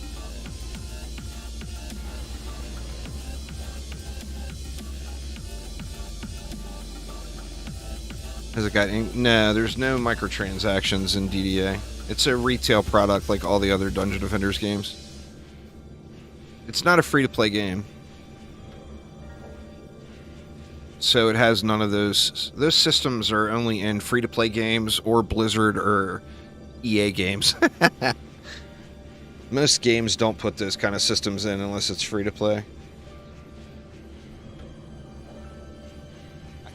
Has it got any? No, there's no microtransactions in DDA. It's a retail product like all the other Dungeon Defenders games. It's not a free-to-play game. So it has none of those. Those systems are only in free-to-play games or Blizzard or EA games. Most games don't put those kind of systems in unless it's free-to-play.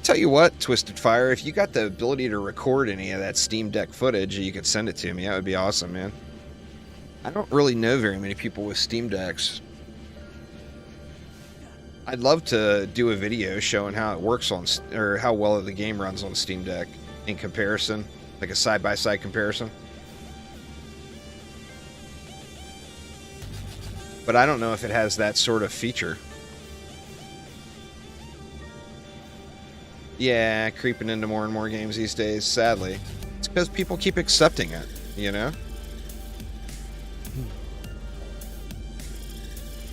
Tell you what, Twisted Fire, if you got the ability to record any of that Steam Deck footage, you could send it to me. That would be awesome, man. I don't really know very many people with Steam Decks. I'd love to do a video showing how it works on, or how well the game runs on Steam Deck in comparison, like a side-by-side comparison. But I don't know if it has that sort of feature. Yeah, creeping into more and more games these days, sadly. It's because people keep accepting it, you know?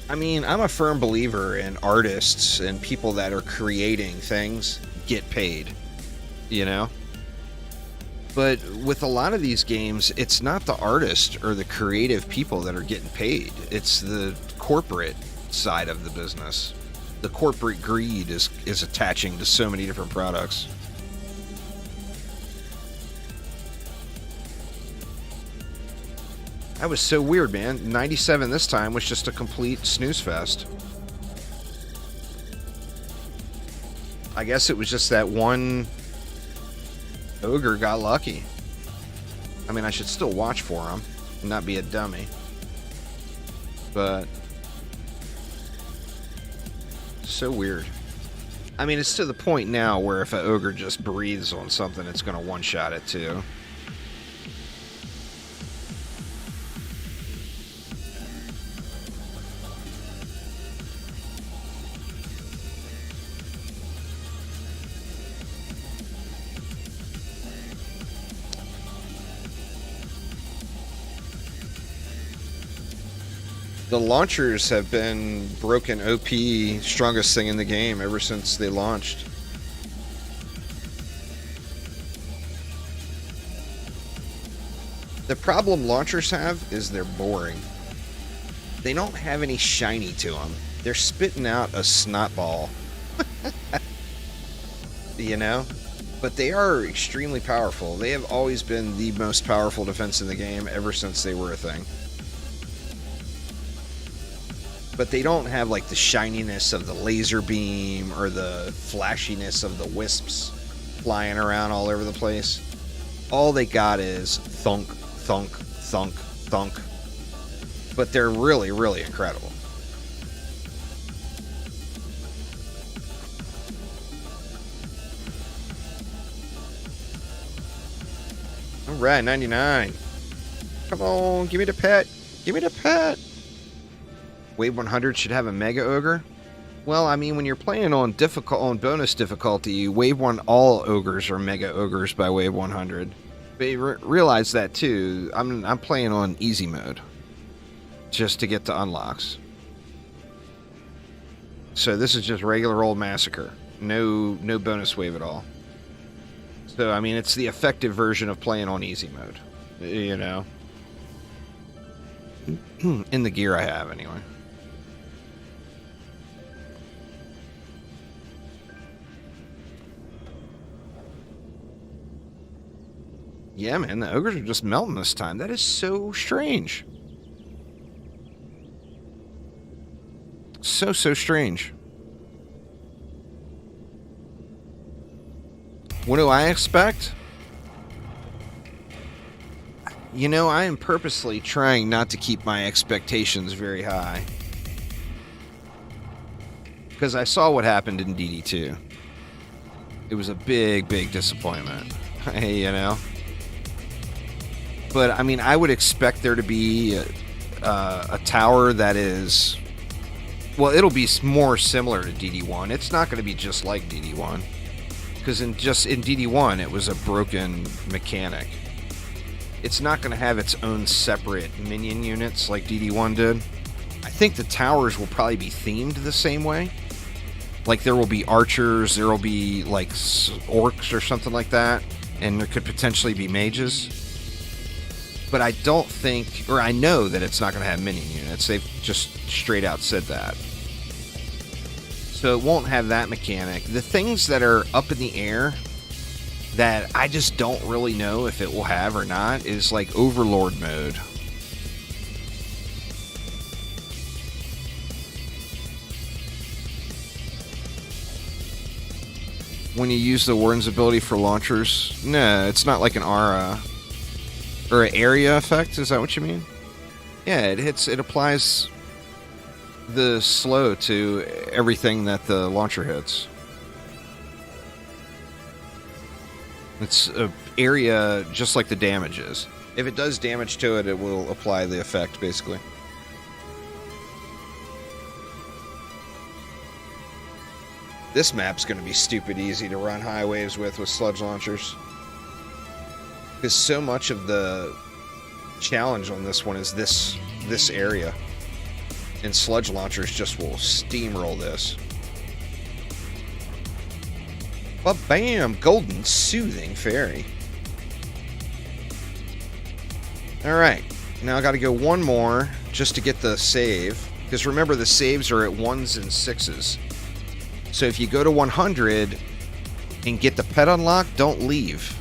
I mean, I'm a firm believer in artists and people that are creating things get paid, you know? But with a lot of these games, it's not the artist or the creative people that are getting paid. It's the corporate side of the business. The corporate greed is attaching to so many different products. That was so weird, man. 97 this time was just a complete snooze fest. I guess it was just that one ogre got lucky. I mean, I should still watch for him and not be a dummy. But so weird. I mean, it's to the point now where if an ogre just breathes on something, it's going to one-shot it too. The launchers have been broken OP, strongest thing in the game ever since they launched. The problem launchers have is they're boring. They don't have any shiny to them. They're spitting out a snot ball. You know? But they are extremely powerful. They have always been the most powerful defense in the game ever since they were a thing. But they don't have like the shininess of the laser beam or the flashiness of the wisps flying around all over the place. All they got is thunk, thunk, thunk, thunk. But they're really, really incredible. All right, 99. Come on, give me the pet. Give me the pet. Wave 100 should have a Mega Ogre. Well, I mean, when you're playing on bonus difficulty, Wave 1 all ogres are Mega Ogres by Wave 100. But you realize that too. I'm playing on easy mode just to get to unlocks. So this is just regular old Massacre. No bonus wave at all. So I mean, it's the effective version of playing on easy mode. You know, in the gear I have anyway. Yeah, man, the ogres are just melting this time. That is so strange. So strange. What do I expect? You know, I am purposely trying not to keep my expectations very high. Because I saw what happened in DD2. It was a big disappointment. You know? But, I mean, I would expect there to be a tower that is... Well, it'll be more similar to DD1. It's not going to be just like DD1. Because in DD1, it was a broken mechanic. It's not going to have its own separate minion units like DD1 did. I think the towers will probably be themed the same way. Like, there will be archers, there will be, like, orcs or something like that. And there could potentially be mages. But I don't think, or I know that it's not going to have minion units. They've just straight out said that. So it won't have that mechanic. The things that are up in the air that I just don't really know if it will have or not is like Overlord mode. When you use the Warden's ability for launchers, no, it's not like an aura. Or an area effect, is that what you mean? Yeah, it applies the slow to everything that the launcher hits. It's an area just like the damage is. If it does damage to it, it will apply the effect, basically. This map's going to be stupid easy to run high waves with sludge launchers. Because so much of the challenge on this one is this area. And sludge launchers just will steamroll this. But bam! Golden Soothing Fairy. All right, now I got to go one more just to get the save, because remember the saves are at 1s and 6s. So if you go to 100 and get the pet unlock, don't leave.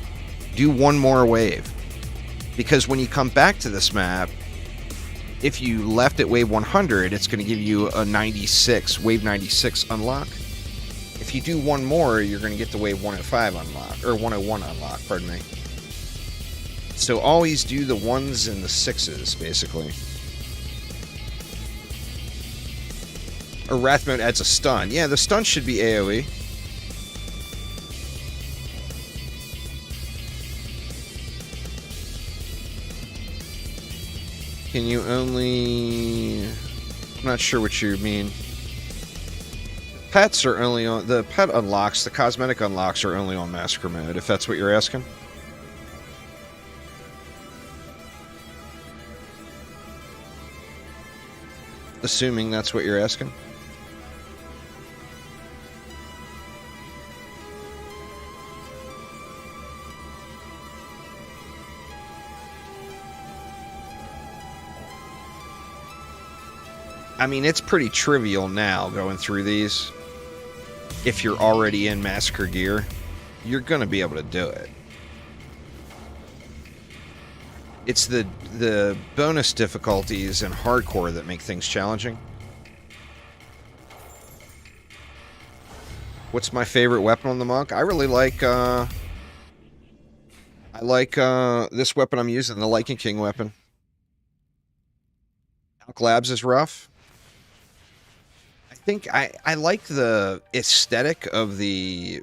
Do one more wave, because when you come back to this map, if you left at wave 100, it's going to give you a 96, wave 96 unlock. If you do one more, you're going to get the wave 105 unlock, or 101 unlock, pardon me. So always do the 1s and the 6s, basically. Or Wrath Mode adds a stun. Yeah, the stun should be AoE. Can you only... I'm not sure what you mean. Pets are only on... The pet unlocks, the cosmetic unlocks are only on Massacre Mode, if that's what you're asking. Assuming that's what you're asking. I mean, it's pretty trivial now going through these. If you're already in Massacre gear, you're going to be able to do it. It's the bonus difficulties and hardcore that make things challenging. What's my favorite weapon on the monk? I really like this weapon I'm using, the Lycan King weapon. Alk Labs is rough. I think I like the aesthetic of the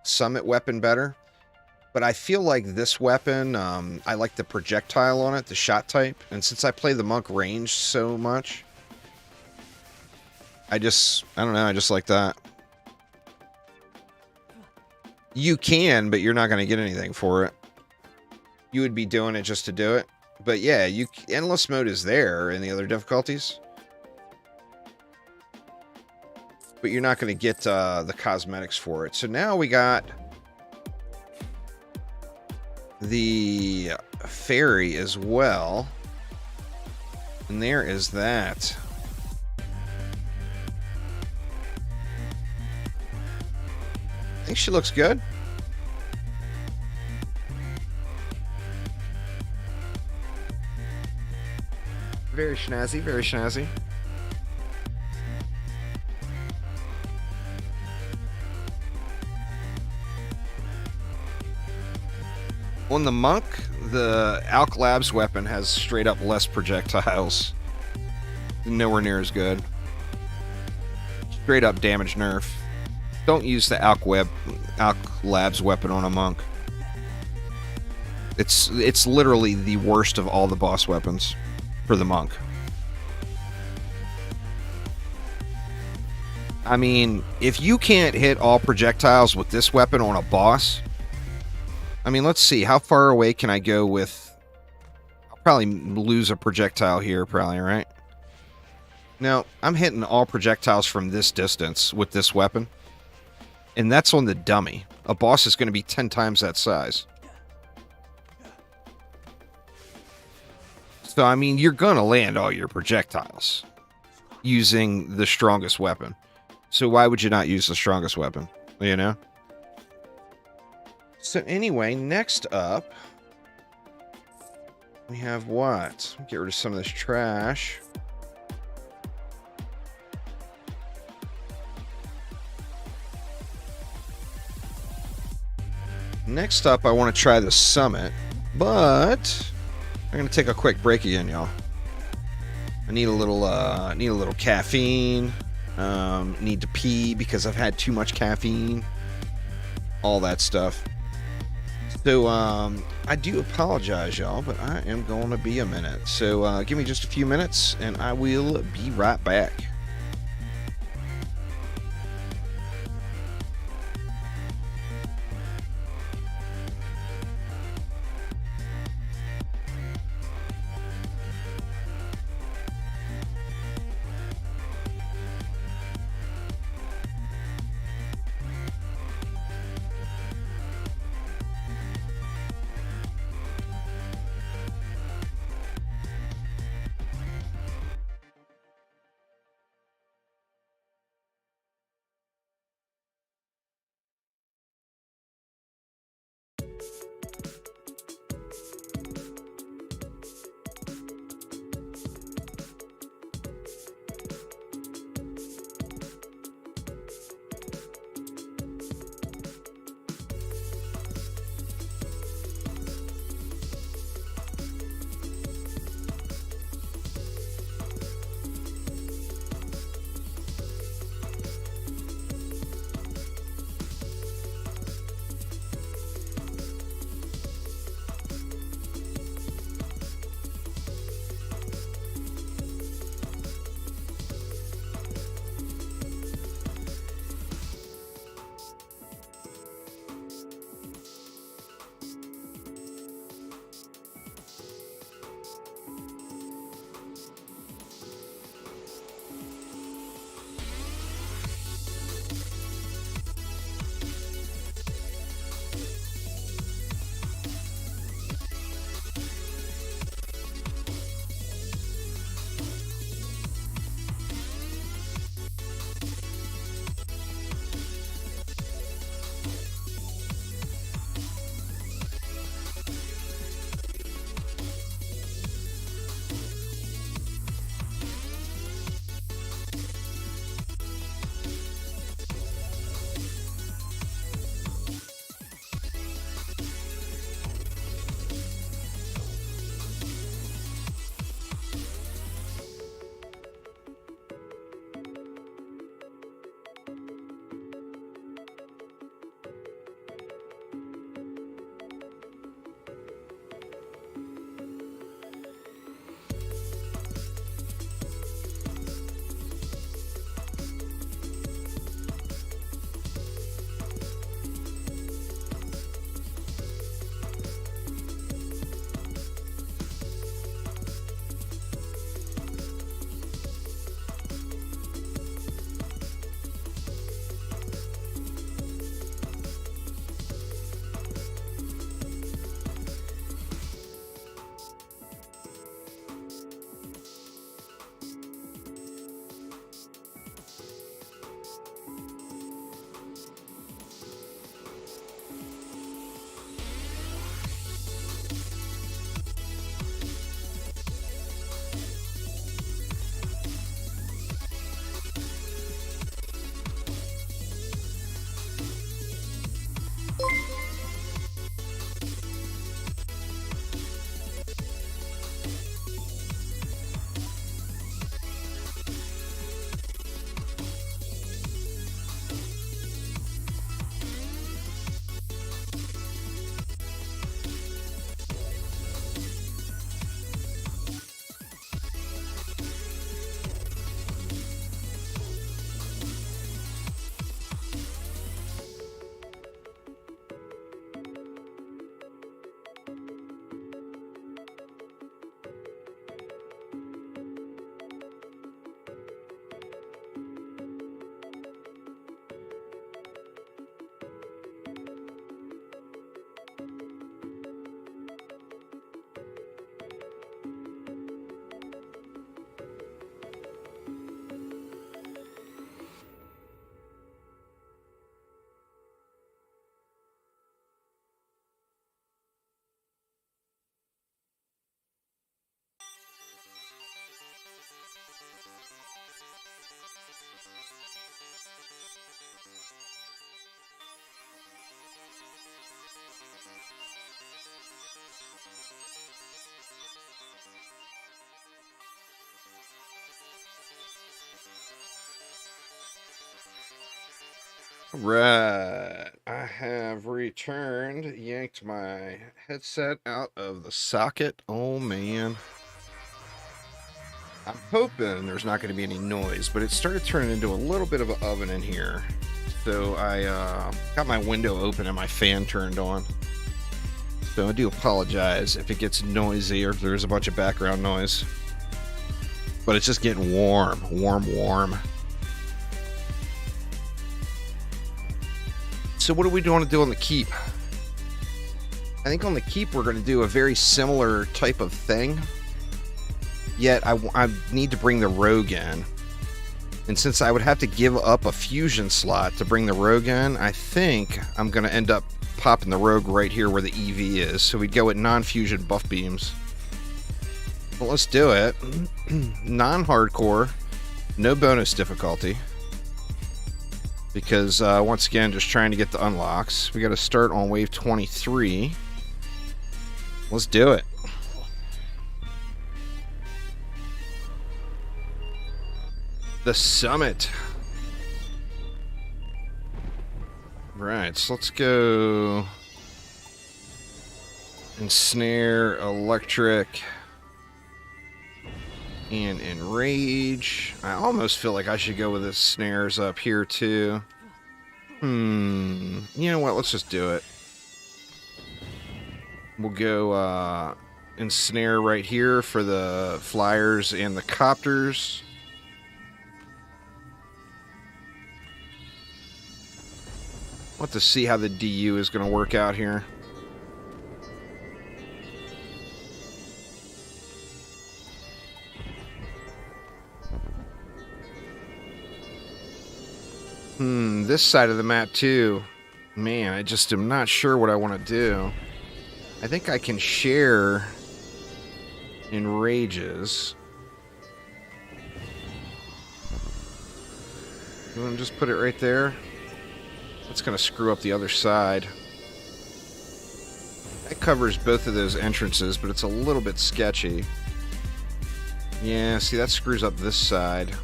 Summit weapon better, but I feel like this weapon, I like the projectile on it, the shot type, and since I play the monk range so much, I don't know, I just like that. You can, but you're not going to get anything for it. You would be doing it just to do it. But yeah, endless mode is there in the other difficulties. But you're not going to get the cosmetics for it. So now we got the fairy as well. And there is that. I think she looks good. Very snazzy, very snazzy. On the monk, the Alk Labs weapon has straight up less projectiles. Nowhere near as good. Straight up damage nerf. Don't use the Alk Labs weapon on a monk. It's literally the worst of all the boss weapons for the monk. I mean, if you can't hit all projectiles with this weapon on a boss, I mean, let's see, how far away can I go with... I'll probably lose a projectile here, probably, right? Now, I'm hitting all projectiles from this distance with this weapon. And that's on the dummy. A boss is going to be 10 times that size. So, I mean, you're going to land all your projectiles using the strongest weapon. So why would you not use the strongest weapon? You know? So anyway, next up, we have what? Get rid of some of this trash. Next up, I want to try the Summit, but I'm gonna take a quick break again, y'all. I need a little caffeine. Need to pee because I've had too much caffeine. All that stuff. So, I do apologize, y'all, but I am going to be a minute. So, give me just a few minutes, and I will be right back. Right. I have returned, yanked my headset out of the socket. Oh, man. I'm hoping there's not going to be any noise, but it started turning into a little bit of an oven in here. So I got my window open and my fan turned on. So I do apologize if it gets noisy or if there's a bunch of background noise. But it's just getting warm. So what are we going to do on the keep? I think on the keep we're going to do a very similar type of thing. Yet I need to bring the rogue in. And since I would have to give up a fusion slot to bring the rogue in, I think I'm going to end up popping the rogue right here where the EV is. So we'd go with non-fusion buff beams. Well, let's do it. Non-hardcore. No bonus difficulty. Because, once again, just trying to get the unlocks. We got to start on wave 23. Let's do it. The summit. Right, so let's go ensnare, electric, and enrage. I almost feel like I should go with the snares up here too. You know what? Let's just do it. We'll go ensnare right here for the flyers and the copters. We'll have to see how the DU is going to work out here. This side of the map too. Man, I just am not sure what I want to do. I think I can share enrages. You want to just put it right there? That's going to screw up the other side. That covers both of those entrances, but it's a little bit sketchy. Yeah, see, that screws up this side.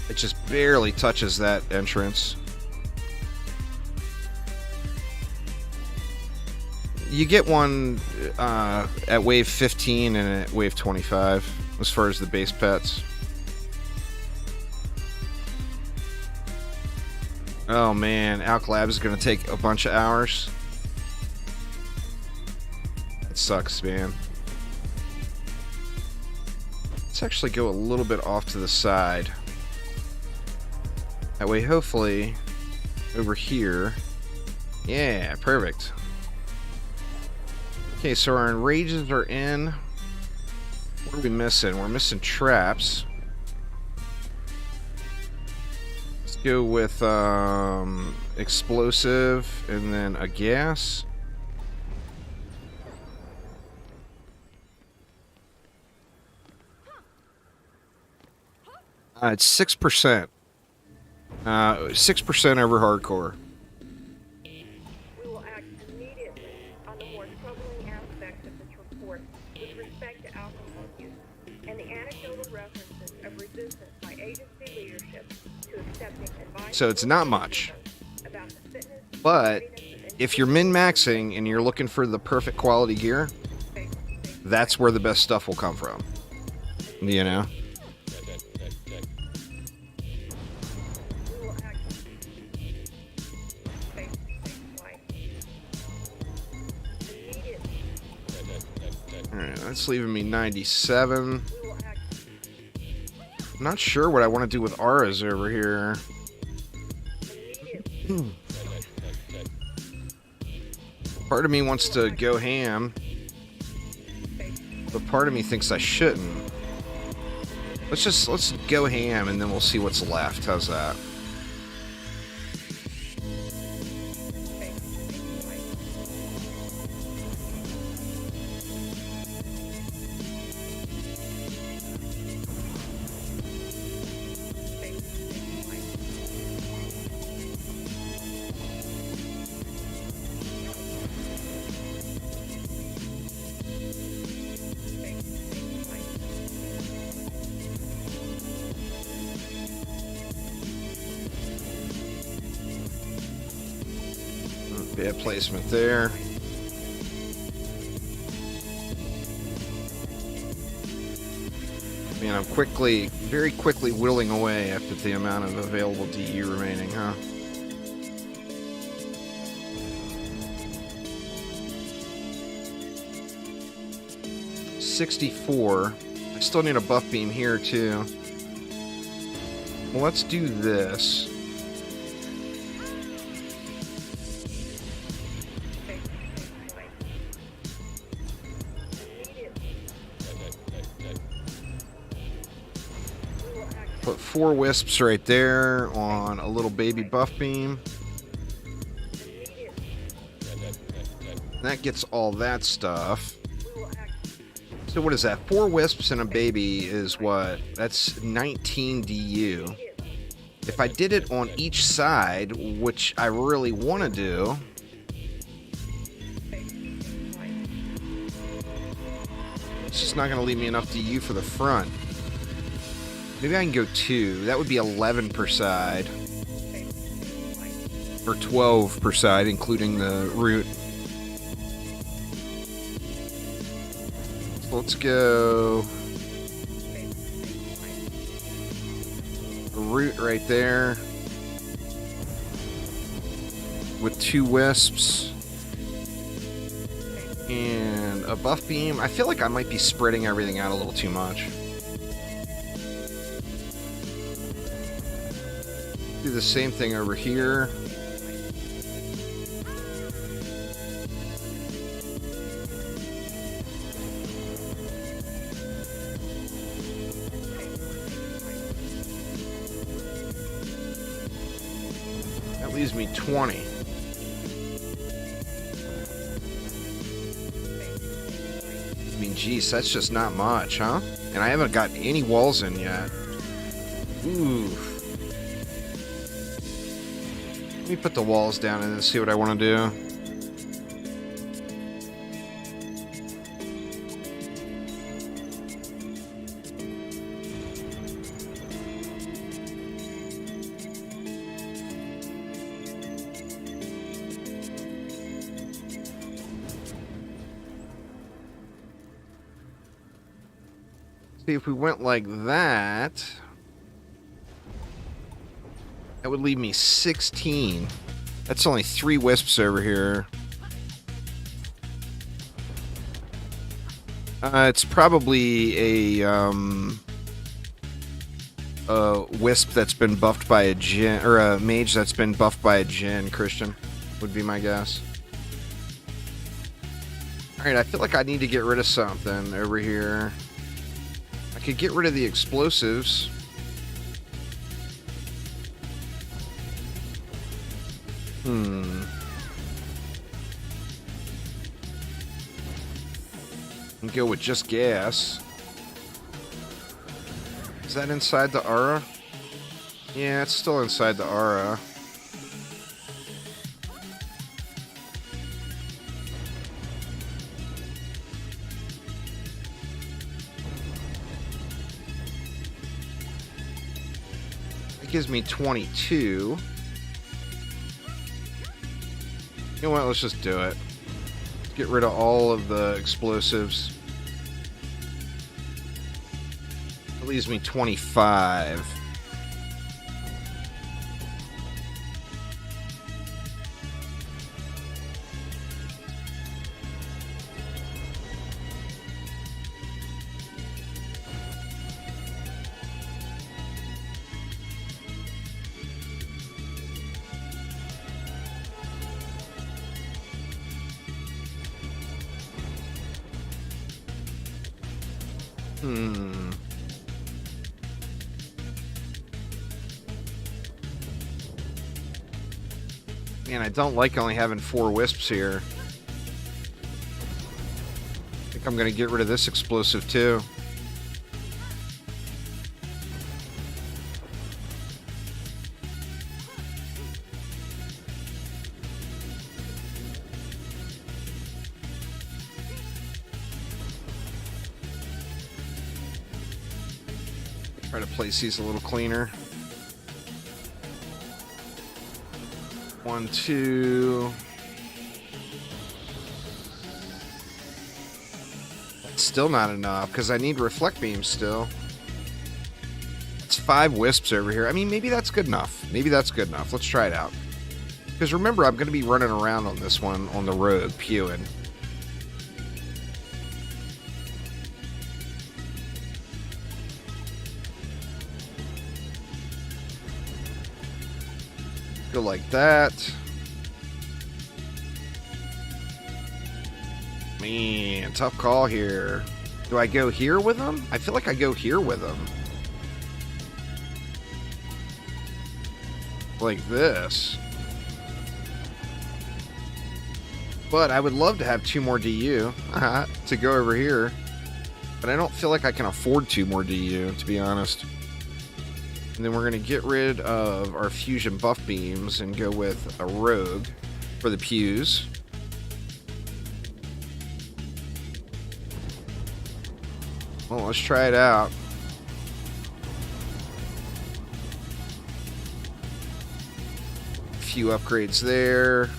It just barely touches that entrance. You get one at wave 15 and at wave 25 as far as the base pets. Oh man, Alk Lab is going to take a bunch of hours. That sucks, man. Let's actually go a little bit off to the side. That way, hopefully, over here. Yeah, perfect. Okay, so our enrages are in. What are we missing? We're missing traps. Let's go with explosive and then a gas. It's 6%. 6% over hardcore. We will act immediately on the more troubling aspects of this report with respect to alcohol use and the anecdotal references of resistance by agency leadership to accepting advice. So it's not much. But if you're min-maxing and you're looking for the perfect quality gear, that's where the best stuff will come from. You know? Alright, that's leaving me 97. I'm not sure what I want to do with auras over here. Part of me wants to go ham, but part of me thinks I shouldn't. Let's go ham and then we'll see what's left. How's that? Bad placement there. Man, I'm very quickly whittling away after the amount of available DU remaining, huh? $64. I still need a buff beam here, too. Well, let's do this. Put 4 wisps right there on a little baby buff beam. That gets all that stuff. So what is that? 4 wisps and a baby is what? That's 19 DU. If I did it on each side, which I really want to do, it's just not going to leave me enough DU for the front. Maybe I can go 2. That would be 11 per side. Or 12 per side, including the root. So let's go a root right there with 2 wisps and a buff beam. I feel like I might be spreading everything out a little too much. Do the same thing over here. That leaves me 20. I mean, geez, that's just not much, huh? And I haven't got any walls in yet. Ooh. Let me put the walls down and then see what I want to do. See, if we went like that, that would leave me 16. That's only 3 wisps over here. It's probably a wisp that's been buffed by a djinn, or a mage that's been buffed by a djinn, Christian, would be my guess. Alright, I feel like I need to get rid of something over here. I could get rid of the explosives. And go with just gas. Is that inside the aura? Yeah, it's still inside the aura. It gives me 22. You know what? Let's just do it. Get rid of all of the explosives. That leaves me 25. Man, I don't like only having 4 wisps here. I think I'm going to get rid of this explosive too. Try to place these a little cleaner. 1, 2. That's still not enough, because I need reflect beams still. It's 5 wisps over here. I mean, maybe that's good enough. Maybe that's good enough. Let's try it out. Because remember, I'm going to be running around on this one on the road, pewing. Go like that. Man, tough call here. Do I go here with them? I feel like I go here with them. Like this. But I would love to have 2 more DU to go over here. But I don't feel like I can afford 2 more DU, to be honest. And then we're going to get rid of our fusion buff beams and go with a rogue for the pews. Well, let's try it out. A few upgrades there.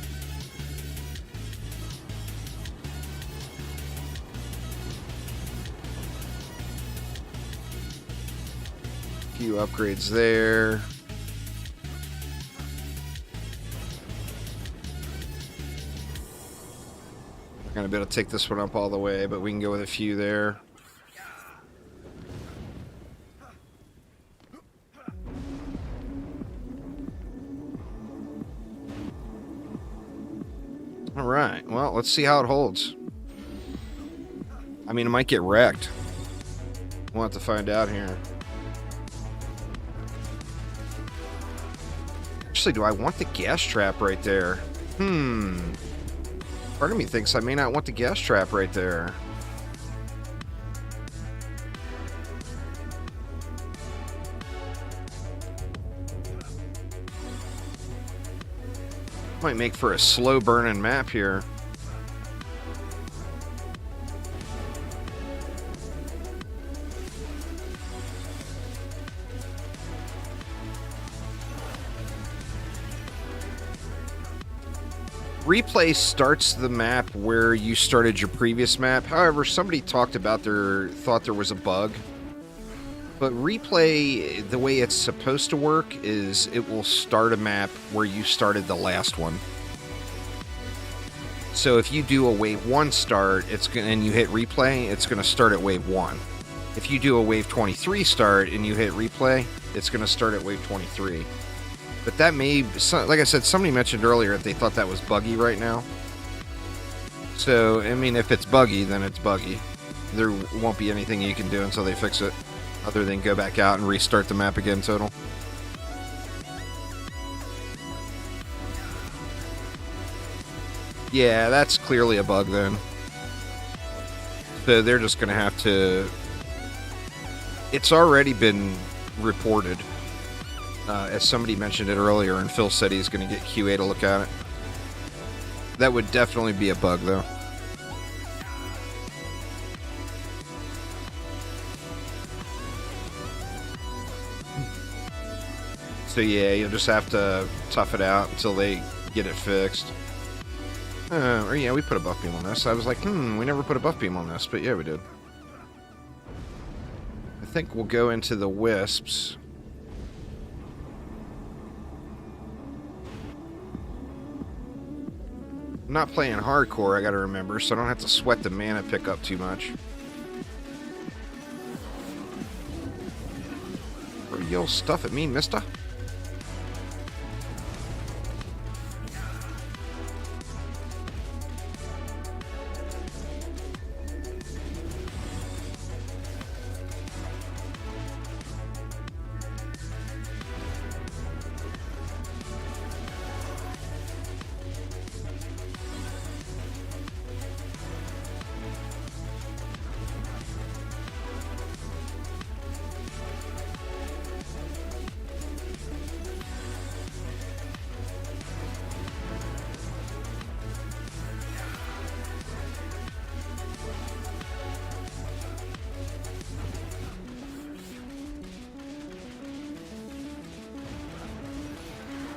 Few upgrades there. Not gonna be able to take this one up all the way, but we can go with a few there. All right, well, let's see how it holds. I mean, it might get wrecked. We'll have to find out here. Actually, do I want the gas trap right there? Part of me thinks I may not want the gas trap right there. Might make for a slow burning map here. Replay starts the map where you started your previous map. However, somebody thought there was a bug. But replay, the way it's supposed to work is it will start a map where you started the last one. So if you do a wave 1 start, and you hit replay, it's going to start at wave 1. If you do a wave 23 start and you hit replay, it's going to start at wave 23. But that may, like I said, somebody mentioned earlier that they thought that was buggy right now. So, I mean, if it's buggy, then it's buggy. There won't be anything you can do until they fix it, other than go back out and restart the map again total. Yeah, that's clearly a bug then. So they're just going to have to... It's already been reported. As somebody mentioned it earlier, and Phil said he's going to get QA to look at it. That would definitely be a bug, though. So yeah, you'll just have to tough it out until they get it fixed. Or yeah, we put a buff beam on this. I was like, we never put a buff beam on this, but yeah, we did. I think we'll go into the wisps. I'm not playing hardcore, I gotta remember, so I don't have to sweat the mana pickup too much. Or you'll stuff at me, mister.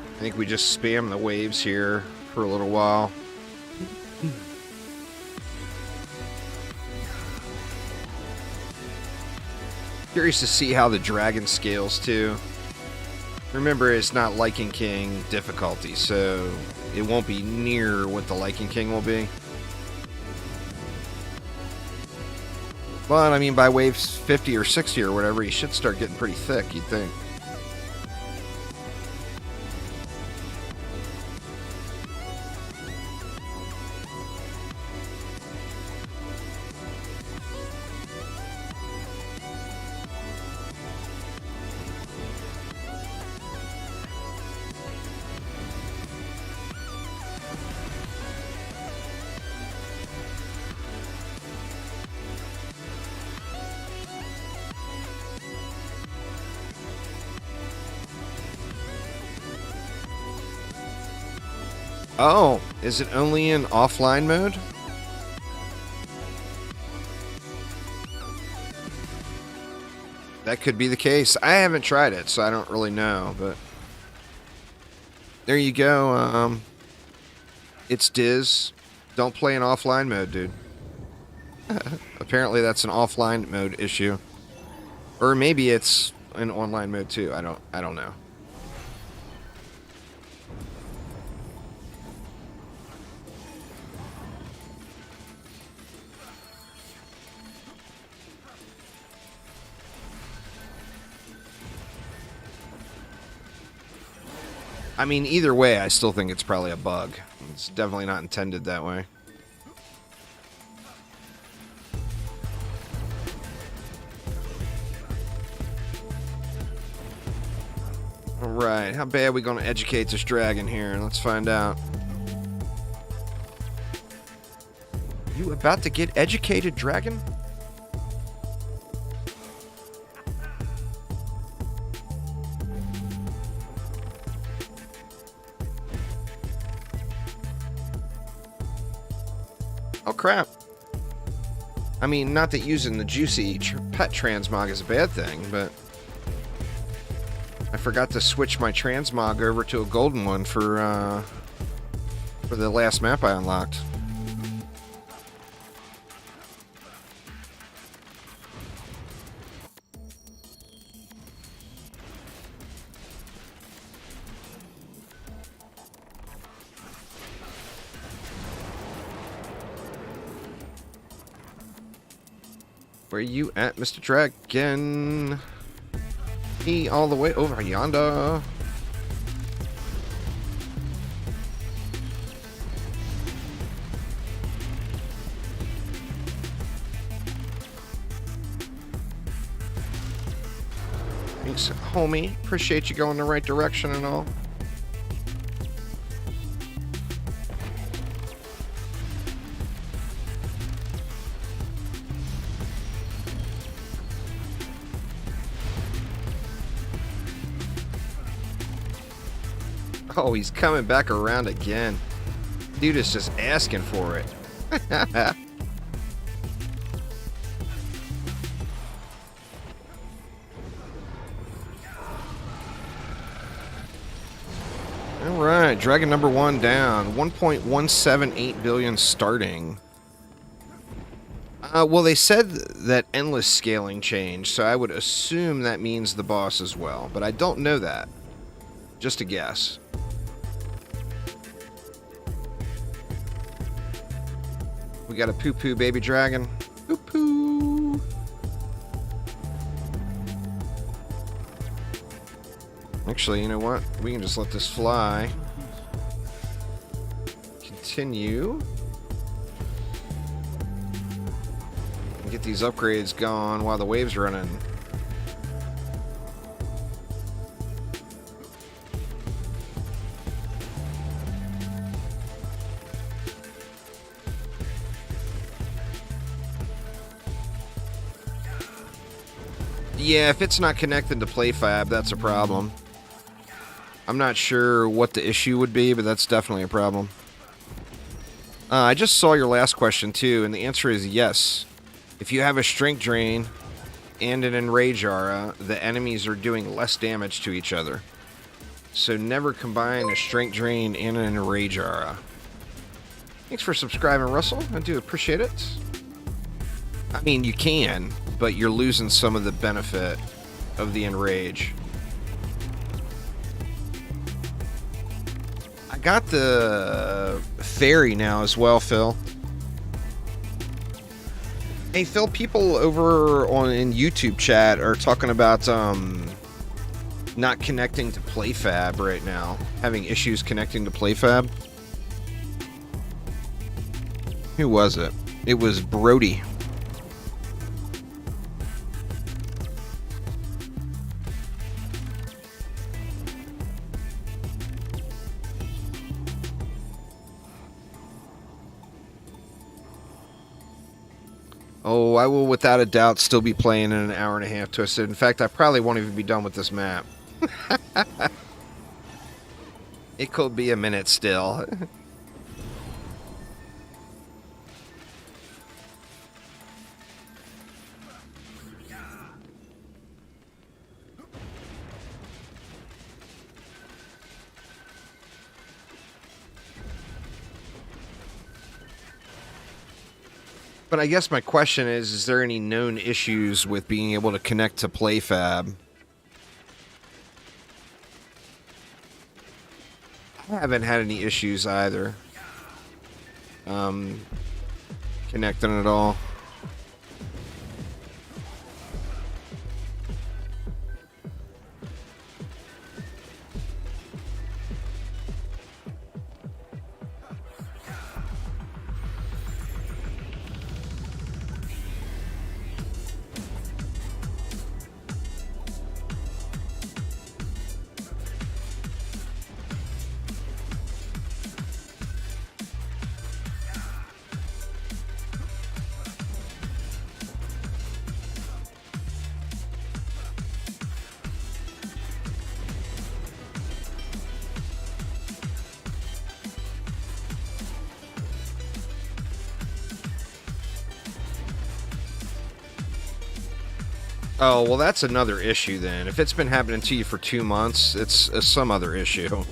I think we just spam the waves here for a little while. Curious to see how the dragon scales too. Remember, it's not Lycan King difficulty, so it won't be near what the Lycan King will be. But, I mean, by waves 50 or 60 or whatever, he should start getting pretty thick, you'd think. Oh, is it only in offline mode? That could be the case. I haven't tried it, so I don't really know, but there you go. It's Diz. Don't play in offline mode, dude. Apparently that's an offline mode issue. Or maybe it's in online mode too. I don't know. I mean, either way, I still think it's probably a bug. It's definitely not intended that way. Alright, how bad are we going to educate this dragon here? Let's find out. You about to get educated, dragon? Oh, crap. I mean, not that using the juicy pet transmog is a bad thing, but I forgot to switch my transmog over to a golden one for the last map I unlocked. Where you at, Mr. Dragon? He all the way over yonder. Thanks, homie. Appreciate you going the right direction and all. Oh, he's coming back around again. Dude is just asking for it. Alright, dragon number 1 down. 1.178 billion starting. Well, they said that endless scaling changed, so I would assume that means the boss as well. But I don't know that. Just a guess. We got a poo-poo baby dragon. Poo-poo. Actually, you know what? We can just let this fly. Continue. And get these upgrades going while the wave's running. Yeah, if it's not connected to PlayFab, that's a problem. I'm not sure what the issue would be, but that's definitely a problem. I just saw your last question, too, and the answer is yes. If you have a Strength Drain and an Enrage Aura, the enemies are doing less damage to each other. So never combine a Strength Drain and an Enrage Aura. Thanks for subscribing, Russell. I do appreciate it. I mean, you can. but you're losing some of the benefit of the enrage. I got the fairy now as well, Phil. Hey Phil, people over in YouTube chat are talking about not connecting to PlayFab right now, having issues connecting to PlayFab. Who was it? It was Brody. Oh, I will without a doubt still be playing in an hour and a half, Twisted. In fact, I probably won't even be done with this map. It could be a minute still. But I guess my question is there any known issues with being able to connect to PlayFab? I haven't had any issues either. Connecting at all. Oh, well, that's another issue then. If it's been happening to you for 2 months, it's some other issue.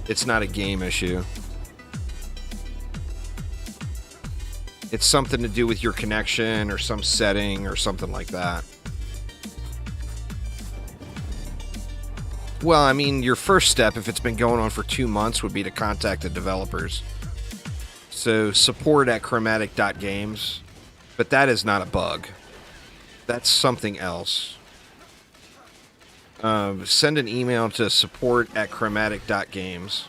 It's not a game issue. It's something to do with your connection or some setting or something like that. Well, I mean, your first step, if it's been going on for 2 months, would be to contact the developers. So, support@chromatic.games. But that is not a bug. That's something else. Send an email to support@chromatic.games.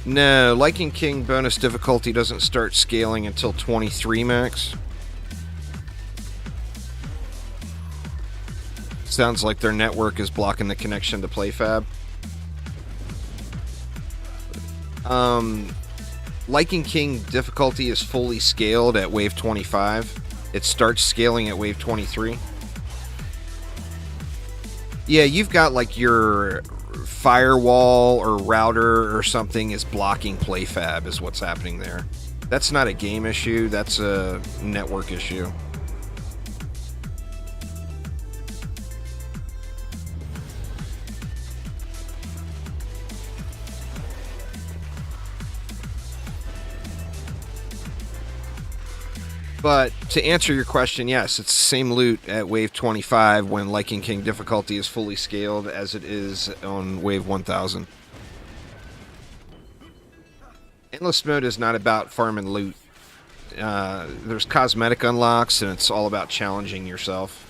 No, Liking King bonus difficulty doesn't start scaling until 23 max. Sounds like their network is blocking the connection to PlayFab. Liking King difficulty is fully scaled at wave 25. It starts scaling at wave 23. Yeah, you've got like your firewall or router or something is blocking PlayFab is what's happening there. That's not a game issue, that's a network issue. But to answer your question, yes, it's the same loot at wave 25 when Liking King difficulty is fully scaled as it is on wave 1000. Endless mode is not about farming loot. There's cosmetic unlocks and it's all about challenging yourself.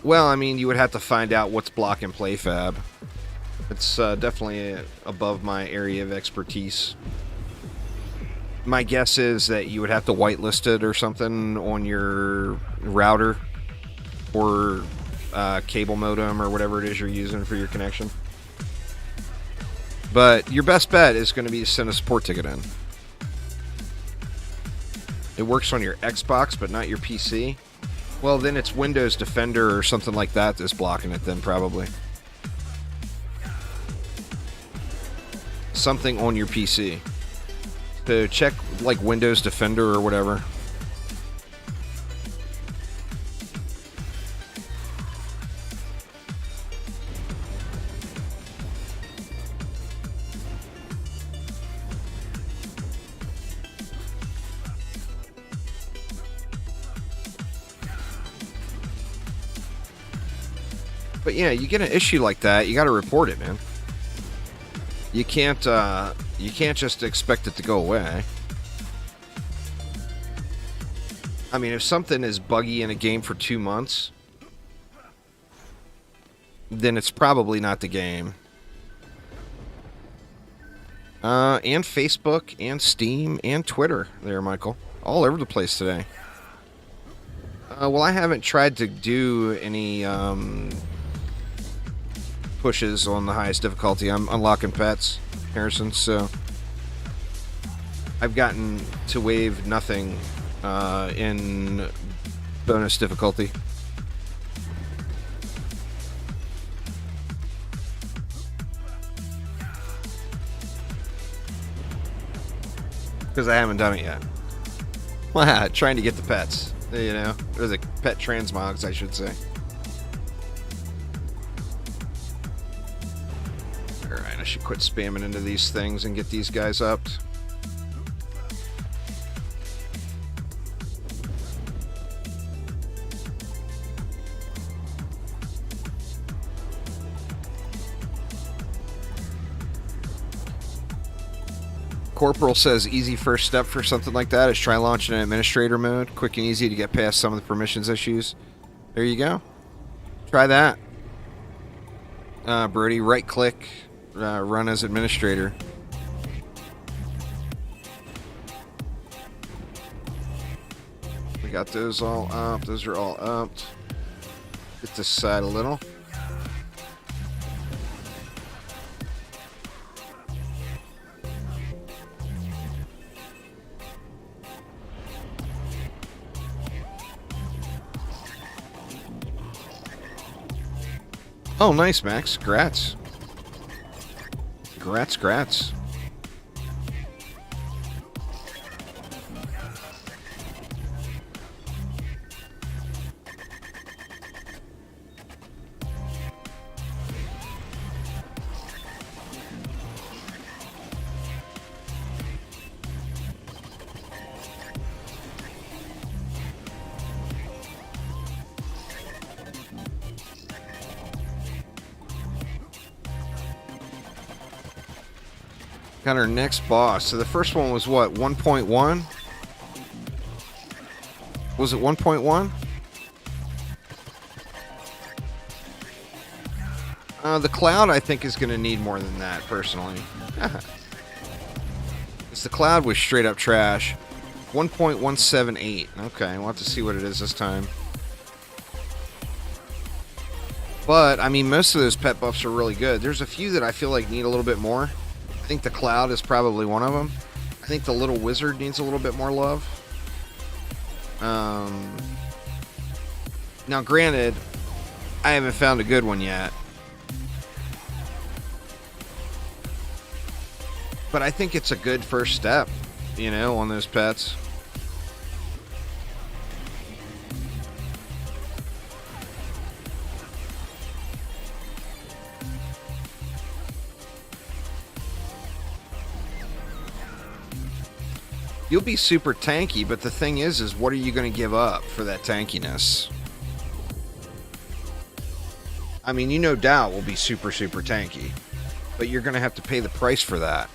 Well, I mean, you would have to find out what's blocking PlayFab. It's definitely above my area of expertise. My guess is that you would have to whitelist it or something on your router or cable modem or whatever it is you're using for your connection. But your best bet is going to be to send a support ticket in. It works on your Xbox, but not your PC. Well, then it's Windows Defender or something like that that's blocking it then, probably. Something on your PC. So check, like, Windows Defender or whatever. But yeah, you get an issue like that, you got to report it, man. You can't just expect it to go away. I mean, if something is buggy in a game for 2 months, then it's probably not the game. And Facebook, and Steam, and Twitter there, Michael. All over the place today. Well, I haven't tried to do any pushes on the highest difficulty. I'm unlocking pets, Harrison, so I've gotten to wave nothing in bonus difficulty. Because I haven't done it yet. Well, trying to get the pets, you know, or the pet transmogs, I should say. Alright, I should quit spamming into these things and get these guys up. Corporal says easy first step for something like that is try launching in administrator mode. Quick and easy to get past some of the permissions issues. There you go. Try that. Brody, right click, run as administrator. We got those all up. Those are all up. Get this side a little. Oh, nice, Max. Grats. Grats. Got our next boss. So the first one was what? 1.1? Was it 1.1? The cloud, I think, is going to need more than that, personally. The cloud was straight up trash. 1.178. Okay, we'll have to see what it is this time. But, I mean, most of those pet buffs are really good. There's a few that I feel like need a little bit more. I think the cloud is probably one of them. I think the little wizard needs a little bit more love. Now, granted, I haven't found a good one yet. But I think it's a good first step, you know, on those pets. You'll be super tanky, but the thing is what are you going to give up for that tankiness? I mean, you no doubt will be super, super tanky, but you're going to have to pay the price for that.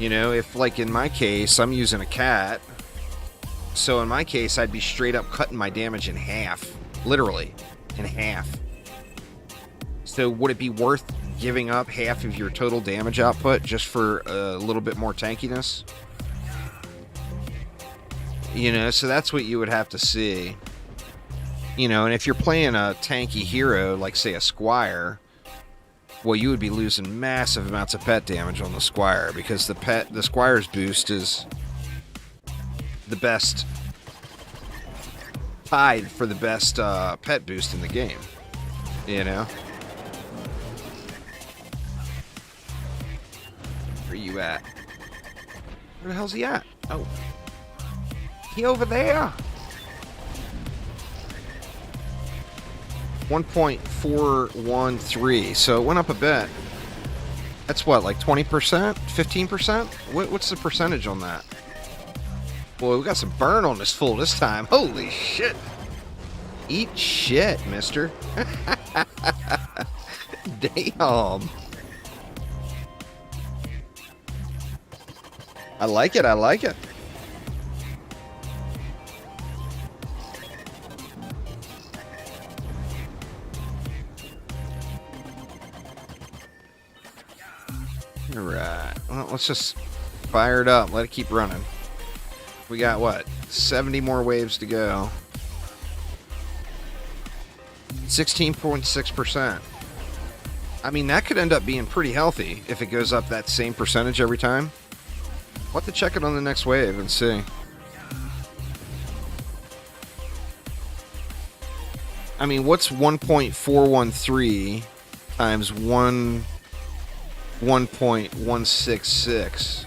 You know, if, like, in my case, I'm using a cat, so in my case, I'd be straight up cutting my damage in half. Literally, in half. So would it be worth giving up half of your total damage output just for a little bit more tankiness? You know, so that's what you would have to see. You know, and if you're playing a tanky hero, like, say, a Squire, well, you would be losing massive amounts of pet damage on the Squire, because the Squire's boost is the best, tied for the best pet boost in the game. You know? Where are you at? Where the hell's he at? Oh. He over there. 1.413, so it went up a bit. That's what, like 20%? 15%? What's the percentage on that? Boy, we got some burn on this fool this time. Holy shit. Eat shit, mister. Damn. I like it. I like it. All right. Well, let's just fire it up. Let it keep running. We got, what, 70 more waves to go. 16.6%. I mean, that could end up being pretty healthy if it goes up that same percentage every time. We'll have to check it on the next wave and see. I mean, what's 1.413 times 1.166?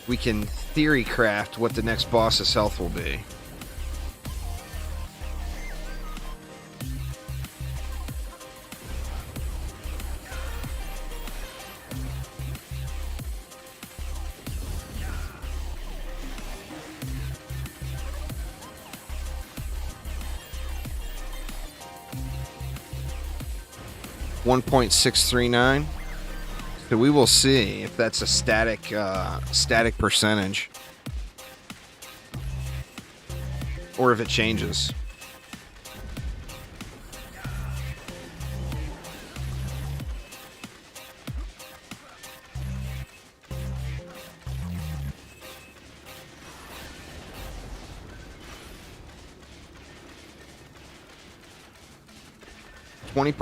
We can theory craft what the next boss's health will be. .639. So we will see if that's a static percentage, or if it changes.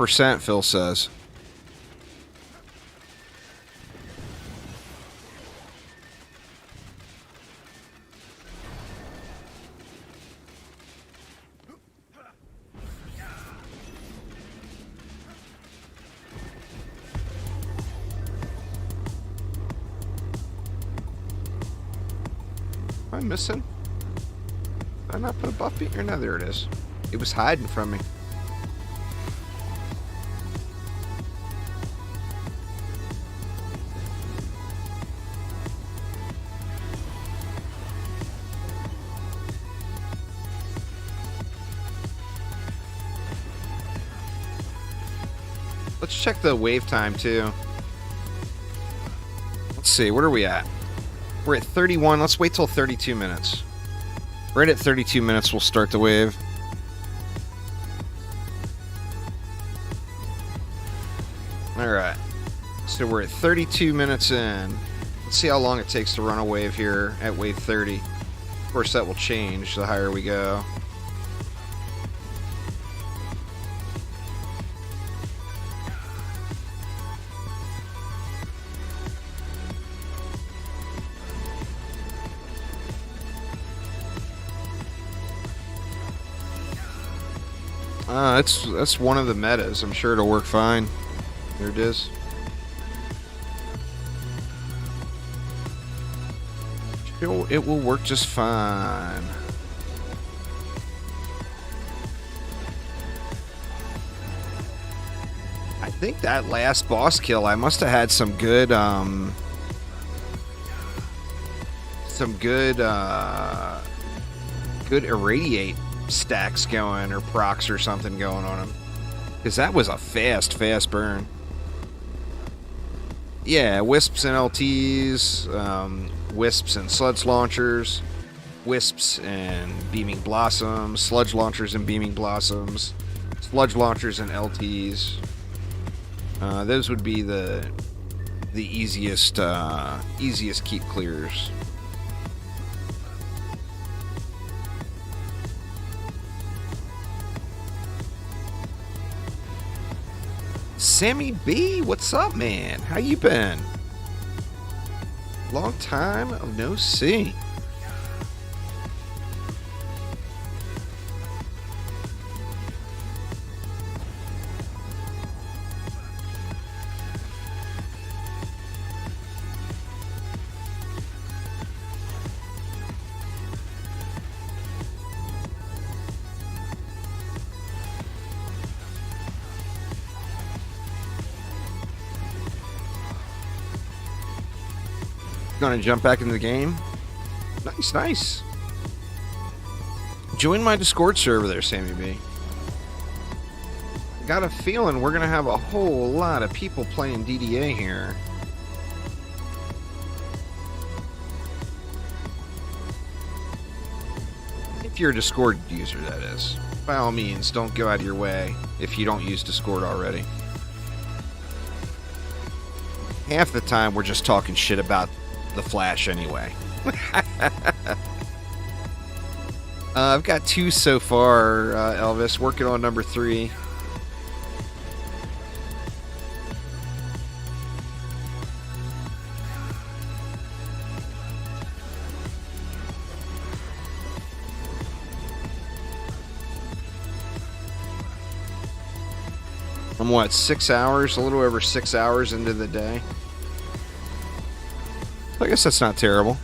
%, Phil says. Am I missing? Did I not put a buff beat here? No, there it is. It was hiding from me. Let's check the wave time too. Let's see, what are we at? We're at 31. Let's wait till 32 minutes. Right at 32 minutes, we'll start the wave. Alright. So we're at 32 minutes in. Let's see how long it takes to run a wave here at wave 30. Of course, that will change the higher we go. That's one of the metas. I'm sure it'll work fine. There it is. It will work just fine. I think that last boss kill, I must have had some good good irradiate stacks going, or procs or something going on him, because that was a fast burn. Yeah, wisps and LTs, wisps and sludge launchers, wisps and beaming blossoms, sludge launchers and beaming blossoms, sludge launchers and LTs. Those would be the easiest keep clears. Sammy B, what's up, man? How you been? Long time of no see. Gonna jump back into the game. Nice. Join my Discord server there, Sammy B. Got a feeling we're going to have a whole lot of people playing DDA here. If you're a Discord user, that is. By all means, don't go out of your way if you don't use Discord already. Half the time, we're just talking shit about the Flash anyway. I've got 2 so far, Elvis. Working on number 3. I'm what, 6 hours? A little over 6 hours into the day. I guess that's not terrible.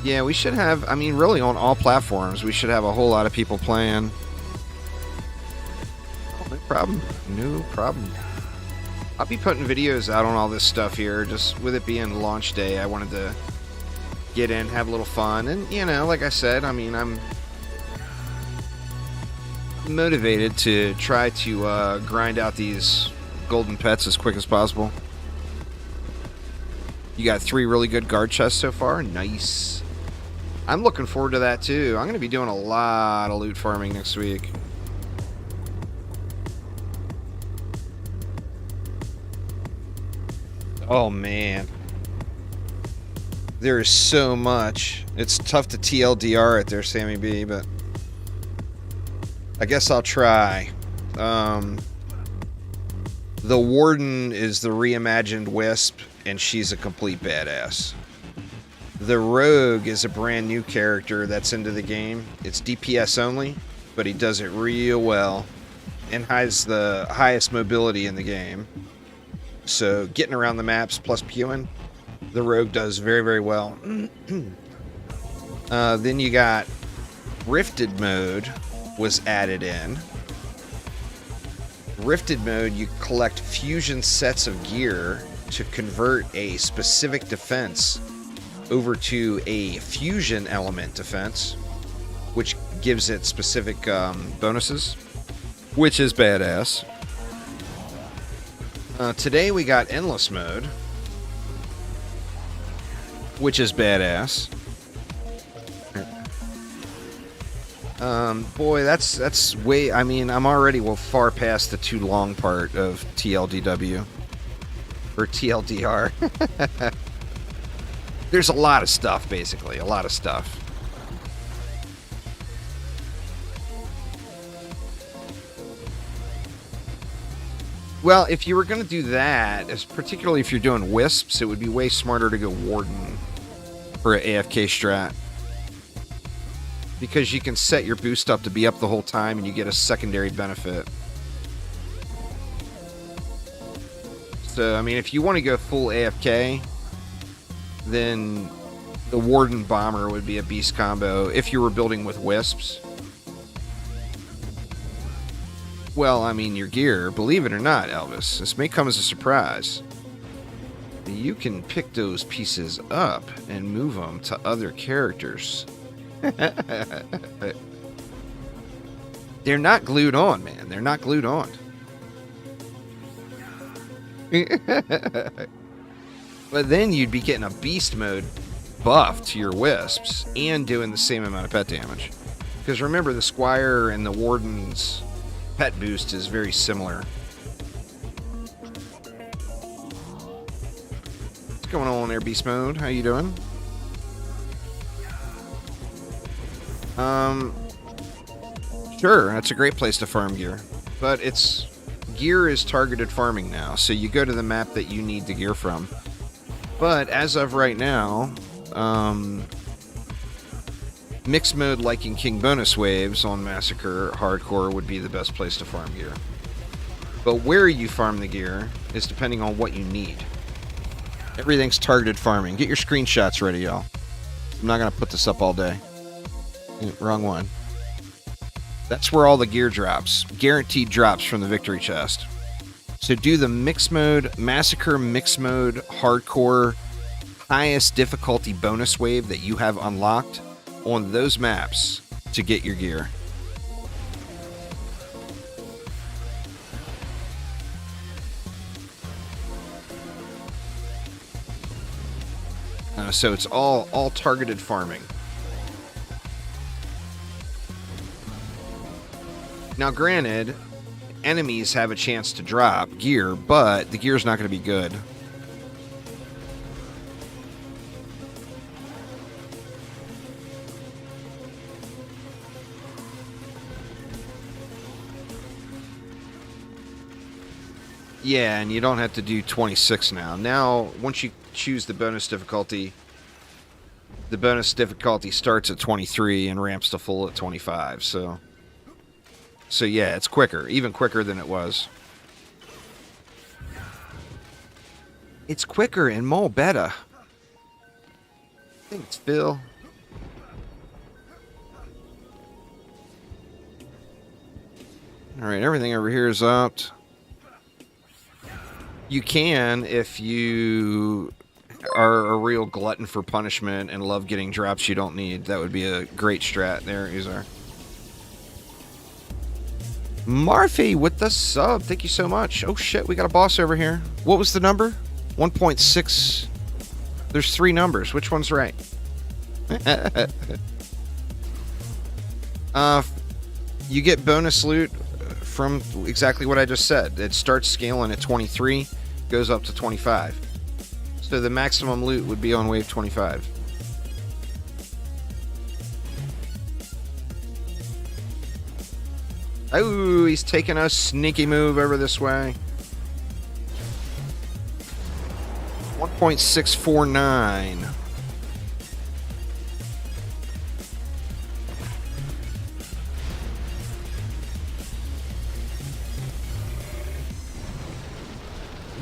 Yeah, we should have, I mean, really on all platforms, we should have a whole lot of people playing. Oh, no problem. No problem. I'll be putting videos out on all this stuff here. Just with it being launch day, I wanted to get in, have a little fun. And, you know, like I said, I mean, I'm motivated to try to grind out these golden pets as quick as possible. You got 3 really good guard chests so far. Nice. I'm looking forward to that too. I'm going to be doing a lot of loot farming next week. Oh man. There is so much. It's tough to TLDR it there, Sammy B, but I guess I'll try. The Warden is the reimagined Wisp, and she's a complete badass. The Rogue is a brand new character that's into the game. It's DPS only, but he does it real well and has the highest mobility in the game. So getting around the maps plus pewing, the Rogue does very, very well. Then you got Rifted mode was added in. Rifted mode, you collect fusion sets of gear to convert a specific defense over to a fusion element defense, which gives it specific bonuses, which is badass. Today we got endless mode, which is badass. Boy, that's way, I mean, I'm already far past the too long part of TLDW. Or TLDR. There's a lot of stuff, basically. A lot of stuff. Well, if you were going to do that, particularly if you're doing Wisps, it would be way smarter to go Warden for an AFK strat. Because you can set your boost up to be up the whole time and you get a secondary benefit. So, I mean, if you want to go full AFK, then the Warden Bomber would be a beast combo if you were building with Wisps. Well, I mean, your gear, believe it or not, Elvis, this may come as a surprise. You can pick those pieces up and move them to other characters. They're not glued on, man. They're not glued on. But then you'd be getting a beast mode buff to your Wisps and doing the same amount of pet damage. Because remember, the Squire and the Warden's pet boost is very similar. What's going on there, beast mode? How you doing? Sure, that's a great place to farm gear. But gear is targeted farming now, so you go to the map that you need the gear from. But as of right now, mixed mode like in King bonus waves on Massacre Hardcore would be the best place to farm gear. But where you farm the gear is depending on what you need. Everything's targeted farming. Get your screenshots ready, y'all. I'm not going to put this up all day. Wrong one. That's where all the gear drops. Guaranteed drops from the victory chest. So do the mixed mode, Massacre mixed mode, hardcore, highest difficulty bonus wave that you have unlocked. on those maps to get your gear. So it's all targeted farming. Now, granted, enemies have a chance to drop gear, but the gear's not going to be good. Yeah, and you don't have to do 26 now. Now, once you choose the bonus difficulty starts at 23 and ramps to full at 25. So yeah, it's quicker, even quicker than it was. It's quicker and more better. Thanks, Phil. All right, everything over here is up. You can, if you are a real glutton for punishment and love getting drops you don't need. That would be a great strat there, Uzar. Marfy with the sub. Thank you so much. Oh, shit. We got a boss over here. What was the number? 1.6. There's 3 numbers. Which one's right? You get bonus loot from exactly what I just said. It starts scaling at 23, goes up to 25. So the maximum loot would be on wave 25. Oh, he's taking a sneaky move over this way. 1.649.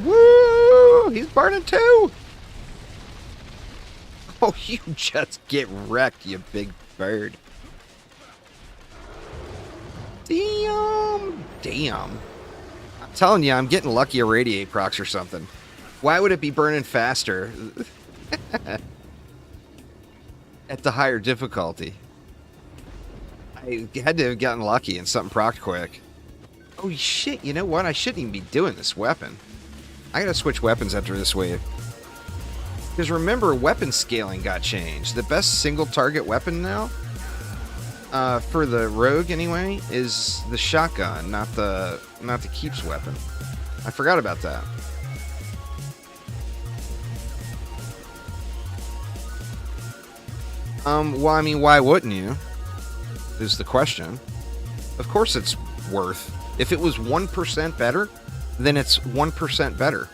Woo! He's burning too! Oh, you just get wrecked, you big bird. Damn. Damn. I'm telling you, I'm getting lucky at radiate procs or something. Why would it be burning faster at the higher difficulty? I had to have gotten lucky and something procced quick. Oh shit, you know what? I shouldn't even be doing this weapon. I gotta switch weapons after this wave. Because remember, weapon scaling got changed. The best single target weapon now, for the rogue anyway, is the shotgun, not the keeps weapon. I forgot about that. Well, I mean, why wouldn't you? Is the question. Of course it's worth. If it was 1% better, then it's 1% better.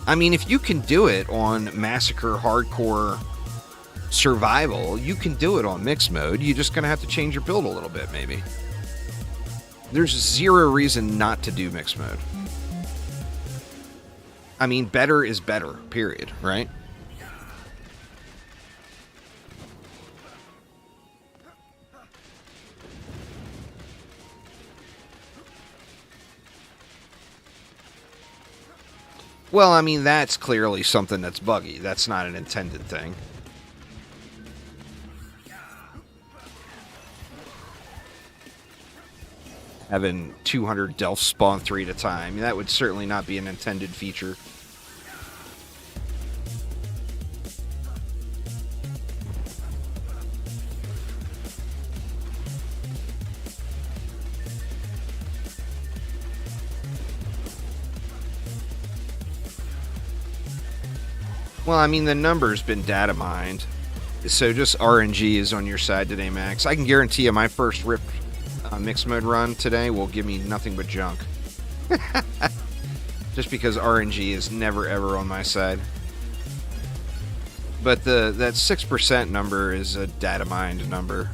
I mean, if you can do it on Massacre Hardcore Survival, you can do it on Mixed Mode. You're just going to have to change your build a little bit, maybe. There's zero reason not to do Mixed Mode. I mean, better is better, period, right? Well, I mean, that's clearly something that's buggy. That's not an intended thing. Having 200 Delph spawn 3 at a time, that would certainly not be an intended feature. Well, I mean, the number's been data mined, so just RNG is on your side today, Max. I can guarantee you my first rip mixed mode run today will give me nothing but junk. Just because RNG is never ever on my side. But that 6% number is a data mined number.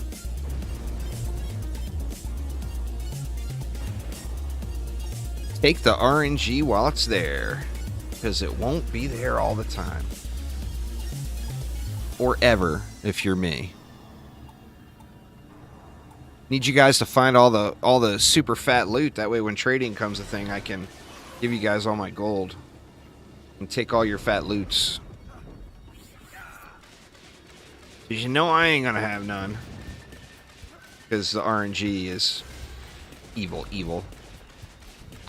Take the RNG while it's there, because it won't be there all the time. Or ever, if you're me. Need you guys to find all the super fat loot. That way when trading comes a thing, I can give you guys all my gold. And take all your fat loots. 'Cause you know I ain't gonna have none. Because the RNG is evil, evil.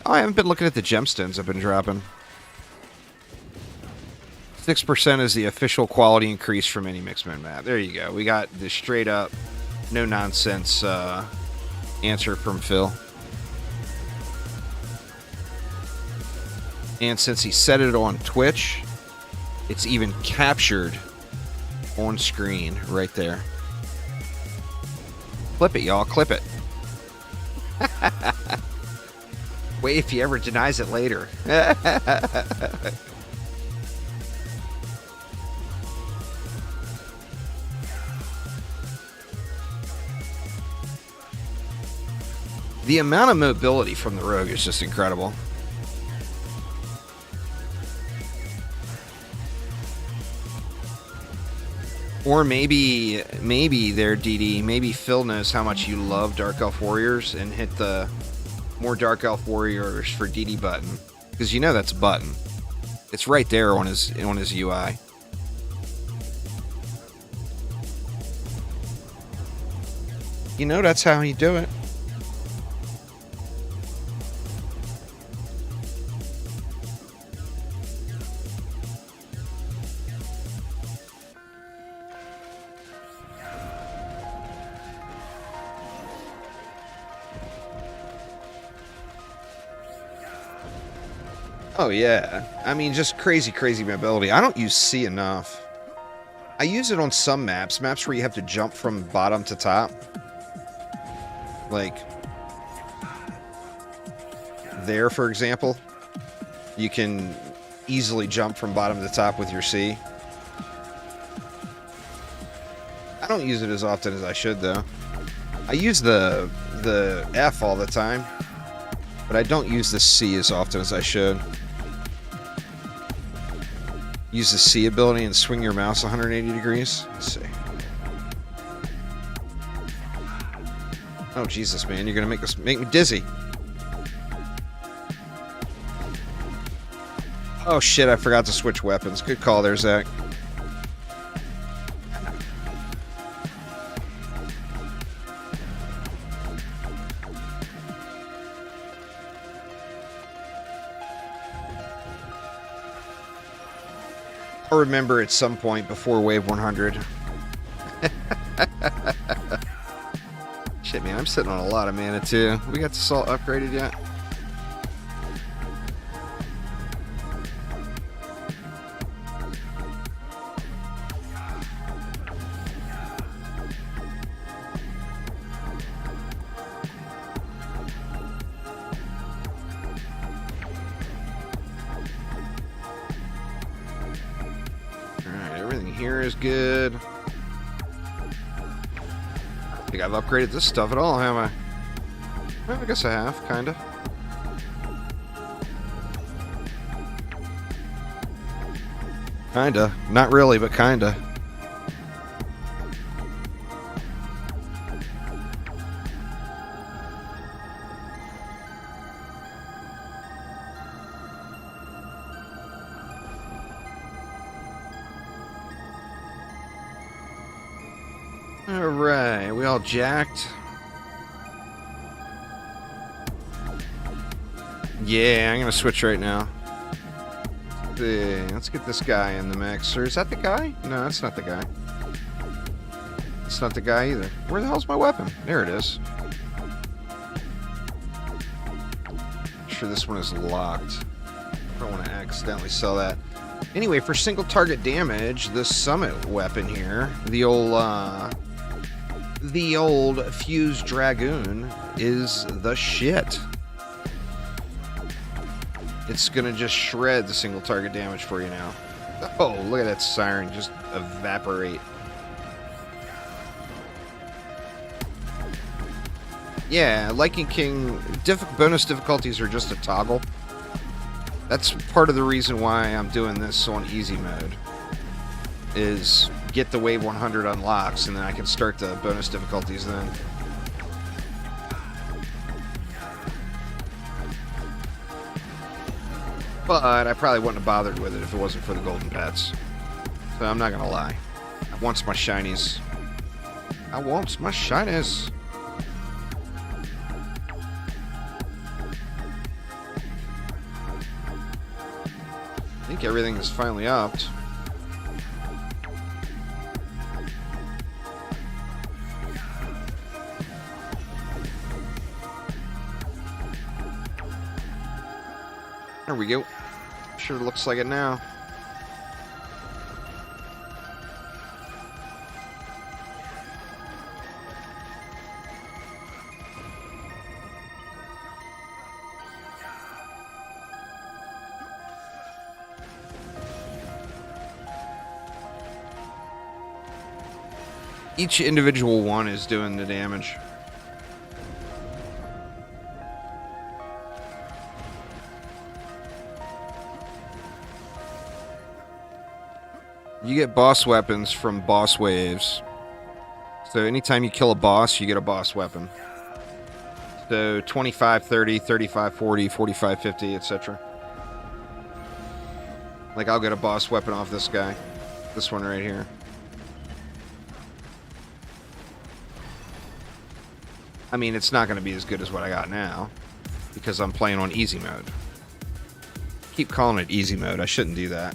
Oh, I haven't been looking at the gemstones I've been dropping. 6% is the official quality increase from any Mixman map. There you go. We got the straight up, no nonsense answer from Phil. And since he said it on Twitch, it's even captured on screen right there. Clip it, y'all. Clip it. Wait if he ever denies it later. The amount of mobility from the Rogue is just incredible. Or maybe there, DD, maybe Phil knows how much you love Dark Elf Warriors and hit the more Dark Elf Warriors for DD button. Because you know that's a button. It's right there on his UI. You know that's how you do it. Oh yeah, I mean just crazy mobility. I don't use C enough. I use it on some maps where you have to jump from bottom to top. Like there, for example, you can easily jump from bottom to top with your C. I don't use it as often as I should though. I use the F all the time, but I don't use the C as often as I should. Use the C ability and swing your mouse 180 degrees. Let's see. Oh Jesus, man! You're gonna make me dizzy. Oh shit! I forgot to switch weapons. Good call there, Zach. I'll remember at some point before Wave 100. Shit, man, I'm sitting on a lot of mana, too. We got the salt upgraded yet? Is good. I think I've upgraded this stuff at all, have I? Well, I guess I have, kinda. Kinda. Not really, but kinda. Alright, we all jacked? Yeah, I'm gonna switch right now. Let's get this guy in the mix. Or is that the guy? No, that's not the guy. It's not the guy either. Where the hell's my weapon? There it is. I'm sure this one is locked. I don't want to accidentally sell that. Anyway, for single target damage, the summit weapon here, the old fused dragoon, is the shit. It's gonna just shred the single target damage for you now. Oh, look at that siren just evaporate. Yeah, Lycan King bonus difficulties are just a toggle. That's part of the reason why I'm doing this on easy mode. Is get the Wave 100 unlocks, and then I can start the bonus difficulties then. But I probably wouldn't have bothered with it if it wasn't for the golden pets. So I'm not gonna lie. I want my shinies. I want my shinies. I think everything is finally upped. There we go. Sure looks like it now. Each individual one is doing the damage. You get boss weapons from boss waves. So anytime you kill a boss, you get a boss weapon. So 25, 30, 35, 40, 45, 50, etc. Like I'll get a boss weapon off this guy. This one right here. I mean, it's not going to be as good as what I got now, because I'm playing on easy mode. Keep calling it easy mode. I shouldn't do that.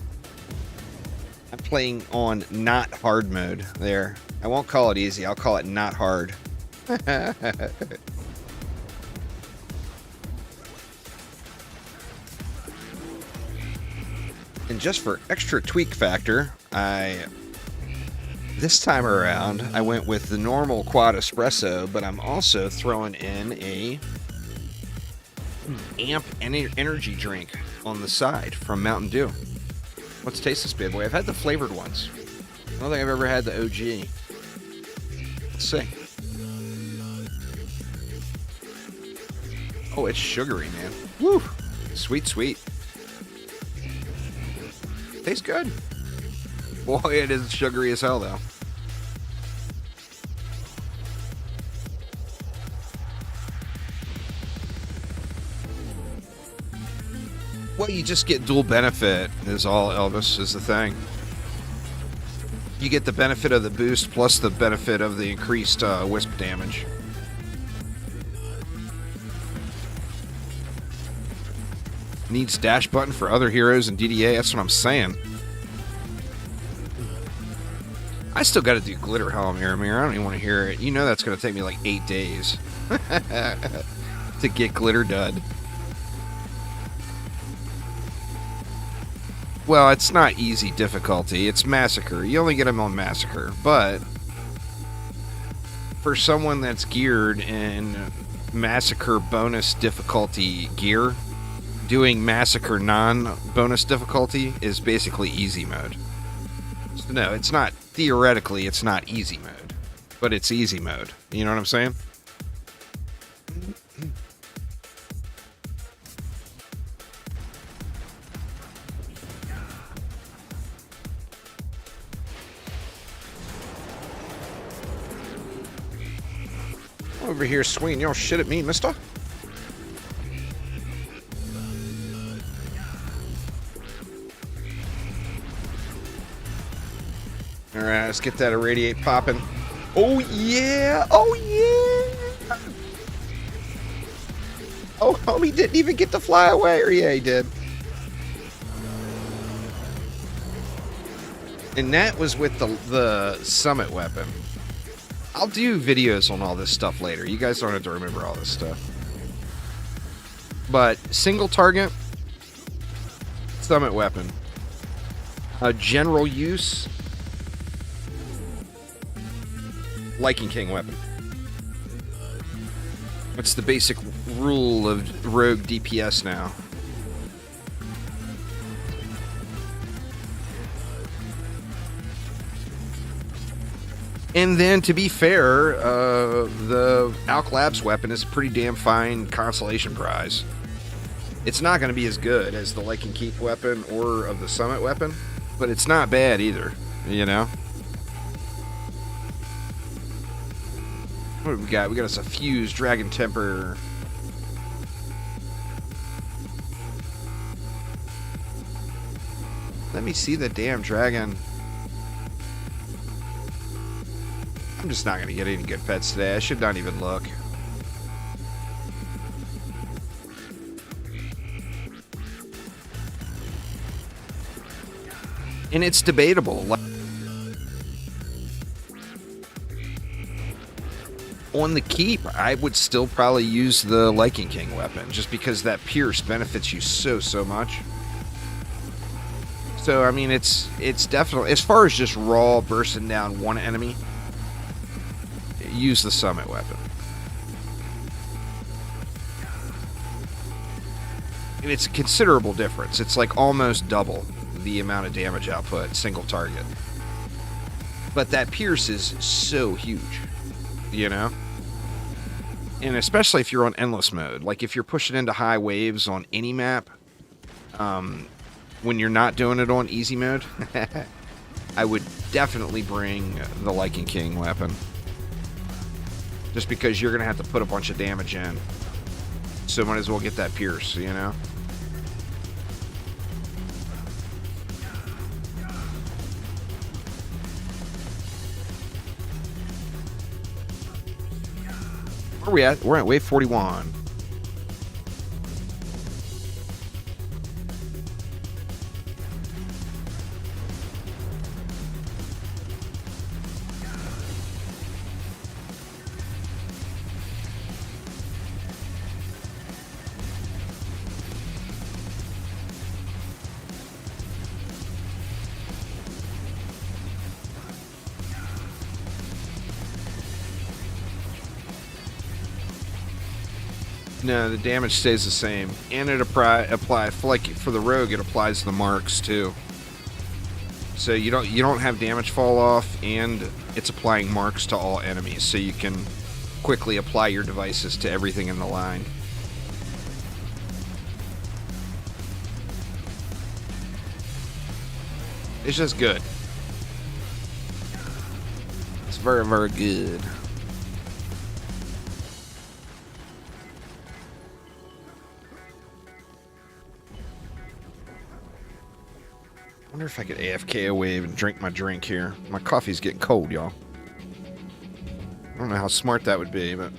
I'm playing on not hard mode there. I won't call it easy. I'll call it not hard. And just for extra tweak factor, this time around, I went with the normal quad espresso, but I'm also throwing in a amp energy drink on the side from Mountain Dew. Let's taste this bad boy. I've had the flavored ones. I don't think I've ever had the OG. Let's see. Oh, it's sugary, man. Woo! Sweet, sweet. Tastes good. Boy, it is sugary as hell, though. Well, you just get dual benefit, is all, Elvis, is the thing. You get the benefit of the boost plus the benefit of the increased wisp damage. Needs dash button for other heroes and DDA, that's what I'm saying. I still got to do Glitter Helm here, Mirror. I don't even want to hear it. You know that's going to take me like 8 days to get Glitter done. Well, it's not easy difficulty. It's Massacre. You only get them on Massacre. But for someone that's geared in Massacre bonus difficulty gear, doing Massacre non-bonus difficulty is basically easy mode. So no, it's not. Theoretically, it's not easy mode. But it's easy mode. You know what I'm saying? Over here swinging your shit at me, mister. Alright, let's get that irradiate popping. Oh yeah! Oh yeah! Oh, homie didn't even get to fly away, or yeah, he did. And that was with the summit weapon. I'll do videos on all this stuff later. You guys don't have to remember all this stuff. But single target, summit weapon. General use, Lycan King weapon. That's the basic rule of rogue DPS now. And then, to be fair, the Alk Labs weapon is a pretty damn fine consolation prize. It's not going to be as good as the Lycan Keep weapon or of the Summit weapon, but it's not bad either, you know? What do we got? We got us a Fuse, Dragon Temper. Let me see the damn dragon. I'm just not going to get any good pets today. I should not even look. And it's debatable. Like, on the keep, I would still probably use the Lichen King weapon, just because that pierce benefits you so much. So, I mean, it's definitely, as far as just raw bursting down one enemy, use the summit weapon. And it's a considerable difference. It's like almost double the amount of damage output, single target. But that pierce is so huge, you know? And especially if you're on endless mode. Like if you're pushing into high waves on any map, when you're not doing it on easy mode, I would definitely bring the Lichen King weapon. Just because you're going to have to put a bunch of damage in. So might as well get that pierce, you know? Where are we at? We're at wave 41. No, the damage stays the same, and it apply for the rogue. It applies the marks too, so you don't have damage fall off, and it's applying marks to all enemies, so you can quickly apply your devices to everything in the line. It's just good. It's very good. I wonder if I could AFK a wave and drink my drink here. My coffee's getting cold, y'all. I don't know how smart that would be, but...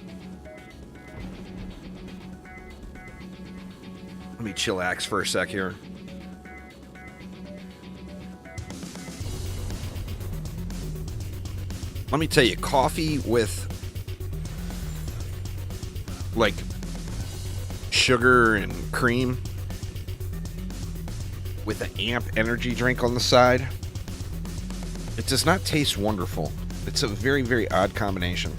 Let me chillax for a sec here. Let me tell you, coffee with... like... sugar and cream... with an amp energy drink on the side, it does not taste wonderful. It's a very odd combination.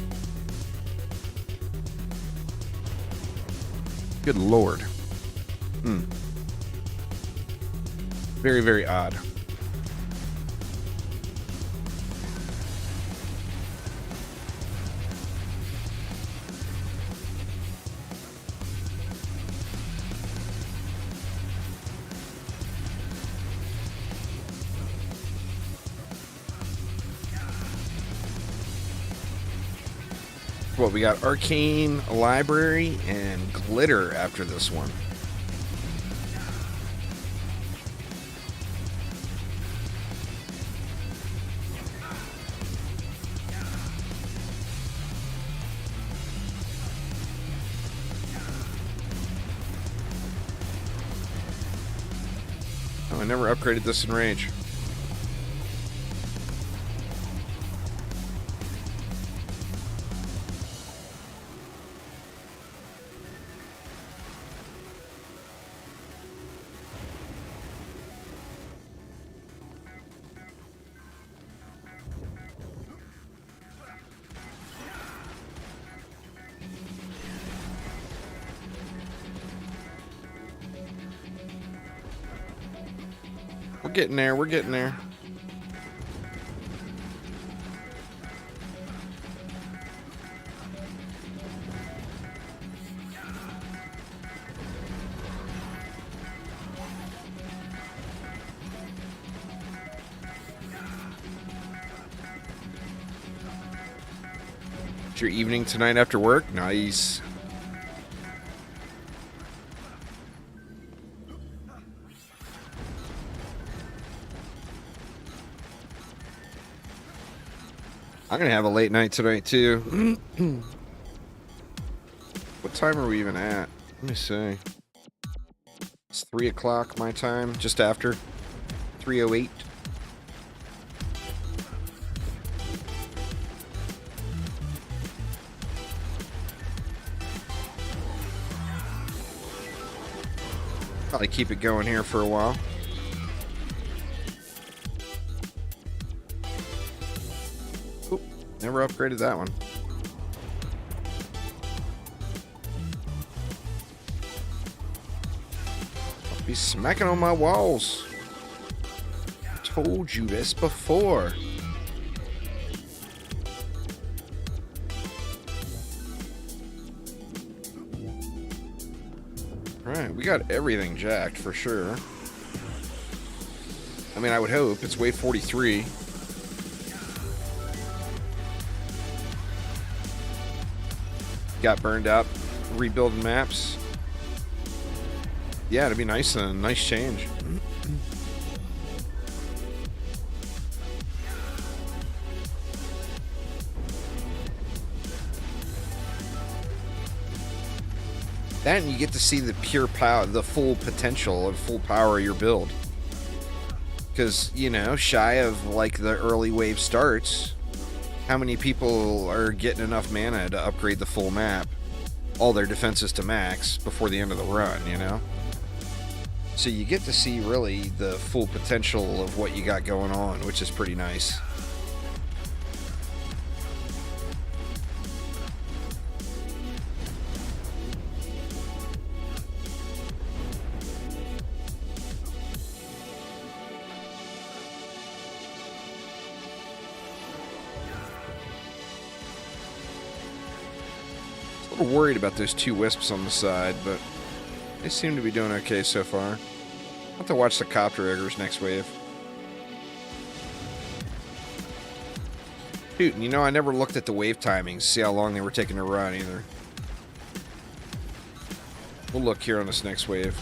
Good lord. Very odd. Well, we got Arcane Library and Glitter after this one. Oh, I never upgraded this in Rage. We're getting there. We're getting there. It's your evening tonight after work? Nice. I'm gonna have a late night tonight too. What time are we even at? Let me see. It's 3 o'clock my time, just after 3:08. Probably keep it going here for a while. Oop, never upgraded that one. I'll be smacking on my walls. Told you this before. Alright, we got everything jacked for sure. I mean, I would hope. It's wave 43. Got burned out rebuilding maps. Yeah, it'd be nice then. Nice change. That and you get to see the pure power, the full potential and full power of your build. Because, you know, shy of like the early wave starts, how many people are getting enough mana to upgrade the full map, all their defenses to max before the end of the run, you know? So you get to see really the full potential of what you got going on, which is pretty nice. Worried about those two wisps on the side, but they seem to be doing okay so far. I'll have to watch the copter eggers next wave. Dude, you know, I never looked at the wave timings, see how long they were taking to run either. We'll look here on this next wave.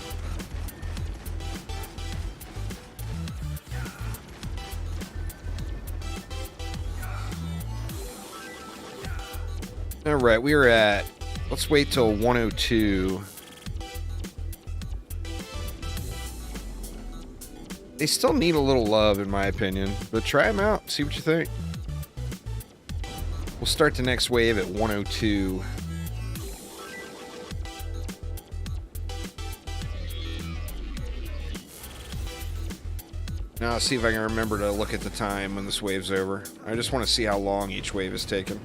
Alright, we are at... Let's wait till 102. They still need a little love, in my opinion. But try them out. See what you think. We'll start the next wave at 102. Now, I'll see if I can remember to look at the time when this wave's over. I just want to see how long each wave is taking.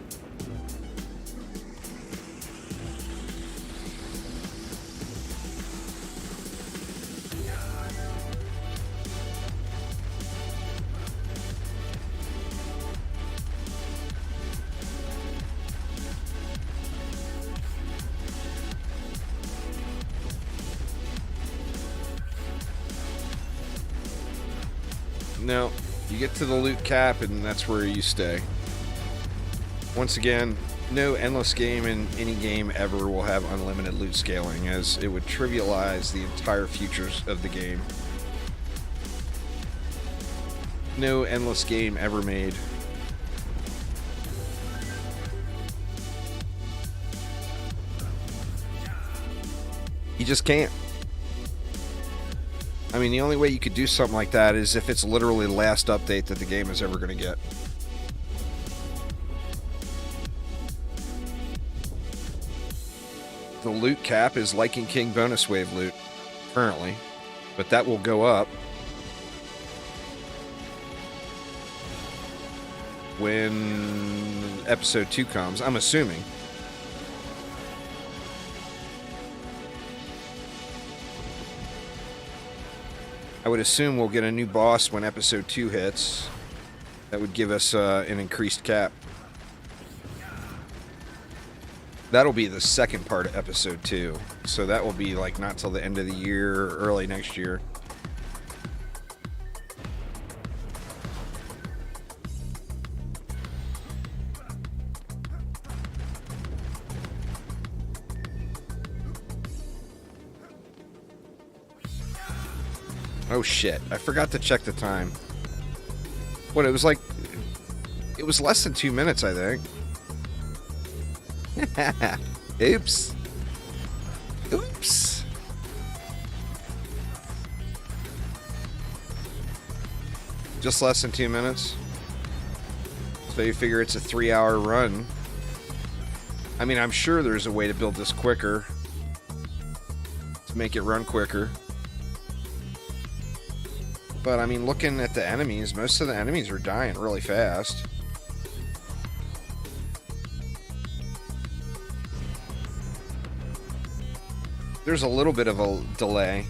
No, you get to the loot cap and that's where you stay. Once again, no endless game in any game ever will have unlimited loot scaling, as it would trivialize the entire futures of the game. No endless game ever made. You just can't. I mean, the only way you could do something like that is if it's literally the last update that the game is ever going to get. The loot cap is Lycan King bonus wave loot, currently. But that will go up when episode 2 comes, I'm assuming. I would assume we'll get a new boss when episode 2 hits. That would give us an increased cap. That'll be the second part of episode 2. So that will be like not till the end of the year or early next year. Oh shit, I forgot to check the time. What, it was like It was less than 2 minutes, I think. Oops. Oops. Just less than 2 minutes. So you figure it's a 3-hour run. I mean, I'm sure there's a way to build this quicker. To make it run quicker. But, I mean, looking at the enemies, most of the enemies are dying really fast. There's a little bit of a delay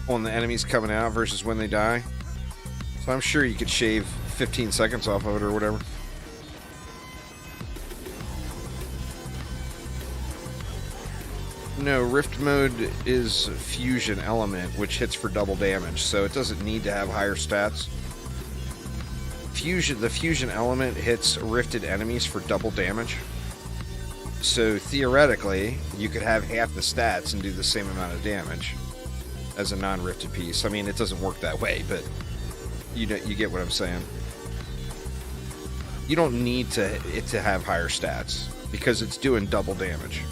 on the enemies coming out versus when they die. So I'm sure you could shave 15 seconds off of it or whatever. No, Rift mode is Fusion Element, which hits for double damage, so it doesn't need to have higher stats. The Fusion Element hits rifted enemies for double damage. So theoretically, you could have half the stats and do the same amount of damage as a non-rifted piece. I mean, it doesn't work that way, but you get what I'm saying. You don't need it to have higher stats because it's doing double damage.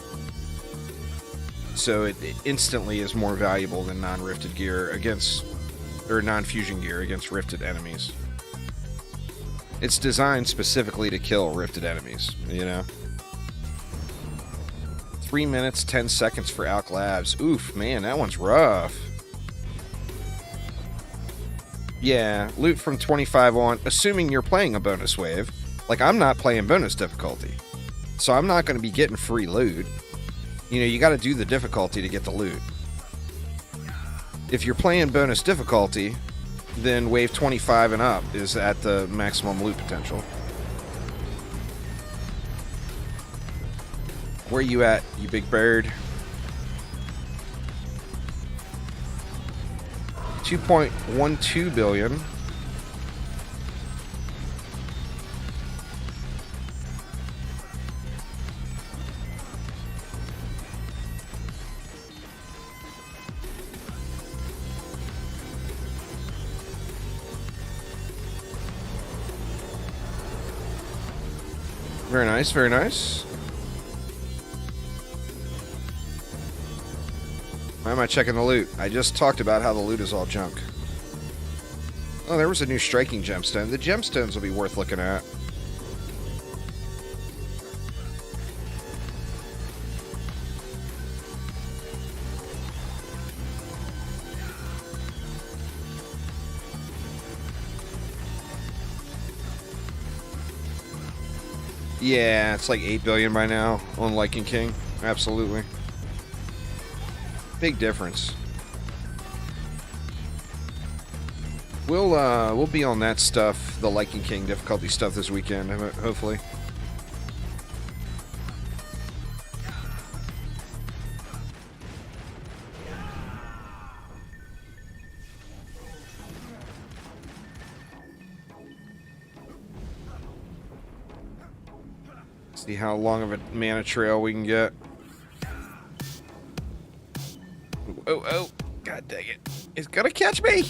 So it instantly is more valuable than non-rifted gear against, or non-fusion gear against rifted enemies. It's designed specifically to kill rifted enemies, you know? 3 minutes, 10 seconds for Alk Labs. Oof, man, that one's rough. Yeah, loot from 25 on, assuming you're playing a bonus wave. Like, I'm not playing bonus difficulty. So I'm not going to be getting free loot. You know, you got to do the difficulty to get the loot. If you're playing bonus difficulty, then wave 25 and up is at the maximum loot potential. Where you at, you big bird? 2.12 billion. Very nice, very nice. Why am I checking the loot? I just talked about how the loot is all junk. Oh, there was a new striking gemstone. The gemstones will be worth looking at. Yeah, it's like 8 billion by now on Lycan King. Absolutely. Big difference. We'll be on that stuff, the Lycan King difficulty stuff this weekend, hopefully. See how long of a mana trail we can get. Oh, god dang it. It's gonna catch me!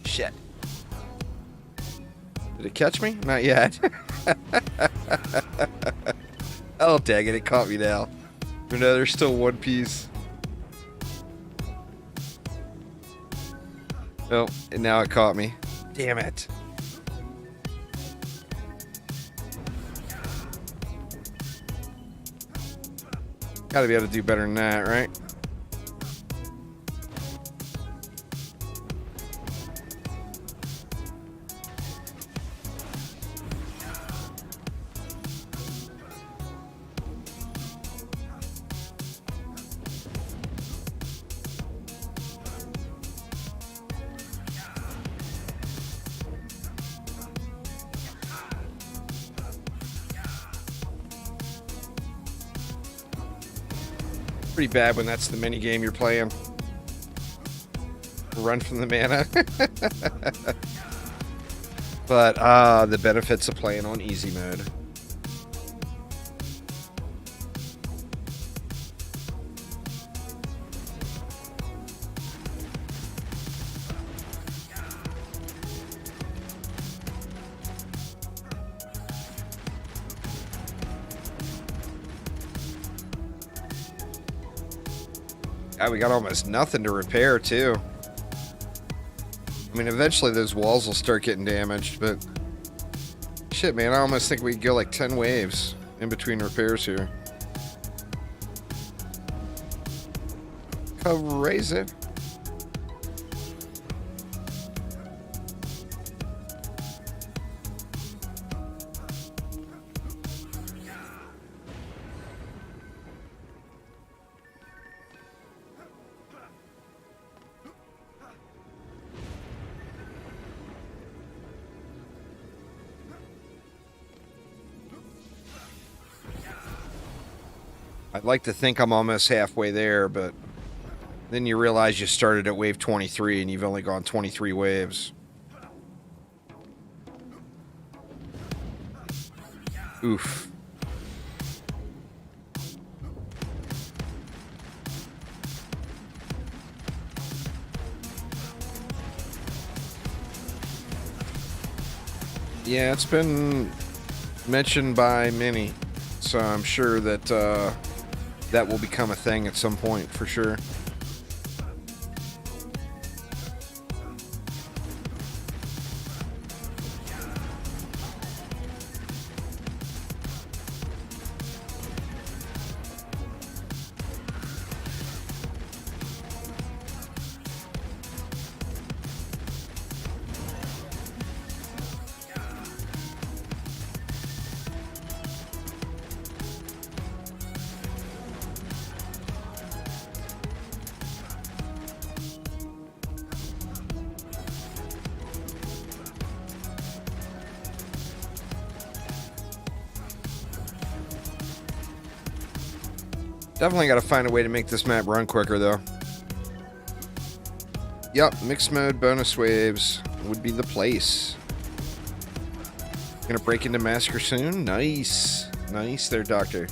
Shit. Did it catch me? Not yet. Oh, dang it caught me now. No, there's still one piece. Oh, and now it caught me. Damn it. Gotta be able to do better than that, right? Pretty bad when that's the mini game you're playing. Run from the mana. But the benefits of playing on easy mode. God, we got almost nothing to repair, too. I mean, eventually those walls will start getting damaged, but... Shit, man, I almost think we could go like 10 waves in between repairs here. Crazy. I'd like to think I'm almost halfway there, but then you realize you started at wave 23 and you've only gone 23 waves. Oof. Yeah, it's been mentioned by many, so I'm sure that that will become a thing at some point for sure. Definitely got to find a way to make this map run quicker, though. Yep, mixed mode bonus waves would be the place. Gonna break into Massacre soon? Nice. Nice there, Doctor.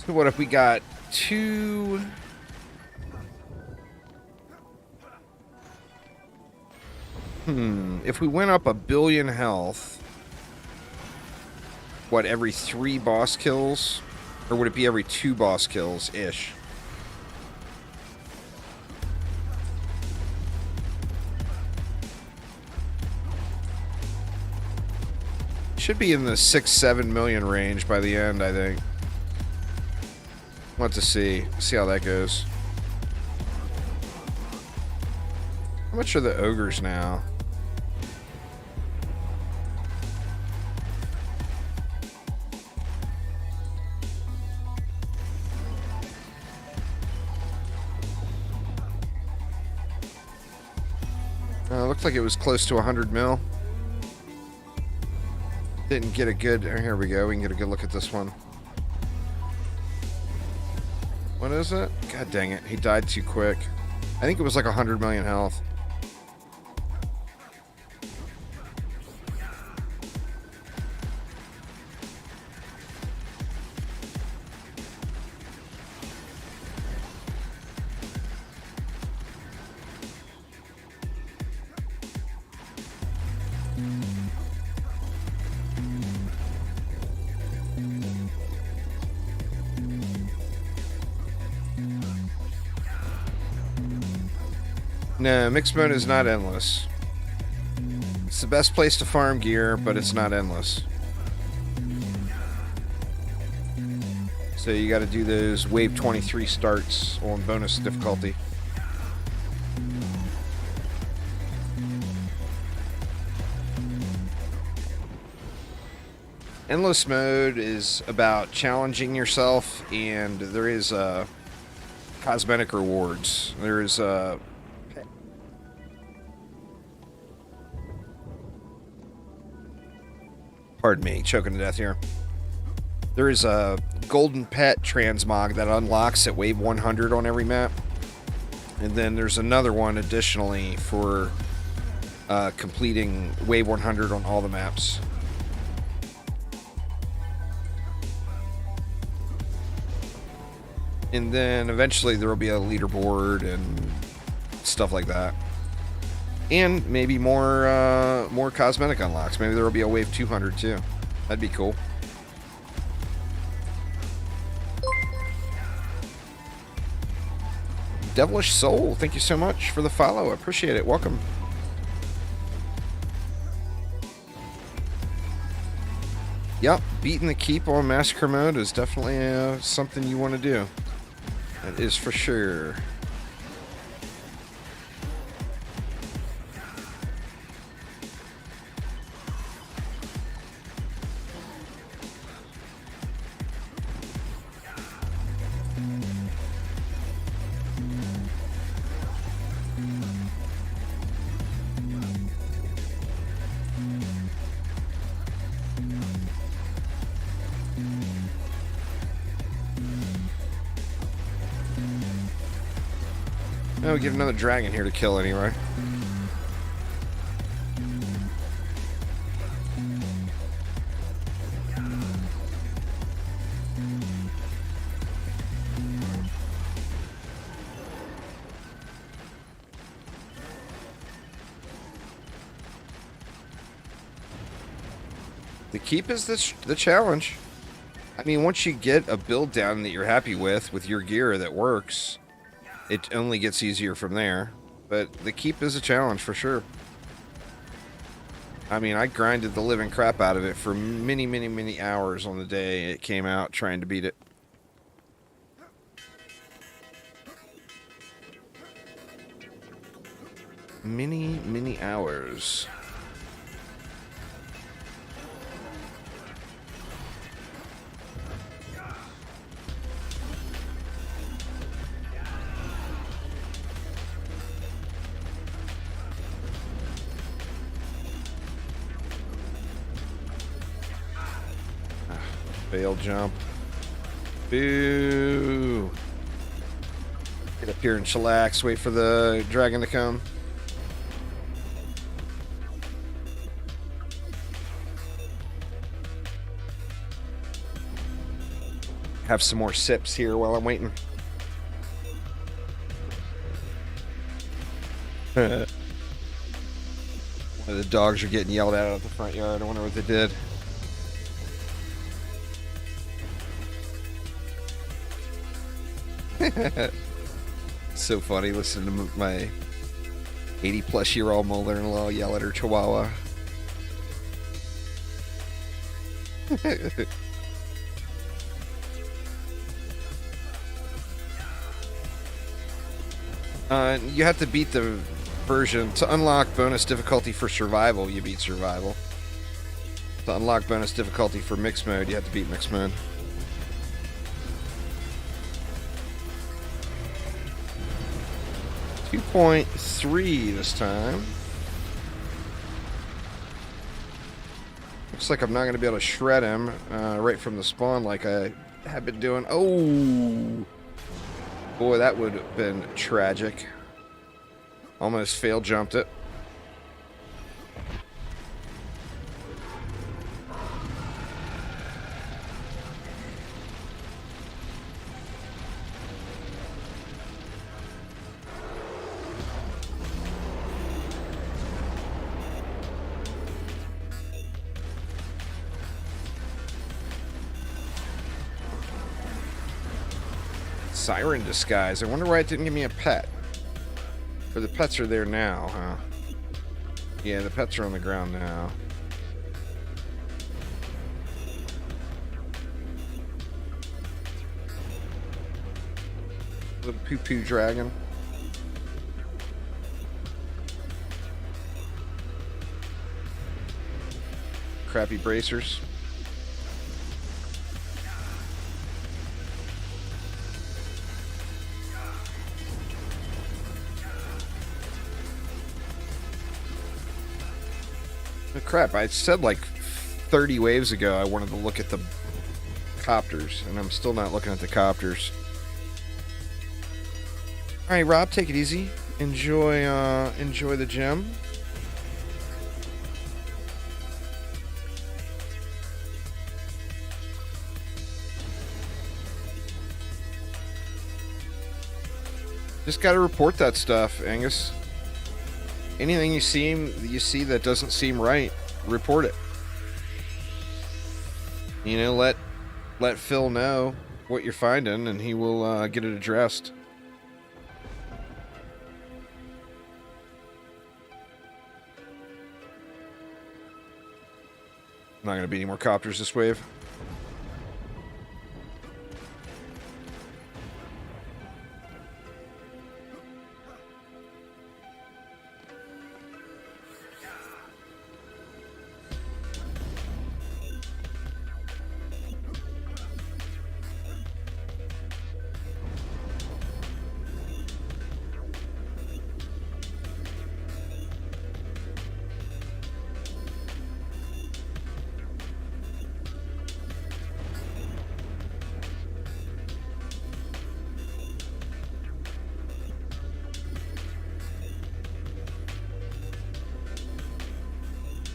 So what if we got two... If we went up 1 billion health, what, every 3 boss kills? Or would it be every 2 boss kills-ish? Should be in the 6-7 million range by the end, I think. Want to see how that goes. How much are the ogres now? Looks like it was close to 100 mil. Didn't get a good... Oh, here we go. We can get a good look at this one. What is it? God dang it. He died too quick. I think it was like 100 million health. No, mixed mode is not endless. It's the best place to farm gear, but it's not endless. So you got to do those wave 23 starts on bonus difficulty. Endless mode is about challenging yourself, and there is cosmetic rewards. There's pardon me, choking to death here. There is a golden pet transmog that unlocks at wave 100 on every map, and then there's another one additionally for completing wave 100 on all the maps. And then eventually there will be a leaderboard and stuff like that. And maybe more cosmetic unlocks. Maybe there will be a wave 200 too. That'd be cool. Devilish Soul, thank you so much for the follow. I appreciate it. Welcome. Yep, beating the keep on Massacre mode is definitely something you want to do. That is for sure. Oh, we get another dragon here to kill anyway. The keep is the challenge. I mean, once you get a build down that you're happy with your gear that works, it only gets easier from there. But the keep is a challenge for sure. I mean, I grinded the living crap out of it for many, many, many hours on the day it came out trying to beat it. Many, many hours. Failed jump. Boo. Get up here and chillax. Wait for the dragon to come. Have some more sips here while I'm waiting. One of the dogs are getting yelled at the front yard. I wonder what they did. So funny listening to my 80-plus-year-old mother-in-law yell at her chihuahua. You have to beat the version to unlock bonus difficulty for survival. You beat survival. To unlock bonus difficulty for mixed mode, you have to beat mixed mode. 2.3 this time. Looks like I'm not going to be able to shred him right from the spawn like I have been doing. Oh! Boy, that would have been tragic. Almost fail jumped it. Siren disguise. I wonder why it didn't give me a pet. Or the pets are there now, huh? Yeah, the pets are on the ground now. Little poo-poo dragon. Crappy bracers. Oh, crap, I said like 30 waves ago I wanted to look at the copters, and I'm still not looking at the copters. Alright, Rob, take it easy. Enjoy the gym. Just gotta report that stuff, Angus. Anything you see that doesn't seem right, report it. You know, let Phil know what you're finding, and he will get it addressed. Not going to be any more copters this wave.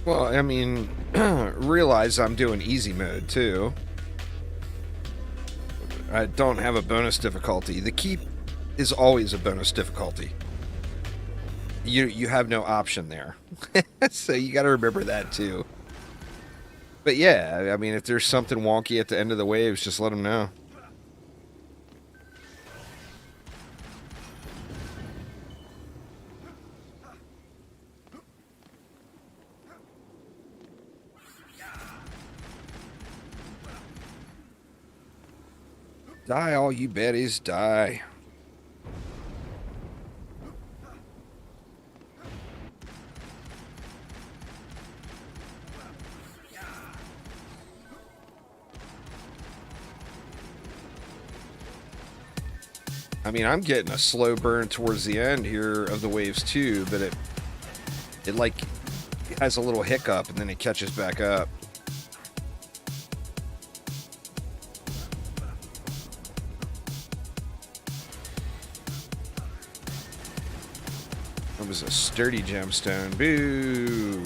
Well, I mean, realize I'm doing easy mode, too. I don't have a bonus difficulty. The keep is always a bonus difficulty. You have no option there. So you got to remember that, too. But yeah, I mean, if there's something wonky at the end of the waves, just let them know. Die, all you baddies, die. I mean, I'm getting a slow burn towards the end here of the waves too, but it like has a little hiccup and then it catches back up. It was a sturdy gemstone. Boo!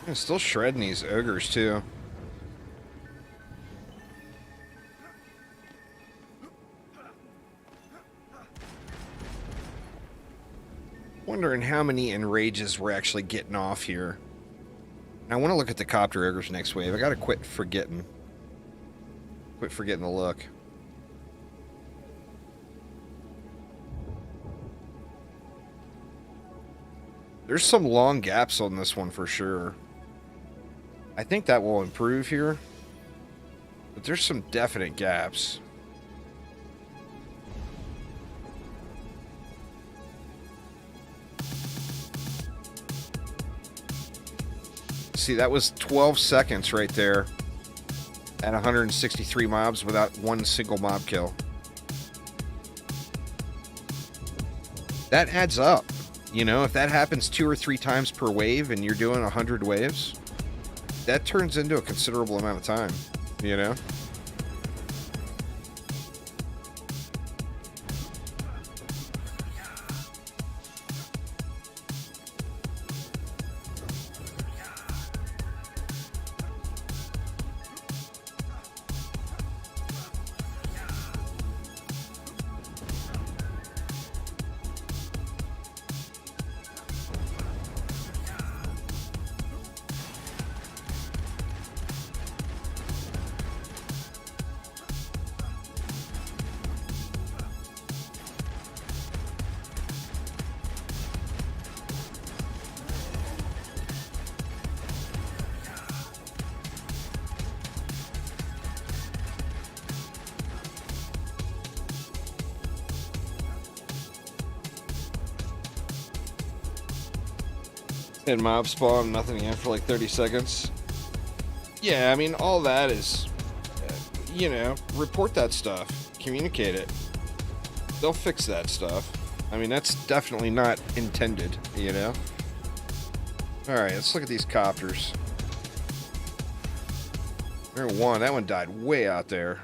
I'm still shredding these ogres too. Wondering how many enrages we're actually getting off here. I want to look at the copter ogres next wave. I gotta quit forgetting. Quit forgetting the look. There's some long gaps on this one for sure. I think that will improve here. But there's some definite gaps. See, that was 12 seconds right there at 163 mobs without one single mob kill. That adds up. You know, if that happens 2 or 3 times per wave and you're doing 100 waves, that turns into a considerable amount of time, you know? And mob spawn, nothing again for like 30 seconds. Yeah, I mean, all that is, you know, report that stuff. Communicate it. They'll fix that stuff. I mean, that's definitely not intended, you know? Alright, let's look at these copters. There's one. That one died way out there.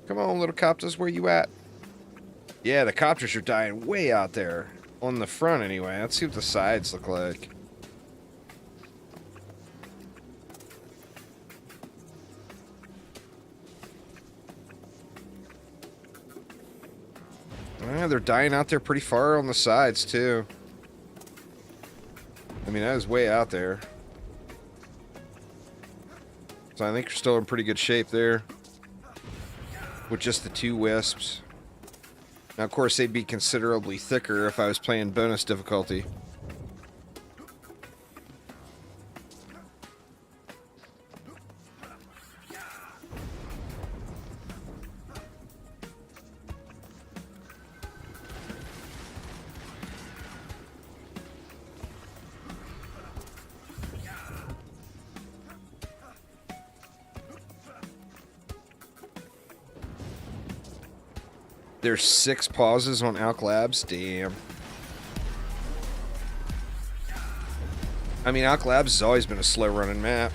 Come on, little copters, where you at? Yeah, the copters are dying way out there. On the front, anyway. Let's see what the sides look like. They're dying out there pretty far on the sides, too. I mean, that is way out there. So I think you're still in pretty good shape there. With just the 2 wisps. Now, of course, they'd be considerably thicker if I was playing bonus difficulty. There's 6 pauses on Alk Labs. Damn. I mean, Alk Labs has always been a slow running map.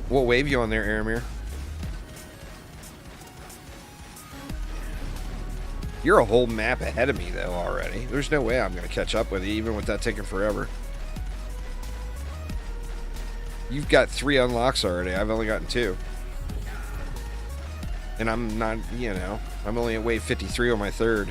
What wave you on there, Aramir? You're a whole map ahead of me, though, already. There's no way I'm going to catch up with you, even with that taking forever. You've got 3 unlocks already. I've only gotten 2. And I'm not, you know, I'm only at wave 53 on my 3rd.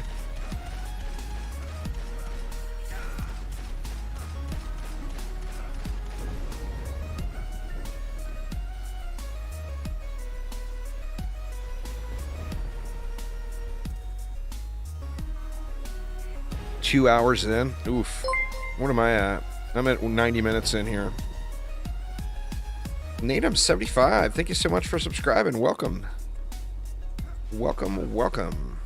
Two hours in. Oof. What am I at? I'm at 90 minutes in here. Natum75, thank you so much for subscribing. Welcome. Welcome, welcome.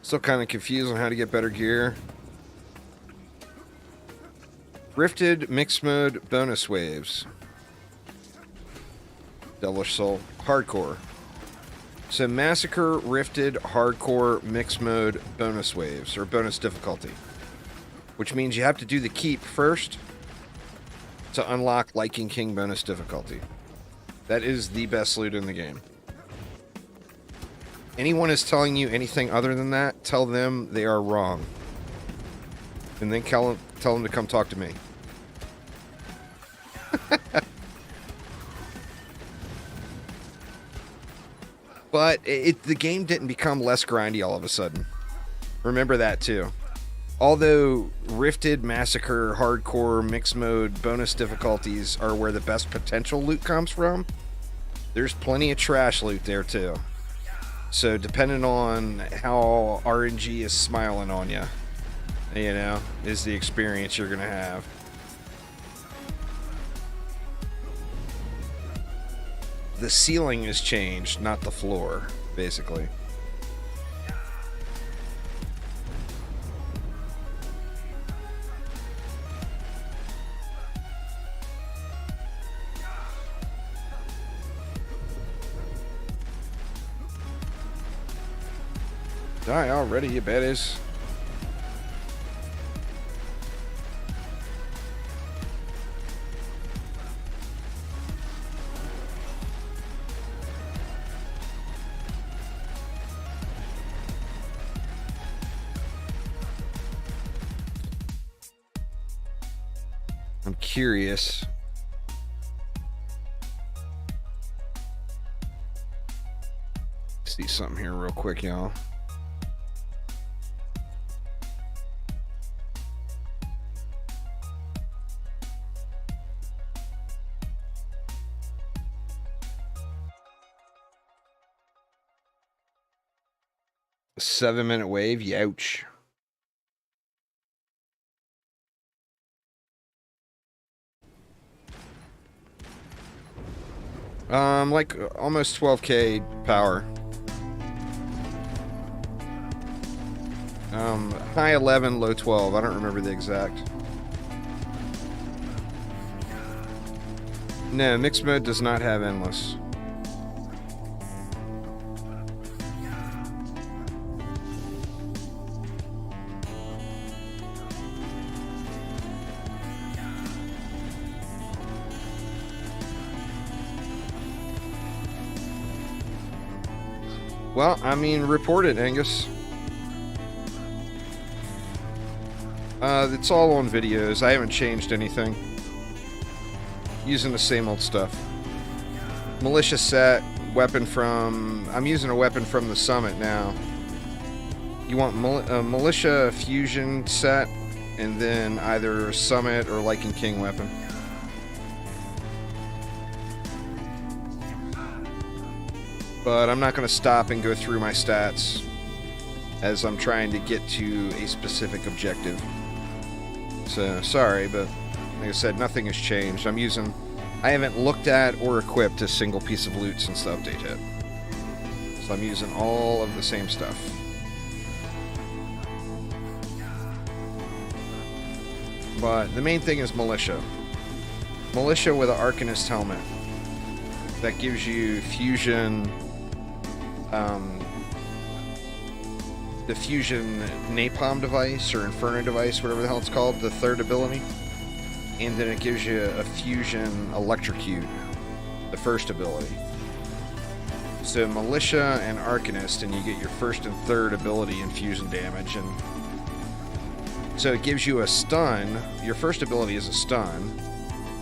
Still kind of confused on how to get better gear. Rifted mixed mode bonus waves. Devilish Soul. Hardcore. So Massacre, Rifted, Hardcore, mixed mode bonus waves, or bonus difficulty. Which means you have to do the keep first to unlock Liking King bonus difficulty. That is the best loot in the game. Anyone is telling you anything other than that, tell them they are wrong. And then tell them to come talk to me. But the game didn't become less grindy all of a sudden. Remember that too. Although Rifted, Massacre, Hardcore, Mixed Mode, bonus difficulties are where the best potential loot comes from, there's plenty of trash loot there too. So depending on how RNG is smiling on you, you know, is the experience you're going to have. The ceiling is changed, not the floor, basically. Die already, you baddies. curious. See something here real quick, y'all. A 7-minute wave, youch. Like almost 12K power. High 11, low 12. I don't remember the exact. No, mixed mode does not have endless. Well, I mean, report it, Angus. It's all on videos. I haven't changed anything. Using the same old stuff. Militia set, weapon from... I'm using a weapon from the summit now. You want militia fusion set, and then either summit or Lycan King weapon. But I'm not going to stop and go through my stats as I'm trying to get to a specific objective. So, sorry, but like I said, nothing has changed. I haven't looked at or equipped a single piece of loot since the update hit. So I'm using all of the same stuff. But the main thing is militia. Militia with an Arcanist helmet. That gives you fusion... the fusion napalm device or inferno device, whatever the hell it's called, the third ability, and then it gives you a fusion electrocute, the first ability. So militia and Arcanist, and you get your first and third ability in fusion damage, and so it gives you a stun. Your first ability is a stun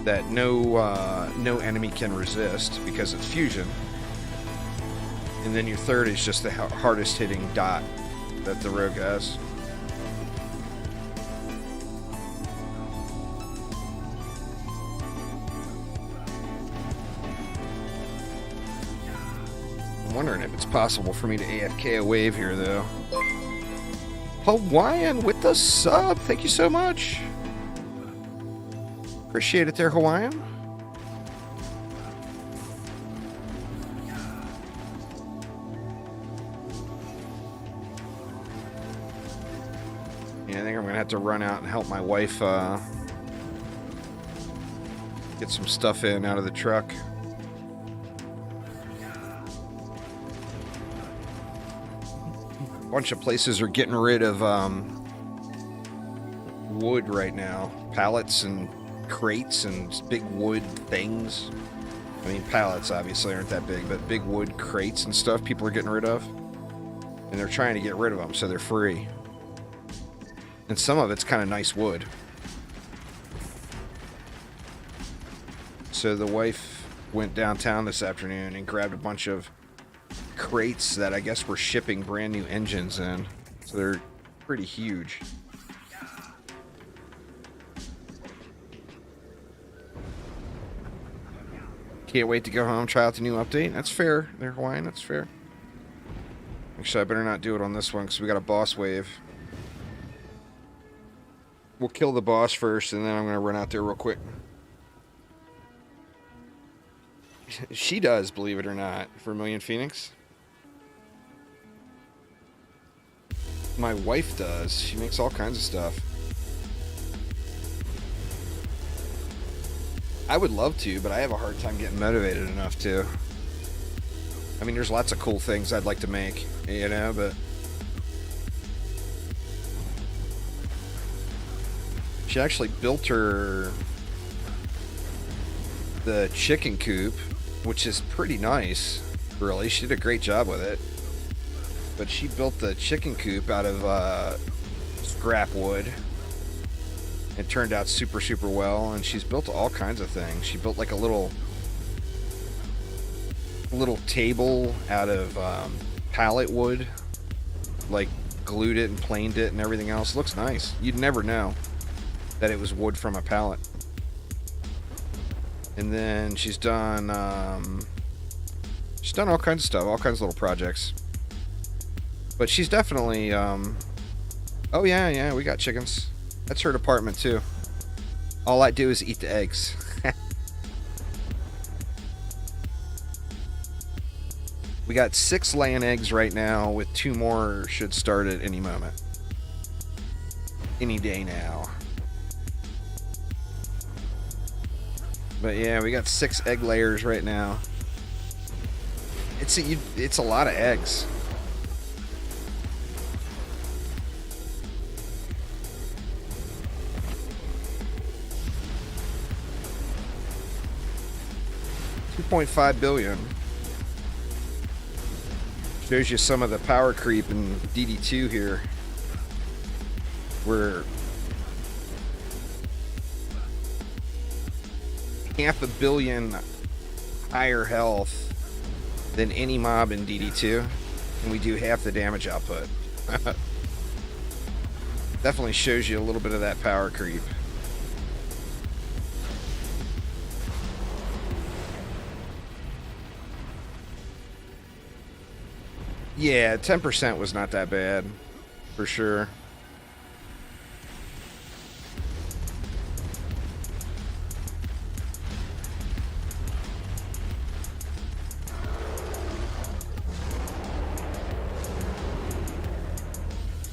that no enemy can resist because it's fusion. And then your third is just the hardest hitting dot that the rogue has. I'm wondering if it's possible for me to AFK a wave here, though. Hawaiian with the sub. Thank you so much. Appreciate it there, Hawaiian. Yeah, I think I'm gonna have to run out and help my wife get some stuff in out of the truck. A bunch of places are getting rid of wood right now. Pallets and crates and big wood things. I mean, pallets obviously aren't that big, but big wood crates and stuff people are getting rid of. And they're trying to get rid of them so they're free. And some of it's kind of nice wood. So the wife went downtown this afternoon and grabbed a bunch of crates that I guess were shipping brand new engines in. So they're pretty huge. Can't wait to go home, try out the new update. That's fair there, Hawaiian. That's fair. Actually, I better not do it on this one because we got a boss wave. We'll kill the boss first, and then I'm going to run out there real quick. She does, believe it or not, Vermilion Phoenix. My wife does. She makes all kinds of stuff. I would love to, but I have a hard time getting motivated enough to. I mean, there's lots of cool things I'd like to make, you know, but... She actually built the chicken coop, which is pretty nice, really. She did a great job with it. But she built the chicken coop out of scrap wood. It turned out super, super well, and she's built all kinds of things. She built like a little table out of pallet wood, like glued it and planed it and everything else. Looks nice. You'd never know that it was wood from a pallet. And then she's done all kinds of stuff, all kinds of little projects. But she's definitely oh yeah, we got chickens. That's her department too. All I do is eat the eggs. We got 6 laying eggs right now, with 2 more should start at any moment. Any day now. But yeah, we got 6 egg layers right now. It's a lot of eggs. $2.5 billion. Shows you some of the power creep in DD2 here. We're $500 million higher health than any mob in DD2, and we do half the damage output. Definitely shows you a little bit of that power creep. Yeah, 10% was not that bad, for sure.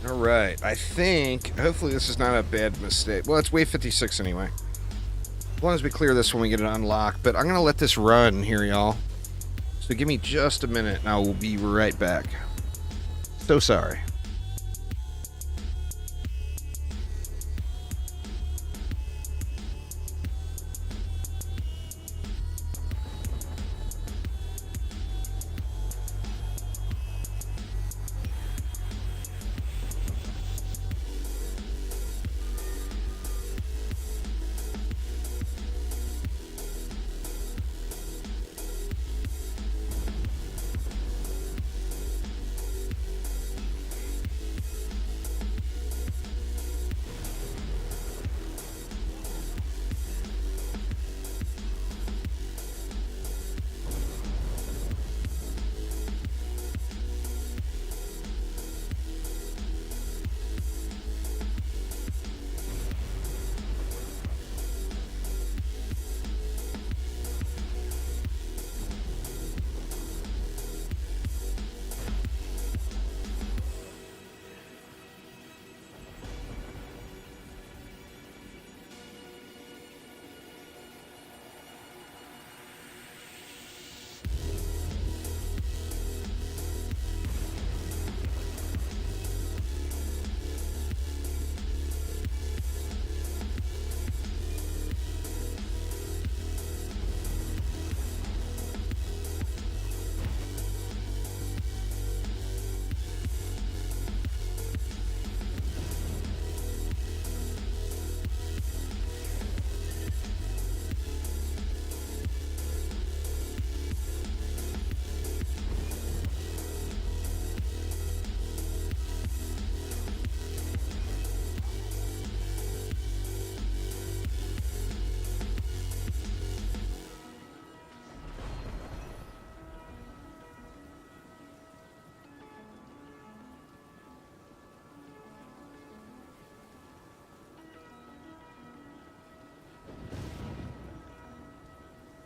All right, I think, hopefully this is not a bad mistake. Well, it's wave 56 anyway. As long as we clear this when we get it unlocked, but I'm going to let this run here, y'all. So give me just a minute and I will be right back. So sorry.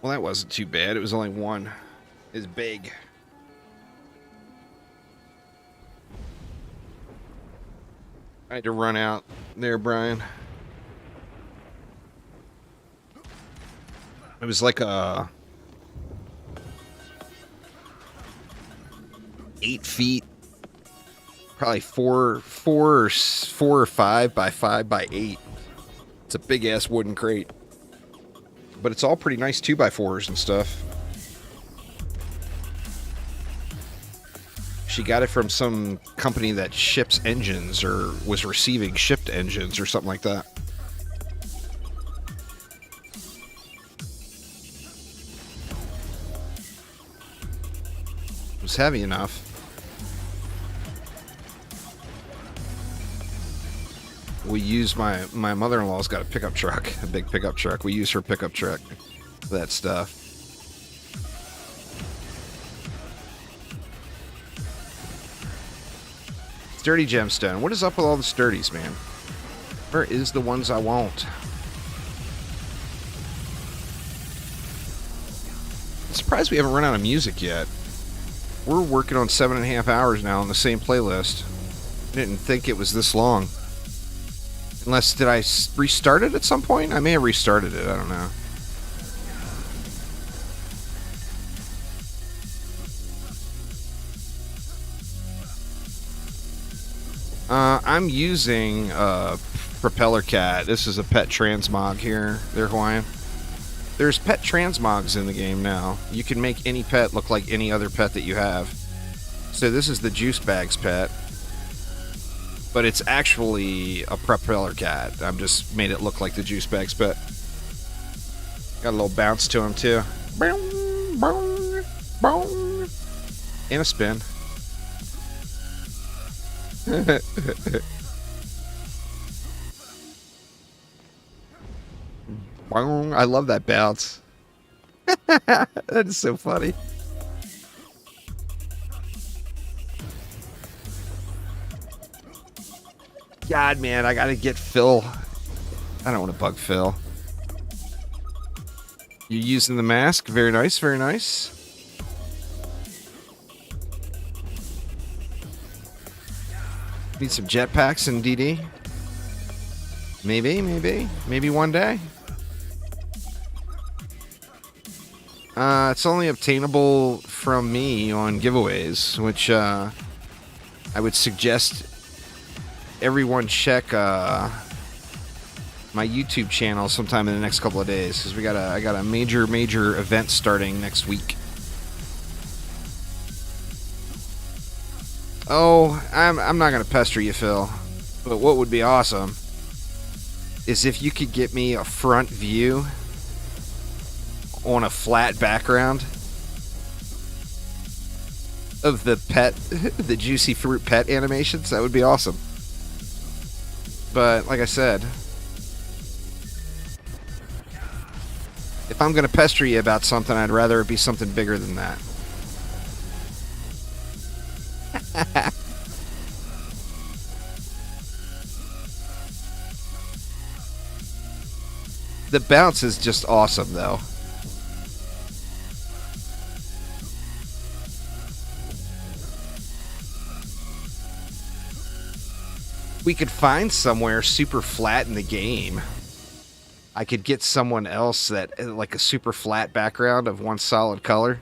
Well, that wasn't too bad. It was only one. It's big. I had to run out there, Brian. It was like a 8 feet, probably four or 5 by 5 by 8. It's a big ass wooden crate. But it's all pretty nice 2x4s and stuff. She got it from some company that ships engines or was receiving shipped engines or something like that. was heavy enough. We use my mother-in-law's got a pickup truck, a big pickup truck. We use her pickup truck for that stuff. Sturdy gemstone. What is up with all the sturdies, man? Where is the ones I want? I'm surprised we haven't run out of music yet. We're working on 7.5 hours now on the same playlist. I didn't think it was this long. Unless, did I restart it at some point? I may have restarted it, I don't know. I'm using Propeller Cat. This is a pet transmog here. They're Hawaiian. There's pet transmogs in the game now. You can make any pet look like any other pet that you have. So this is the Juice Bags pet. But it's actually a Propeller Cat. I've just made it look like the Juice Bags pet. Got a little bounce to him too. And a spin. I love that bounce. That is so funny. God, man, I gotta get Phil. I don't want to bug Phil. You're using the mask. Very nice, very nice. Need some jetpacks in DD. Maybe one day. It's only obtainable from me on giveaways, which I would suggest everyone check my YouTube channel sometime in the next couple of days, because I got a major event starting next week. Oh, I'm not gonna pester you, Phil, but what would be awesome is if you could get me a front view on a flat background of the pet, the Juicy Fruit pet animations. That would be awesome. But like I said, if I'm gonna pester you about something, I'd rather it be something bigger than that. The bounce is just awesome, though. We could find somewhere super flat in the game. I could get someone else that, like a super flat background of one solid color.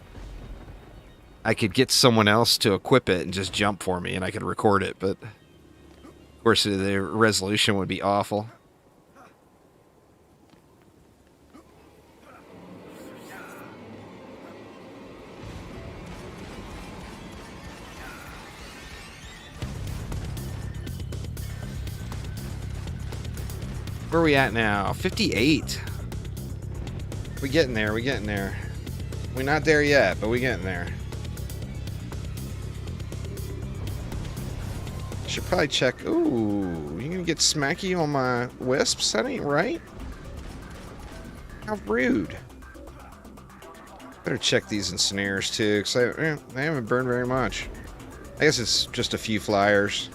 I could get someone else to equip it and just jump for me, and I could record it, but of course the resolution would be awful. Where are we at now? 58. We getting there, we getting there. We're not there yet, but we getting there. Should probably check. Ooh, you gonna get smacky on my wisps? That ain't right. How rude. Better check these ensnares too, because they haven't burned very much. I guess it's just a few flyers.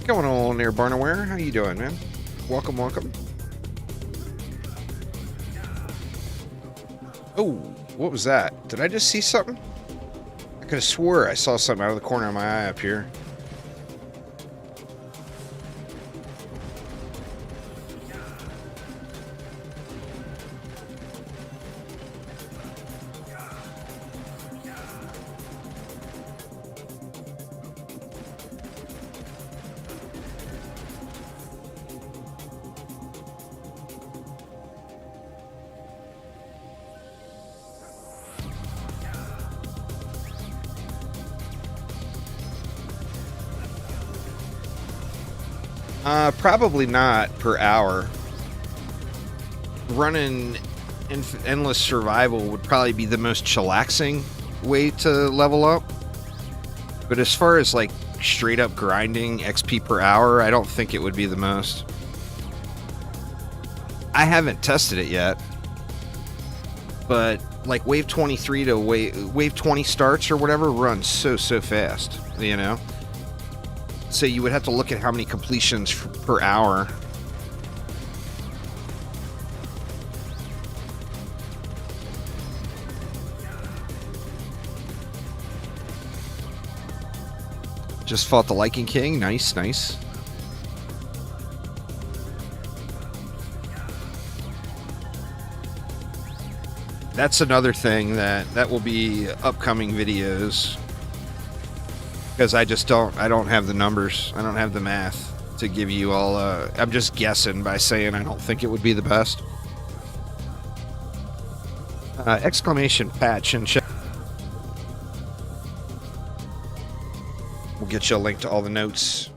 What's going on there, Barnaware? How you doing, man? Welcome, welcome. Oh, what was that? Did I just see something? I could have swore I saw something out of the corner of my eye up here. Probably not per hour. Running endless survival would probably be the most chillaxing way to level up. But as far as like straight up grinding XP per hour, I don't think it would be the most. I haven't tested it yet. But like wave 23 to wave 20 starts or whatever runs so fast, you know? So you would have to look at how many completions per hour. Just fought the Lichen King. Nice, nice. That's another thing that will be upcoming videos. Because I don't have the numbers. I don't have the math to give you all. I'm just guessing by saying I don't think it would be the best. Exclamation patch and check. We'll get you a link to all the notes.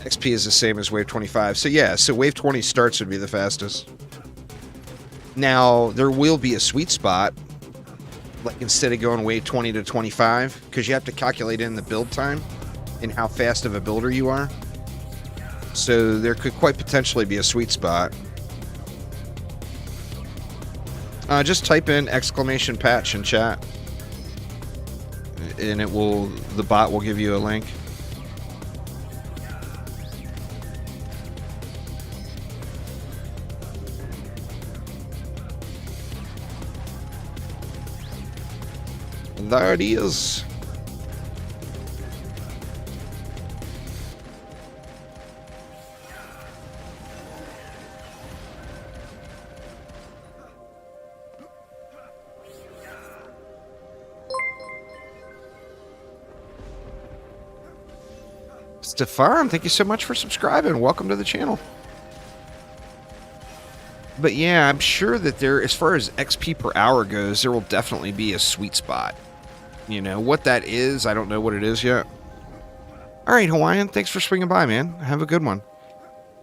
XP is the same as wave 25. So yeah, so wave 20 starts would be the fastest. Now, there will be a sweet spot. Like instead of going wave 20 to 25, because you have to calculate in the build time and how fast of a builder you are. So there could quite potentially be a sweet spot. Just type in exclamation patch in chat, and the bot will give you a link. There it is. Stefan, thank you so much for subscribing. Welcome to the channel. But yeah, I'm sure that there, as far as XP per hour goes, there will definitely be a sweet spot. You know, what that is, I don't know what it is yet. All right, Hawaiian, thanks for swinging by, man. Have a good one.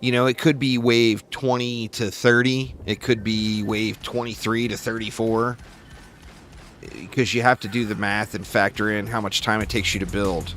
You know, it could be wave 20 to 30. It could be wave 23 to 34. Because you have to do the math and factor in how much time it takes you to build.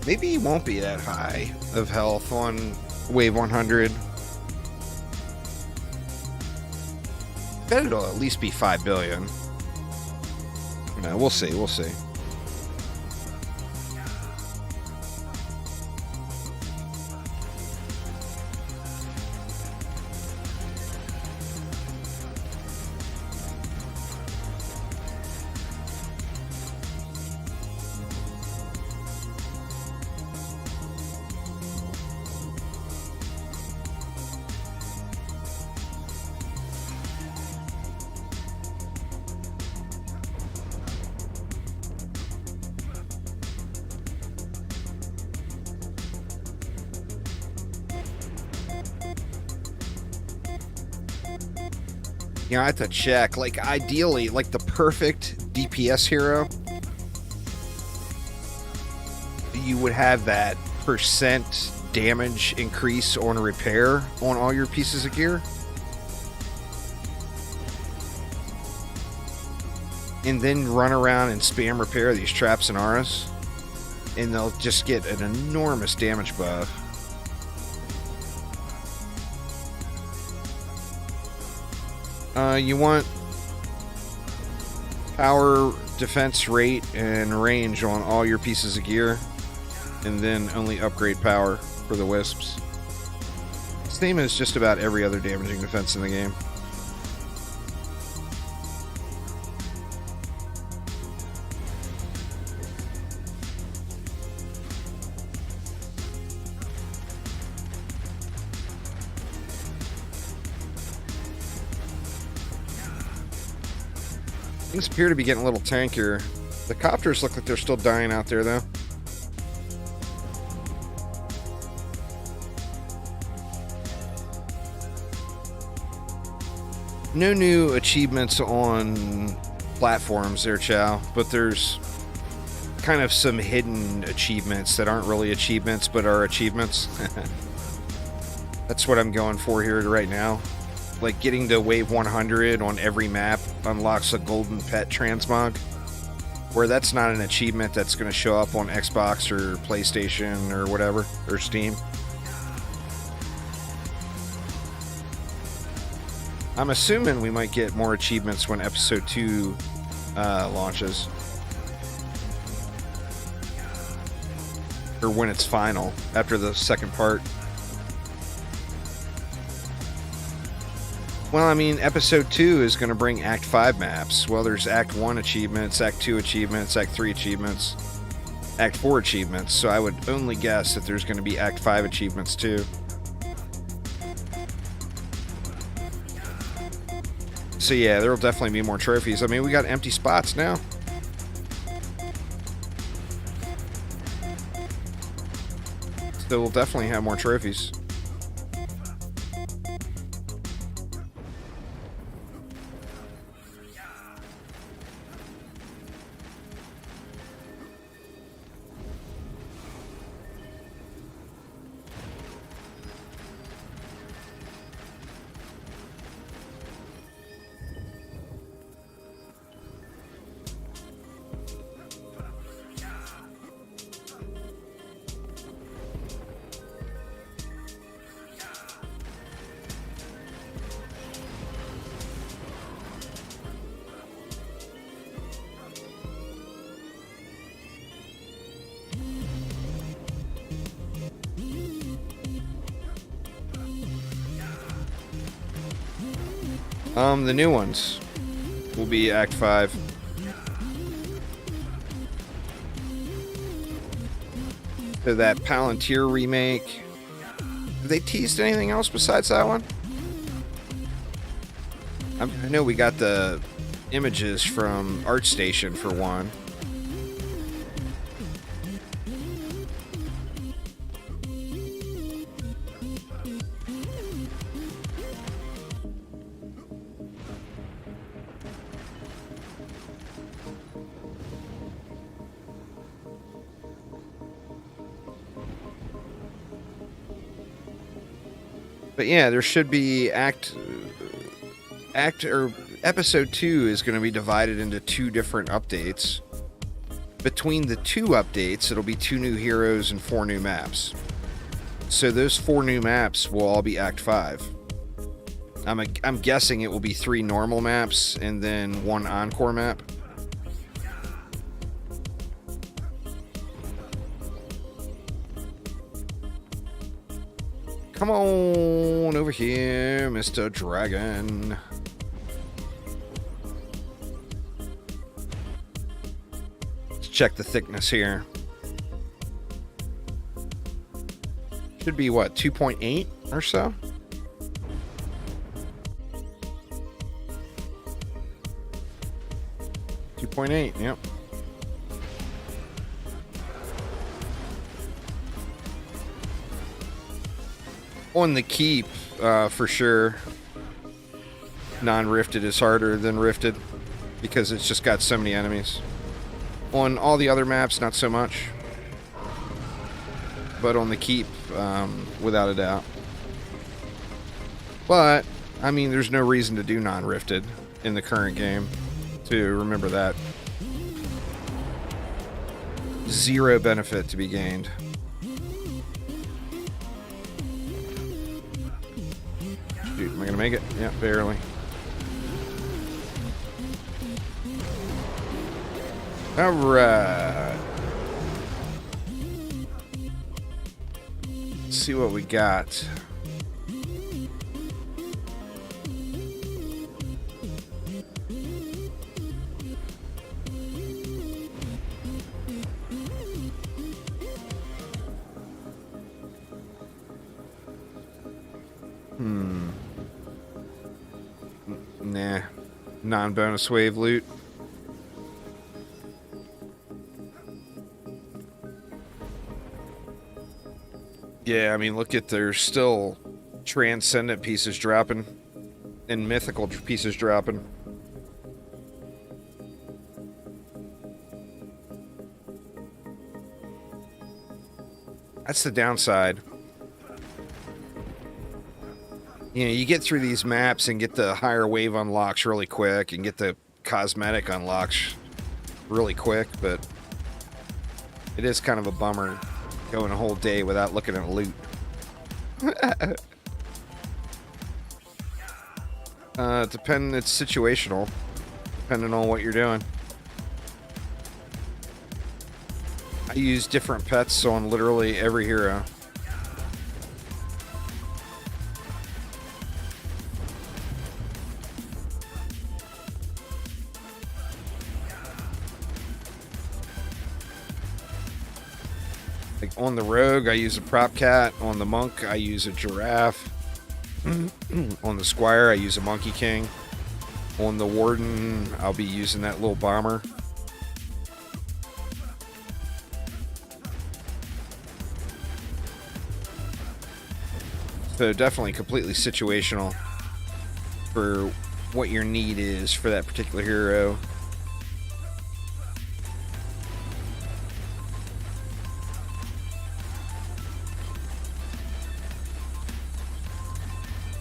Maybe he won't be that high of health on wave 100. Bet it'll at least be 5 billion. No, we'll see, we'll see. You know, I have to check. Like, ideally, like the perfect DPS hero, you would have that percent damage increase on repair on all your pieces of gear. And then run around and spam repair these traps and auras. And they'll just get an enormous damage buff. You want power, defense rate, and range on all your pieces of gear, and then only upgrade power for the wisps. Same as just about every other damaging defense in the game. Things appear to be getting a little tankier. The copters look like they're still dying out there, though. No new achievements on platforms there, Chow, but there's kind of some hidden achievements that aren't really achievements, but are achievements. That's what I'm going for here right now. Like getting to wave 100 on every map unlocks a golden pet transmog, where that's not an achievement that's going to show up on Xbox or PlayStation or whatever, or Steam. I'm assuming we might get more achievements when episode 2 launches, or when it's final after the second part. Well, I mean, episode 2 is going to bring Act 5 maps. Well, there's Act 1 achievements, Act 2 achievements, Act 3 achievements, Act 4 achievements. So I would only guess that there's going to be Act 5 achievements too. So yeah, there will definitely be more trophies. I mean, we got empty spots now. So we'll definitely have more trophies. The new ones will be Act 5. So that Palantir remake. Have they teased anything else besides that one? I know we got the images from ArtStation for one. But yeah, there should be episode 2 is going to be divided into 2 different updates. Between the 2 updates, it'll be 2 new heroes and 4 new maps. So those 4 new maps will all be Act 5. I'm guessing it will be 3 normal maps and then 1 encore map. Come on over here, Mr. Dragon. Let's check the thickness here. Should be what, 2.8 or so? .8, yep. On the keep, for sure, non-rifted is harder than rifted because it's just got so many enemies. On all the other maps, not so much. But on the keep, without a doubt. But, I mean, there's no reason to do non-rifted in the current game. To remember that. 0 benefit to be gained. Shoot, am I gonna make it? Yeah, barely. All right. Let's see what we got. Nah. Non-bonus wave loot. Yeah, I mean, look at, there's still transcendent pieces dropping and mythical pieces dropping. That's the downside. You know, you get through these maps and get the higher wave unlocks really quick and get the cosmetic unlocks really quick, but it is kind of a bummer going a whole day without looking at loot. It's situational, depending on what you're doing. I use different pets on literally every hero. Like on the rogue, I use a prop cat. On the monk, I use a giraffe. On the squire, I use a monkey king. On the warden, I'll be using that little bomber. So definitely completely situational for what your need is for that particular hero.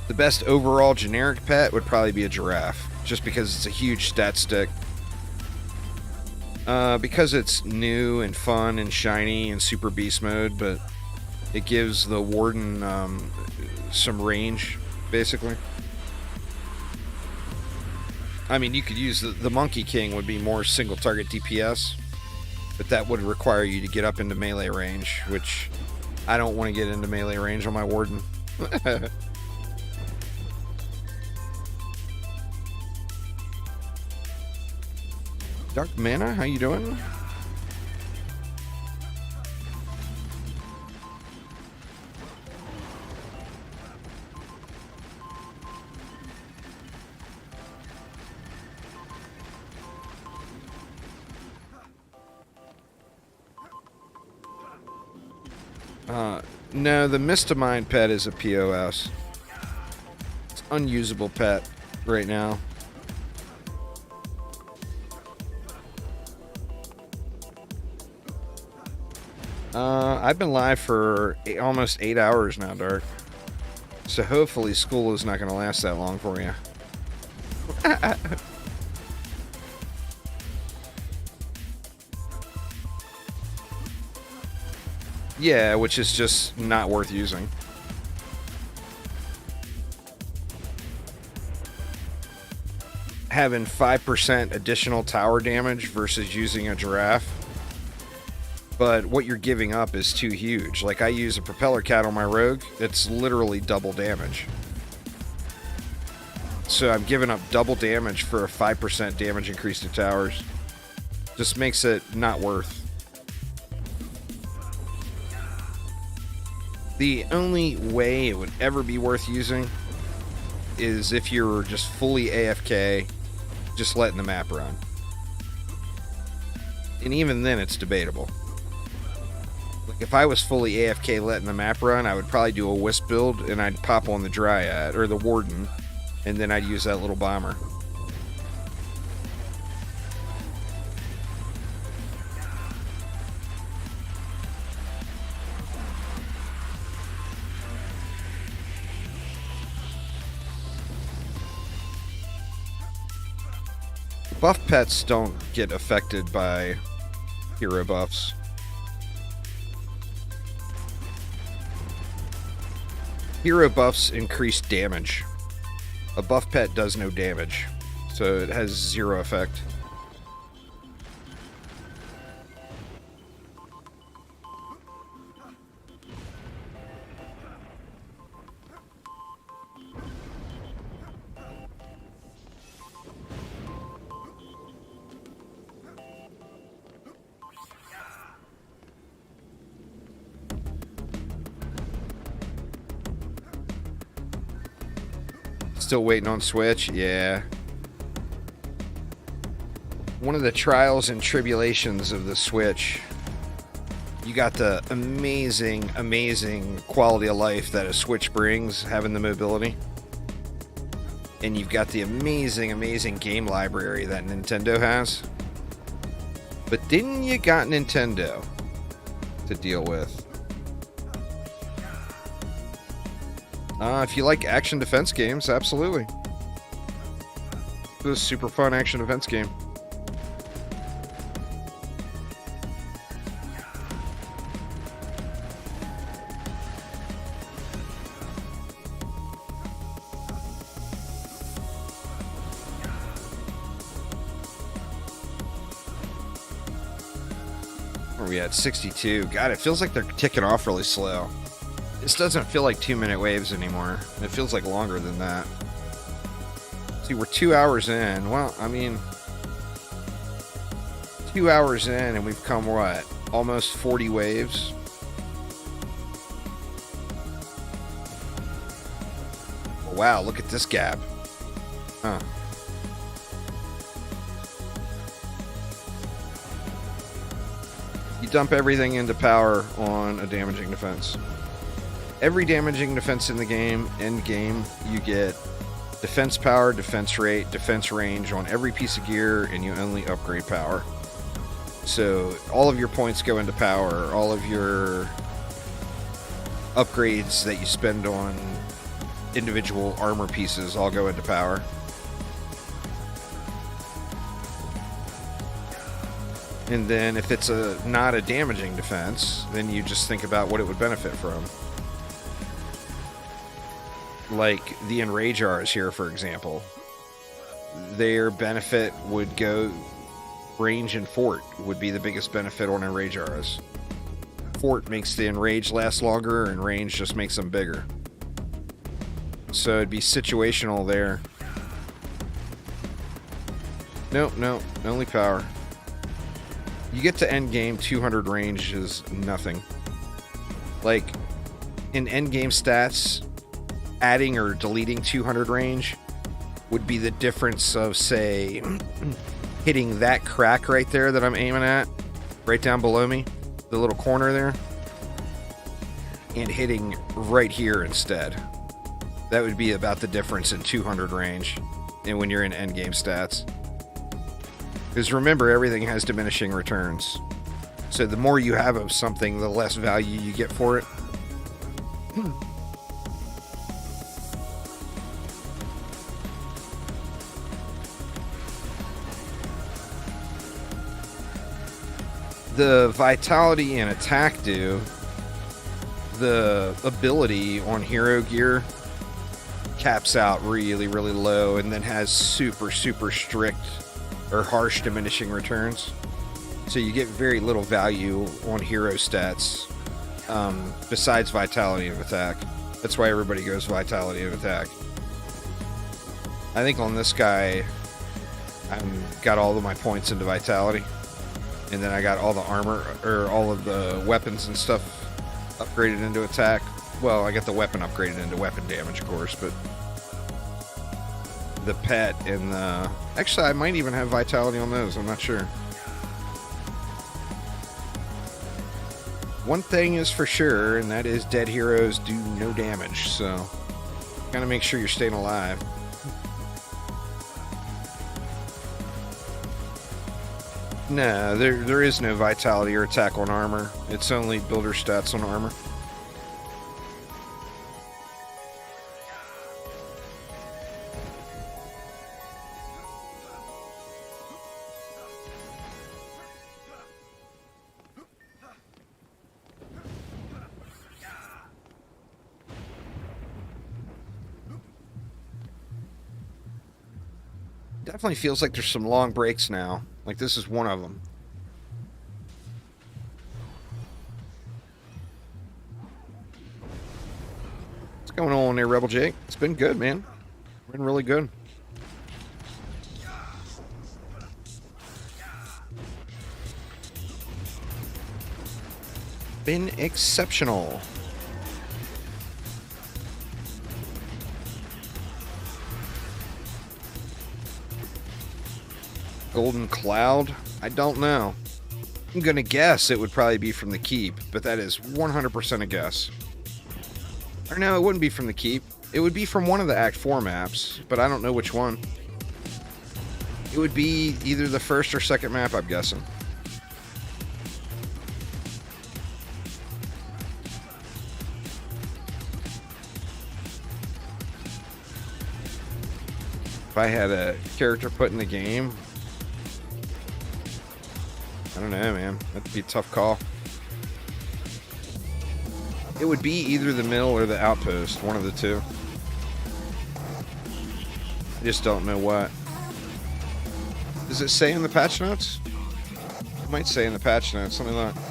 The best overall generic pet would probably be a giraffe, just because it's a huge stat stick. Because it's new and fun and shiny and super beast mode, but it gives the warden some range, basically. I mean, you could use the monkey king would be more single target DPS, but that would require you to get up into melee range, which I don't want to get into melee range on my warden. Dark Mana, how you doing? No, the Mistamine pet is a POS. It's unusable pet right now. I've been live for almost 8 hours now, Dark. So hopefully school is not going to last that long for you. Yeah, which is just not worth using. Having 5% additional tower damage versus using a giraffe. But what you're giving up is too huge. Like, I use a propeller cat on my rogue, it's literally double damage. So I'm giving up double damage for a 5% damage increase to towers. Just makes it not worth. The only way it would ever be worth using is if you're just fully AFK, just letting the map run. And even then, it's debatable. Like, if I was fully AFK letting the map run, I would probably do a wisp build, and I'd pop on the Dryad, or the Warden, and then I'd use that little bomber. Buff pets don't get affected by hero buffs. Hero buffs increase damage. A buff pet does no damage, so it has zero effect. Still waiting on Switch? Yeah. One of the trials and tribulations of the Switch, you got the amazing, amazing quality of life that a Switch brings, having the mobility. And you've got the amazing, amazing game library that Nintendo has. But then you got Nintendo to deal with. If you like action defense games, absolutely. This is a super fun action defense game. Where are we at? 62. God, it feels like they're kicking off really slow. This doesn't feel like 2-minute waves anymore. It feels like longer than that. See, we're 2 hours in. Well, I mean, 2 hours in and we've come, what, almost 40 waves? Wow, look at this gap. Huh. You dump everything into power on a damaging defense. Every damaging defense in the game, end game, you get defense power, defense rate, defense range on every piece of gear, and you only upgrade power. So all of your points go into power. All of your upgrades that you spend on individual armor pieces all go into power. And then if it's not a damaging defense, then you just think about what it would benefit from. Like the Enragers here, for example. Their benefit would go... range and fort would be the biggest benefit on Enragers. Fort makes the enrage last longer, and range just makes them bigger. So it'd be situational there. Nope, only power. You get to end game, 200 range is nothing. Like, in end game stats, adding or deleting 200 range would be the difference of, say, hitting that crack right there that I'm aiming at, right down below me, the little corner there, and hitting right here instead. That would be about the difference in 200 range and when you're in endgame stats. Because remember, everything has diminishing returns. So the more you have of something, the less value you get for it. The vitality and attack do. The ability on hero gear caps out really, really low and then has super, super strict or harsh diminishing returns. So you get very little value on hero stats besides vitality of attack. That's why everybody goes vitality of attack. I think on this guy, I've got all of my points into vitality. And then I got all the armor, or all of the weapons and stuff upgraded into attack. Well, I got the weapon upgraded into weapon damage, of course, but the pet and the... Actually, I might even have vitality on those, I'm not sure. One thing is for sure, and that is dead heroes do no damage, so gotta make sure you're staying alive. No, there is no vitality or attack on armor. It's only builder stats on armor. Definitely feels like there's some long breaks now. Like this is one of them. What's going on there, Rebel Jake? It's been good, man. Been really good. Been exceptional. Golden Cloud? I don't know. I'm going to guess it would probably be from the Keep, but that is 100% a guess. Or no, it wouldn't be from the Keep. It would be from one of the Act 4 maps, but I don't know which one. It would be either the first or second map, I'm guessing. If I had a character put in the game, I don't know, man. That'd be a tough call. It would be either the mill or the outpost, one of the two. I just don't know what. Does it say in the patch notes? It might say in the patch notes, something like that.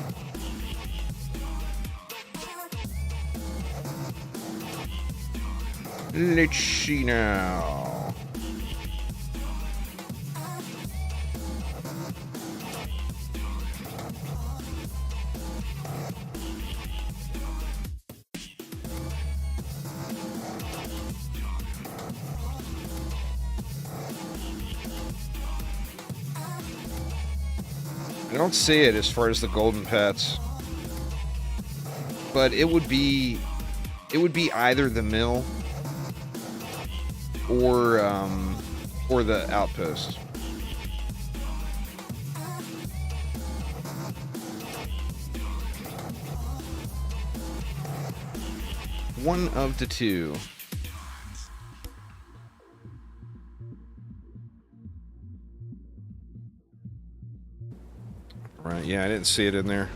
Let's see now. I don't see it as far as the golden pets, but it would be either the mill or the outpost. One of the two. Right, yeah, I didn't see it in there.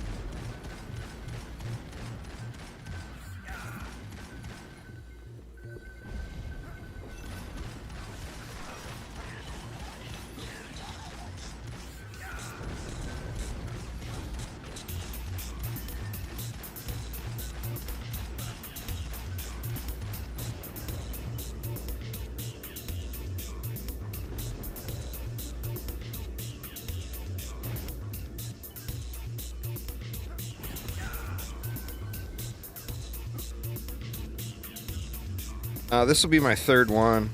This will be my third one.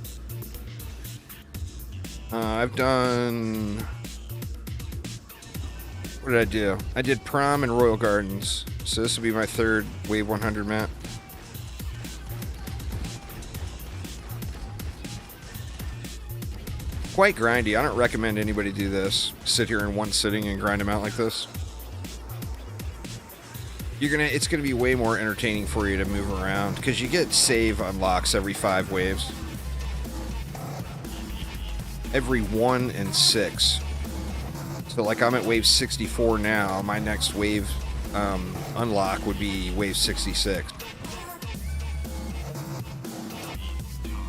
I've done... What did I do? I did Prom and Royal Gardens. So this will be my third Wave 100 map. Quite grindy. I don't recommend anybody do this. Sit here in one sitting and grind them out like this. It's gonna be way more entertaining for you to move around because you get save unlocks every 5 waves. Every 1 and 6. So like I'm at wave 64 now. My next wave unlock would be wave 66.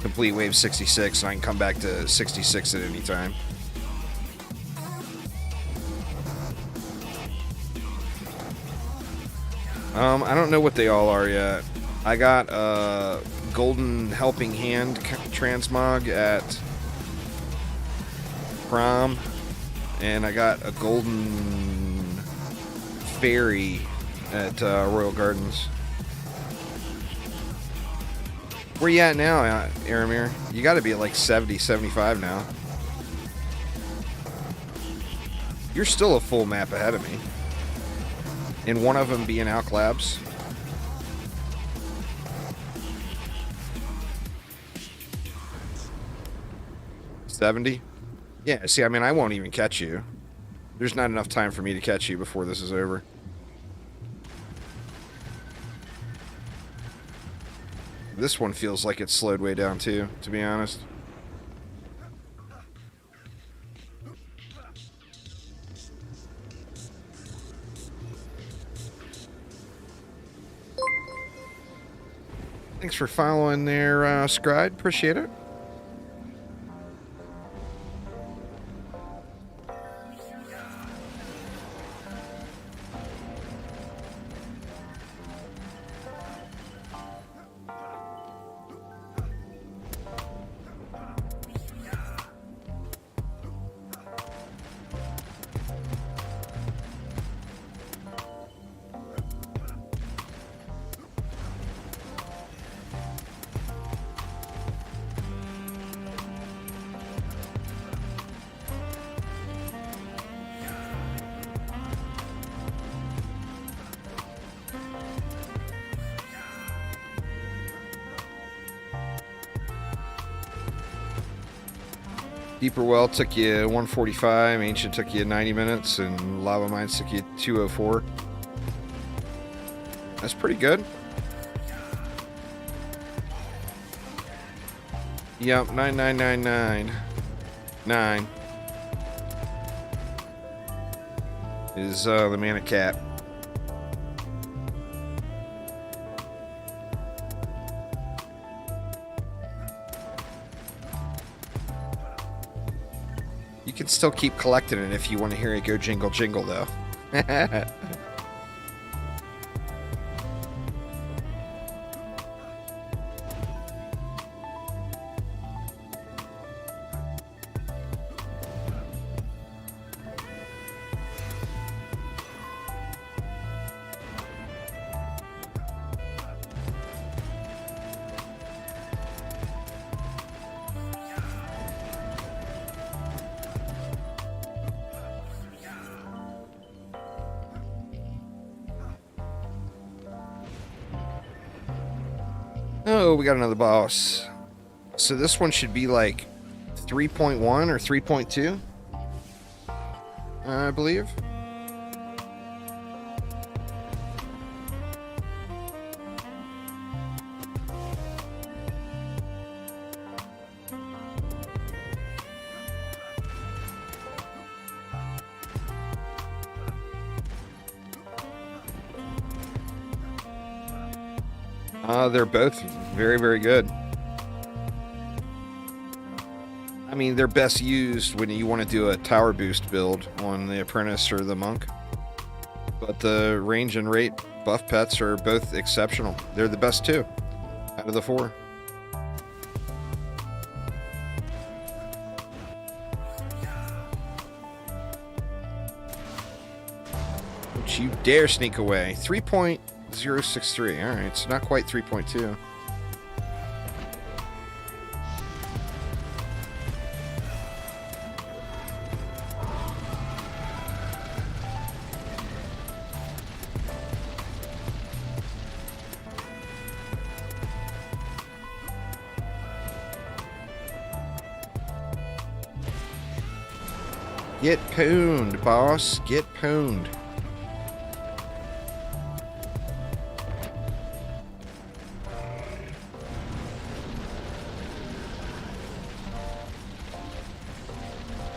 Complete wave 66 and I can come back to 66 at any time. I don't know what they all are yet. I got a Golden Helping Hand transmog at Prom, and I got a Golden Fairy at Royal Gardens. Where you at now, Aramir? You got to be at like 70, 75 now. You're still a full map ahead of me. And one of them being Alk Labs. $70? Yeah, see, I mean, I won't even catch you. There's not enough time for me to catch you before this is over. This one feels like it's slowed way down too, to be honest. Thanks for following there, Scribe. Appreciate it. Deeper Well took you 145, Ancient took you 90 minutes, and Lava Mines took you 204. That's pretty good. Yep, 99999 is the mana cap. You can still keep collecting it if you want to hear it go jingle jingle, though. Oh, we got another boss. So this one should be like 3.1 or 3.2, I believe. They're both very, very good. I mean, they're best used when you want to do a tower boost build on the Apprentice or the Monk. But the range and rate buff pets are both exceptional. They're the best two out of the four. Don't you dare sneak away. 3.063. Alright, it's not quite 3.2. Get pwned, boss. Get pwned.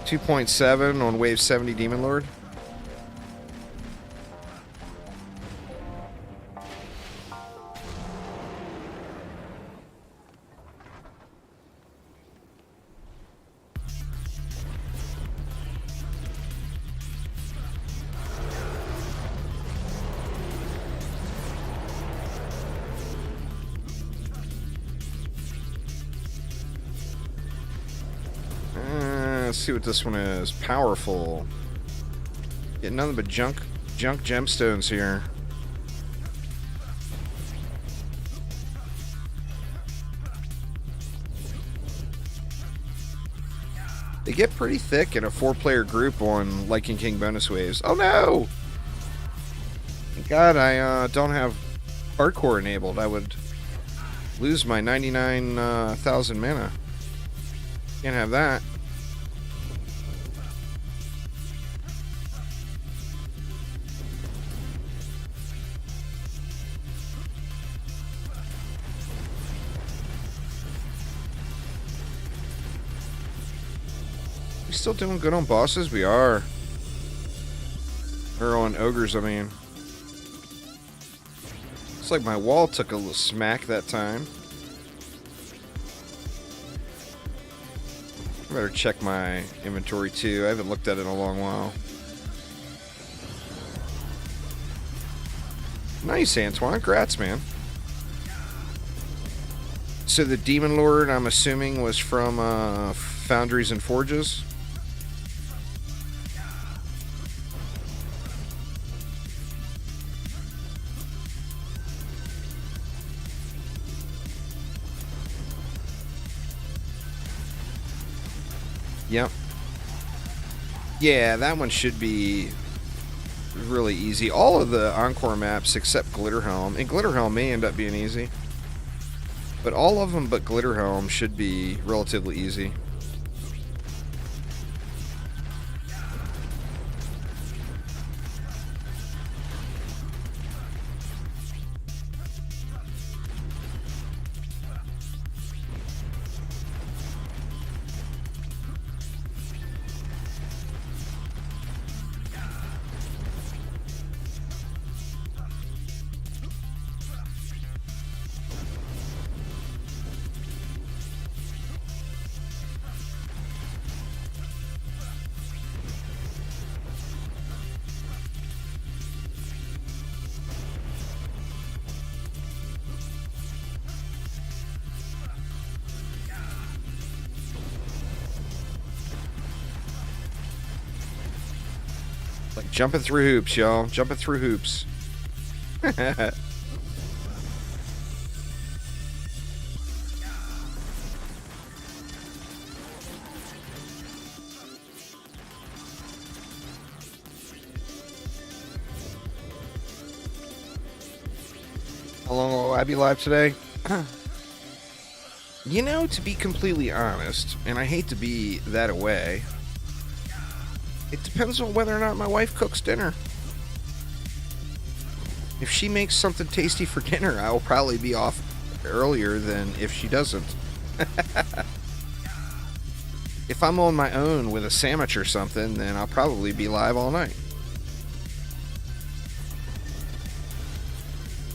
.7 on wave 70 Demon Lord. Let's see what this one is. Powerful. Get nothing but junk gemstones here. They get pretty thick in a 4-player group on Lycan King bonus waves. Oh no! Thank God I don't have hardcore enabled. I would lose my 99,000 mana. Can't have that. Still doing good on bosses? We are. Or on ogres, I mean. Looks like my wall took a little smack that time. I better check my inventory too. I haven't looked at it in a long while. Nice, Antoine. Congrats, man. So the Demon Lord, I'm assuming, was from Foundries and Forges. Yep. Yeah, that one should be really easy. All of the Encore maps except Glitterhelm, and Glitterhelm may end up being easy, but all of them but Glitterhelm should be relatively easy. Jumping through hoops, y'all. Jumping through hoops. How long will I be live today? You know, to be completely honest, and I hate to be that away, it depends on whether or not my wife cooks dinner. If she makes something tasty for dinner, I will probably be off earlier than if she doesn't. If I'm on my own with a sandwich or something, then I'll probably be live all night.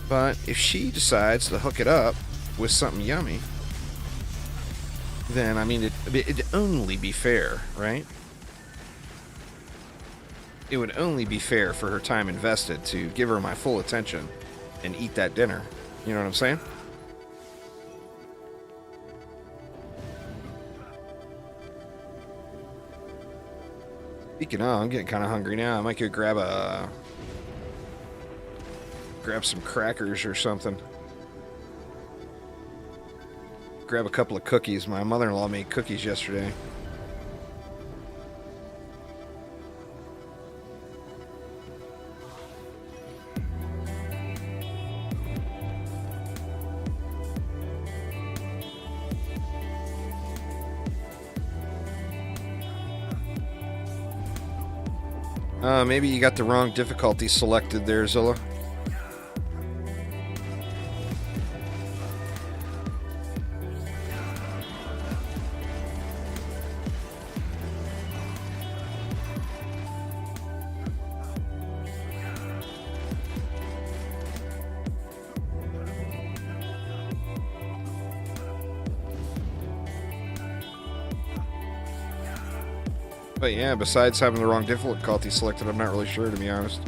But if she decides to hook it up with something yummy, then, I mean, it'd only be fair, right? It would only be fair for her time invested to give her my full attention and eat that dinner. You know what I'm saying? Speaking of, I'm getting kind of hungry now. I might go grab some crackers or something. Grab a couple of cookies. My mother-in-law made cookies yesterday. Maybe you got the wrong difficulty selected there, Zilla. But yeah, besides having the wrong difficulty selected, I'm not really sure, to be honest.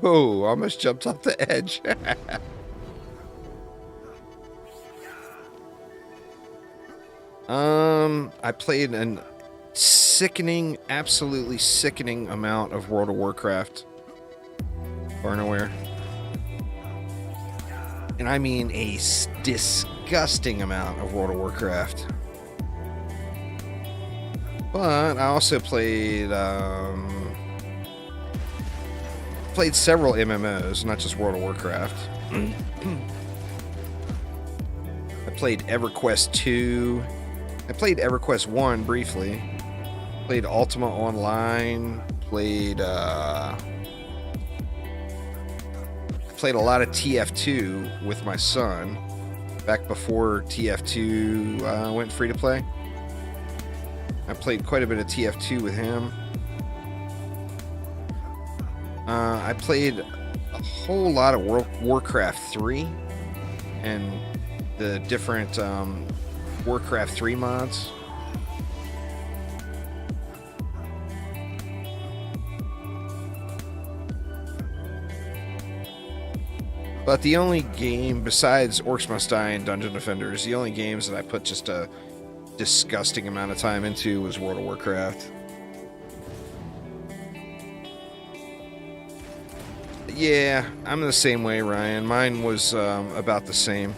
Oh, almost jumped off the edge. I played an sickening, absolutely sickening amount of World of Warcraft. Far and aware. And I mean a disgusting amount of World of Warcraft. But I also played several MMOs, not just World of Warcraft. I played EverQuest 2. I played EverQuest 1 briefly. Played Ultima Online. Played a lot of TF2 with my son back before TF2 went free to play. I played quite a bit of TF2 with him. I played a whole lot of Warcraft 3 and the different Warcraft 3 mods. But the only game besides Orcs Must Die and Dungeon Defenders, the only games that I put just a disgusting amount of time into was World of Warcraft. Yeah, I'm the same way, Ryan. Mine was about the same.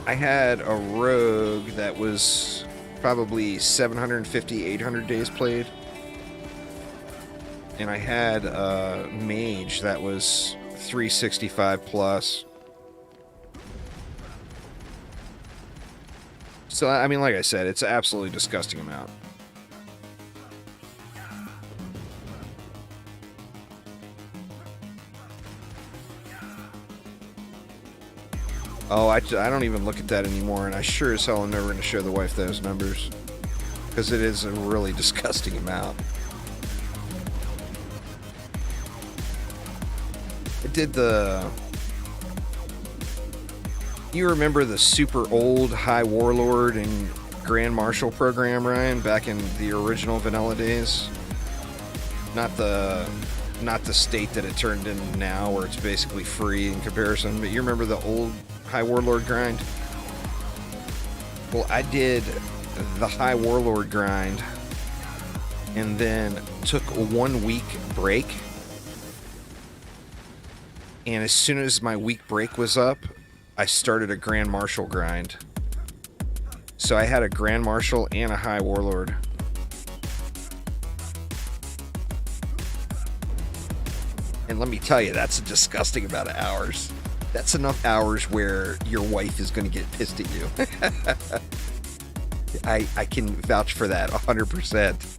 I had a rogue that was probably 750, 800 days played. And I had a mage that was 365 plus. So, I mean, like I said, it's an absolutely disgusting amount. Oh, I don't even look at that anymore, and I sure as hell am never going to show the wife those numbers. Because it is a really disgusting amount. I did the... You remember the super old High Warlord and Grand Marshal program, Ryan, back in the original vanilla days? Not the state that it turned in now, where it's basically free in comparison, but you remember the old High Warlord grind? Well, I did the High Warlord grind and then took a 1 week break, and as soon as my week break was up, I started a Grand Marshal grind. So I had a Grand Marshal and a High Warlord. And let me tell you, that's a disgusting amount of hours. That's enough hours where your wife is going to get pissed at you. I can vouch for that 100%.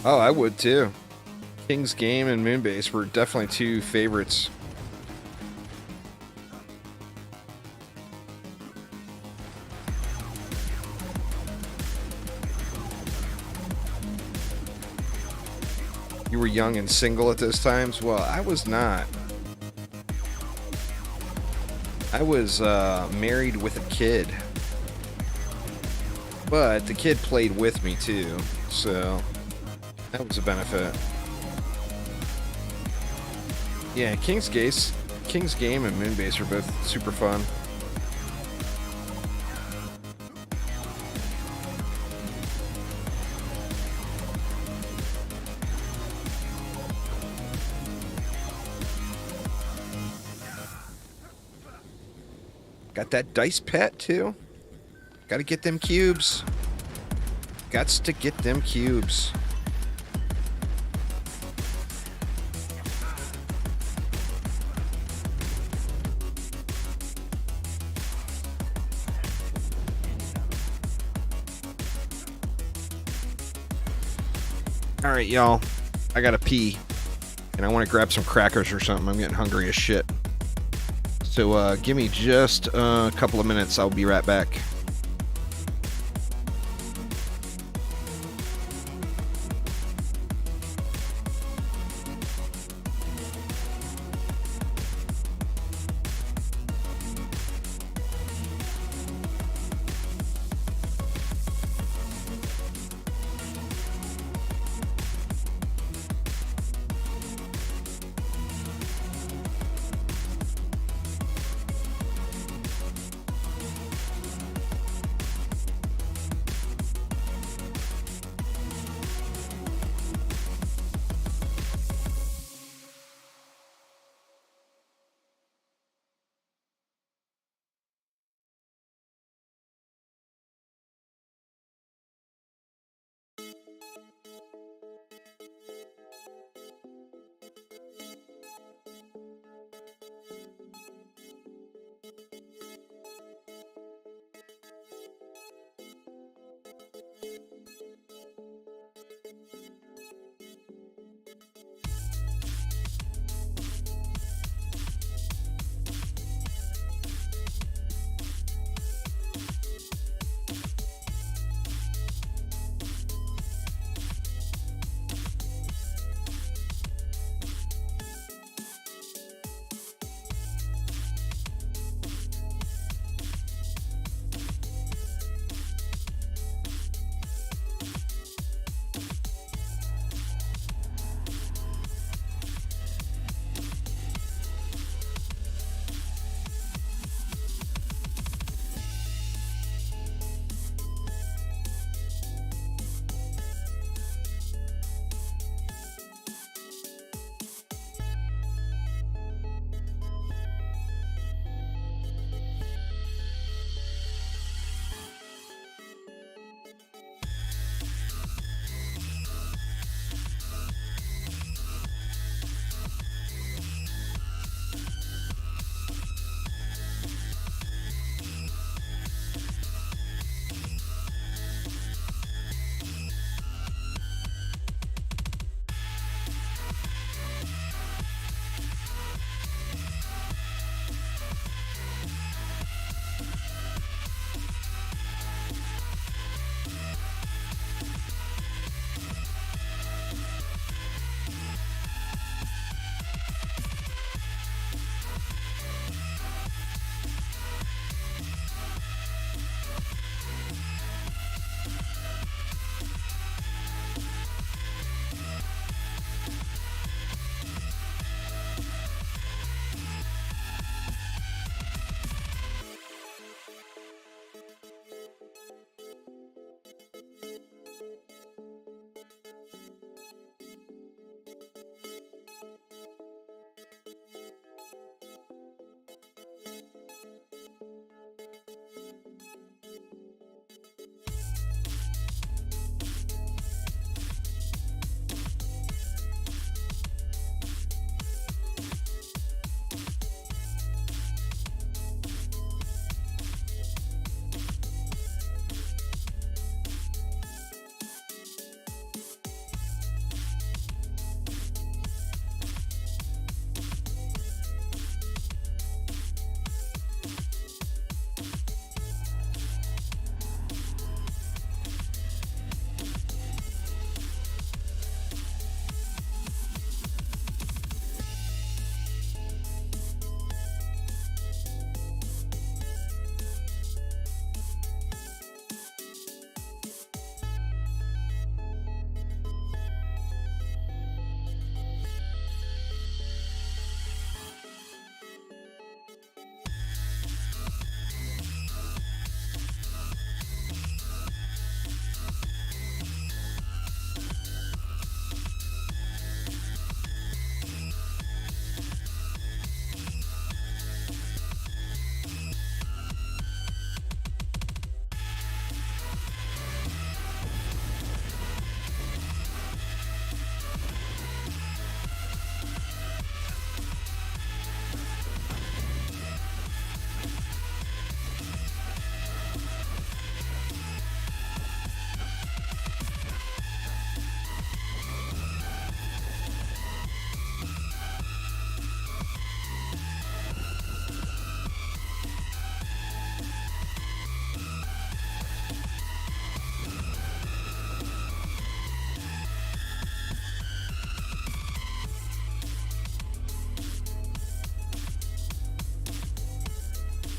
Oh, I would too. King's Game and Moonbase were definitely two favorites. You were young and single at those times? Well, I was not. I was married with a kid. But the kid played with me too, so that was a benefit. Yeah, King's Game and Moonbase are both super fun. Got that dice pet too. Gotta get them cubes. Gots to get them cubes. Alright, y'all. I gotta pee. And I want to grab some crackers or something. I'm getting hungry as shit. So give me just a couple of minutes. I'll be right back.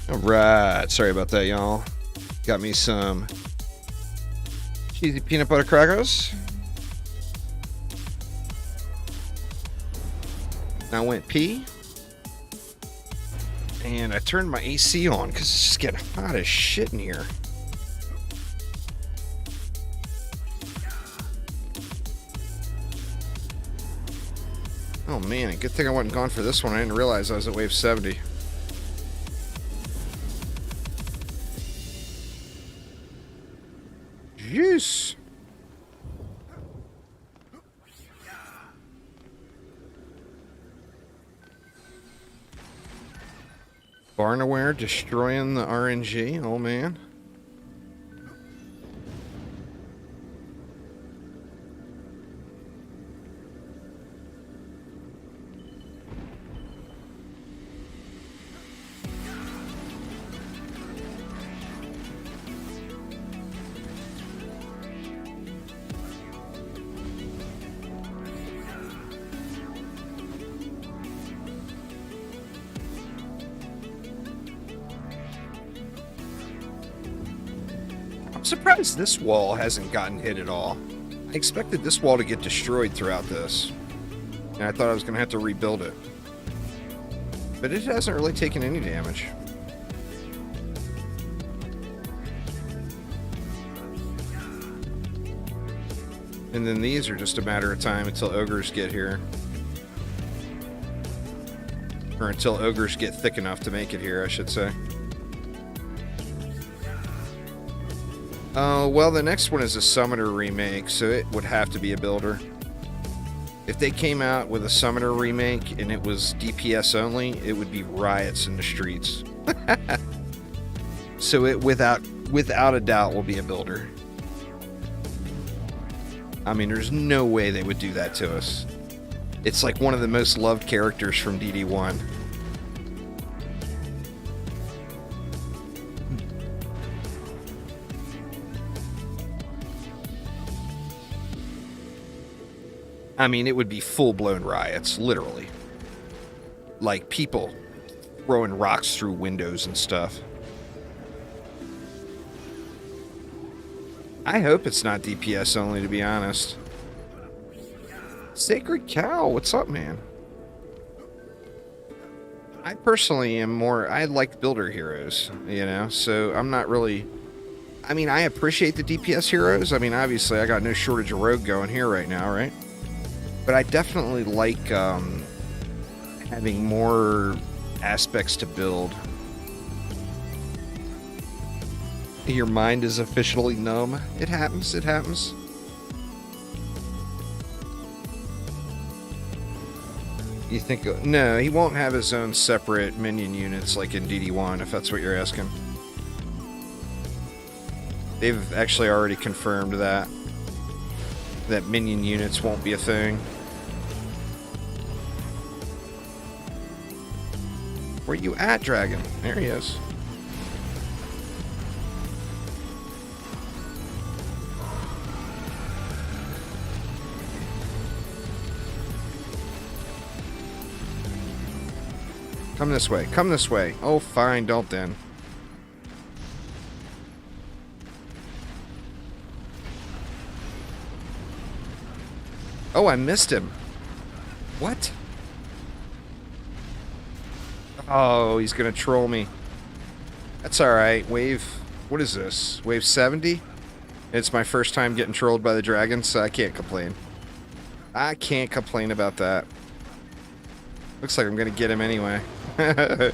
All right. Sorry about that, y'all. Got me some cheesy peanut butter crackers. I went pee. And I turned my AC on because it's just getting hot as shit in here. Oh man, good thing I wasn't gone for this one. I didn't realize I was at wave 70. Jeez. Barnaware destroying the RNG. Oh man. I'm surprised this wall hasn't gotten hit at all. I expected this wall to get destroyed throughout this. And I thought I was going to have to rebuild it. But it hasn't really taken any damage. And then these are just a matter of time until ogres get here. Or until ogres get thick enough to make it here, I should say. Well, the next one is a Summoner remake, so it would have to be a builder. If they came out with a Summoner remake and it was DPS only, it would be riots in the streets. So it, without a doubt, will be a builder. I mean, there's no way they would do that to us. It's like one of the most loved characters from DD1. I mean, it would be full-blown riots, literally. Like, people throwing rocks through windows and stuff. I hope it's not DPS only, to be honest. Sacred Cow, what's up, man? I personally am more... I like builder heroes, you know? So, I'm not really... I mean, I appreciate the DPS heroes. I mean, obviously, I got no shortage of rogue going here right now, right? But I definitely like having more aspects to build. Your mind is officially numb. It happens, it happens. You think... No, he won't have his own separate minion units like in DD1, if that's what you're asking. They've actually already confirmed that minion units won't be a thing. Where you at, Dragon? There he is. Come this way. Come this way. Oh, fine. Don't then. Oh, I missed him. What? Oh, he's gonna troll me. That's alright. Wave... What is this? Wave 70? It's my first time getting trolled by the dragon, so I can't complain. I can't complain about that. Looks like I'm gonna get him anyway. What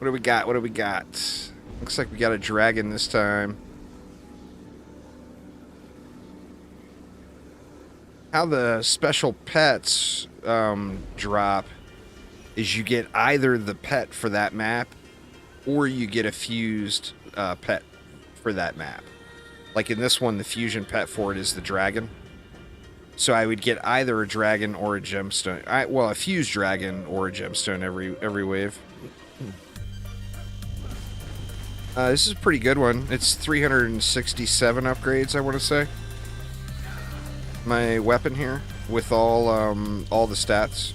do we got? What do we got? Looks like we got a dragon this time. How the special pets drop is you get either the pet for that map or you get a fused pet for that map. Like in this one, the fusion pet for it is the dragon. So I would get either a dragon or a gemstone. Well, a fused dragon or a gemstone every wave. This is a pretty good one. It's 367 upgrades, I want to say. My weapon here with all the stats.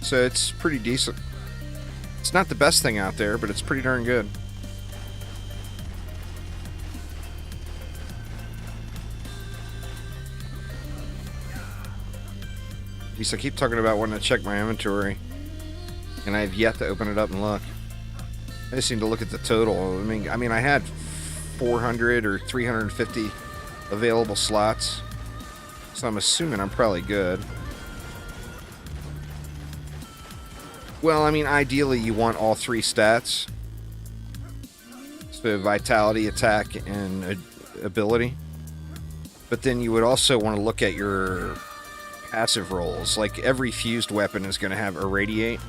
So it's pretty decent. It's not the best thing out there, but it's pretty darn good. At least I keep talking about wanting to check my inventory, and I have yet to open it up and look. I just need to look at the total. I mean, I had 400 or 350 available slots, so I'm assuming I'm probably good. Well, I mean, ideally you want all 3 stats. So vitality, attack, and ability. But then you would also want to look at your passive rolls. Like, every fused weapon is going to have irradiate.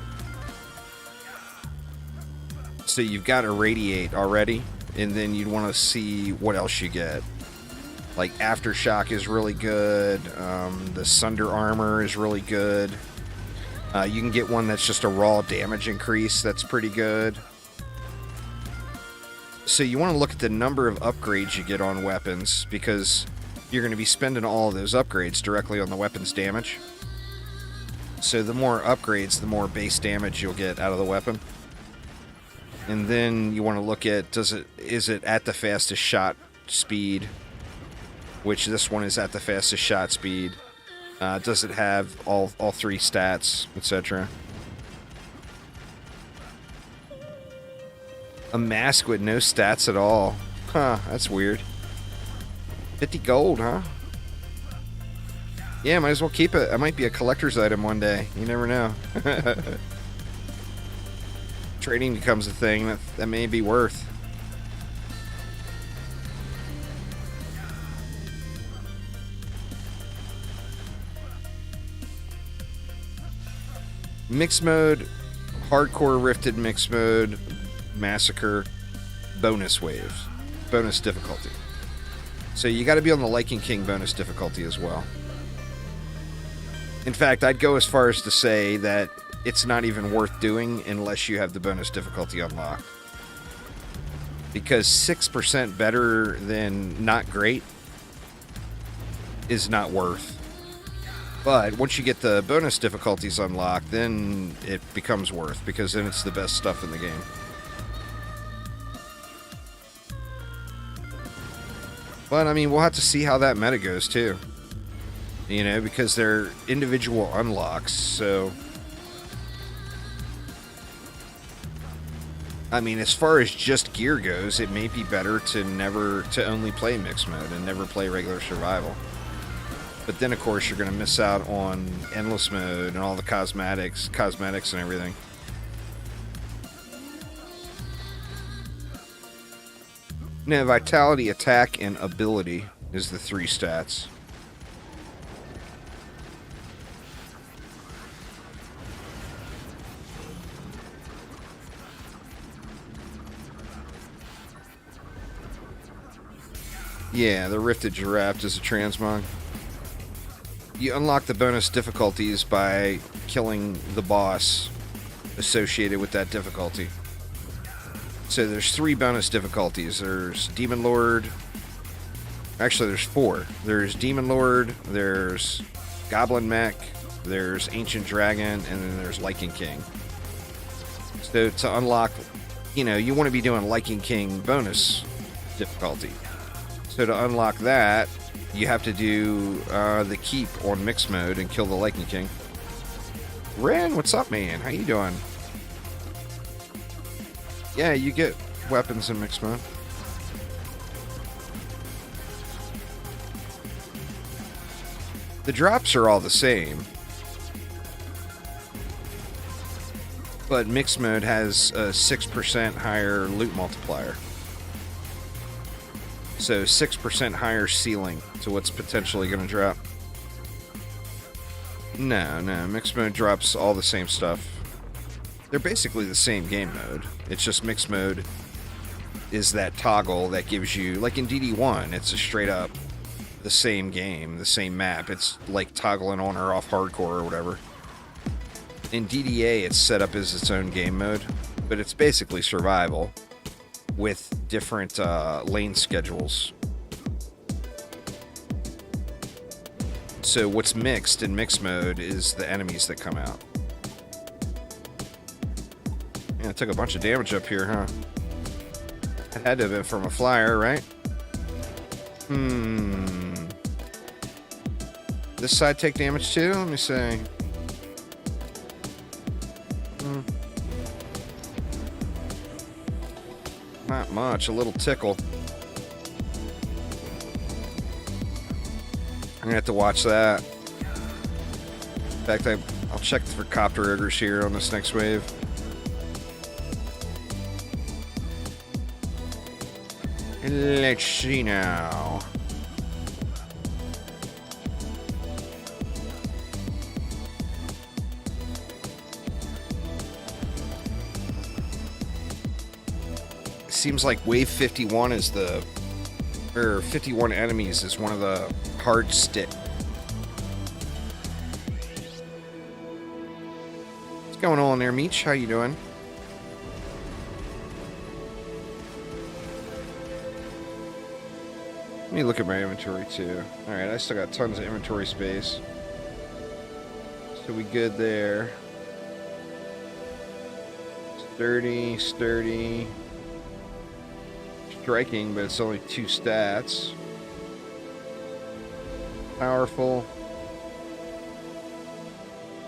So you've got irradiate already, and then you'd want to see what else you get. Like, aftershock is really good. The sunder armor is really good. You can get one that's just a raw damage increase. That's pretty good. So you want to look at the number of upgrades you get on weapons, because you're going to be spending all of those upgrades directly on the weapon's damage. So the more upgrades, the more base damage you'll get out of the weapon. And then you want to look at, is it at the fastest shot speed, which this one is at the fastest shot speed. Does it have all 3 stats, etc.? A mask with no stats at all. Huh, that's weird. 50 gold, huh? Yeah, might as well keep it. It might be a collector's item one day. You never know. Trading becomes a thing that may be worth. Mixed mode, hardcore rifted mixed mode, massacre, bonus waves, bonus difficulty. So you got to be on the Lichen King bonus difficulty as well. In fact, I'd go as far as to say that it's not even worth doing unless you have the bonus difficulty unlocked. Because 6% better than not great is not worth. But once you get the bonus difficulties unlocked, then it becomes worth, because then it's the best stuff in the game. But, I mean, we'll have to see how that meta goes, too. You know, because they're individual unlocks, so... I mean, as far as just gear goes, it may be better to only play mixed mode and never play regular survival. But then, of course, you're going to miss out on endless mode and all the cosmetics and everything. Now, vitality, attack, and ability is the 3 stats. Yeah, the Rifted Giraffe is a transmog. You unlock the bonus difficulties by killing the boss associated with that difficulty. So there's 3 bonus difficulties. There's Demon Lord. Actually, there's 4. There's Demon Lord, there's Goblin Mech, there's Ancient Dragon, and then there's Lichen King. So to unlock, you know, you want to be doing Lichen King bonus difficulty. So to unlock that, you have to do the keep on mixed mode and kill the Lichen King. Ren, what's up, man? How you doing? Yeah, you get weapons in mixed mode. The drops are all the same. But mixed mode has a 6% higher loot multiplier. So 6% higher ceiling to what's potentially going to drop. No, mixed mode drops all the same stuff. They're basically the same game mode. It's just mixed mode is that toggle that gives you, like in DD1, it's a straight up the same game, the same map. It's like toggling on or off hardcore or whatever. In DDA, it's set up as its own game mode, but it's basically survival with different lane schedules. So what's mixed in mixed mode is the enemies that come out. Yeah, it took a bunch of damage up here, huh? It had to have been from a flyer, right? This side take damage too? Let me see. Not much, a little tickle. I'm gonna have to watch that. In fact, I'll check for copter riggers here on this next wave. Let's see now. Seems like wave 51 is or 51 enemies is one of the hard stick. What's going on there, Meech? How you doing? Let me look at my inventory too. Alright, I still got tons of inventory space. So we good there. Sturdy, sturdy. Striking, but it's only 2 stats. Powerful.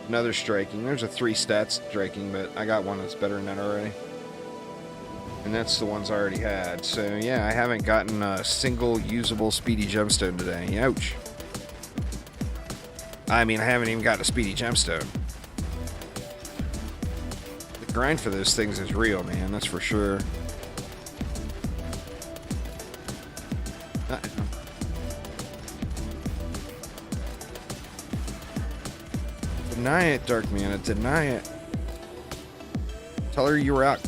Another striking. There's a 3 stats striking, but I got one that's better than that already. And that's the ones I already had. So yeah, I haven't gotten a single usable speedy gemstone today. Ouch. I mean, I haven't even gotten a speedy gemstone. The grind for those things is real, man. That's for sure. Deny it, Dark Mana. Deny it. Tell her you were out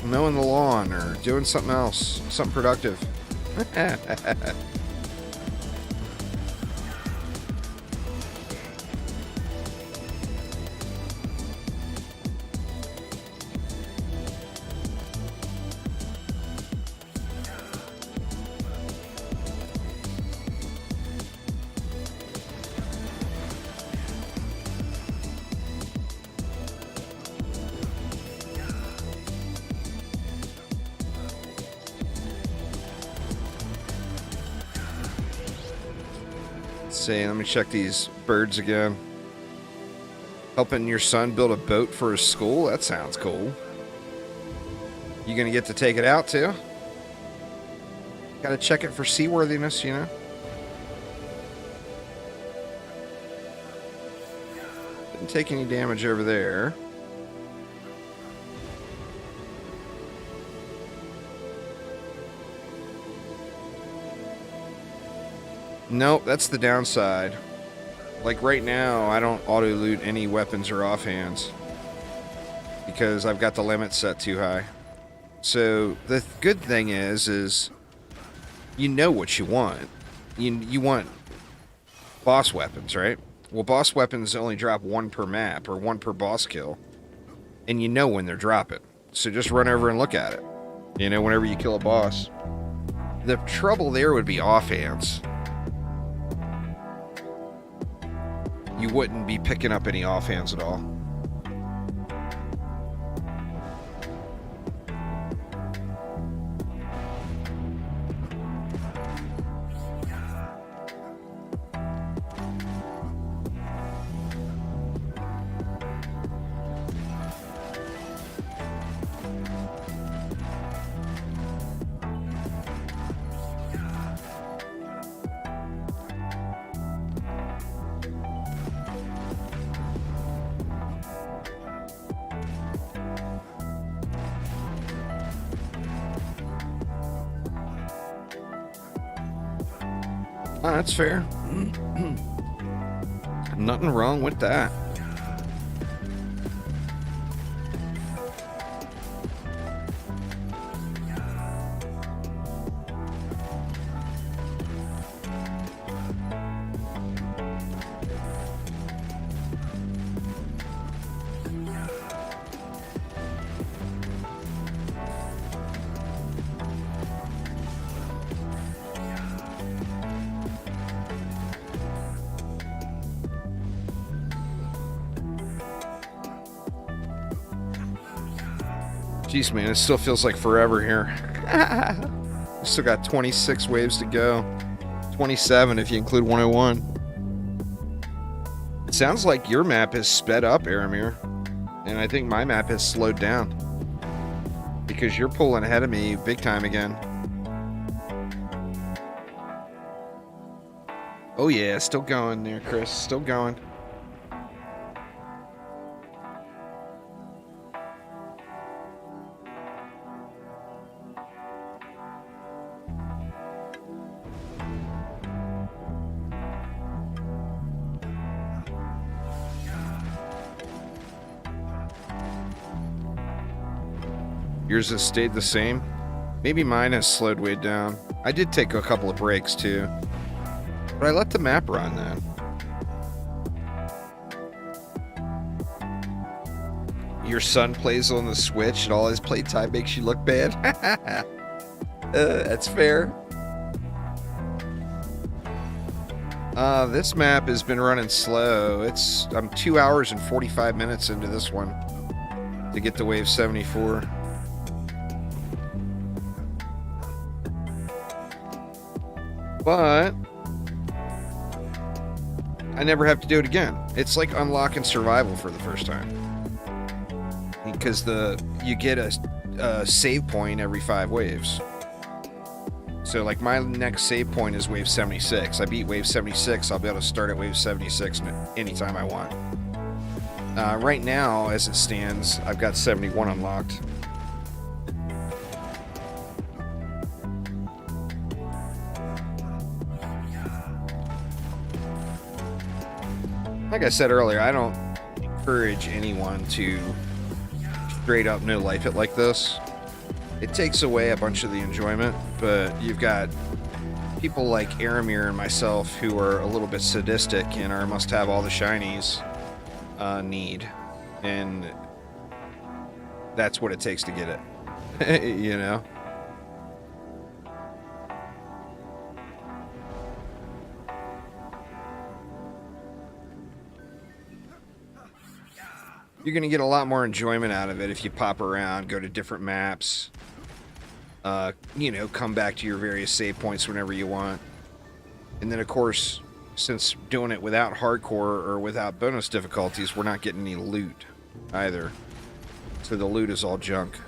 mowing the lawn or doing something else. Something productive. See, let me check these birds again. Helping your son build a boat for his school? That sounds cool. You gonna get to take it out too? Gotta check it for seaworthiness, you know? Didn't take any damage over there. Nope, that's the downside. Like right now, I don't auto-loot any weapons or offhands because I've got the limit set too high. So the good thing is you know what you want. You want boss weapons, right? Well, boss weapons only drop 1 per map or 1 per boss kill, and you know when they're dropping. So just run over and look at it. You know, whenever you kill a boss. The trouble there would be offhands. You wouldn't be picking up any offhands at all. Oh, that's fair. Nothing wrong with that. Jeez, man, it still feels like forever here. We still got 26 waves to go. 27 if you include 101. It sounds like your map has sped up, Aramir. And I think my map has slowed down. Because you're pulling ahead of me big time again. Oh yeah, still going there, Chris. Still going. Yours has stayed the same. Maybe mine has slowed way down. I did take a couple of breaks too. But I let the map run then. Your son plays on the Switch and all his playtime makes you look bad. That's fair. This map has been running slow. I'm 2 hours and 45 minutes into this one to get to wave 74. But I never have to do it again. It's like unlocking survival for the first time. Because you get a save point every 5 waves. So like my next save point is wave 76. I beat wave 76, I'll be able to start at wave 76 anytime I want. Right now, as it stands, I've got 71 unlocked. Like I said earlier, I don't encourage anyone to straight up no life it like this. It takes away a bunch of the enjoyment, but you've got people like Aramir and myself who are a little bit sadistic and are must have all the shinies need. And that's what it takes to get it. You know? You're going to get a lot more enjoyment out of it if you pop around, go to different maps, come back to your various save points whenever you want. And then, of course, since doing it without hardcore or without bonus difficulties, we're not getting any loot either. So the loot is all junk.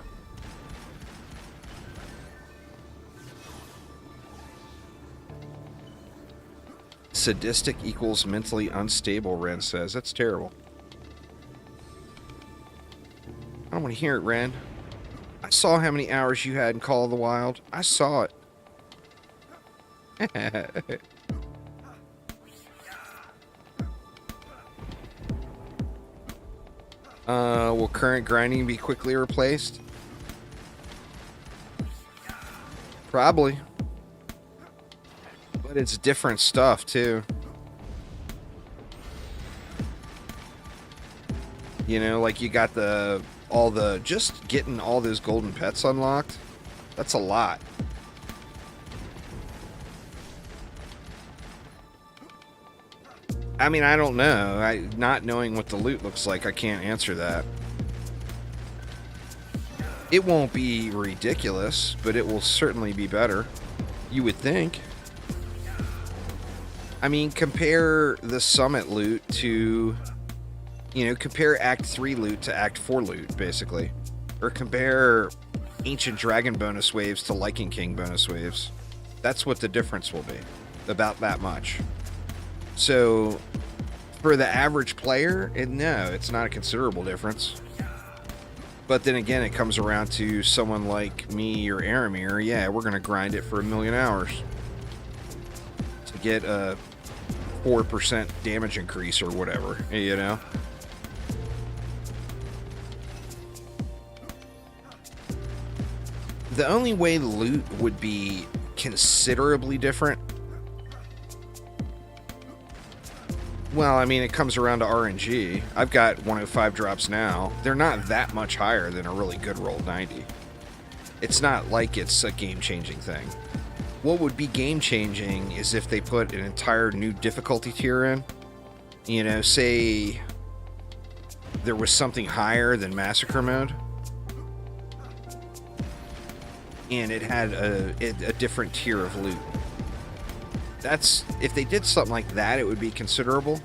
Sadistic equals mentally unstable, Ren says. That's terrible. I don't want to hear it, Ren. I saw how many hours you had in Call of the Wild. I saw it. Will current grinding be quickly replaced? Probably. But it's different stuff, too. You know, like you got just getting all those golden pets unlocked. That's a lot. I mean, I don't know. Not knowing what the loot looks like, I can't answer that. It won't be ridiculous, but it will certainly be better. You would think. I mean, compare the summit loot to... compare Act 3 loot to Act 4 loot, basically. Or compare Ancient Dragon bonus waves to Lichen King bonus waves. That's what the difference will be. About that much. So, for the average player, no, it's not a considerable difference. But then again, it comes around to someone like me or Aramir. Yeah, we're going to grind it for 1,000,000 hours. To get a 4% damage increase or whatever, you know? The only way loot would be considerably different, well, I mean, it comes around to RNG. I've got 105 drops now. They're not that much higher than a really good roll 90. It's not like it's a game-changing thing. What would be game-changing is if they put an entire new difficulty tier in. You know, say there was something higher than Massacre Mode. and it had a different tier of loot. That's, if they did something like that, it would be considerable.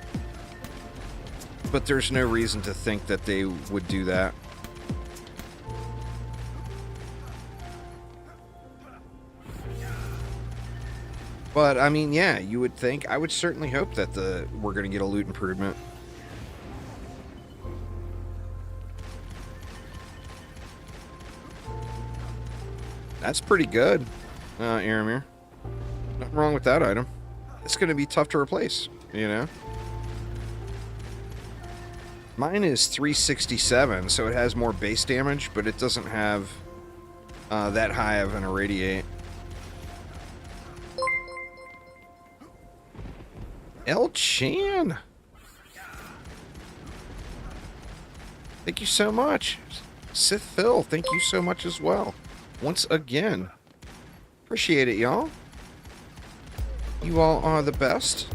But there's no reason to think that they would do that. But, I mean, yeah, you would think, I would certainly hope that we're going to get a loot improvement. That's pretty good, Aramir. Nothing wrong with that item. It's going to be tough to replace, you know? Mine is 367, so it has more base damage, but it doesn't have that high of an irradiate. El Chan! Thank you so much. Sith Phil, thank you so much as well. Once again. Appreciate it, y'all. You all are the best.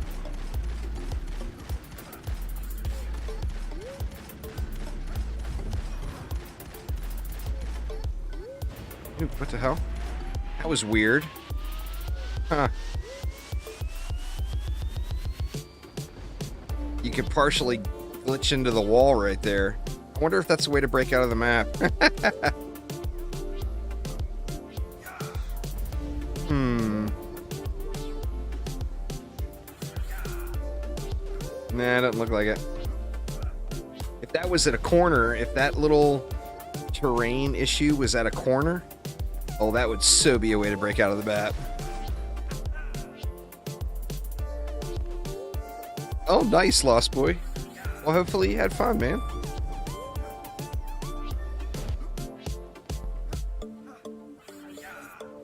Ooh, what the hell? That was weird. Huh. You can partially glitch into the wall right there. I wonder if that's a way to break out of the map. Nah, doesn't look like it. If that was at a corner, if that little terrain issue was at a corner, oh, that would so be a way to break out of the map. Oh, nice, Lost Boy. Well, hopefully you had fun, man.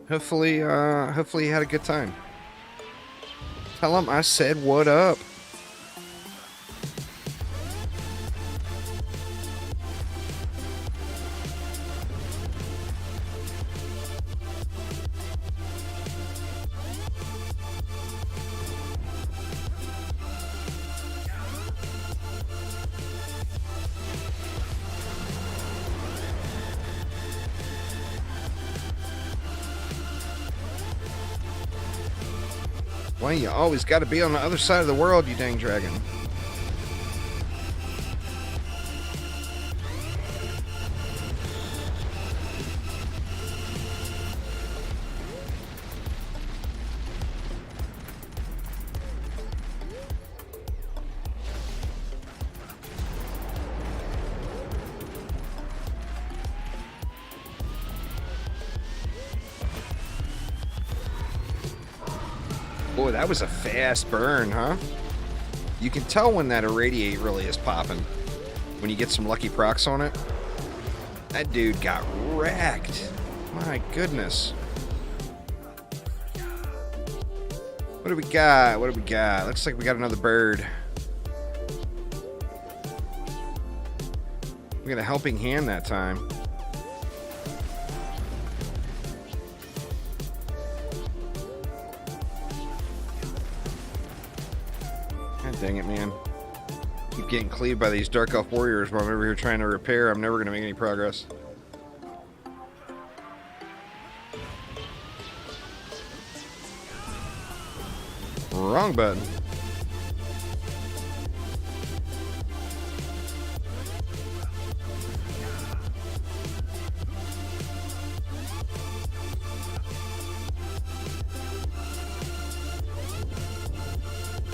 Hopefully you had a good time. Tell him I said what up. Why you always got to be on the other side of the world, you dang dragon. Boy, that was a fast burn, huh? You can tell when that irradiate really is popping. When you get some lucky procs on it. That dude got wrecked. My goodness. What do we got? What do we got? Looks like we got another bird. We got a helping hand that time. Dang it, man. Keep getting cleaved by these Dark Elf Warriors while I'm over here trying to repair. I'm never going to make any progress. Wrong button.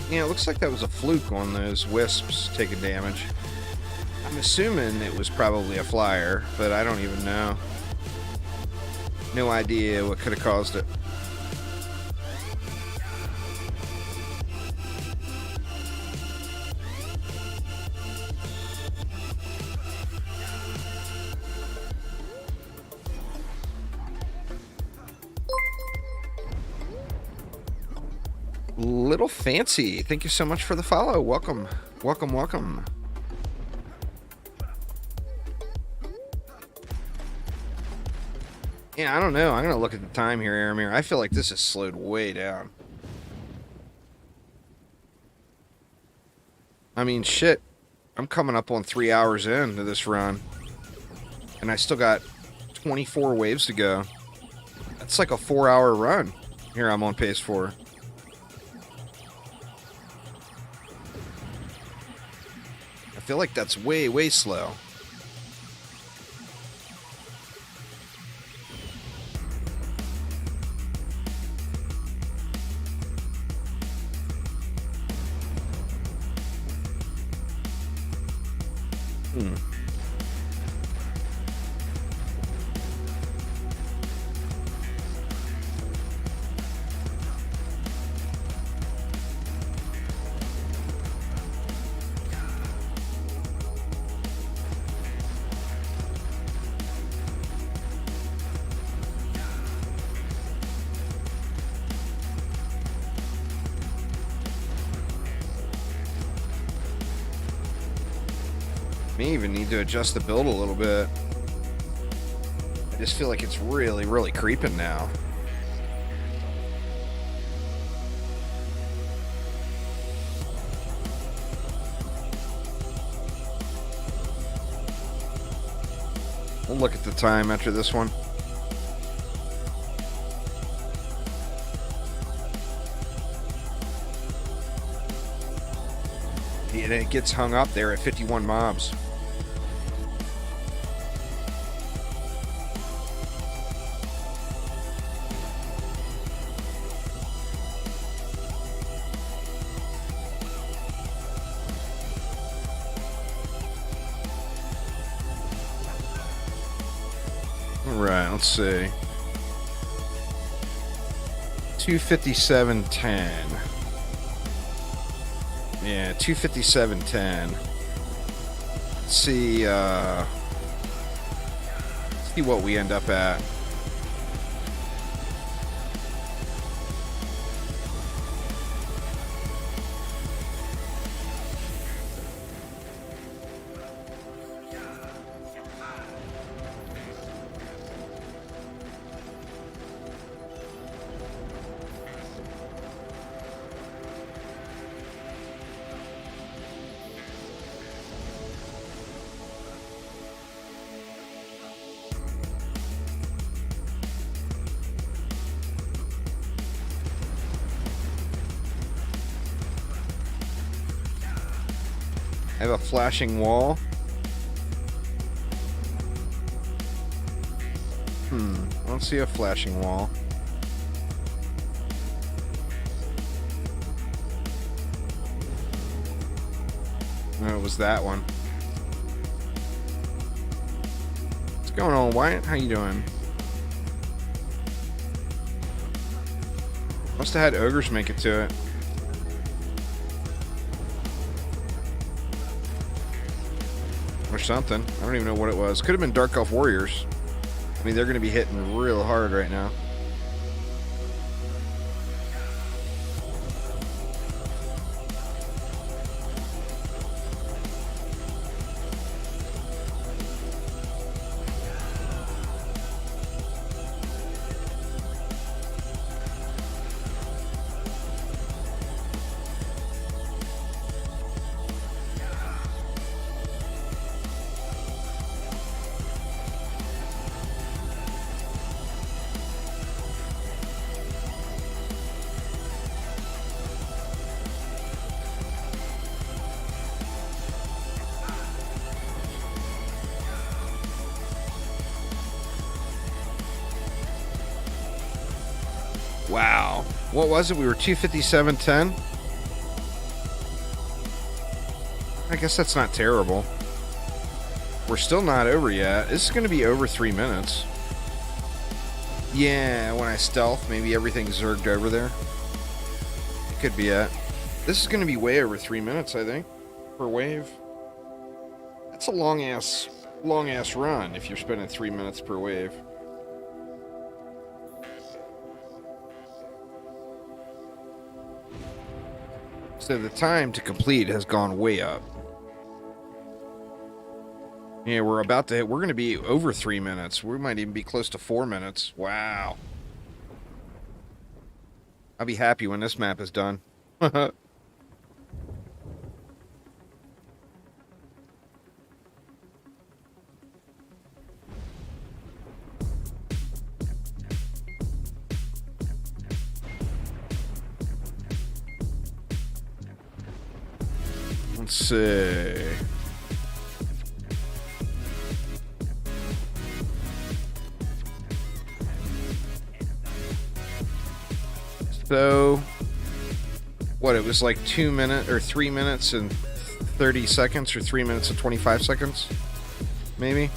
Yeah, it looks like that was a fluke on those wisps taking damage. I'm assuming it was probably a flyer, but I don't even know. No idea what could have caused it. Little Fancy, thank you so much for the follow. Welcome, welcome, welcome. Yeah, I don't know. I'm going to look at the time here, Aramir. I feel like this has slowed way down. I mean, shit. I'm coming up on 3 hours into this run. And I still got 24 waves to go. That's like a 4-hour run. Here, I'm on pace for. I feel like that's way, way slow. May even need to adjust the build a little bit. I just feel like it's really, really creeping now. We'll look at the time after this one. And it gets hung up there at 51 mobs. Alright, let's see. 257.10. Yeah, 257.10. Let's see what we end up at. I have a flashing wall. I don't see a flashing wall. No, it was that one. What's going on, Wyatt? How you doing? Must have had ogres make it to it. Or something. I don't even know what it was. Could have been Dark Elf Warriors. I mean, they're going to be hitting real hard right now. Wow. What was it? We were 257.10? I guess that's not terrible. We're still not over yet. This is going to be over 3 minutes. Yeah, when I stealth, maybe everything's zerged over there. It could be it. This is going to be way over 3 minutes, I think, per wave. That's a long-ass run if you're spending 3 minutes per wave. So the time to complete has gone way up. Yeah, we're going to be over 3 minutes. We might even be close to 4 minutes. Wow. I'll be happy when this map is done. Let's see. So, what, it was like 2 minutes or 3 minutes and 30 seconds or 3 minutes and 25 seconds, maybe.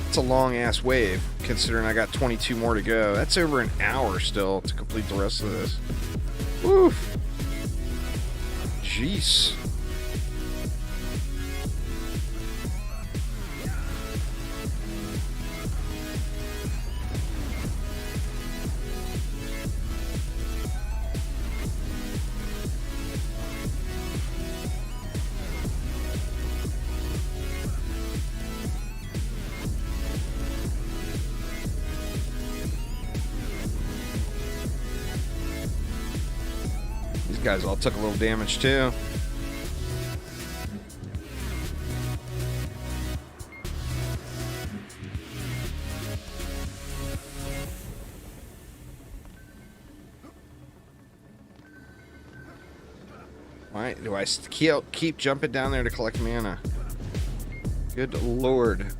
It's a long ass wave considering I got 22 more to go. That's over an hour still to complete the rest of this. Woof. Jeez. Guys all took a little damage too. Why do I keep jumping down there to collect mana? Good lord.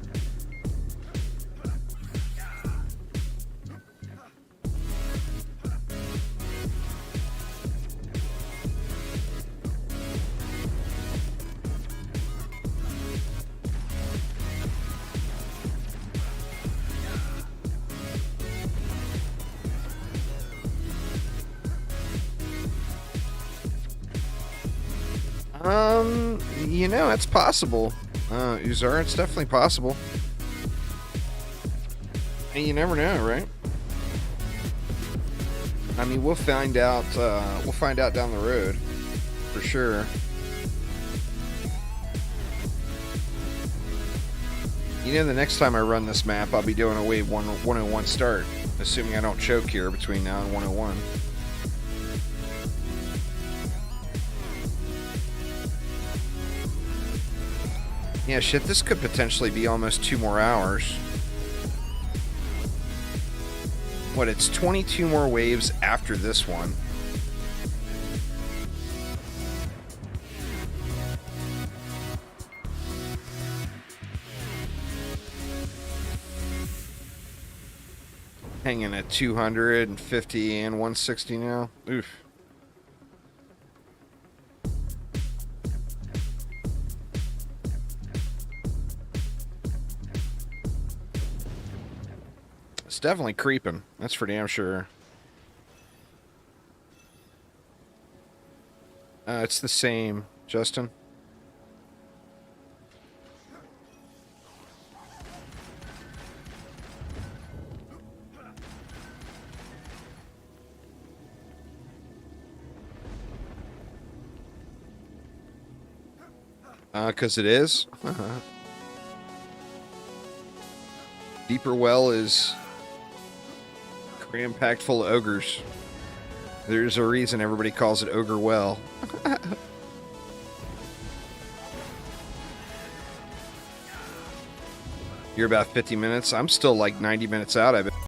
You know, that's possible. Uzar, it's definitely possible. And you never know, right? I mean, we'll find out. We'll find out down the road, for sure. You know, the next time I run this map, I'll be doing a wave 101 start, assuming I don't choke here between now and 101. Yeah, shit, this could potentially be almost 2 more hours. What, it's 22 more waves after this one. Hanging at 250 and 160 now. Oof. It's definitely creeping. That's for damn sure. It's the same, Justin. Because it is. Deeper Well is cram-packed full of ogres. There's a reason everybody calls it Ogre Well. You're about 50 minutes. I'm still like 90 minutes out, I bet.